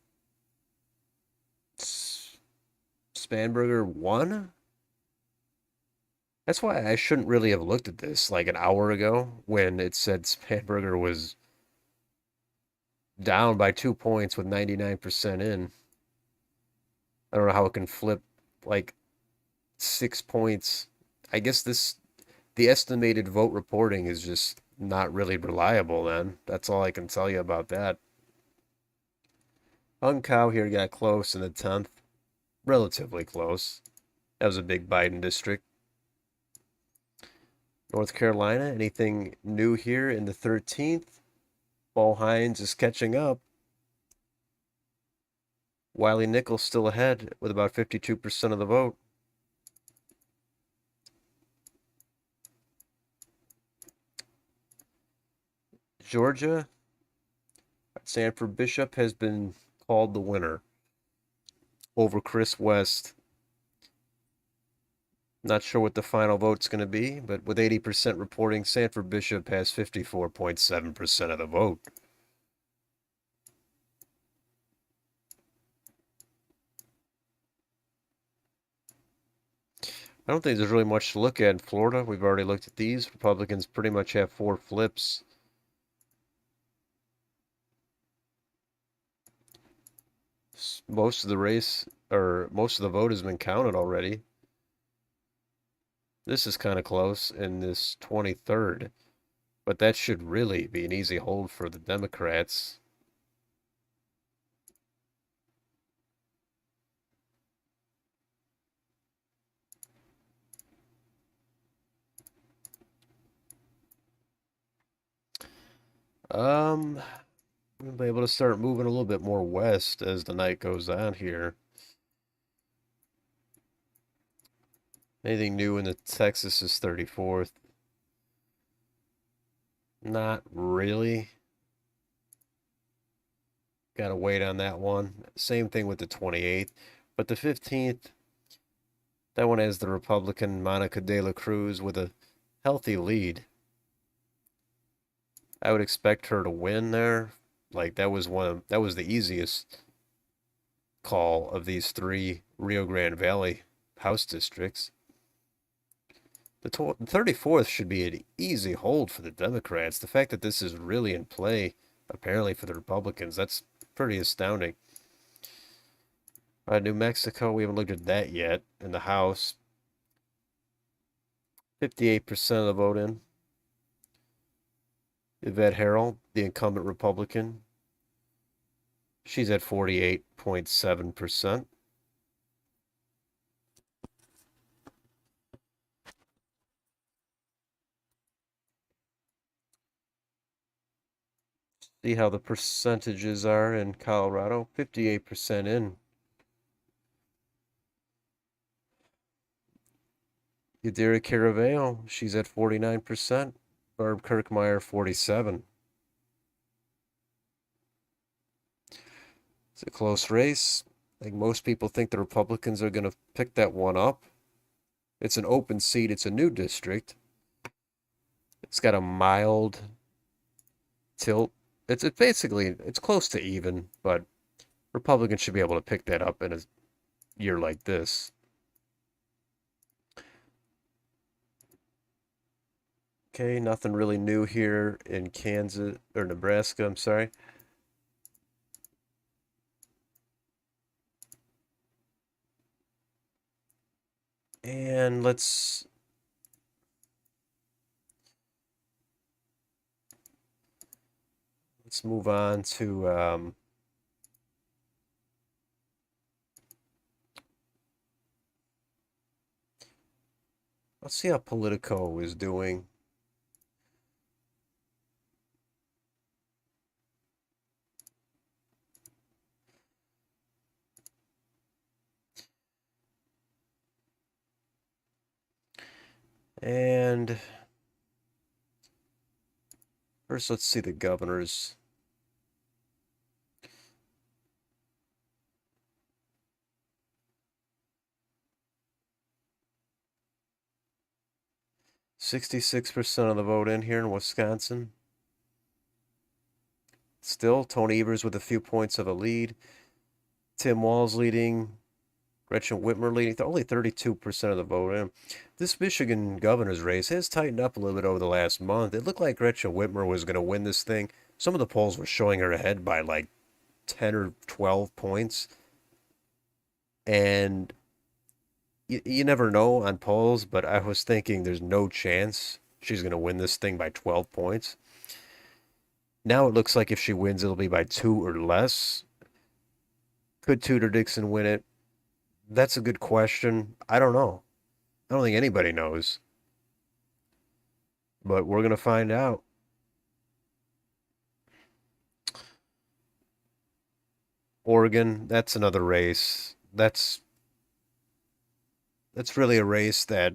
Spanberger 1? That's why I shouldn't really have looked at this like an hour ago when it said Spanberger was down by 2 points with 99% in. I don't know how it can flip like 6 points. I guess the estimated vote reporting is just not really reliable then. That's all I can tell you about that. Hung Cow here got close in the 10th. Relatively close. That was a big Biden district. North Carolina, anything new here in the 13th? Paul Hines is catching up. Wiley Nichols still ahead with about 52% of the vote. Georgia, Sanford Bishop has been called the winner over Chris West. Not sure what the final vote's going to be, but with 80% reporting, Sanford Bishop has 54.7% of the vote. I don't think there's really much to look at in Florida. We've already looked at these. Republicans pretty much have 4 flips. Most of the race, or most of the vote has been counted already. This is kind of close in this 23rd, but that should really be an easy hold for the Democrats. We'll be able to start moving a little bit more west as the night goes on here. Anything new in the Texas is 34th? Not really. Gotta wait on that one. Same thing with the 28th. But the 15th, that one has the Republican Monica De La Cruz with a healthy lead. I would expect her to win there. Like that was the easiest call of these 3 Rio Grande Valley House districts. The 34th should be an easy hold for the Democrats. The fact that this is really in play, apparently for the Republicans, that's pretty astounding. New Mexico, we haven't looked at that yet in the House. 58% of the vote in. Yvette Herrell, the incumbent Republican, she's at 48.7%. See how the percentages are in Colorado. 58% in. Yadira Caraveo, she's at 49%. Barb Kirkmeyer, 47%. It's a close race. I think most people think the Republicans are going to pick that one up. It's an open seat. It's a new district. It's got a mild tilt. It's basically, it's close to even, but Republicans should be able to pick that up in a year like this. Okay, nothing really new here in Kansas or Nebraska, I'm sorry. And let's move on to let's see how Politico is doing. And first, let's see the governors. %66 of the vote in here in Wisconsin. Still, Tony Evers with a few points of a lead. Tim Walz leading. Gretchen Whitmer leading. Only 32% of the vote in. This Michigan governor's race has tightened up a little bit over the last month. It looked like Gretchen Whitmer was going to win this thing. Some of the polls were showing her ahead by like 10 or 12 points. And you never know on polls, but I was thinking there's no chance she's going to win this thing by 12 points. Now it looks like if she wins, it'll be by 2 or less. Could Tudor Dixon win it? That's a good question. I don't know. I don't think anybody knows. But we're going to find out. Oregon, that's another race. That's really a race that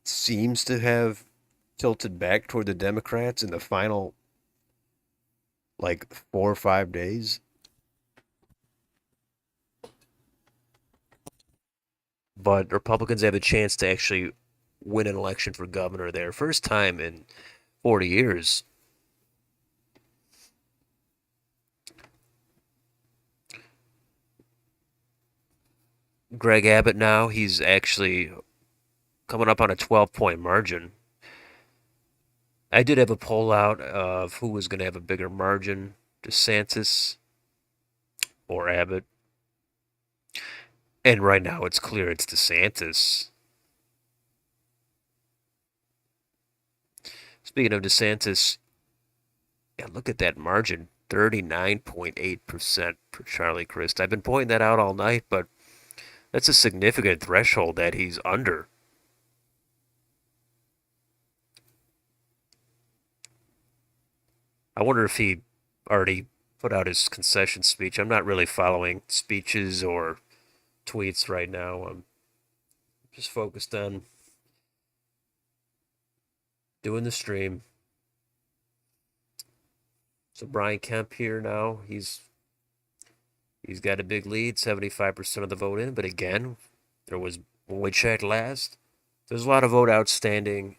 seems to have tilted back toward the Democrats in the final like 4 or 5 days. But Republicans have a chance to actually win an election for governor there. First time in 40 years. Greg Abbott now, he's actually coming up on a 12-point margin. I did have a poll out of who was going to have a bigger margin, DeSantis or Abbott. And right now it's clear it's DeSantis. Speaking of DeSantis, yeah, look at that margin, 39.8% for Charlie Crist. I've been pointing that out all night, but that's a significant threshold that he's under. I wonder if he already put out his concession speech. I'm not really following speeches or tweets right now. I'm just focused on doing the stream. So Brian Kemp here now, he's got a big lead, 75% of the vote in. But again, there was when we checked last, there's a lot of vote outstanding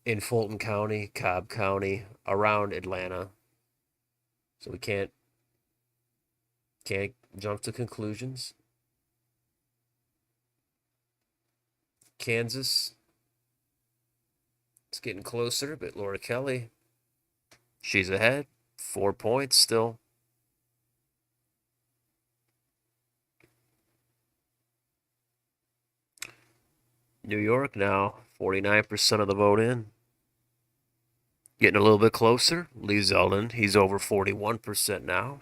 in Fulton County, Cobb County, around Atlanta. So we can't jump to conclusions. Kansas, it's getting closer, but Laura Kelly, she's ahead, 4 points still. New York now, 49% of the vote in. Getting a little bit closer. Lee Zeldin, he's over 41% now.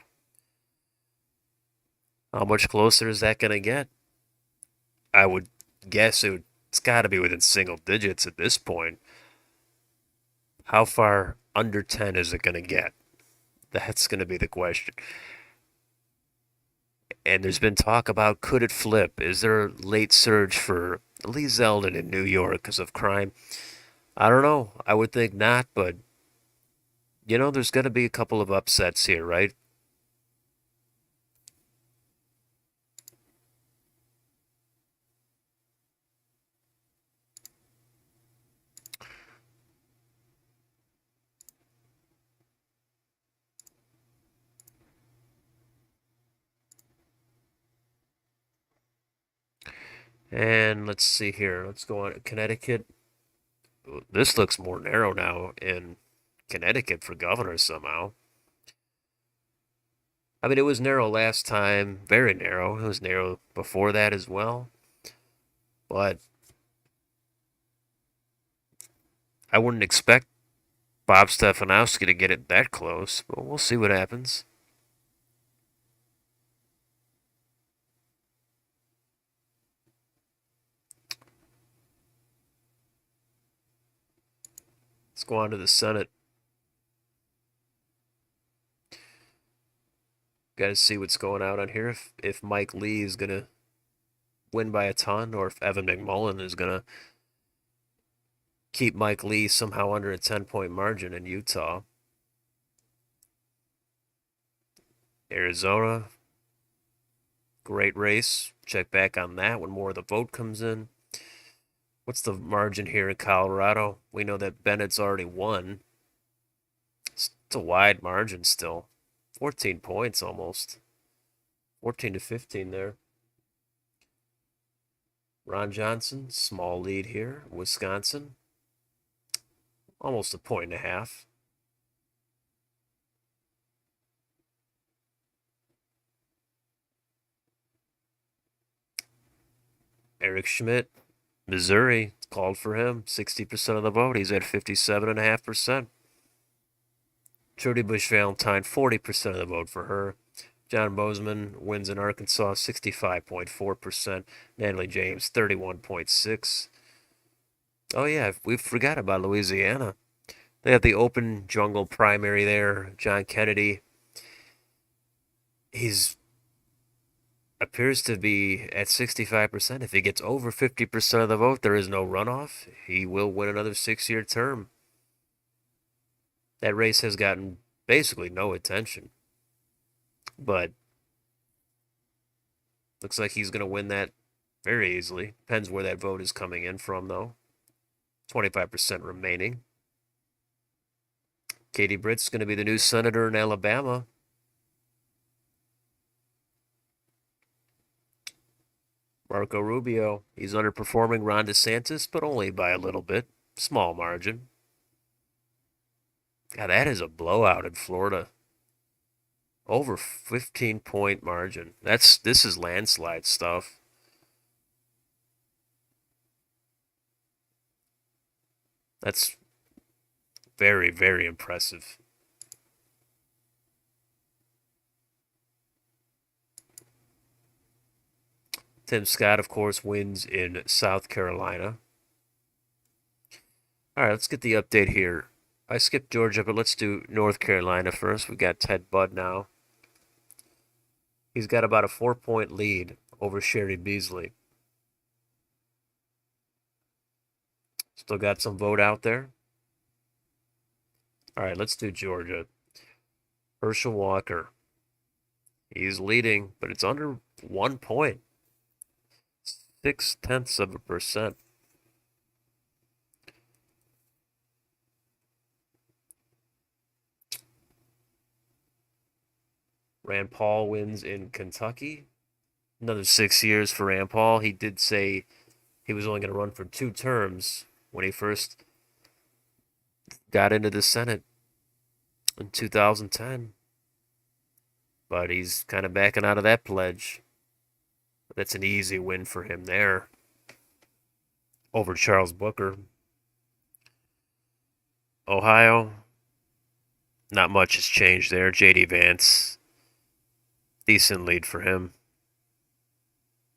How much closer is that going to get? I would guess it's got to be within single digits at this point. How far under 10 is it going to get? That's going to be the question. And there's been talk about could it flip? Is there a late surge for Lee Zeldin in New York because of crime? I don't know. I would think not, but there's going to be a couple of upsets here, right? And let's see here. Let's go on Connecticut. This looks more narrow now in Connecticut for governor somehow. I mean, it was narrow last time, very narrow. It was narrow before that as well. But I wouldn't expect Bob Stefanowski to get it that close. But we'll see what happens. Let's go on to the Senate. Got to see what's going out on here. If Mike Lee is gonna win by a ton, or if Evan McMullin is gonna keep Mike Lee somehow under a 10-point margin in Utah. Arizona, great race. Check back on that when more of the vote comes in. What's the margin here in Colorado? We know that Bennett's already won. It's a wide margin still. 14 points almost. 14 to 15 there. Ron Johnson, small lead here. Wisconsin, almost a point and a half. Eric Schmidt, Missouri, called for him. 60% of the vote. He's at 57.5%. Trudy Bush Valentine, 40% of the vote for her. John Bozeman wins in Arkansas, 65.4%. Natalie James, 31.6%. Oh, yeah, we forgot about Louisiana. They have the open jungle primary there. John Kennedy, he's appears to be at 65%. If he gets over 50% of the vote, there is no runoff. He will win another 6-year term. That race has gotten basically no attention. But looks like he's going to win that very easily. Depends where that vote is coming in from, though. 25% remaining. Katie Britt's going to be the new senator in Alabama. Marco Rubio, he's underperforming Ron DeSantis, but only by a little bit. Small margin. God, that is a blowout in Florida. Over 15-point margin. This is landslide stuff. That's very, very impressive. Tim Scott, of course, wins in South Carolina. All right, let's get the update here. I skipped Georgia, but let's do North Carolina first. We got Ted Budd now. He's got about a 4-point lead over Sherry Beasley. Still got some vote out there. All right, let's do Georgia. Herschel Walker. He's leading, but it's under 1 point. 0.6%. Rand Paul wins in Kentucky. Another 6 years for Rand Paul. He did say he was only going to run for 2 terms when he first got into the Senate in 2010. But he's kind of backing out of that pledge. That's an easy win for him there over Charles Booker. Ohio, not much has changed there. J.D. Vance, decent lead for him.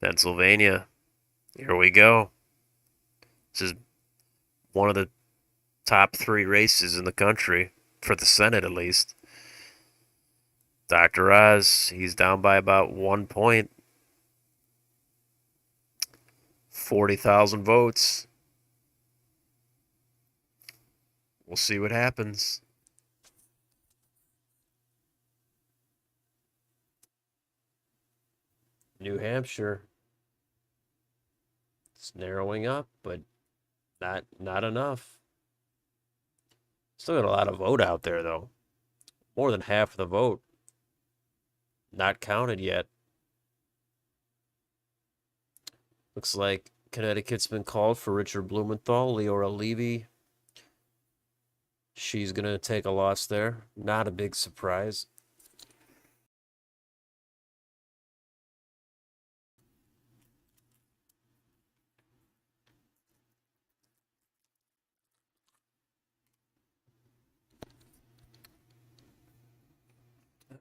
Pennsylvania, here we go. This is one of the top 3 races in the country, for the Senate at least. Dr. Oz, he's down by about 1 point. 40,000 votes. We'll see what happens. New Hampshire. It's narrowing up, but not enough. Still got a lot of vote out there, though. More than half of the vote not counted yet. Looks like Connecticut's been called for Richard Blumenthal, Leora Levy, She's going to take a loss there. Not a big surprise.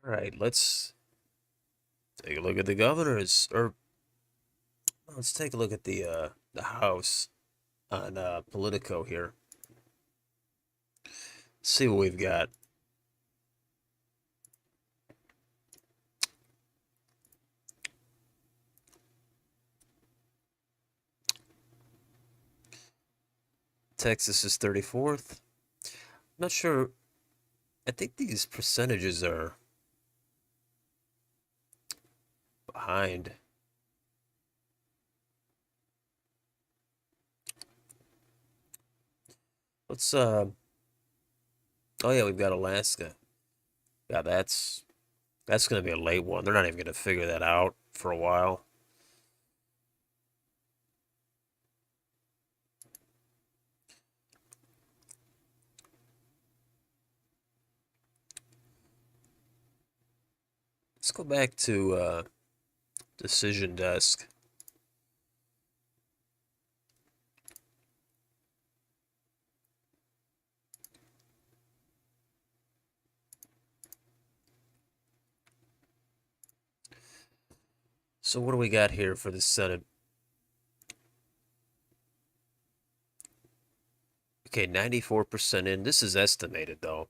All right, let's take a look at the governors, or let's take a look at the House on Politico here. See what we've got. Texas is 34th. Not sure. I think these percentages are behind. Let's oh yeah, we've got Alaska. Yeah, that's gonna be a late one. They're not even gonna figure that out for a while. Let's go back to decision desk. So what do we got here for the Senate? Okay, 94% in. This is estimated though.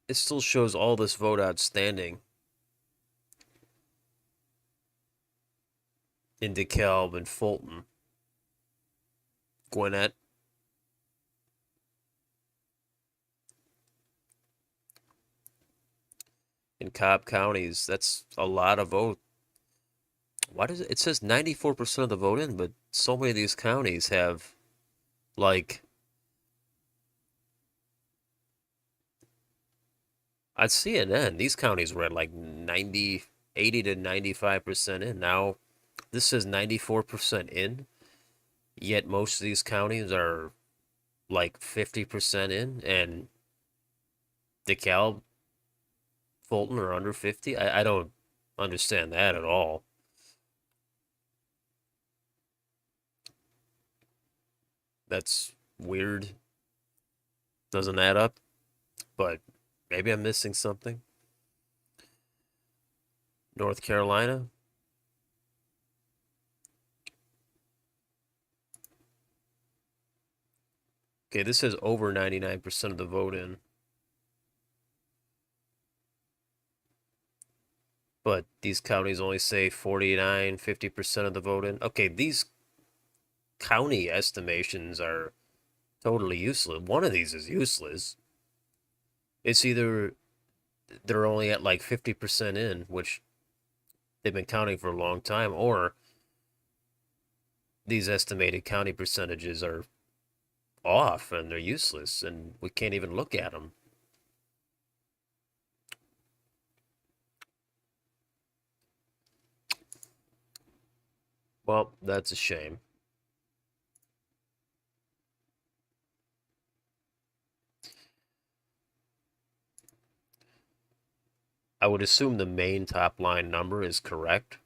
It still shows all this vote outstanding in DeKalb and Fulton. Gwinnett. In Cobb counties, that's a lot of vote. Why does it says 94% of the vote in, but so many of these counties have like at CNN, these counties were at like 90, 80 to 95% in. Now this says 94% in, yet most of these counties are like 50% in, and DeKalb, Fulton are under 50. I don't understand that at all. That's weird. Doesn't add up, but maybe I'm missing something. North Carolina. Okay, this says over 99% of the vote in. But these counties only say 49, 50% of the vote in. Okay, these county estimations are totally useless. One of these is useless. It's either they're only at like 50% in, which they've been counting for a long time, or these estimated county percentages are off and they're useless and we can't even look at them. Well, that's a shame. I would assume the main top line number is correct,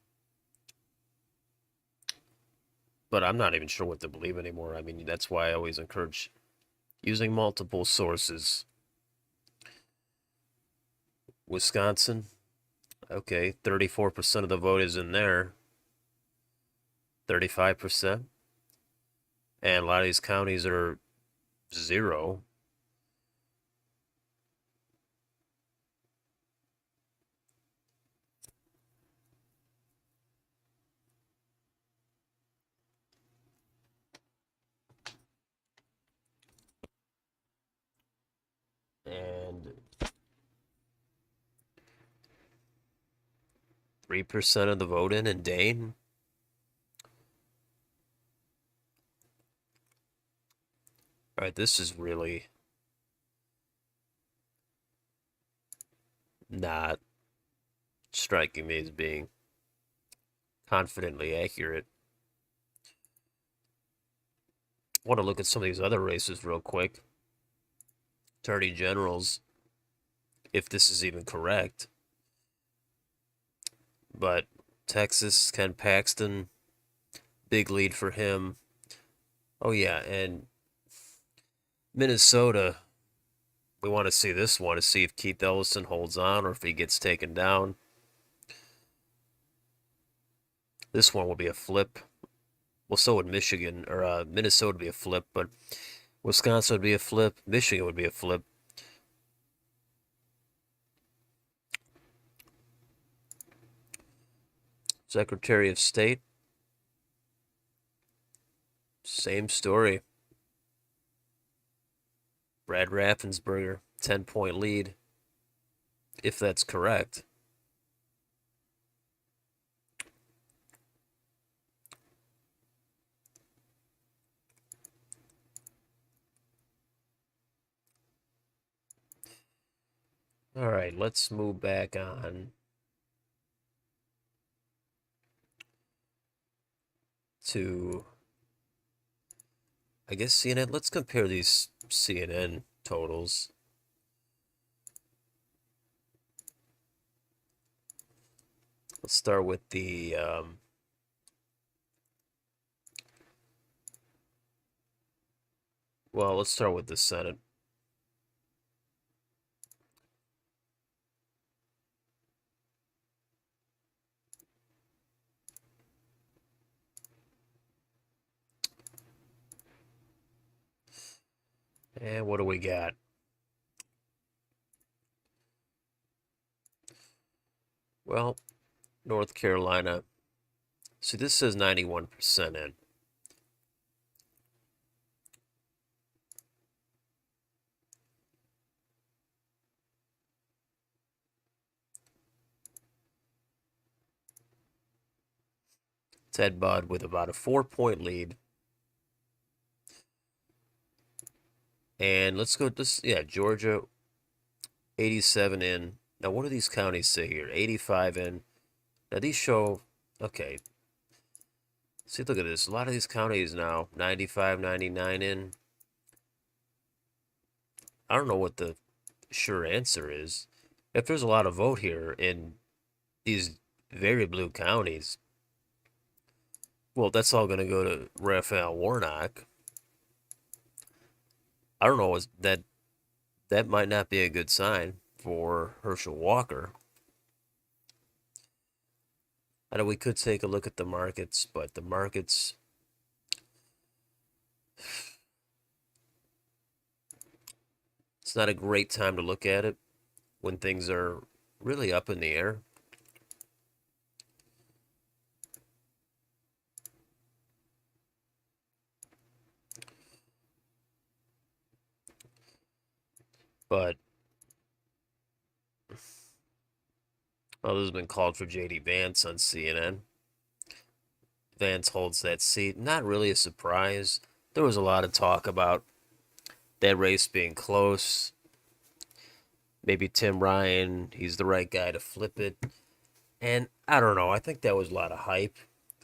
but I'm not even sure what to believe anymore. I mean, that's why I always encourage using multiple sources. Wisconsin, okay, 34% of the vote is in there, 35%. And a lot of these counties are zero. And 3% of the vote in Dane. All right, this is really not striking me as being confidently accurate. I want to look at some of these other races real quick. Attorney generals, if this is even correct. But Texas, Ken Paxton, big lead for him. Oh, yeah, and Minnesota, we want to see this one to see if Keith Ellison holds on or if he gets taken down. This one will be a flip. Well, so would Michigan, or Minnesota would be a flip, but Wisconsin would be a flip. Michigan would be a flip. Secretary of State, same story. Brad Raffensperger, 10-point lead, if that's correct. All right, let's move back on to, I guess, CNN. Let's compare these CNN totals. Let's start with the well, let's start with the Senate. And what do we got? Well, North Carolina. See, this says 91% in. Ted Budd with about a 4-point lead. And let's go this, yeah, Georgia, 87 in. Now, what do these counties say here? 85 in. Now, these show, okay. See, look at this. A lot of these counties now, 95, 99 in. I don't know what the sure answer is. If there's a lot of vote here in these very blue counties, well, that's all going to go to Raphael Warnock. I don't know, that might not be a good sign for Herschel Walker. I know we could take a look at the markets, but the markets, it's not a great time to look at it when things are really up in the air. But, well, this has been called for J.D. Vance on CNN. Vance holds that seat. Not really a surprise. There was a lot of talk about that race being close. Maybe Tim Ryan, he's the right guy to flip it. And I don't know. I think that was a lot of hype.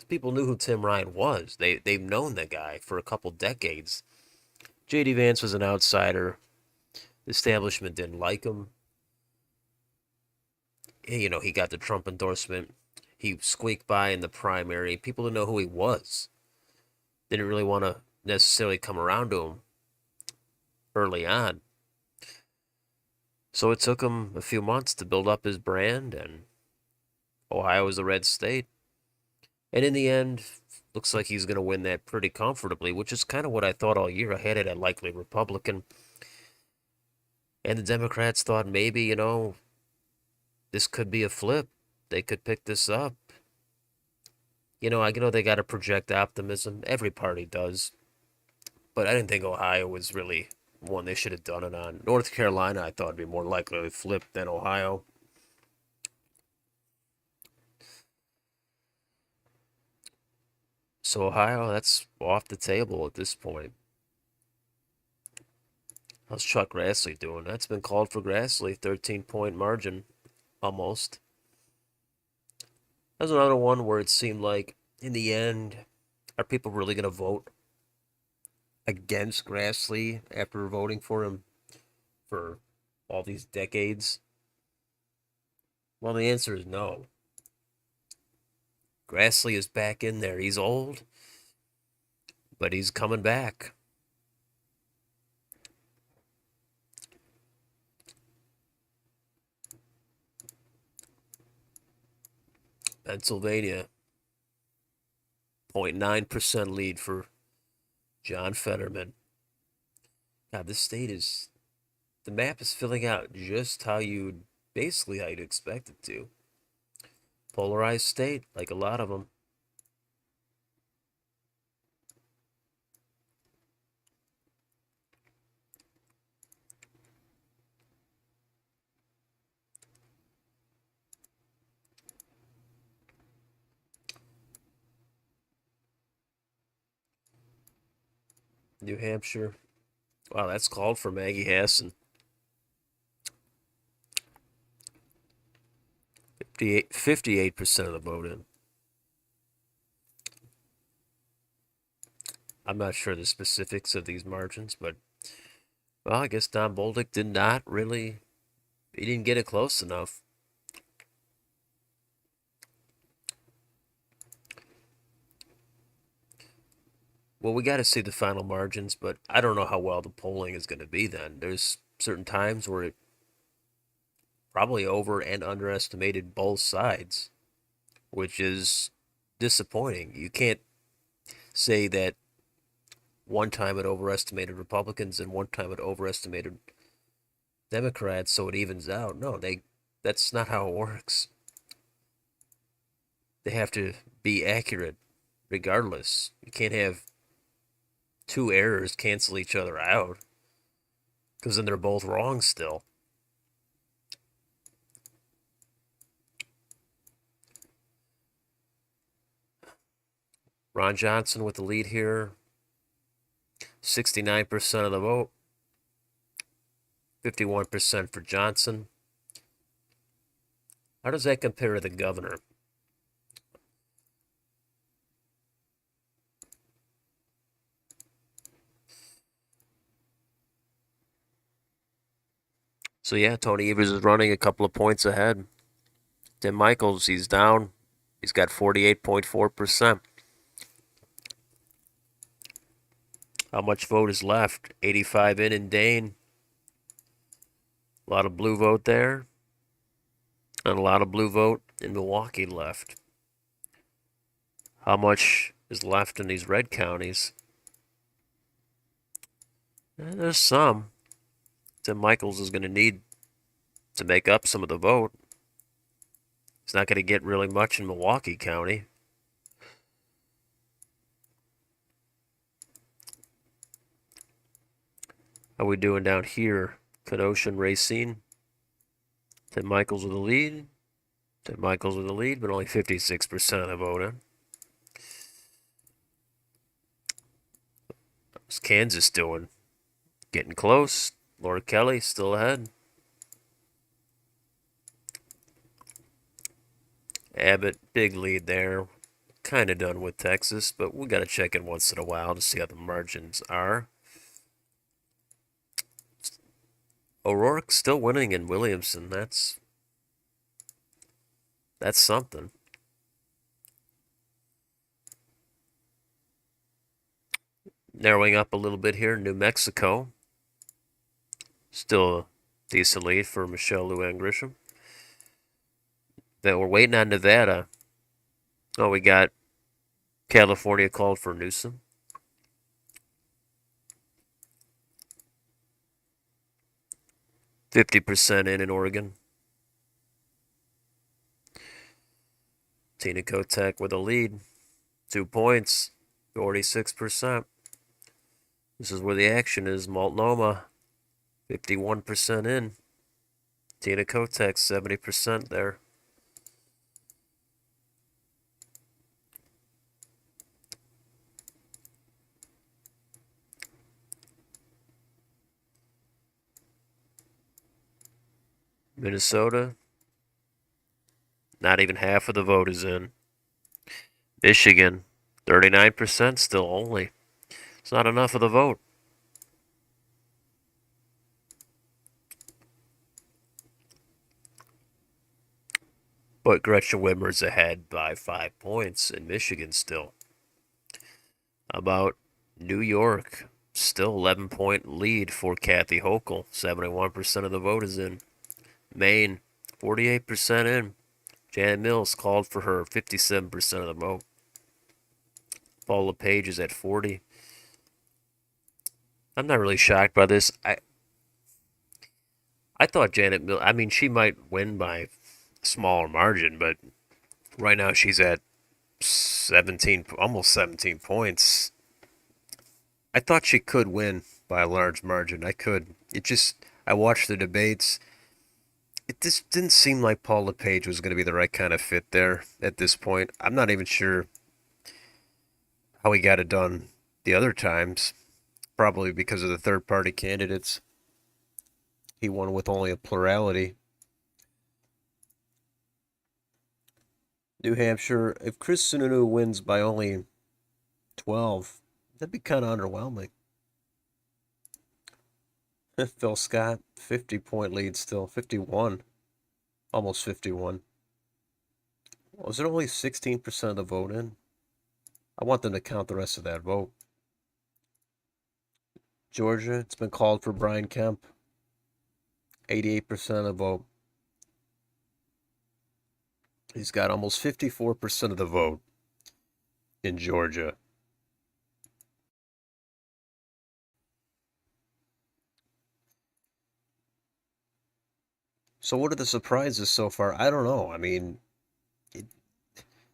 People knew who Tim Ryan was. They've known the guy for a couple decades. J.D. Vance was an outsider. The establishment didn't like him. You know, he got the Trump endorsement. He squeaked by in the primary. People didn't know who he was. Didn't really want to necessarily come around to him early on. So it took him a few months to build up his brand, and Ohio was a red state. And in the end, looks like he's going to win that pretty comfortably, which is kind of what I thought all year. I had it at likely Republican. And the Democrats thought maybe, you know, this could be a flip. They could pick this up. You know, I know they got to project optimism. Every party does. But I didn't think Ohio was really one they should have done it on. North Carolina, I thought would be more likely to flip than Ohio. So Ohio, that's off the table at this point. How's Chuck Grassley doing? That's been called for Grassley, 13-point margin, almost. There's another one where it seemed like, in the end, are people really going to vote against Grassley after voting for him for all these decades? Well, the answer is no. Grassley is back in there. He's old, but he's coming back. Pennsylvania, 0.9% lead for John Fetterman. God, this state is, the map is filling out just how you'd, basically how you'd expect it to. Polarized state, like a lot of them. New Hampshire. Wow, that's called for Maggie Hassan. 58% of the vote in. I'm not sure the specifics of these margins, but, well, I guess Don Bolduc did not really, he didn't get it close enough. Well, we got to see the final margins, but I don't know how well the polling is going to be then. There's certain times where it probably over and underestimated both sides, which is disappointing. You can't say that one time it overestimated Republicans and one time it overestimated Democrats, so it evens out. No, that's not how it works. They have to be accurate regardless. You can't have two errors cancel each other out, because then they're both wrong still. Ron Johnson with the lead here. 69% of the vote. 51% for Johnson. How does that compare to the governor? So yeah, Tony Evers is running a couple of points ahead. Tim Michels, he's down. He's got 48.4%. How much vote is left? 85 in Dane. A lot of blue vote there. And a lot of blue vote in Milwaukee left. How much is left in these red counties? There's some. Tim Michels is going to need to make up some of the vote. He's not going to get really much in Milwaukee County. How we doing down here? Kenosha and Racine. Tim Michels with the lead. Tim Michels with the lead, but only 56% of the vote in. What's Kansas doing? Getting close. Laura Kelly still ahead. Abbott, big lead there. Kind of done with Texas, but we got to check in once in a while to see how the margins are. O'Rourke still winning in Williamson. That's something. Narrowing up a little bit here, New Mexico. Still a decent lead for Michelle Luann Grisham. Then we're waiting on Nevada. Oh, we got California called for Newsom. %50 in Oregon. Tina Kotek with a lead. 2 points. 46%. This is where the action is. Multnomah. 51% in. Tina Kotek, 70% there. Minnesota. Not even half of the vote is in. Michigan, 39% still only. It's not enough of the vote. But Gretchen Whitmer's ahead by 5 points in Michigan still. About New York, still 11-point lead for Kathy Hochul. 71% of the vote is in. Maine, 48% in. Janet Mills called for her, 57% of the vote. Paula Page is at 40. I'm not really shocked by this. I thought Janet Mills, I mean, she might win by a smaller margin, but right now she's at 17, almost 17 points. I thought she could win by a large margin. I could. I watched the debates. It just didn't seem like Paul LePage was going to be the right kind of fit there at this point. I'm not even sure how he got it done the other times. Probably because of the third party candidates. He won with only a plurality. New Hampshire, if Chris Sununu wins by only 12, that'd be kind of underwhelming. Phil Scott, 50-point lead still, 51, almost 51. Was it only 16% of the vote in? I want them to count the rest of that vote. Georgia, it's been called for Brian Kemp, 88% of the vote. He's got almost 54% of the vote in Georgia. So what are the surprises so far? I don't know. I mean, it,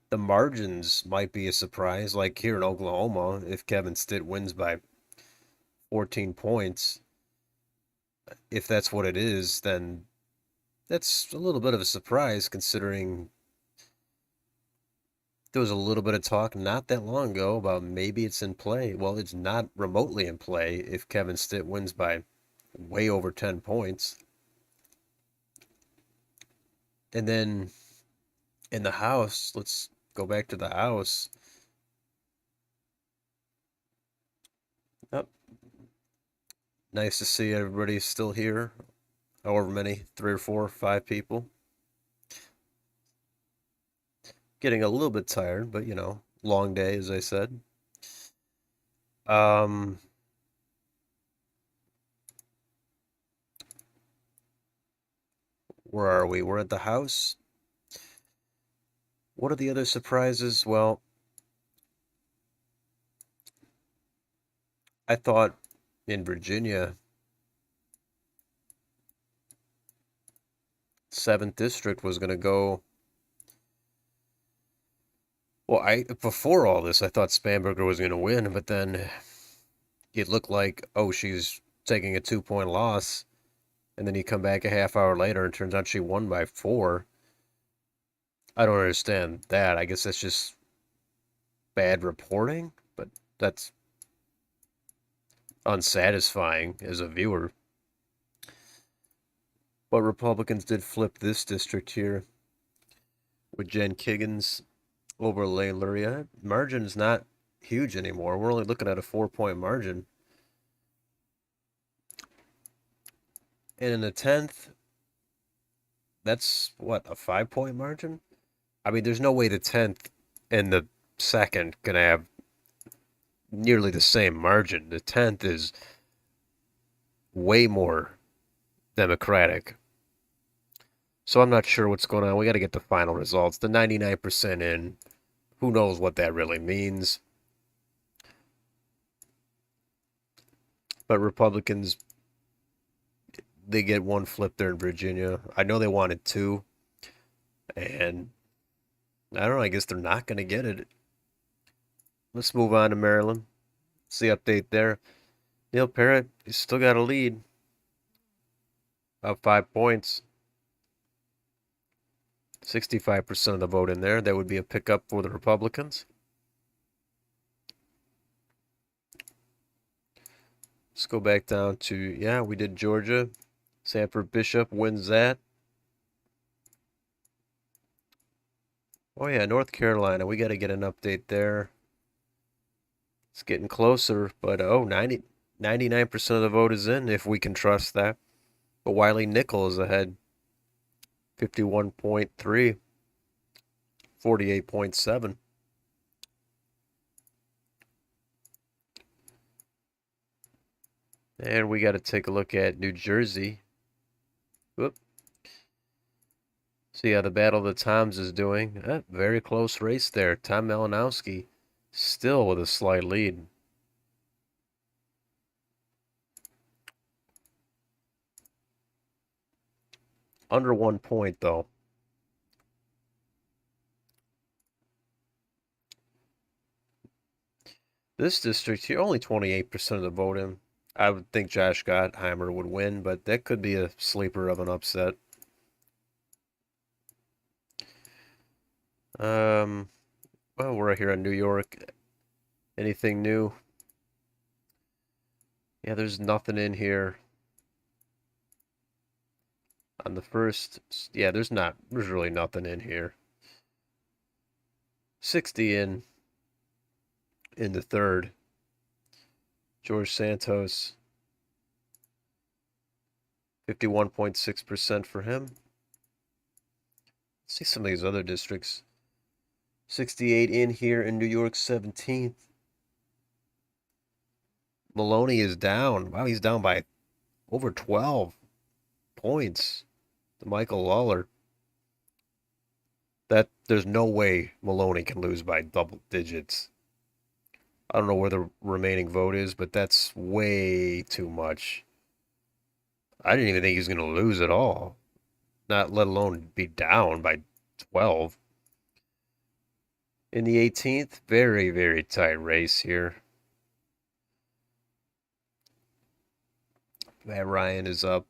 the margins might be a surprise, like here in Oklahoma, if Kevin Stitt wins by 14 points. If that's what it is, then that's a little bit of a surprise considering there was a little bit of talk not that long ago about maybe it's in play. Well, it's not remotely in play if Kevin Stitt wins by way over 10 points. And then in the House, let's go back to the House. Oh, nice to see everybody's still here. However many, 3 or 4, 5 people. Getting a little bit tired, but long day, as I said. Um, where are we? We're at the House. What are the other surprises? Well, I thought in Virginia, 7th district was going to go. Well, I before all this, I thought Spanberger was going to win, but then it looked like, oh, she's taking a 2-point loss, and then you come back a half hour later and turns out she won by 4. I don't understand that. I guess that's just bad reporting, but that's unsatisfying as a viewer. But Republicans did flip this district here with Jen Kiggins over Lane Luria. Margin's not huge anymore. We're only looking at a 4-point margin. And in the 10th, that's what, a 5-point margin? I mean, there's no way the 10th and the 2nd gonna have nearly the same margin. The 10th is way more Democratic. So I'm not sure what's going on. We got to get the final results. The 99% in, who knows what that really means. But Republicans, they get one flip there in Virginia. I know they wanted 2. And I don't know. I guess they're not going to get it. Let's move on to Maryland. See update there. Neil Parrott, he's still got a lead. About 5 points. 65% of the vote in there. That would be a pickup for the Republicans. Let's go back down to, yeah, we did Georgia. Sanford Bishop wins that. Oh yeah, North Carolina. We got to get an update there. It's getting closer, but 99% of the vote is in if we can trust that. But Wiley Nickel is ahead, 51.3, 48.7. And we got to take a look at New Jersey. Whoop. See how the Battle of the Toms is doing. Very close race there. Tom Malinowski still with a slight lead. Under 1 point, though. This district here, only 28% of the vote in. I would think Josh Gottheimer would win, but that could be a sleeper of an upset. Well, we're here in New York. Anything new? Yeah, there's nothing in here. On the first, yeah, there's really nothing in here. 60 in the third. George Santos, 51.6% for him. Let's see some of these other districts. 68 in here in New York, 17th. Maloney is down. Wow, he's down by over 12 points to Michael Lawler. There's no way Maloney can lose by double digits. I don't know where the remaining vote is, but that's way too much. I didn't even think he was going to lose at all, not let alone be down by 12. In the 18th, very, very tight race here. Matt Ryan is up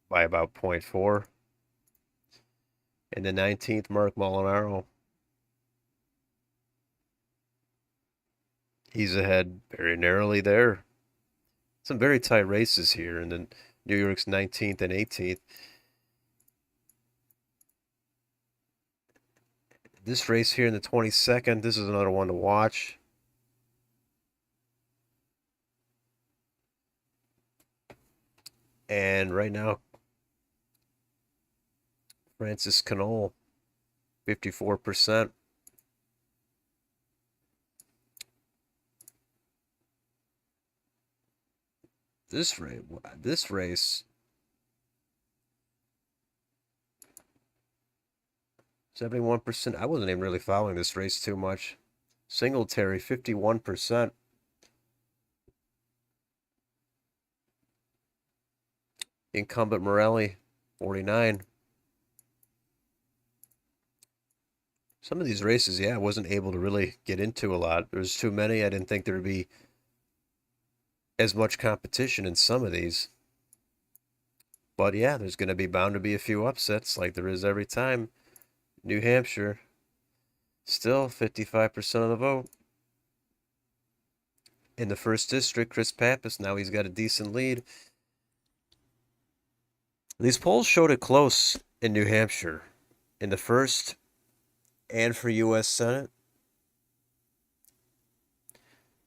by about 0.4. In the 19th, Mark Molinaro. He's ahead very narrowly there. Some very tight races here in the New York's 19th and 18th. This race here in the 22nd, this is another one to watch. And right now, Francis Canole, 54%. This race, 71%. I wasn't even really following this race too much. Singletary, 51%. Incumbent Morelli, 49. Some of these races, yeah, I wasn't able to really get into a lot. There's too many. I didn't think there would be as much competition in some of these. But yeah, there's going to be bound to be a few upsets like there is every time. New Hampshire, still 55% of the vote. In the first district, Chris Pappas, now he's got a decent lead. These polls showed it close in New Hampshire in the first and for U.S. Senate.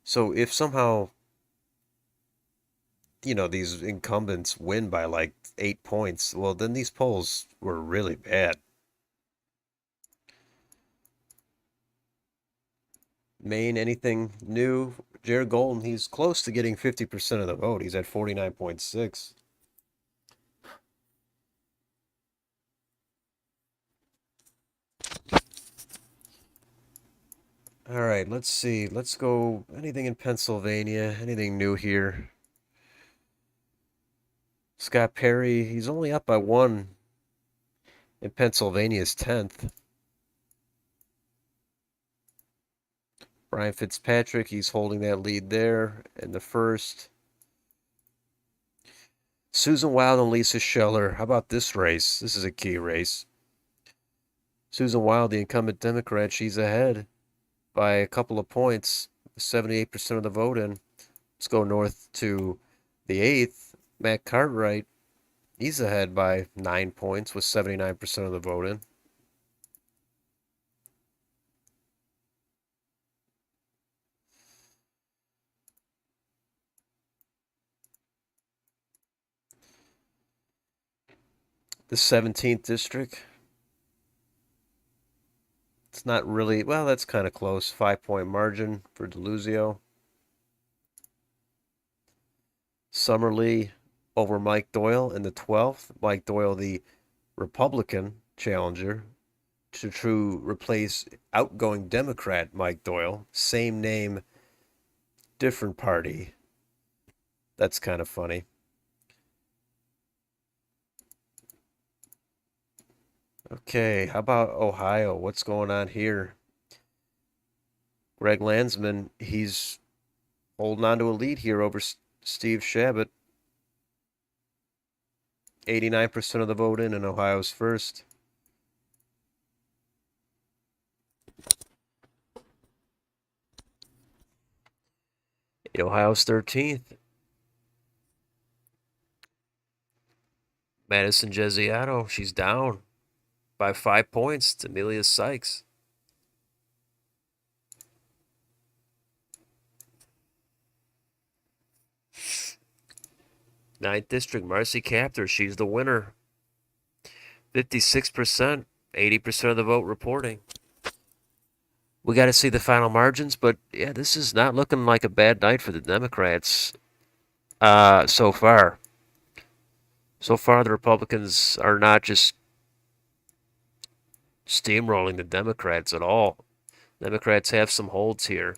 So if somehow, these incumbents win by like 8 points, well, then these polls were really bad. Maine, anything new? Jared Golden, he's close to getting 50% of the vote. He's at 49.6. All right, let's see. Let's go. Anything in Pennsylvania? Anything new here? Scott Perry, he's only up by 1 in Pennsylvania's 10th. Brian Fitzpatrick, he's holding that lead there in the first. Susan Wild and Lisa Scheller. How about this race? This is a key race. Susan Wild, the incumbent Democrat, she's ahead by a couple of points, 78% of the vote in. Let's go north to the 8th. Matt Cartwright, he's ahead by 9 points with 79% of the vote in. The 17th district. It's not really, well, that's kind of close. 5-point margin for DeLuzio. Summerlee over Mike Doyle in the 12th. Mike Doyle, the Republican challenger, to replace outgoing Democrat Mike Doyle. Same name, different party. That's kind of funny. Okay, how about Ohio? What's going on here? Greg Landsman, he's holding on to a lead here over Steve Shabbat. 89% of the vote in Ohio's first. Ohio's 13th. Madison Gesiato, she's down by 5 points to Amelia Sykes. Ninth District, Marcy Captor, she's the winner. 56%, 80% of the vote reporting. We got to see the final margins, but yeah, this is not looking like a bad night for the Democrats so far. So far, the Republicans are not just steamrolling the Democrats at all. Democrats have some holds here.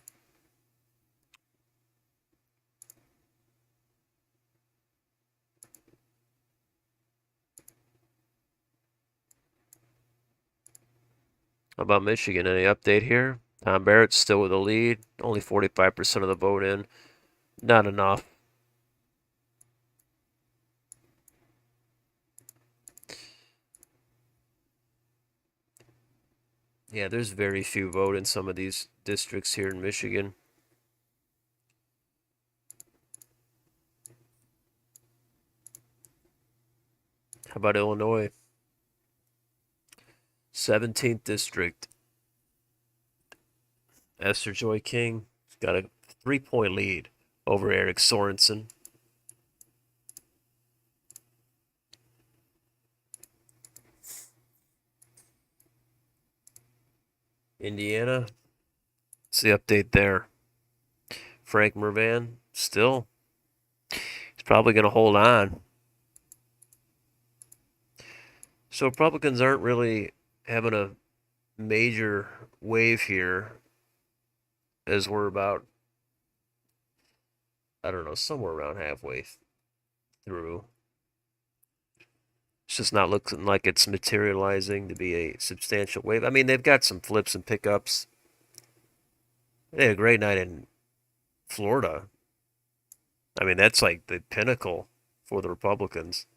How about Michigan? Any update here? Tom Barrett's still with the lead. Only 45% of the vote in. Not enough. Yeah, there's very few vote in some of these districts here in Michigan. How about Illinois? 17th district. Esther Joy King got a 3-point lead over Eric Sorensen. Indiana, what's the update there? Frank Mervan, still, he's probably going to hold on. So Republicans aren't really having a major wave here, as we're about, I don't know, somewhere around halfway through. It's just not looking like it's materializing to be a substantial wave. I mean, they've got some flips and pickups. They had a great night in Florida. I mean, that's like the pinnacle for the Republicans.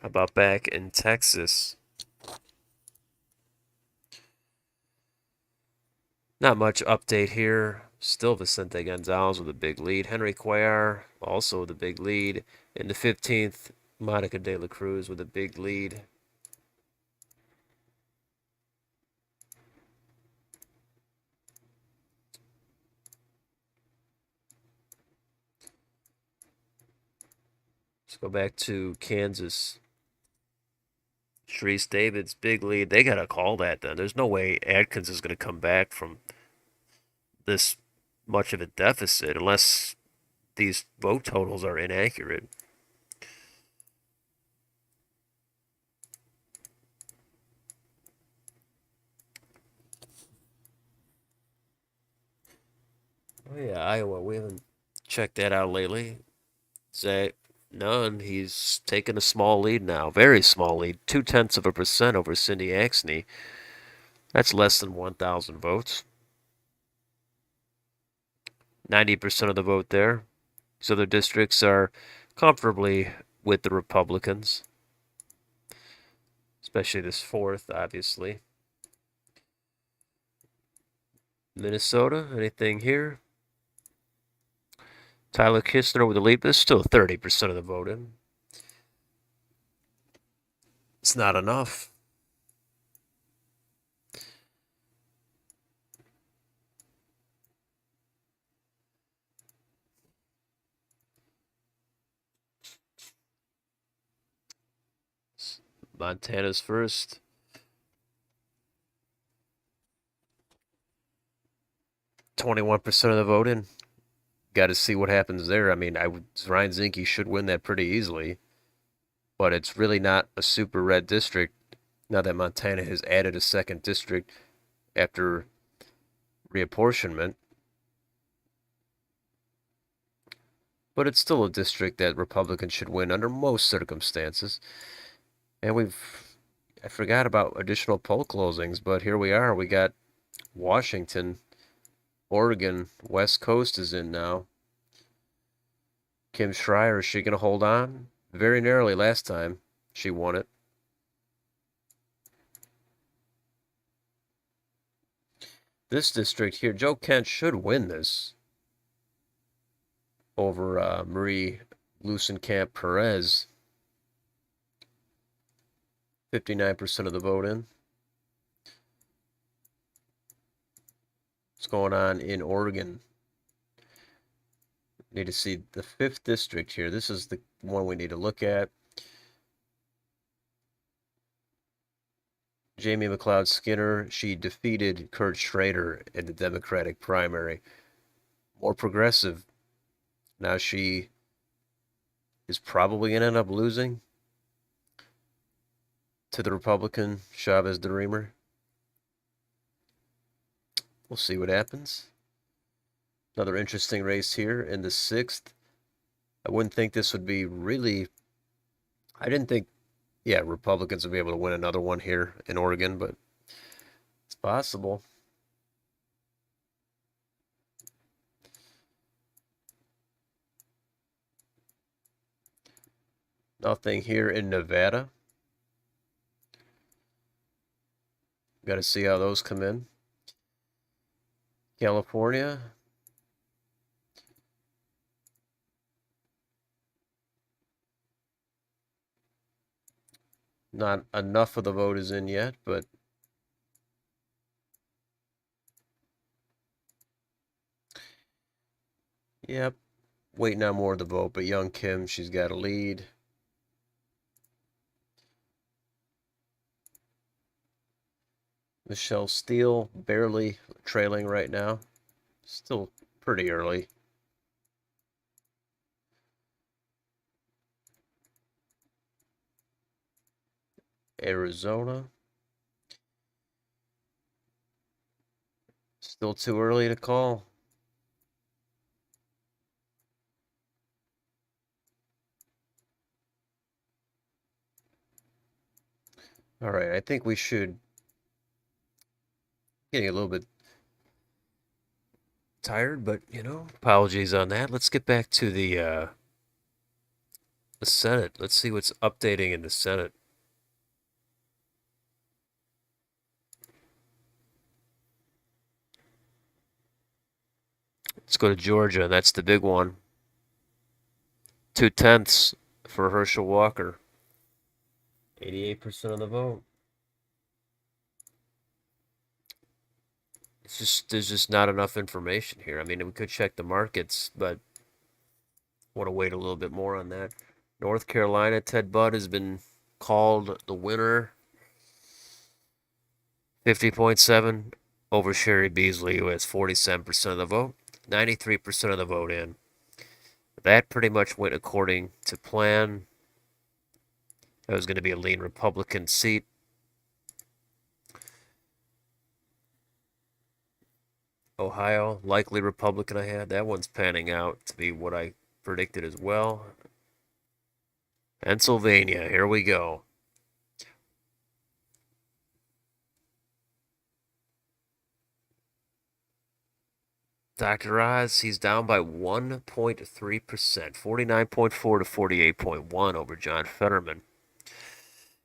How about back in Texas? Not much update here. Still Vicente Gonzalez with a big lead. Henry Cuellar also with a big lead. In the 15th, Monica De La Cruz with a big lead. Let's go back to Kansas. Sharice Davids, big lead. They got to call that then. There's no way Adkins is going to come back from this much of a deficit unless these vote totals are inaccurate. Oh yeah, Iowa. We haven't checked that out lately. Zach Nunn, he's taken a small lead now, very small lead, 0.2% over Cindy Axney. That's less than 1,000 votes. 90% of the vote there. These other districts are comfortably with the Republicans, especially this 4th, obviously. Minnesota, anything here? Tyler Kistner with the lead, but it's still 30% of the vote in. It's not enough. Montana's first. %21% of the vote in. Got to see what happens there. I mean, Ryan Zinke should win that pretty easily, but it's really not a super red district now that Montana has added a second district after reapportionment. But it's still a district that Republicans should win under most circumstances. And I forgot about additional poll closings, but here we are. We got Washington, Oregon, West Coast is in now. Kim Schreier, is she going to hold on? Very narrowly last time she won it. This district here, Joe Kent should win this over Marie Lusenkamp Perez. 59% of the vote in. What's going on in Oregon? Need to see the 5th district here. This is the one we need to look at. Jamie McLeod Skinner, she defeated Kurt Schrader in the Democratic primary. More progressive. Now she is probably going to end up losing to the Republican Chavez DeRemer. We'll see what happens. Another interesting race here in the 6th. I wouldn't think this would be really... I didn't think, Republicans would be able to win another one here in Oregon, but it's possible. Nothing here in Nevada. Got to see how those come in. California. Not enough of the vote is in yet, but yep, waiting on more of the vote. But Young Kim, she's got a lead. Michelle Steele barely trailing right now. Still pretty early. Arizona. Still too early to call. All right, I think we should... Getting a little bit tired, but, apologies on that. Let's get back to the Senate. Let's see what's updating in the Senate. Let's go to Georgia. That's the big one. 2/10 for Herschel Walker. 88% of the vote. There's just not enough information here. I mean, we could check the markets, but want to wait a little bit more on that. North Carolina, Ted Budd has been called the winner. 50.7 over Sherry Beasley, who has 47% of the vote. 93% of the vote in. That pretty much went according to plan. That was going to be a lean Republican seat. Ohio, likely Republican I had. That one's panning out to be what I predicted as well. Pennsylvania, here we go. Dr. Oz, he's down by 1.3%, 49.4 to 48.1 over John Fetterman.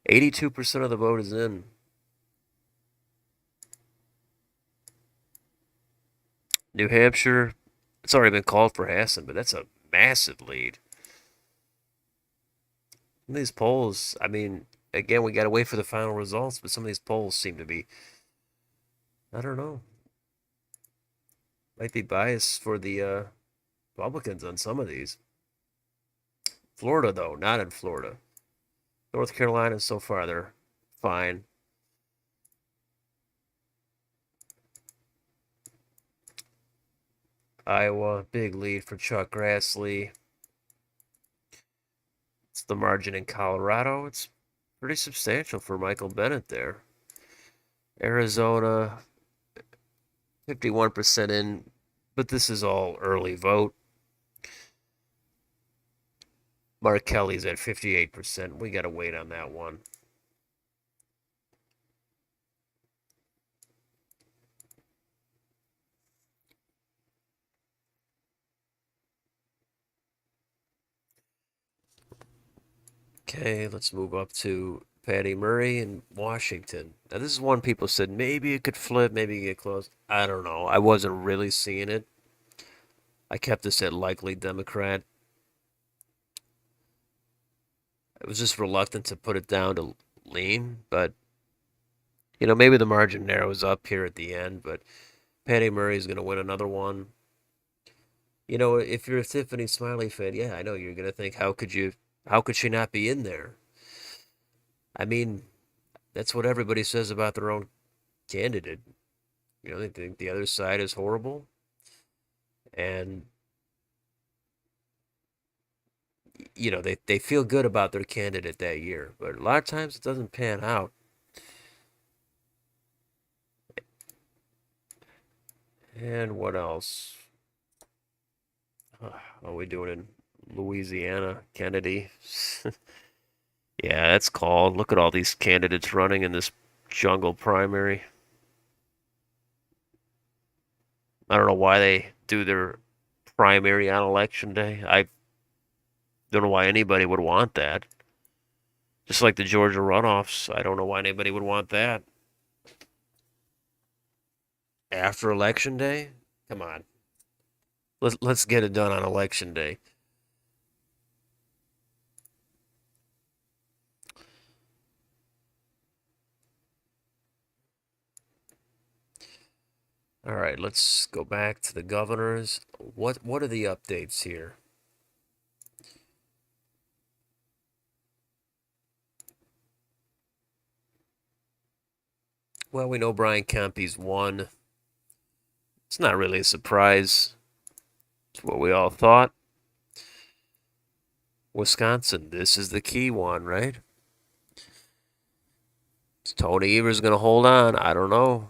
82% of the vote is in. New Hampshire, it's already been called for Hassan, but that's a massive lead. Some of these polls, I mean, again, we got to wait for the final results, but some of these polls seem to be, I don't know, might be biased for the Republicans on some of these. Florida, though, not in Florida. North Carolina, so far, they're fine. Iowa, big lead for Chuck Grassley. It's the margin in Colorado. It's pretty substantial for Michael Bennett there. Arizona, 51% in, but this is all early vote. Mark Kelly's at 58%. We got to wait on that one. Okay, let's move up to Patty Murray in Washington. Now, this is one people said maybe it could flip, maybe get close. I don't know. I wasn't really seeing it. I kept this at likely Democrat. I was just reluctant to put it down to lean, but maybe the margin narrows up here at the end, but Patty Murray's going to win another one. If you're a Tiffany Smiley fan, yeah, I know you're going to think, how could she not be in there? I mean, that's what everybody says about their own candidate. They think the other side is horrible. And, they feel good about their candidate that year. But a lot of times it doesn't pan out. And what else? Are we doing in Louisiana? Kennedy. Yeah, that's called. Look at all these candidates running in this jungle primary. I don't know why they do their primary on election day. I don't know why anybody would want that. Just like the Georgia runoffs, I don't know why anybody would want that. After election day? Come on. Let's get it done on election day. All right, let's go back to the governors. What are the updates here? Well, we know Brian Kempy's won. It's not really a surprise. It's what we all thought. Wisconsin, this is the key one, right? Is Tony Evers going to hold on? I don't know.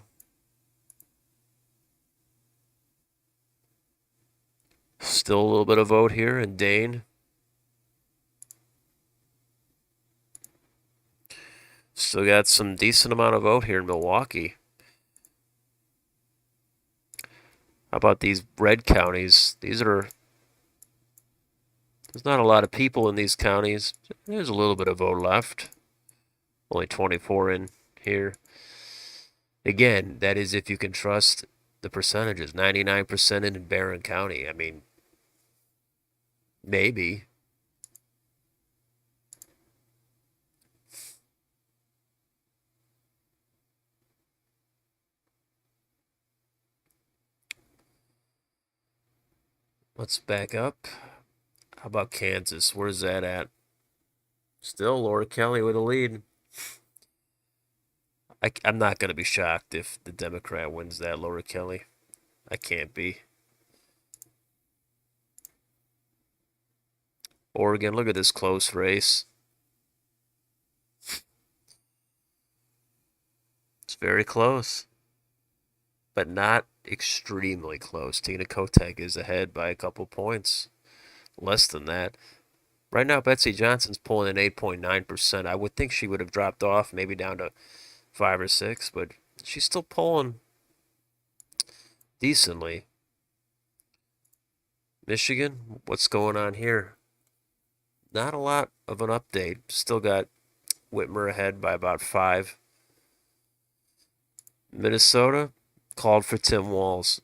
Still a little bit of vote here in Dane. Still got some decent amount of vote here in Milwaukee. How about these red counties? There's not a lot of people in these counties. There's a little bit of vote left. Only 24 in here. Again, that is if you can trust the percentages. 99% in Barron County. I mean, maybe. Let's back up. How about Kansas? Where's that at? Still Laura Kelly with a lead. I'm not going to be shocked if the Democrat wins that, Laura Kelly. I can't be. Oregon, look at this close race. It's very close, but not extremely close. Tina Kotek is ahead by a couple points. Less than that. Right now, Betsy Johnson's pulling in 8.9%. I would think she would have dropped off, maybe down to 5 or 6, but she's still pulling decently. Michigan, what's going on here? Not a lot of an update. Still got Whitmer ahead by about 5. Minnesota called for Tim Walz.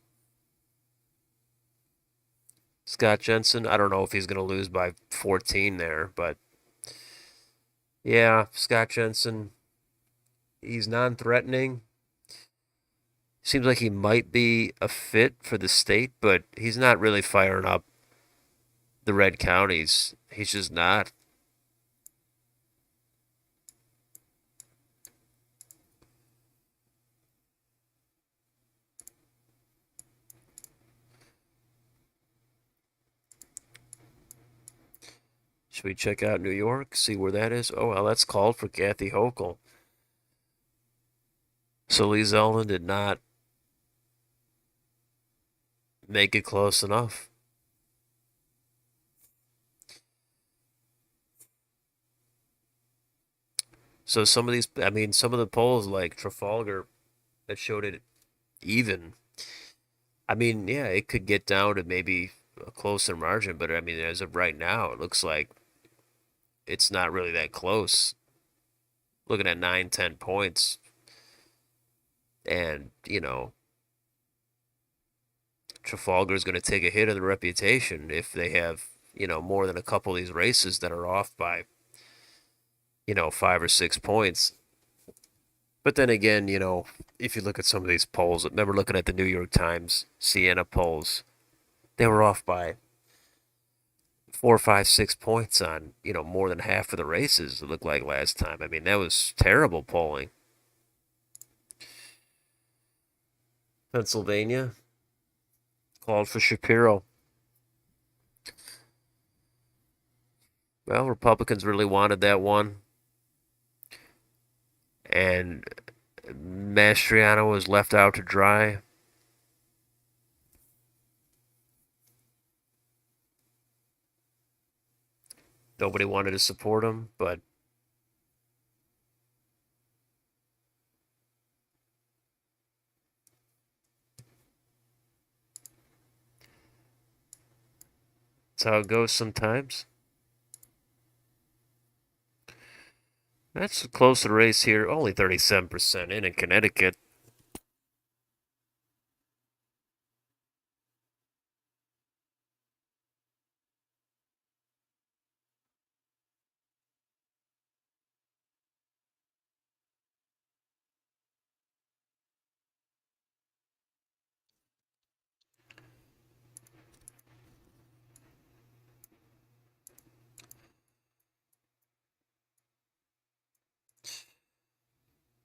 Scott Jensen, I don't know if he's going to lose by 14 there, but yeah, Scott Jensen, he's non-threatening. Seems like he might be a fit for the state, but he's not really firing up the red counties. He's just not. Should we check out New York? See where that is? Oh, well, that's called for Kathy Hochul. So Lee Zeldin did not make it close enough. So some of these, I mean, some of the polls like Trafalgar that showed it even. I mean, yeah, it could get down to maybe a closer margin, but I mean, as of right now, it looks like it's not really that close. Looking at 9, 10 points, and Trafalgar is going to take a hit of the reputation if they have more than a couple of these races that are off by 5 or 6 points. But then again, if you look at some of these polls, remember looking at the New York Times, Siena polls, they were off by 4, 5, 6 points on more than half of the races. It looked like last time. I mean, that was terrible polling. Pennsylvania called for Shapiro. Well, Republicans really wanted that one, and Mastriano was left out to dry. Nobody wanted to support him, but that's how it goes sometimes. That's a closer race here. Only 37% in Connecticut.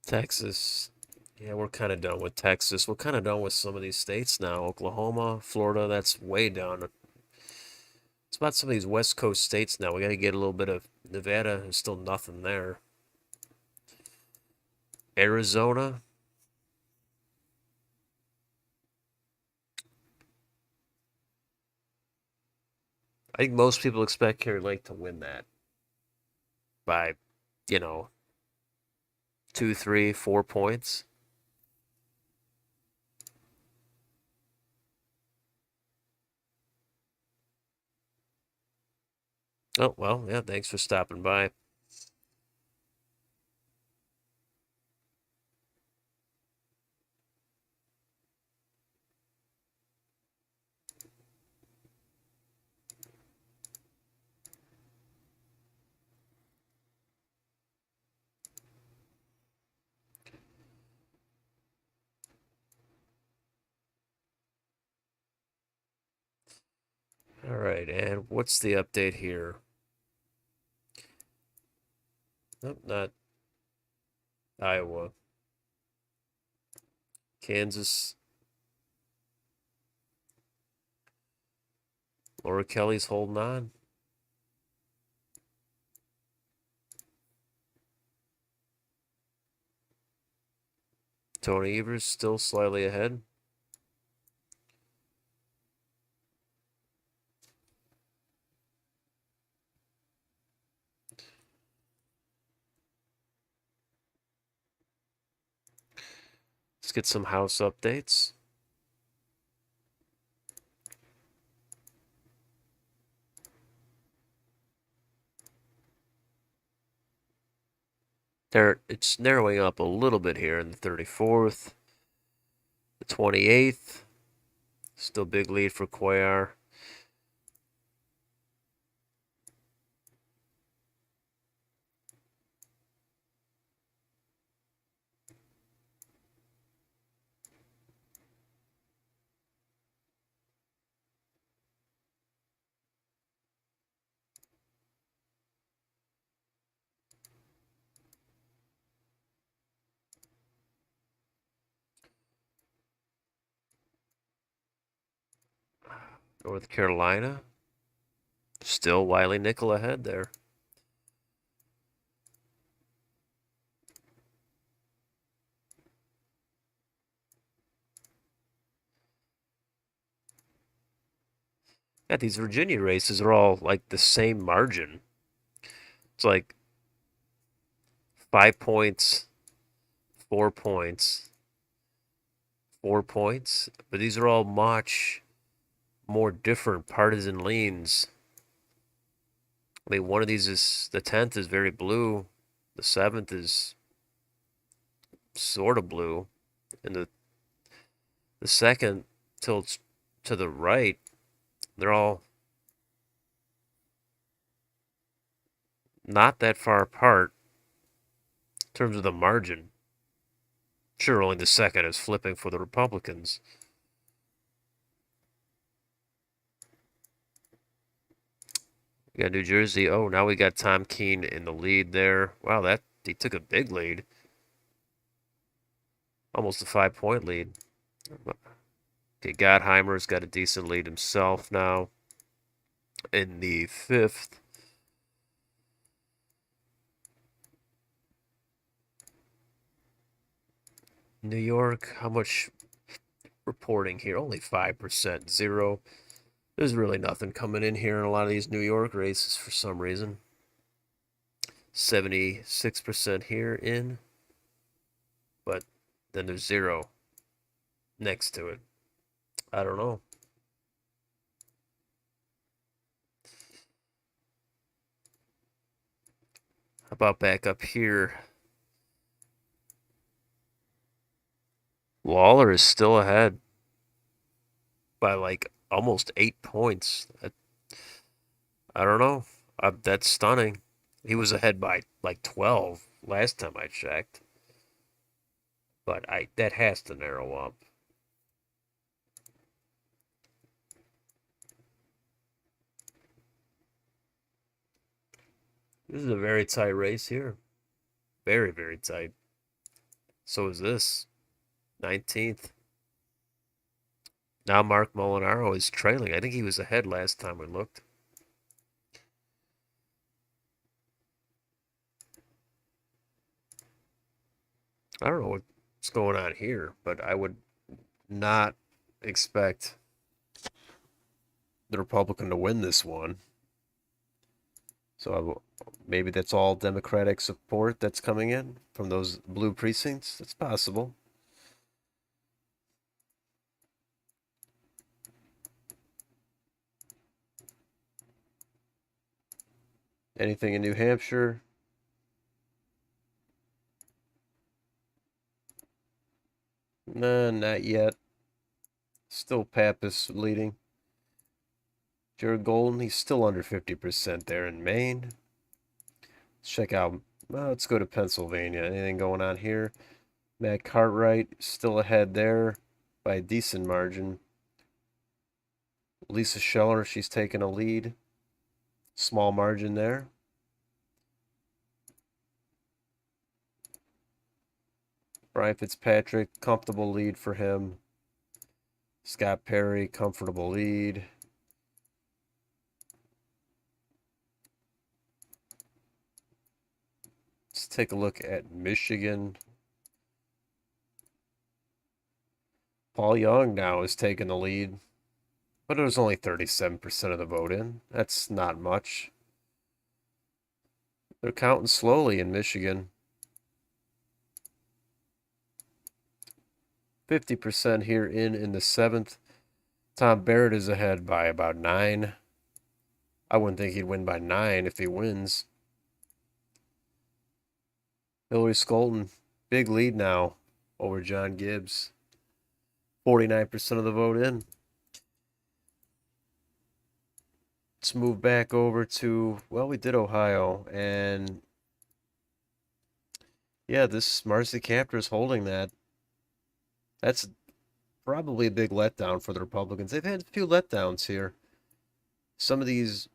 Texas. Yeah, we're kind of done with Texas. We're kind of done with some of these states now. Oklahoma, Florida, that's way down. It's about some of these West Coast states now. We got to get a little bit of Nevada. There's still nothing there. Arizona. I think most people expect Kari Lake to win that by, you know, 2, 3, 4 points. Oh, well, yeah, thanks for stopping by. All right, and what's the update here? Nope, not Iowa. Kansas. Laura Kelly's holding on. Tony Evers still slightly ahead. Let's get some house updates. There, it's narrowing up a little bit here in the 34th, the 28th. Still big lead for Cuellar. North Carolina. Still Wiley Nickel ahead there. Yeah, these Virginia races are all like the same margin. It's like 5 points, 4 points, 4 points, but these are all much more different partisan leans. I mean, one of these is the 10th is very blue, the 7th is sort of blue, and the second tilts to the right. They're all not that far apart in terms of the margin. Sure, only the second is flipping for the Republicans. We got New Jersey. Oh, now we got Tom Keene in the lead there. Wow, that he took a big lead. Almost a 5 point lead. Okay, Gottheimer's got a decent lead himself now in the 5th. New York, how much reporting here? Only 5%, zero. There's really nothing coming in here in a lot of these New York races for some reason. 76% here in, but then there's zero next to it. I don't know. How about back up here? Lawler is still ahead by like almost 8 points. I don't know. That's stunning. He was ahead by like 12 last time I checked. But that has to narrow up. This is a very tight race here. Very, very tight. So is this. 19th. Now Mark Molinaro is trailing. I think he was ahead last time we looked. I don't know what's going on here, but I would not expect the Republican to win this one. So maybe that's all Democratic support that's coming in from those blue precincts. It's possible. Anything in New Hampshire? Nah, not yet. Still Pappas leading. Jared Golden, he's still under 50% there in Maine. Let's check out. Well, let's go to Pennsylvania. Anything going on here? Matt Cartwright still ahead there by a decent margin. Lisa Scheller, she's taken a lead. Small margin there. Brian Fitzpatrick, comfortable lead for him. Scott Perry, comfortable lead. Let's take a look at Michigan. Paul Young now is taking the lead, but it was only 37% of the vote in. That's not much. They're counting slowly in Michigan. 50% here in the 7th. Tom Barrett is ahead by about 9. I wouldn't think he'd win by 9 if he wins. Hillary Skolton, big lead now over John Gibbs. 49% of the vote in. Let's move back over to, well, we did Ohio, and yeah, this Marcy Kaptur is holding that. That's probably a big letdown for the Republicans. They've had a few letdowns here. Some of these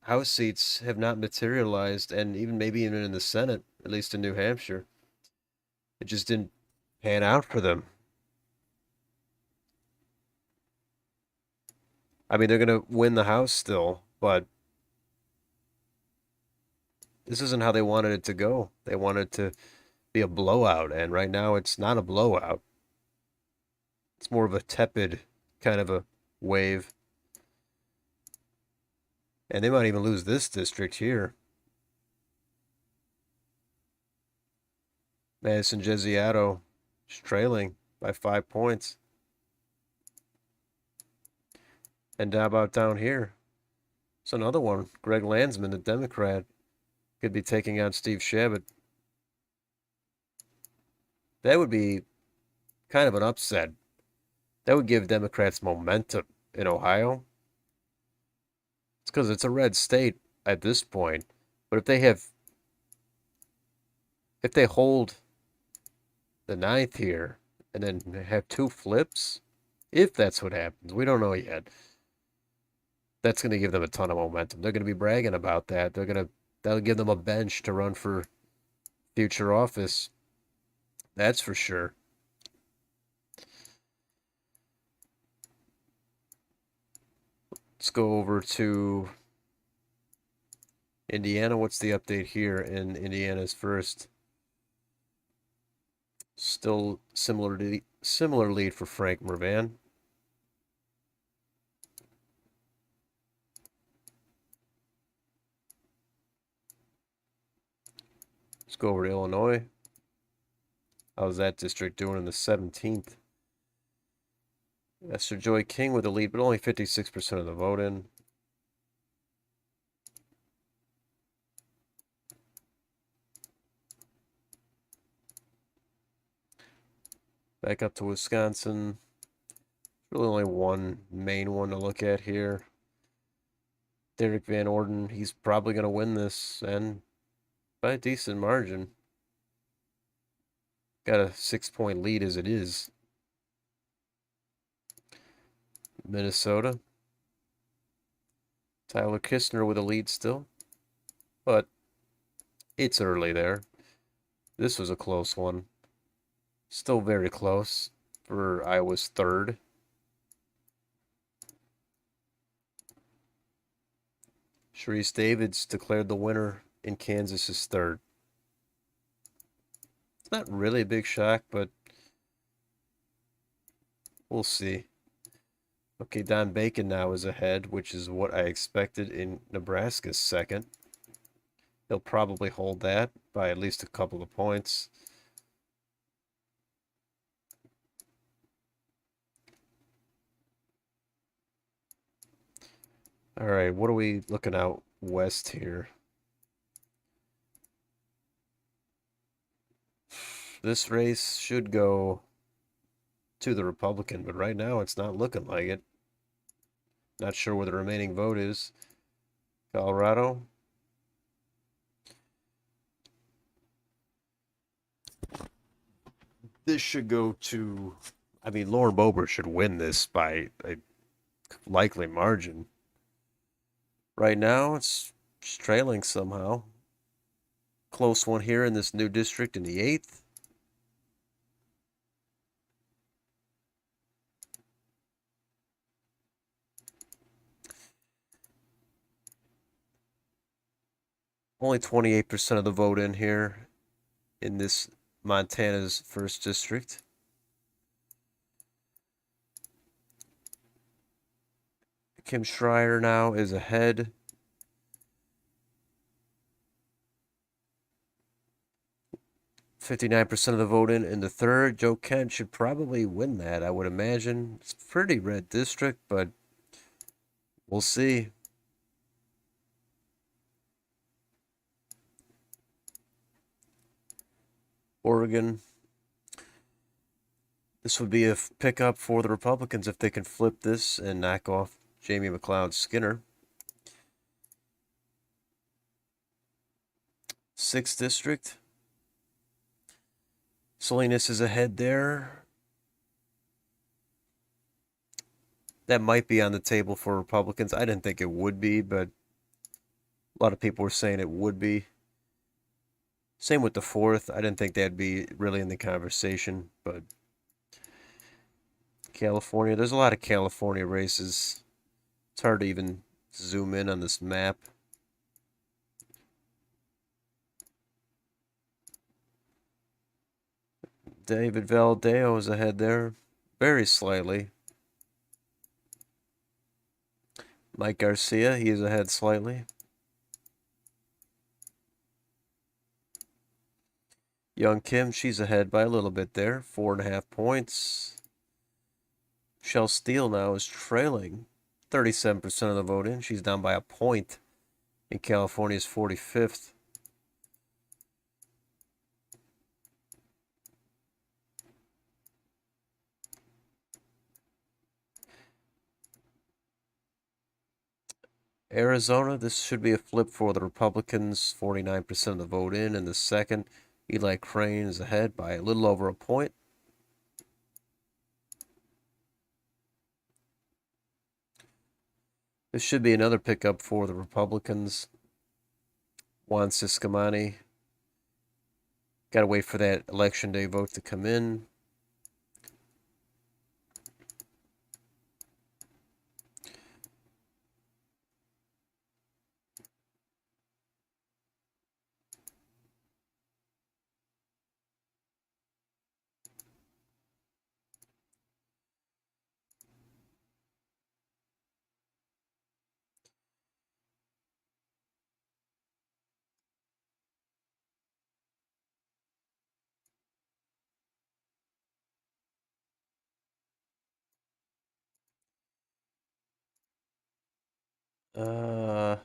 House seats have not materialized, and maybe even in the Senate, at least in New Hampshire. It just didn't pan out for them. I mean, they're going to win the House still, but This isn't how they wanted it to go. They wanted it to be a blowout, and right now it's not a blowout. It's more of a tepid kind of a wave. And they might even lose this district here. Madison Gesiato is trailing by 5 points. And how about down here? It's another one. Greg Landsman, the Democrat, could be taking on Steve Shabbat. That would be kind of an upset. That would give Democrats momentum in Ohio. It's because it's a red state at this point. But if they hold the ninth here and then have two flips, if that's what happens, we don't know yet. That's going to give them a ton of momentum. They're going to be bragging about that. That'll give them a bench to run for future office. That's for sure. Let's go over to Indiana. What's the update here in Indiana's first? Still similar lead for Frank Mervan. Let's go over to Illinois. How's that district doing in the 17th? Esther Joy King with the lead, but only 56% of the vote in. Back up to Wisconsin. Really only one main one to look at here. Derek Van Orden, he's probably going to win this, and by a decent margin. Got a 6-point lead as it is. Minnesota. Tyler Kistner with a lead still, but it's early there. This was a close one. Still very close for Iowa's third. Sharice Davids declared the winner in Kansas's third. It's not really a big shock, but we'll see. Okay, Don Bacon now is ahead, which is what I expected in Nebraska's second. He'll probably hold that by at least a couple of points. All right, what are we looking out west here? This race should go to the Republican, but right now it's not looking like it. Not sure where the remaining vote is. Colorado. This should go to, I mean, Lauren Boebert should win this by a likely margin. Right now, it's trailing somehow. Close one here in this new district in the 8th. Only 28% of the vote in here in this Montana's first district. Kim Schreier now is ahead. .59% of the vote in the third. Joe Kent should probably win that, I would imagine. It's a pretty red district, but we'll see. Oregon. This would be a pickup for the Republicans if they can flip this and knock off Jamie McLeod Skinner. 6th district. Salinas is ahead there. That might be on the table for Republicans. I didn't think it would be, but a lot of people were saying it would be. Same with the 4th. I didn't think that'd be really in the conversation, but California, there's a lot of California races. It's hard to even zoom in on this map. David Valdeo is ahead there, very slightly. Mike Garcia, he is ahead slightly. Young Kim, she's ahead by a little bit there, 4.5 points. Shell Steele now is trailing 37% of the vote in. She's down by a point in California's 45th. Arizona, this should be a flip for the Republicans, 49% of the vote in the second. Eli Crane is ahead by a little over a point. This should be another pickup for the Republicans. Juan Ciscomani. Got to wait for that election day vote to come in. Uh,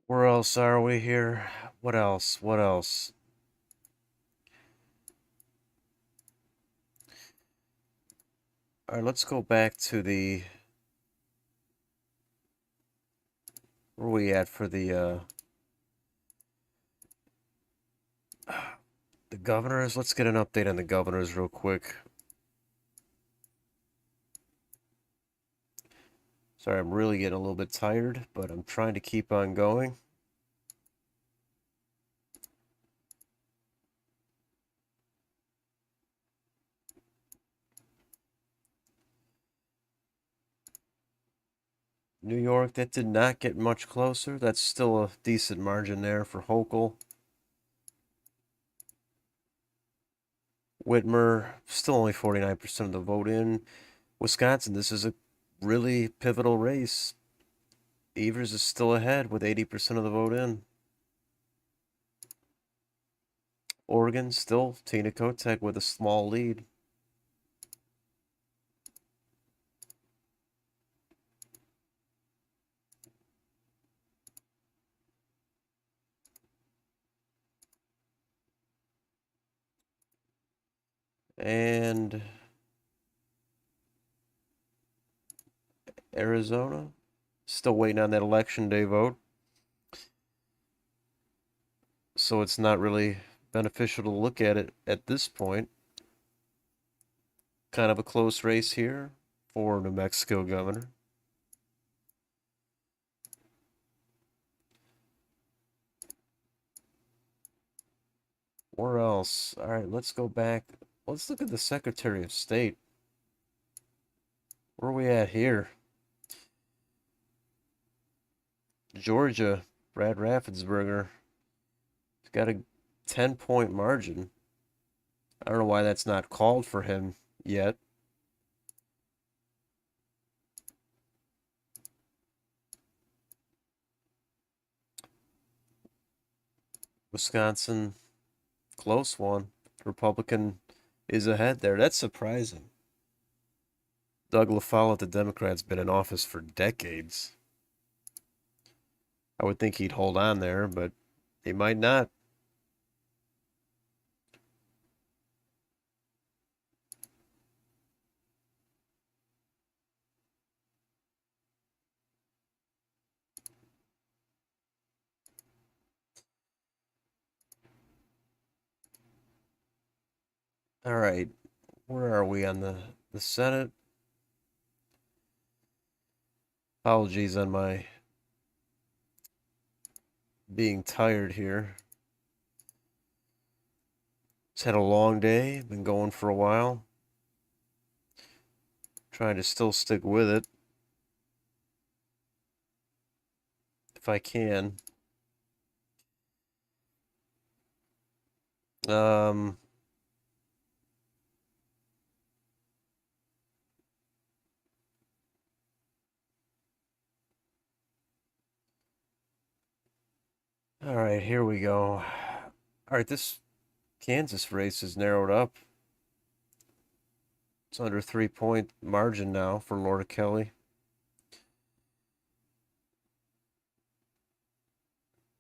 where else are we here? What else? What else? All right, let's go back to the. Where are we at for the governors? Let's get an update on the governors real quick. Sorry, I'm really getting a little bit tired, but I'm trying to keep on going. New York, that did not get much closer. That's still a decent margin there for Hochul. Whitmer, still only 49% of the vote in. Wisconsin, this is a really pivotal race. Evers is still ahead with 80% of the vote in. Oregon, still Tina Kotek with a small lead. And Arizona, still waiting on that election day vote. So it's not really beneficial to look at it at this point. Kind of a close race here for New Mexico governor. Where else? All right, let's go back. Let's look at the Secretary of State. Where are we at here? Georgia, Brad Raffensperger. He's got a 10-point margin. I don't know why that's not called for him yet. Wisconsin, close one. Republican is ahead there. That's surprising. Doug LaFollette, the Democrat's been in office for decades. I would think he'd hold on there, but he might not. All right, where are we on the Senate? Apologies on my being tired here. It's had a long day, been going for a while. Trying to still stick with it if I can. Um, all right, here we go. All right, this Kansas race is narrowed up. It's under 3-point margin now for Laura Kelly.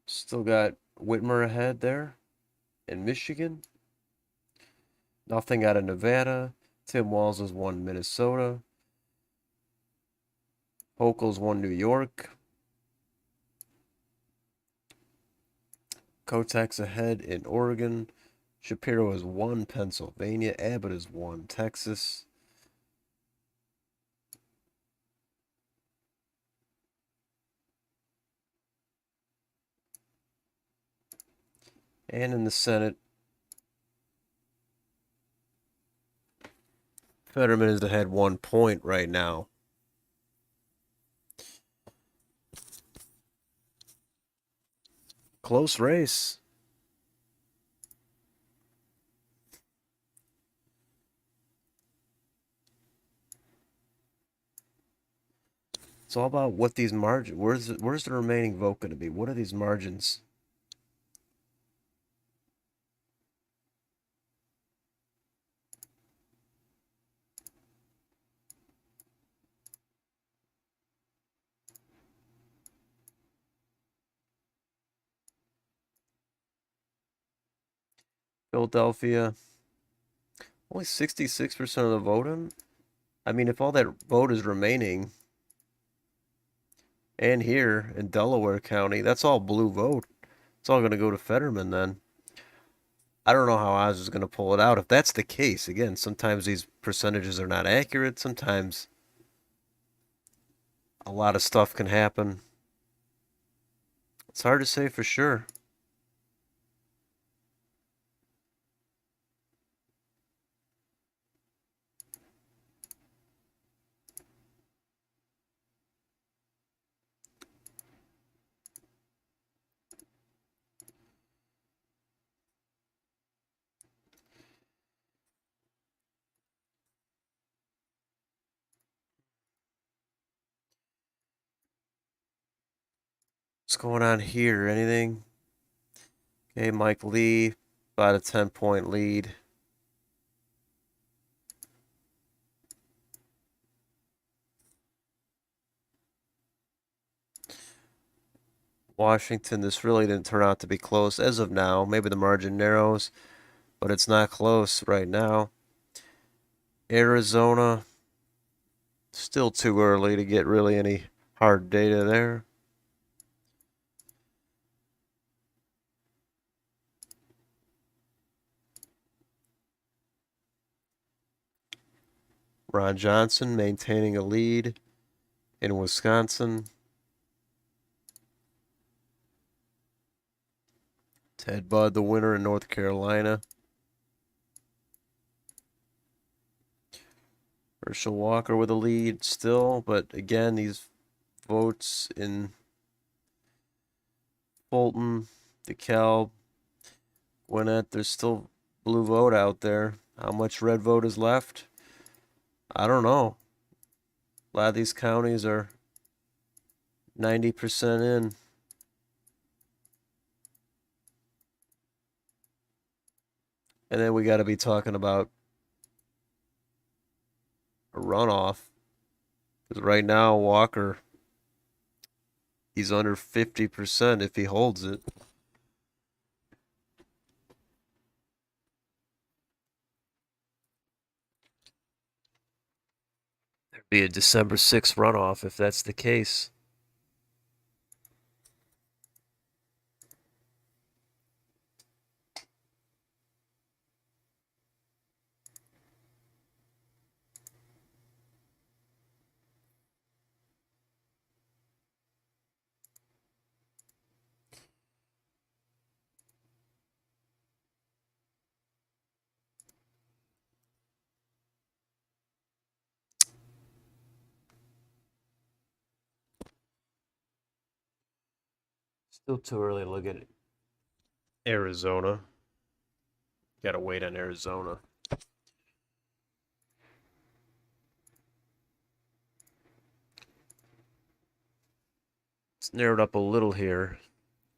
Still got Whitmer ahead there in Michigan. Nothing out of Nevada. Tim Walz has won Minnesota. Hochul's won New York. Kotek's ahead in Oregon. Shapiro has won Pennsylvania. Abbott has won Texas. And in the Senate, Fetterman is ahead 1 point right now. Close race. It's all about what these margins. Where's the remaining vote going to be? What are these margins? Philadelphia, only 66% of the voting. I mean, if all that vote is remaining, and here in Delaware County, that's all blue vote. It's all going to go to Fetterman then. I don't know how Oz is going to pull it out. If that's the case, again, sometimes these percentages are not accurate. Sometimes a lot of stuff can happen. It's hard to say for sure. What's going on here? Anything? Okay, Mike Lee, about a 10-point lead. Washington, this really didn't turn out to be close as of now. Maybe the margin narrows, but it's not close right now. Arizona, still too early to get really any hard data there. Ron Johnson maintaining a lead in Wisconsin. Ted Budd, the winner in North Carolina. Herschel Walker with a lead still, but again, these votes in Fulton, DeKalb, Gwinnett, there's still blue vote out there. How much red vote is left? I don't know. A lot of these counties are 90% in. And then we got to be talking about a runoff. Because right now, Walker, he's under 50% if he holds it. There'd be a December 6th runoff if that's the case. Still too early to look at Arizona. Gotta wait on Arizona. It's narrowed up a little here.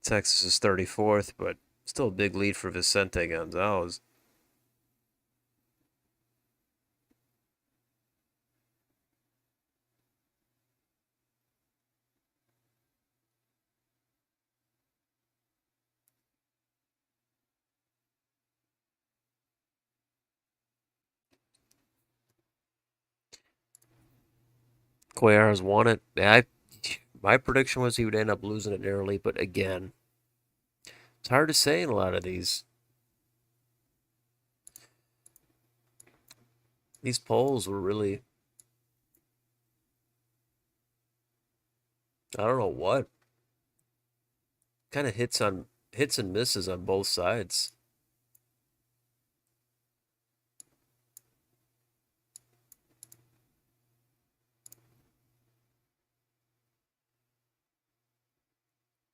Texas is 34th, but still a big lead for Vicente Gonzalez. Cuellar's won it. My prediction was he would end up losing it narrowly, but again, it's hard to say in a lot of these. These polls were really, I don't know what, kind of hits and misses on both sides.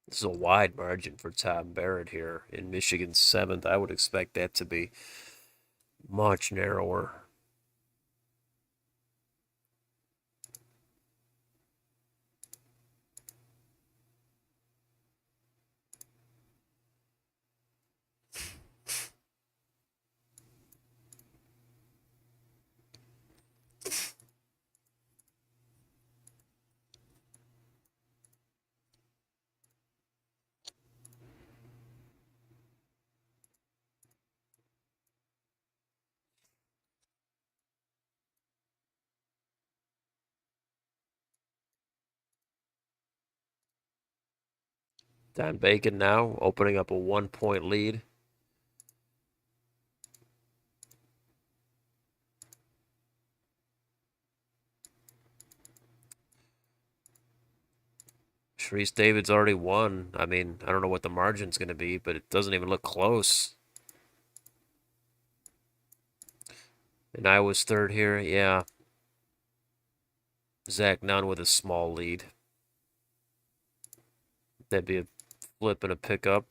This is a wide margin for Tom Barrett here in Michigan's 7th. I would expect that to be much narrower. Don Bacon now opening up a 1-point lead. Sharice David's already won. I mean, I don't know what the margin's going to be, but it doesn't even look close. And Iowa's third here, yeah. Zach Nunn with a small lead. That'd be a flip and a pickup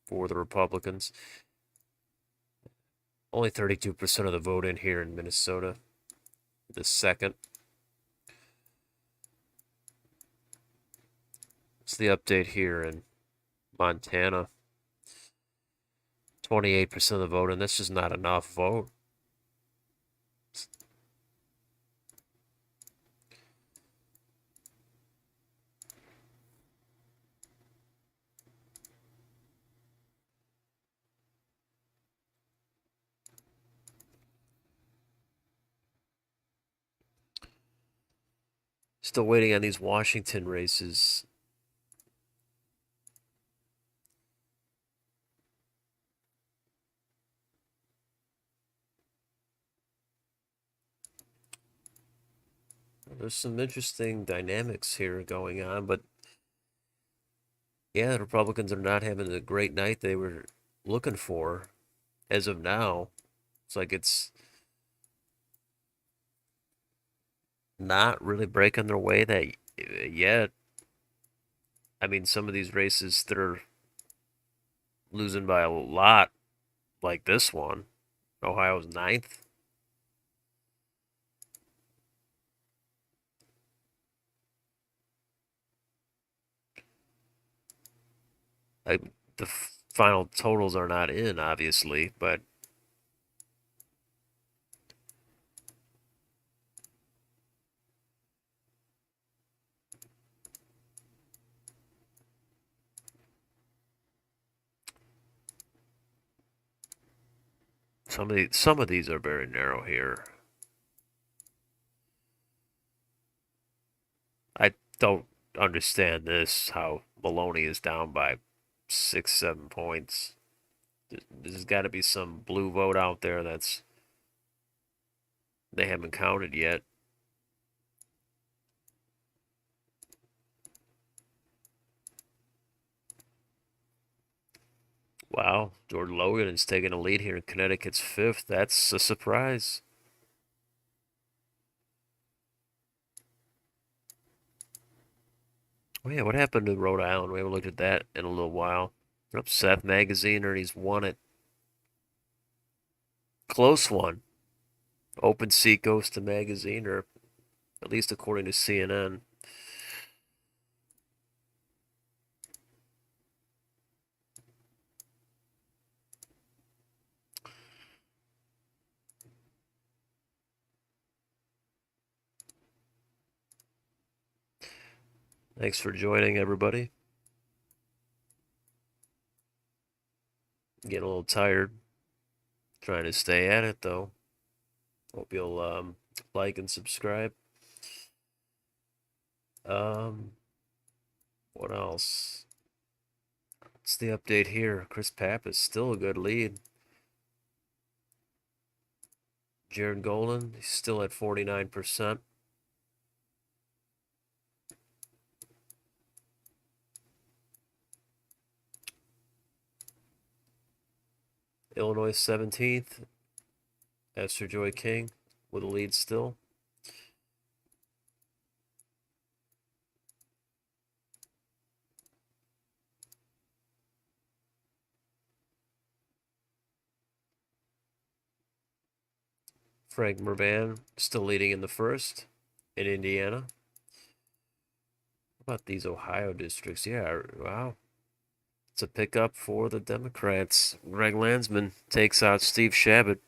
for the Republicans. Only 32% of the vote in here in Minnesota. The second. What's the update here in Montana? 28% of the vote, and this is not enough vote. Still waiting on these Washington races. There's some interesting dynamics here going on, but yeah, the Republicans are not having the great night they were looking for as of now. It's like it's not really breaking their way that yet. I mean, some of these races that are losing by a lot, like this one, Ohio's 9th. I, the final totals are not in, obviously, but some of these are very narrow here. I don't understand this, how Maloney is down by 6, 7 points. There's got to be some blue vote out there that's they haven't counted yet. Wow, Jordan Logan is taking a lead here in Connecticut's 5th. That's a surprise. Oh yeah, what happened to Rhode Island? We haven't looked at that in a little while. Oh, Seth Magazine, Ernie's won it. Close one. Open seat goes to Magazine, or at least according to CNN. Thanks for joining, everybody. Getting a little tired. Trying to stay at it, though. Hope you'll like and subscribe. Um, what else? What's the update here? Chris Pappas still a good lead. Jared Golden, he's still at 49%. Illinois 17th. Esther Joy King with a lead still. Frank Mervan still leading in the first in Indiana. How about these Ohio districts? Yeah, wow. It's a pickup for the Democrats. Greg Landsman takes out Steve Shabbat.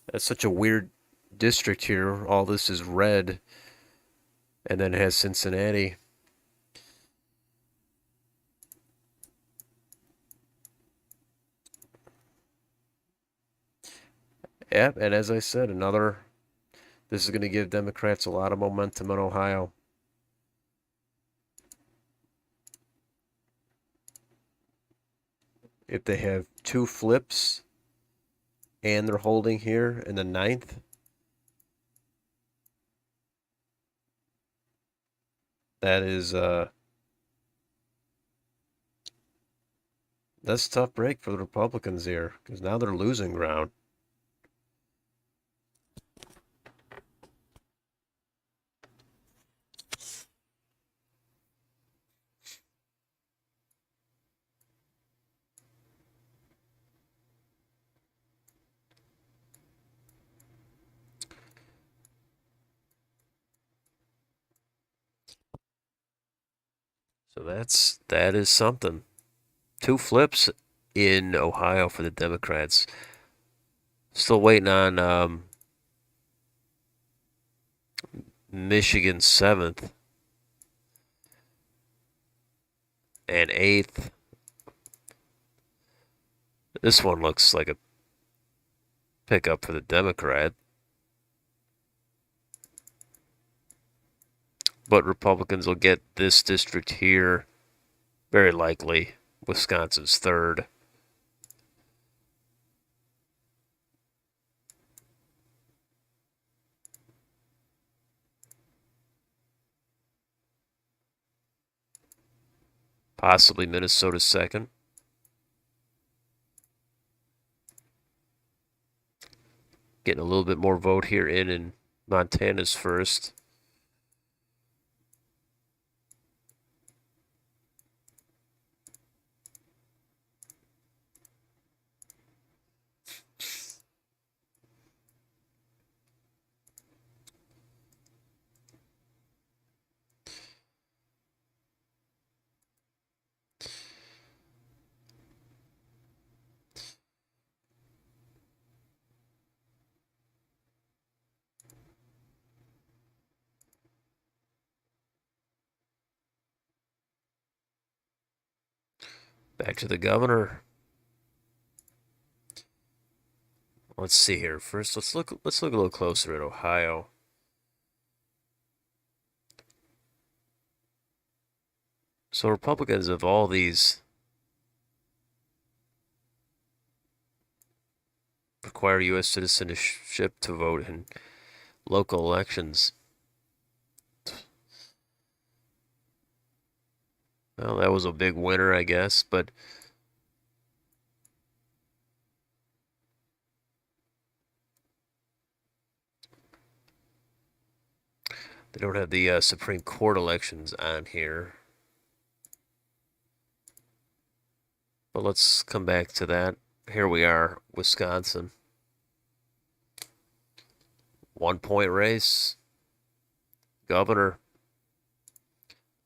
That's such a weird district here. All this is red, and then it has Cincinnati. Yep, and as I said, this is going to give Democrats a lot of momentum in Ohio. If they have two flips and they're holding here in the 9th, that is that's a tough break for the Republicans here because now they're losing ground. So that is something. Two flips in Ohio for the Democrats. Still waiting on Michigan 7th and 8th. This one looks like a pickup for the Democrat. But Republicans will get this district here, very likely. Wisconsin's 3rd. Possibly Minnesota's 2nd. Getting a little bit more vote here in Montana's 1st. Back to the governor. Let's see here. First, let's look a little closer at Ohio. So Republicans of all these require U.S. citizenship to vote in local elections. Well, that was a big winner, I guess, but they don't have the Supreme Court elections on here. But let's come back to that. Here we are, Wisconsin. 1 point race. Governor.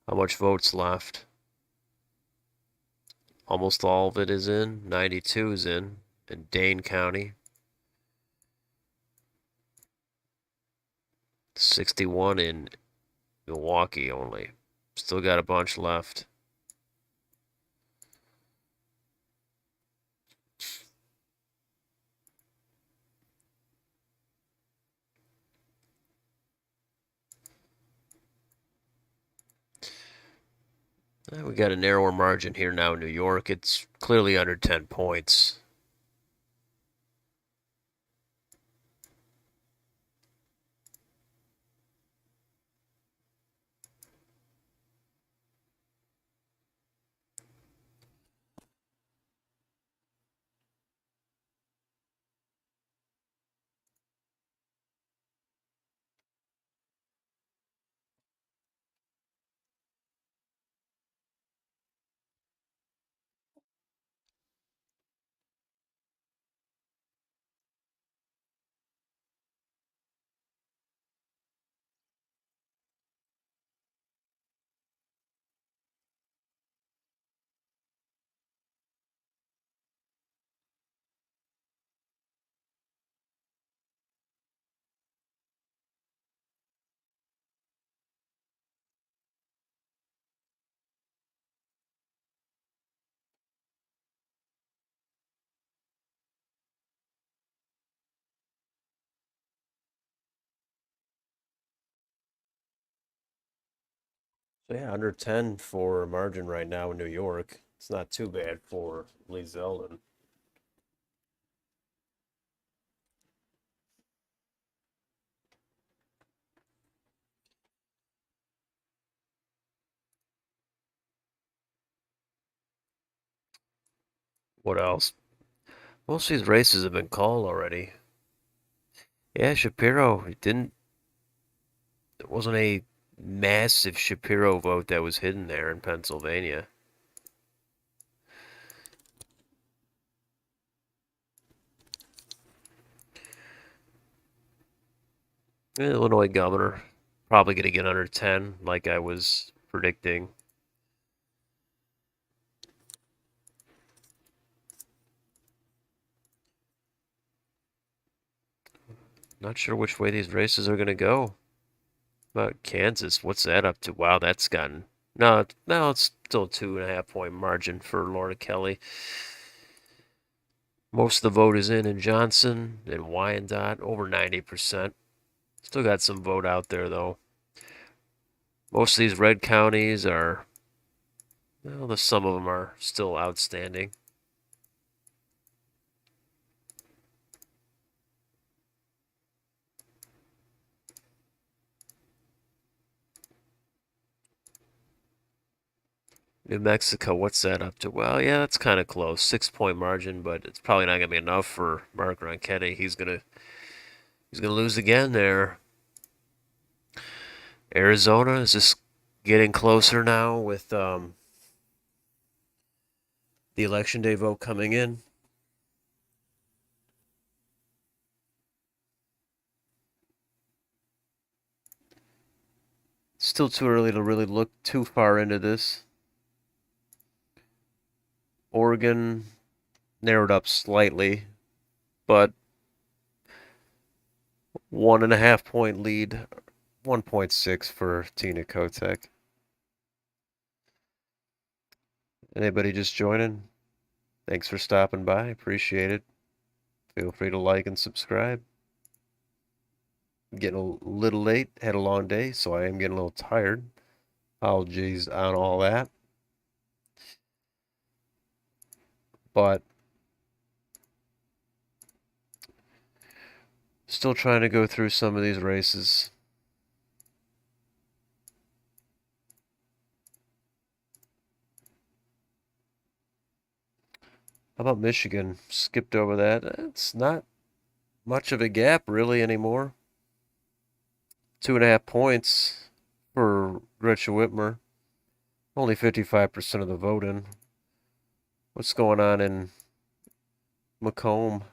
How much votes left? Almost all of it is in. 92 is in Dane County. 61 in Milwaukee only. Still got a bunch left. We got a narrower margin here now in New York. It's clearly under 10 points. So yeah, under 10 for margin right now in New York. It's not too bad for Lee Zeldin. What else? Most of these races have been called already. Yeah, Shapiro. There wasn't a massive Shapiro vote that was hidden there in Pennsylvania. Illinois governor. Probably going to get under 10, like I was predicting. Not sure which way these races are going to go. About Kansas, what's that up to? Wow, that's gotten... No, it's still a 2.5 point margin for Lorna Kelly. Most of the vote is in Johnson and Wyandotte, over 90%. Still got some vote out there, though. Most of these red counties are... Well, some of them are still outstanding. New Mexico, what's that up to? Well, yeah, that's kind of close. 6 point margin, but it's probably not gonna be enough for Mark Ronchetti. He's gonna lose again there. Arizona is just getting closer now with the election day vote coming in. Still too early to really look too far into this. Oregon narrowed up slightly, but 1.5 point lead, 1.6 for Tina Kotek. Anybody just joining? Thanks for stopping by. Appreciate it. Feel free to like and subscribe. I'm getting a little late, had a long day, so I am getting a little tired. Apologies on all that. But still trying to go through some of these races. How about Michigan? Skipped over that. It's not much of a gap really anymore. 2.5 points for Gretchen Whitmer. Only 55% of the vote in. What's going on in Macomb?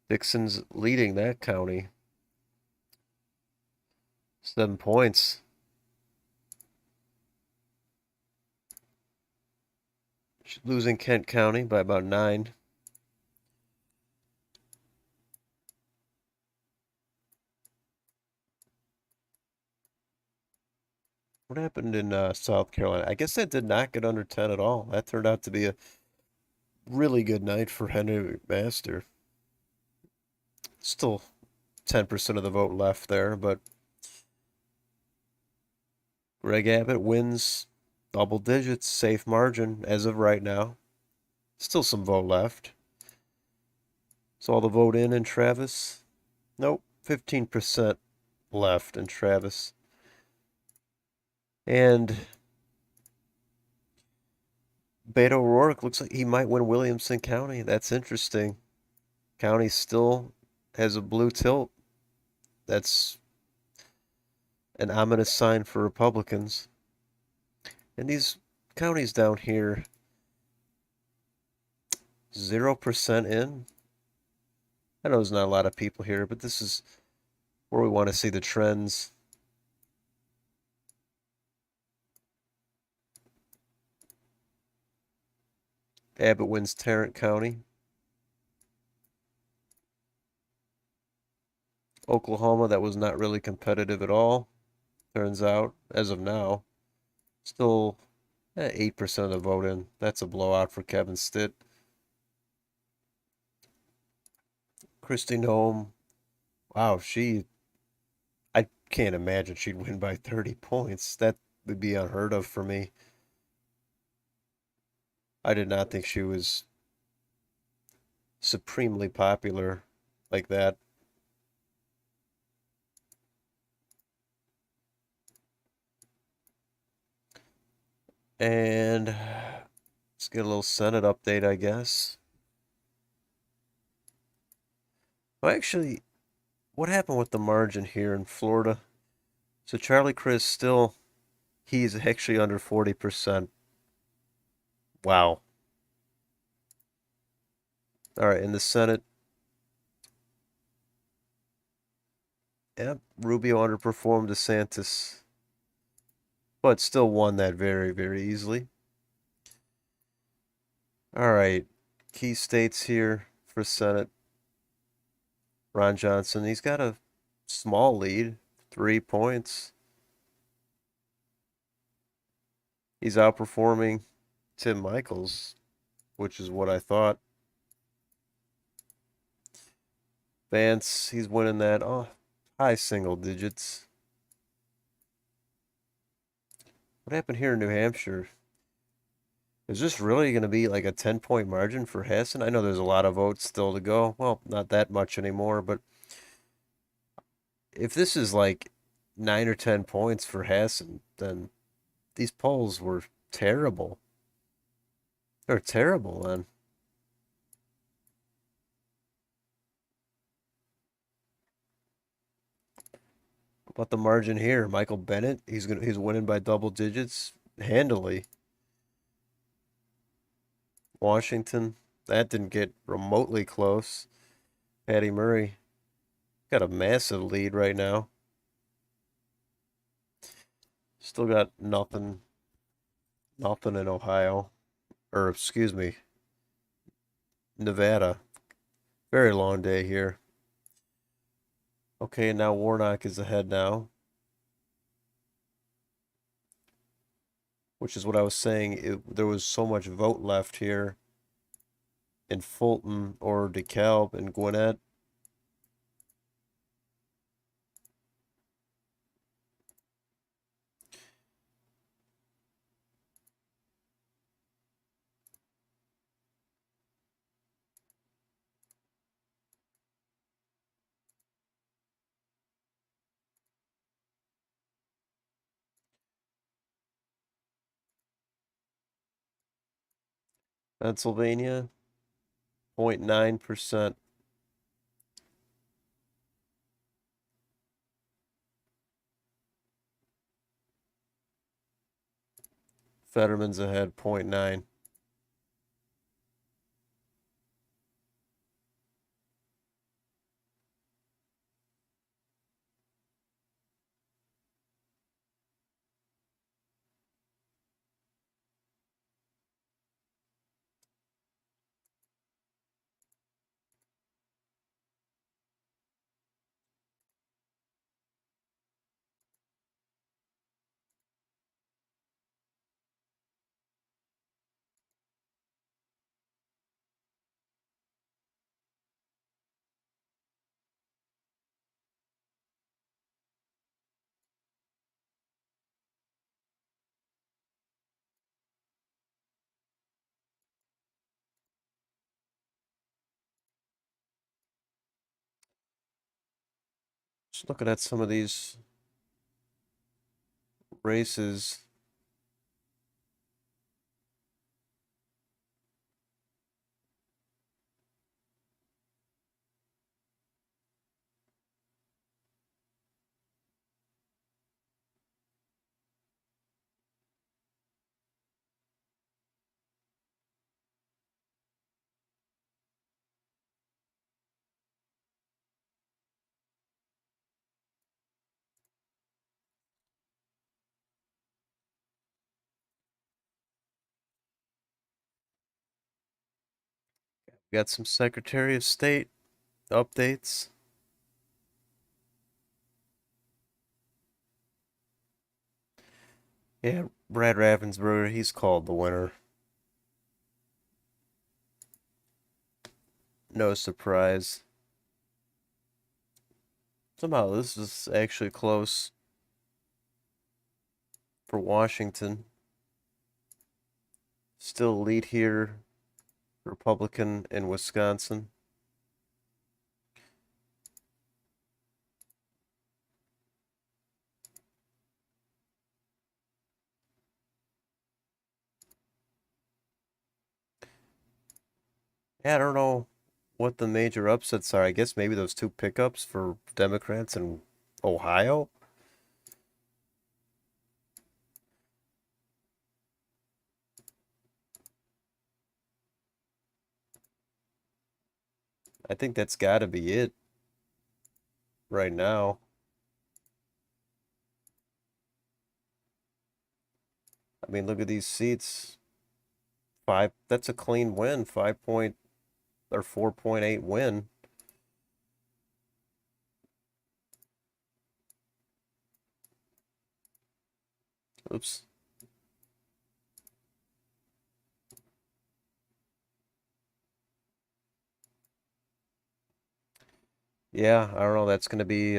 Dixon's leading that county. 7 points. She's losing Kent County by about 9. What happened in South Carolina? I guess that did not get under 10 at all. That turned out to be a really good night for Henry McMaster. Still 10% of the vote left there, but Greg Abbott wins double digits, safe margin as of right now. Still some vote left. So all the vote in Travis? Nope, 15% left in Travis. And Beto O'Rourke looks like he might win Williamson County. That's interesting. County still has a blue tilt. That's an ominous sign for Republicans. And these counties down here, 0% in. I know there's not a lot of people here, but this is where we want to see the trends. Abbott wins Tarrant County. Oklahoma, that was not really competitive at all, turns out, as of now. Still 8% of the vote in. That's a blowout for Kevin Stitt. Kristi Noem, wow, I can't imagine she'd win by 30 points. That would be unheard of for me. I did not think she was supremely popular like that. And let's get a little Senate update, I guess. Well, actually, what happened with the margin here in Florida? So Charlie Crist still, he's actually under 40%. Wow. All right, in the Senate, yep, Rubio underperformed DeSantis, but still won that very, very easily. All right, key states here for Senate. Ron Johnson, he's got a small lead, 3 points. He's outperforming Tim Michaels, which is what I thought. Vance, he's winning that high single digits. What happened here in New Hampshire? Is this really going to be like a 10-point margin for Hassan? I know there's a lot of votes still to go. Well, not that much anymore, but if this is like 9 or 10 points for Hassan, then these polls were terrible. They're terrible, then. About the margin here, Michael Bennett, he's winning by double digits handily. Washington, that didn't get remotely close. Patty Murray got a massive lead right now. Still got nothing in Ohio, or excuse me, Nevada. Very long day here. Okay, now Warnock is ahead now, which is what I was saying. There was so much vote left here in Fulton or DeKalb and Gwinnett. Pennsylvania, 0.9%. Fetterman's ahead, 0.9. Just looking at some of these races. We got some Secretary of State updates. Yeah, Brad Raffensperger, he's called the winner. No surprise. Somehow this is actually close for Washington. Still lead here, Republican in Wisconsin. Yeah, I don't know what the major upsets are. I guess maybe those two pickups for Democrats in Ohio. I think that's got to be it right now. I mean, look at these seats. That's a clean win. 5 point or 4.8 win. Oops. Yeah, I don't know. It's gonna be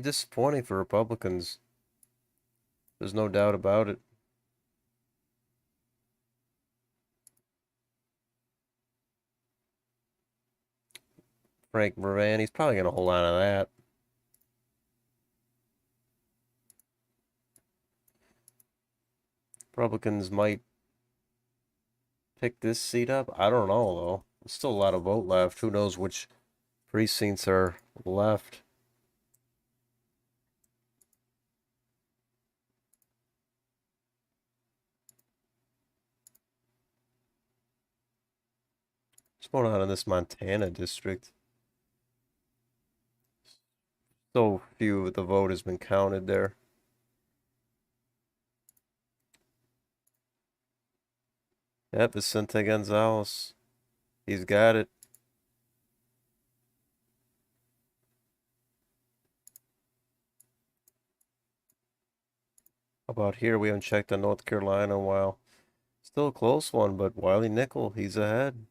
disappointing for Republicans. There's no doubt about it. Frank Moran, he's probably gonna hold on to that. Republicans might pick this seat up. I don't know though. There's still a lot of vote left. Who knows which precincts are left? What's going on in this Montana district? So few of the vote has been counted there. Yep, Vicente Gonzalez. He's got it. How about here? We haven't checked on North Carolina in a while. Still a close one, but Wiley Nickel, he's ahead.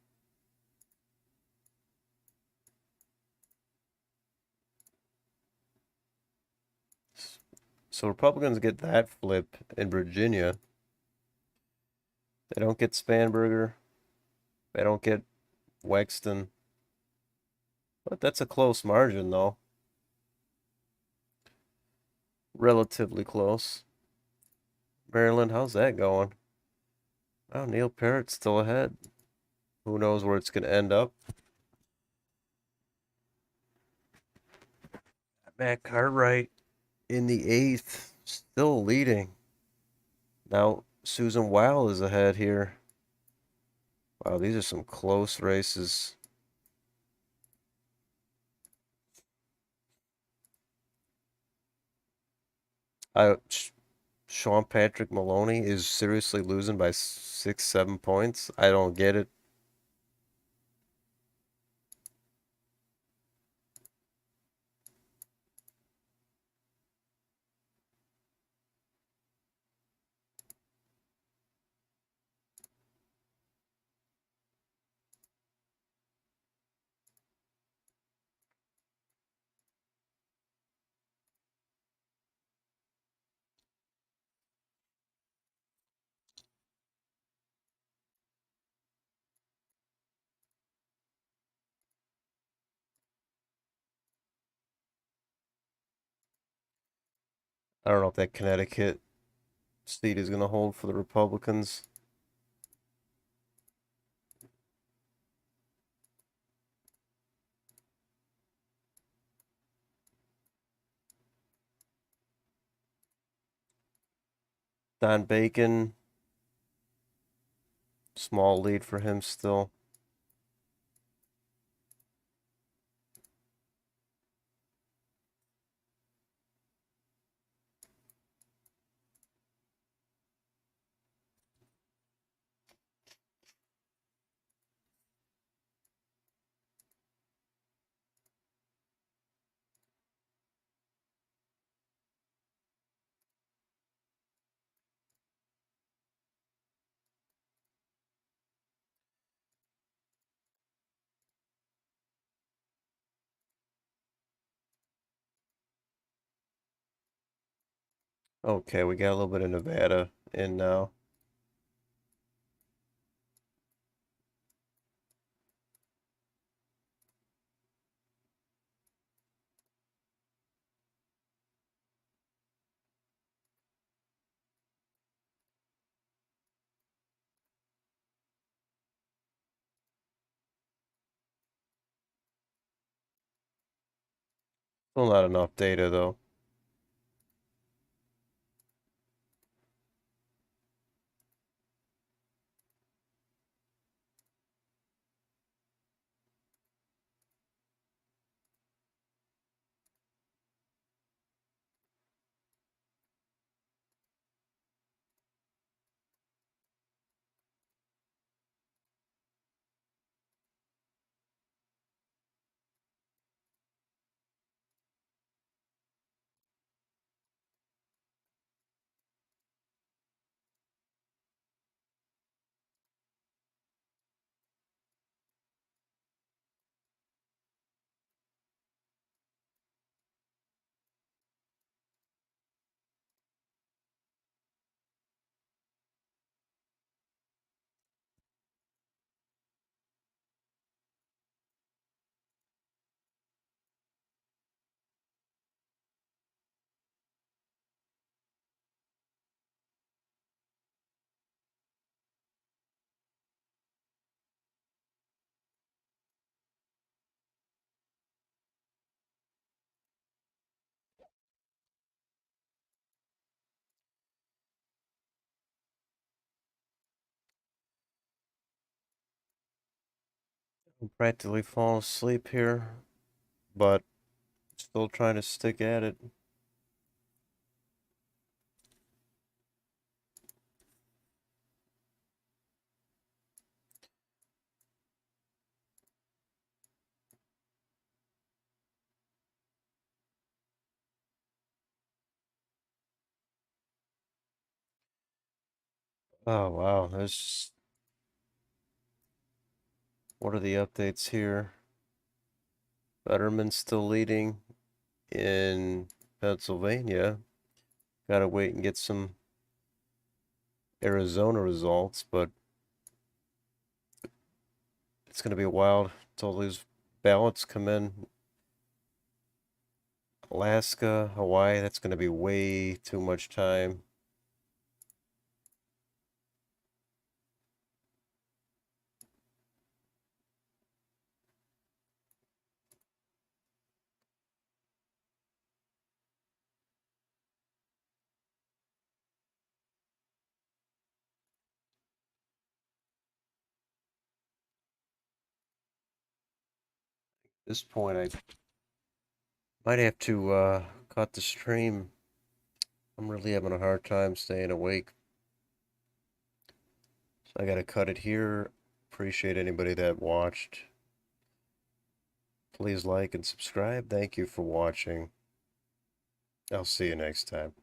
So Republicans get that flip in Virginia. They don't get Spanberger. They don't get Wexton. But that's a close margin, though. Relatively close. Maryland, how's that going? Oh, Neil Parrott's still ahead. Who knows where it's going to end up? Matt Cartwright in the eighth, still leading. Now Susan Weil is ahead here. Wow, these are some close races. Sean Patrick Maloney is seriously losing by 6, 7 points. I don't get it. I don't know if that Connecticut seat is going to hold for the Republicans. Don Bacon, small lead for him still. Okay, we got a little bit of Nevada in now. Still not enough data though. I'm practically falling asleep here, but still trying to stick at it. Oh wow, there's what are the updates here? Fetterman's still leading in Pennsylvania. Gotta wait and get some Arizona results, but it's gonna be a while until these ballots come in. Alaska, Hawaii, that's gonna be way too much time. At this point, I might have to cut the stream. I'm really having a hard time staying awake. So I gotta cut it here. Appreciate anybody that watched. Please like and subscribe. Thank you for watching. I'll see you next time.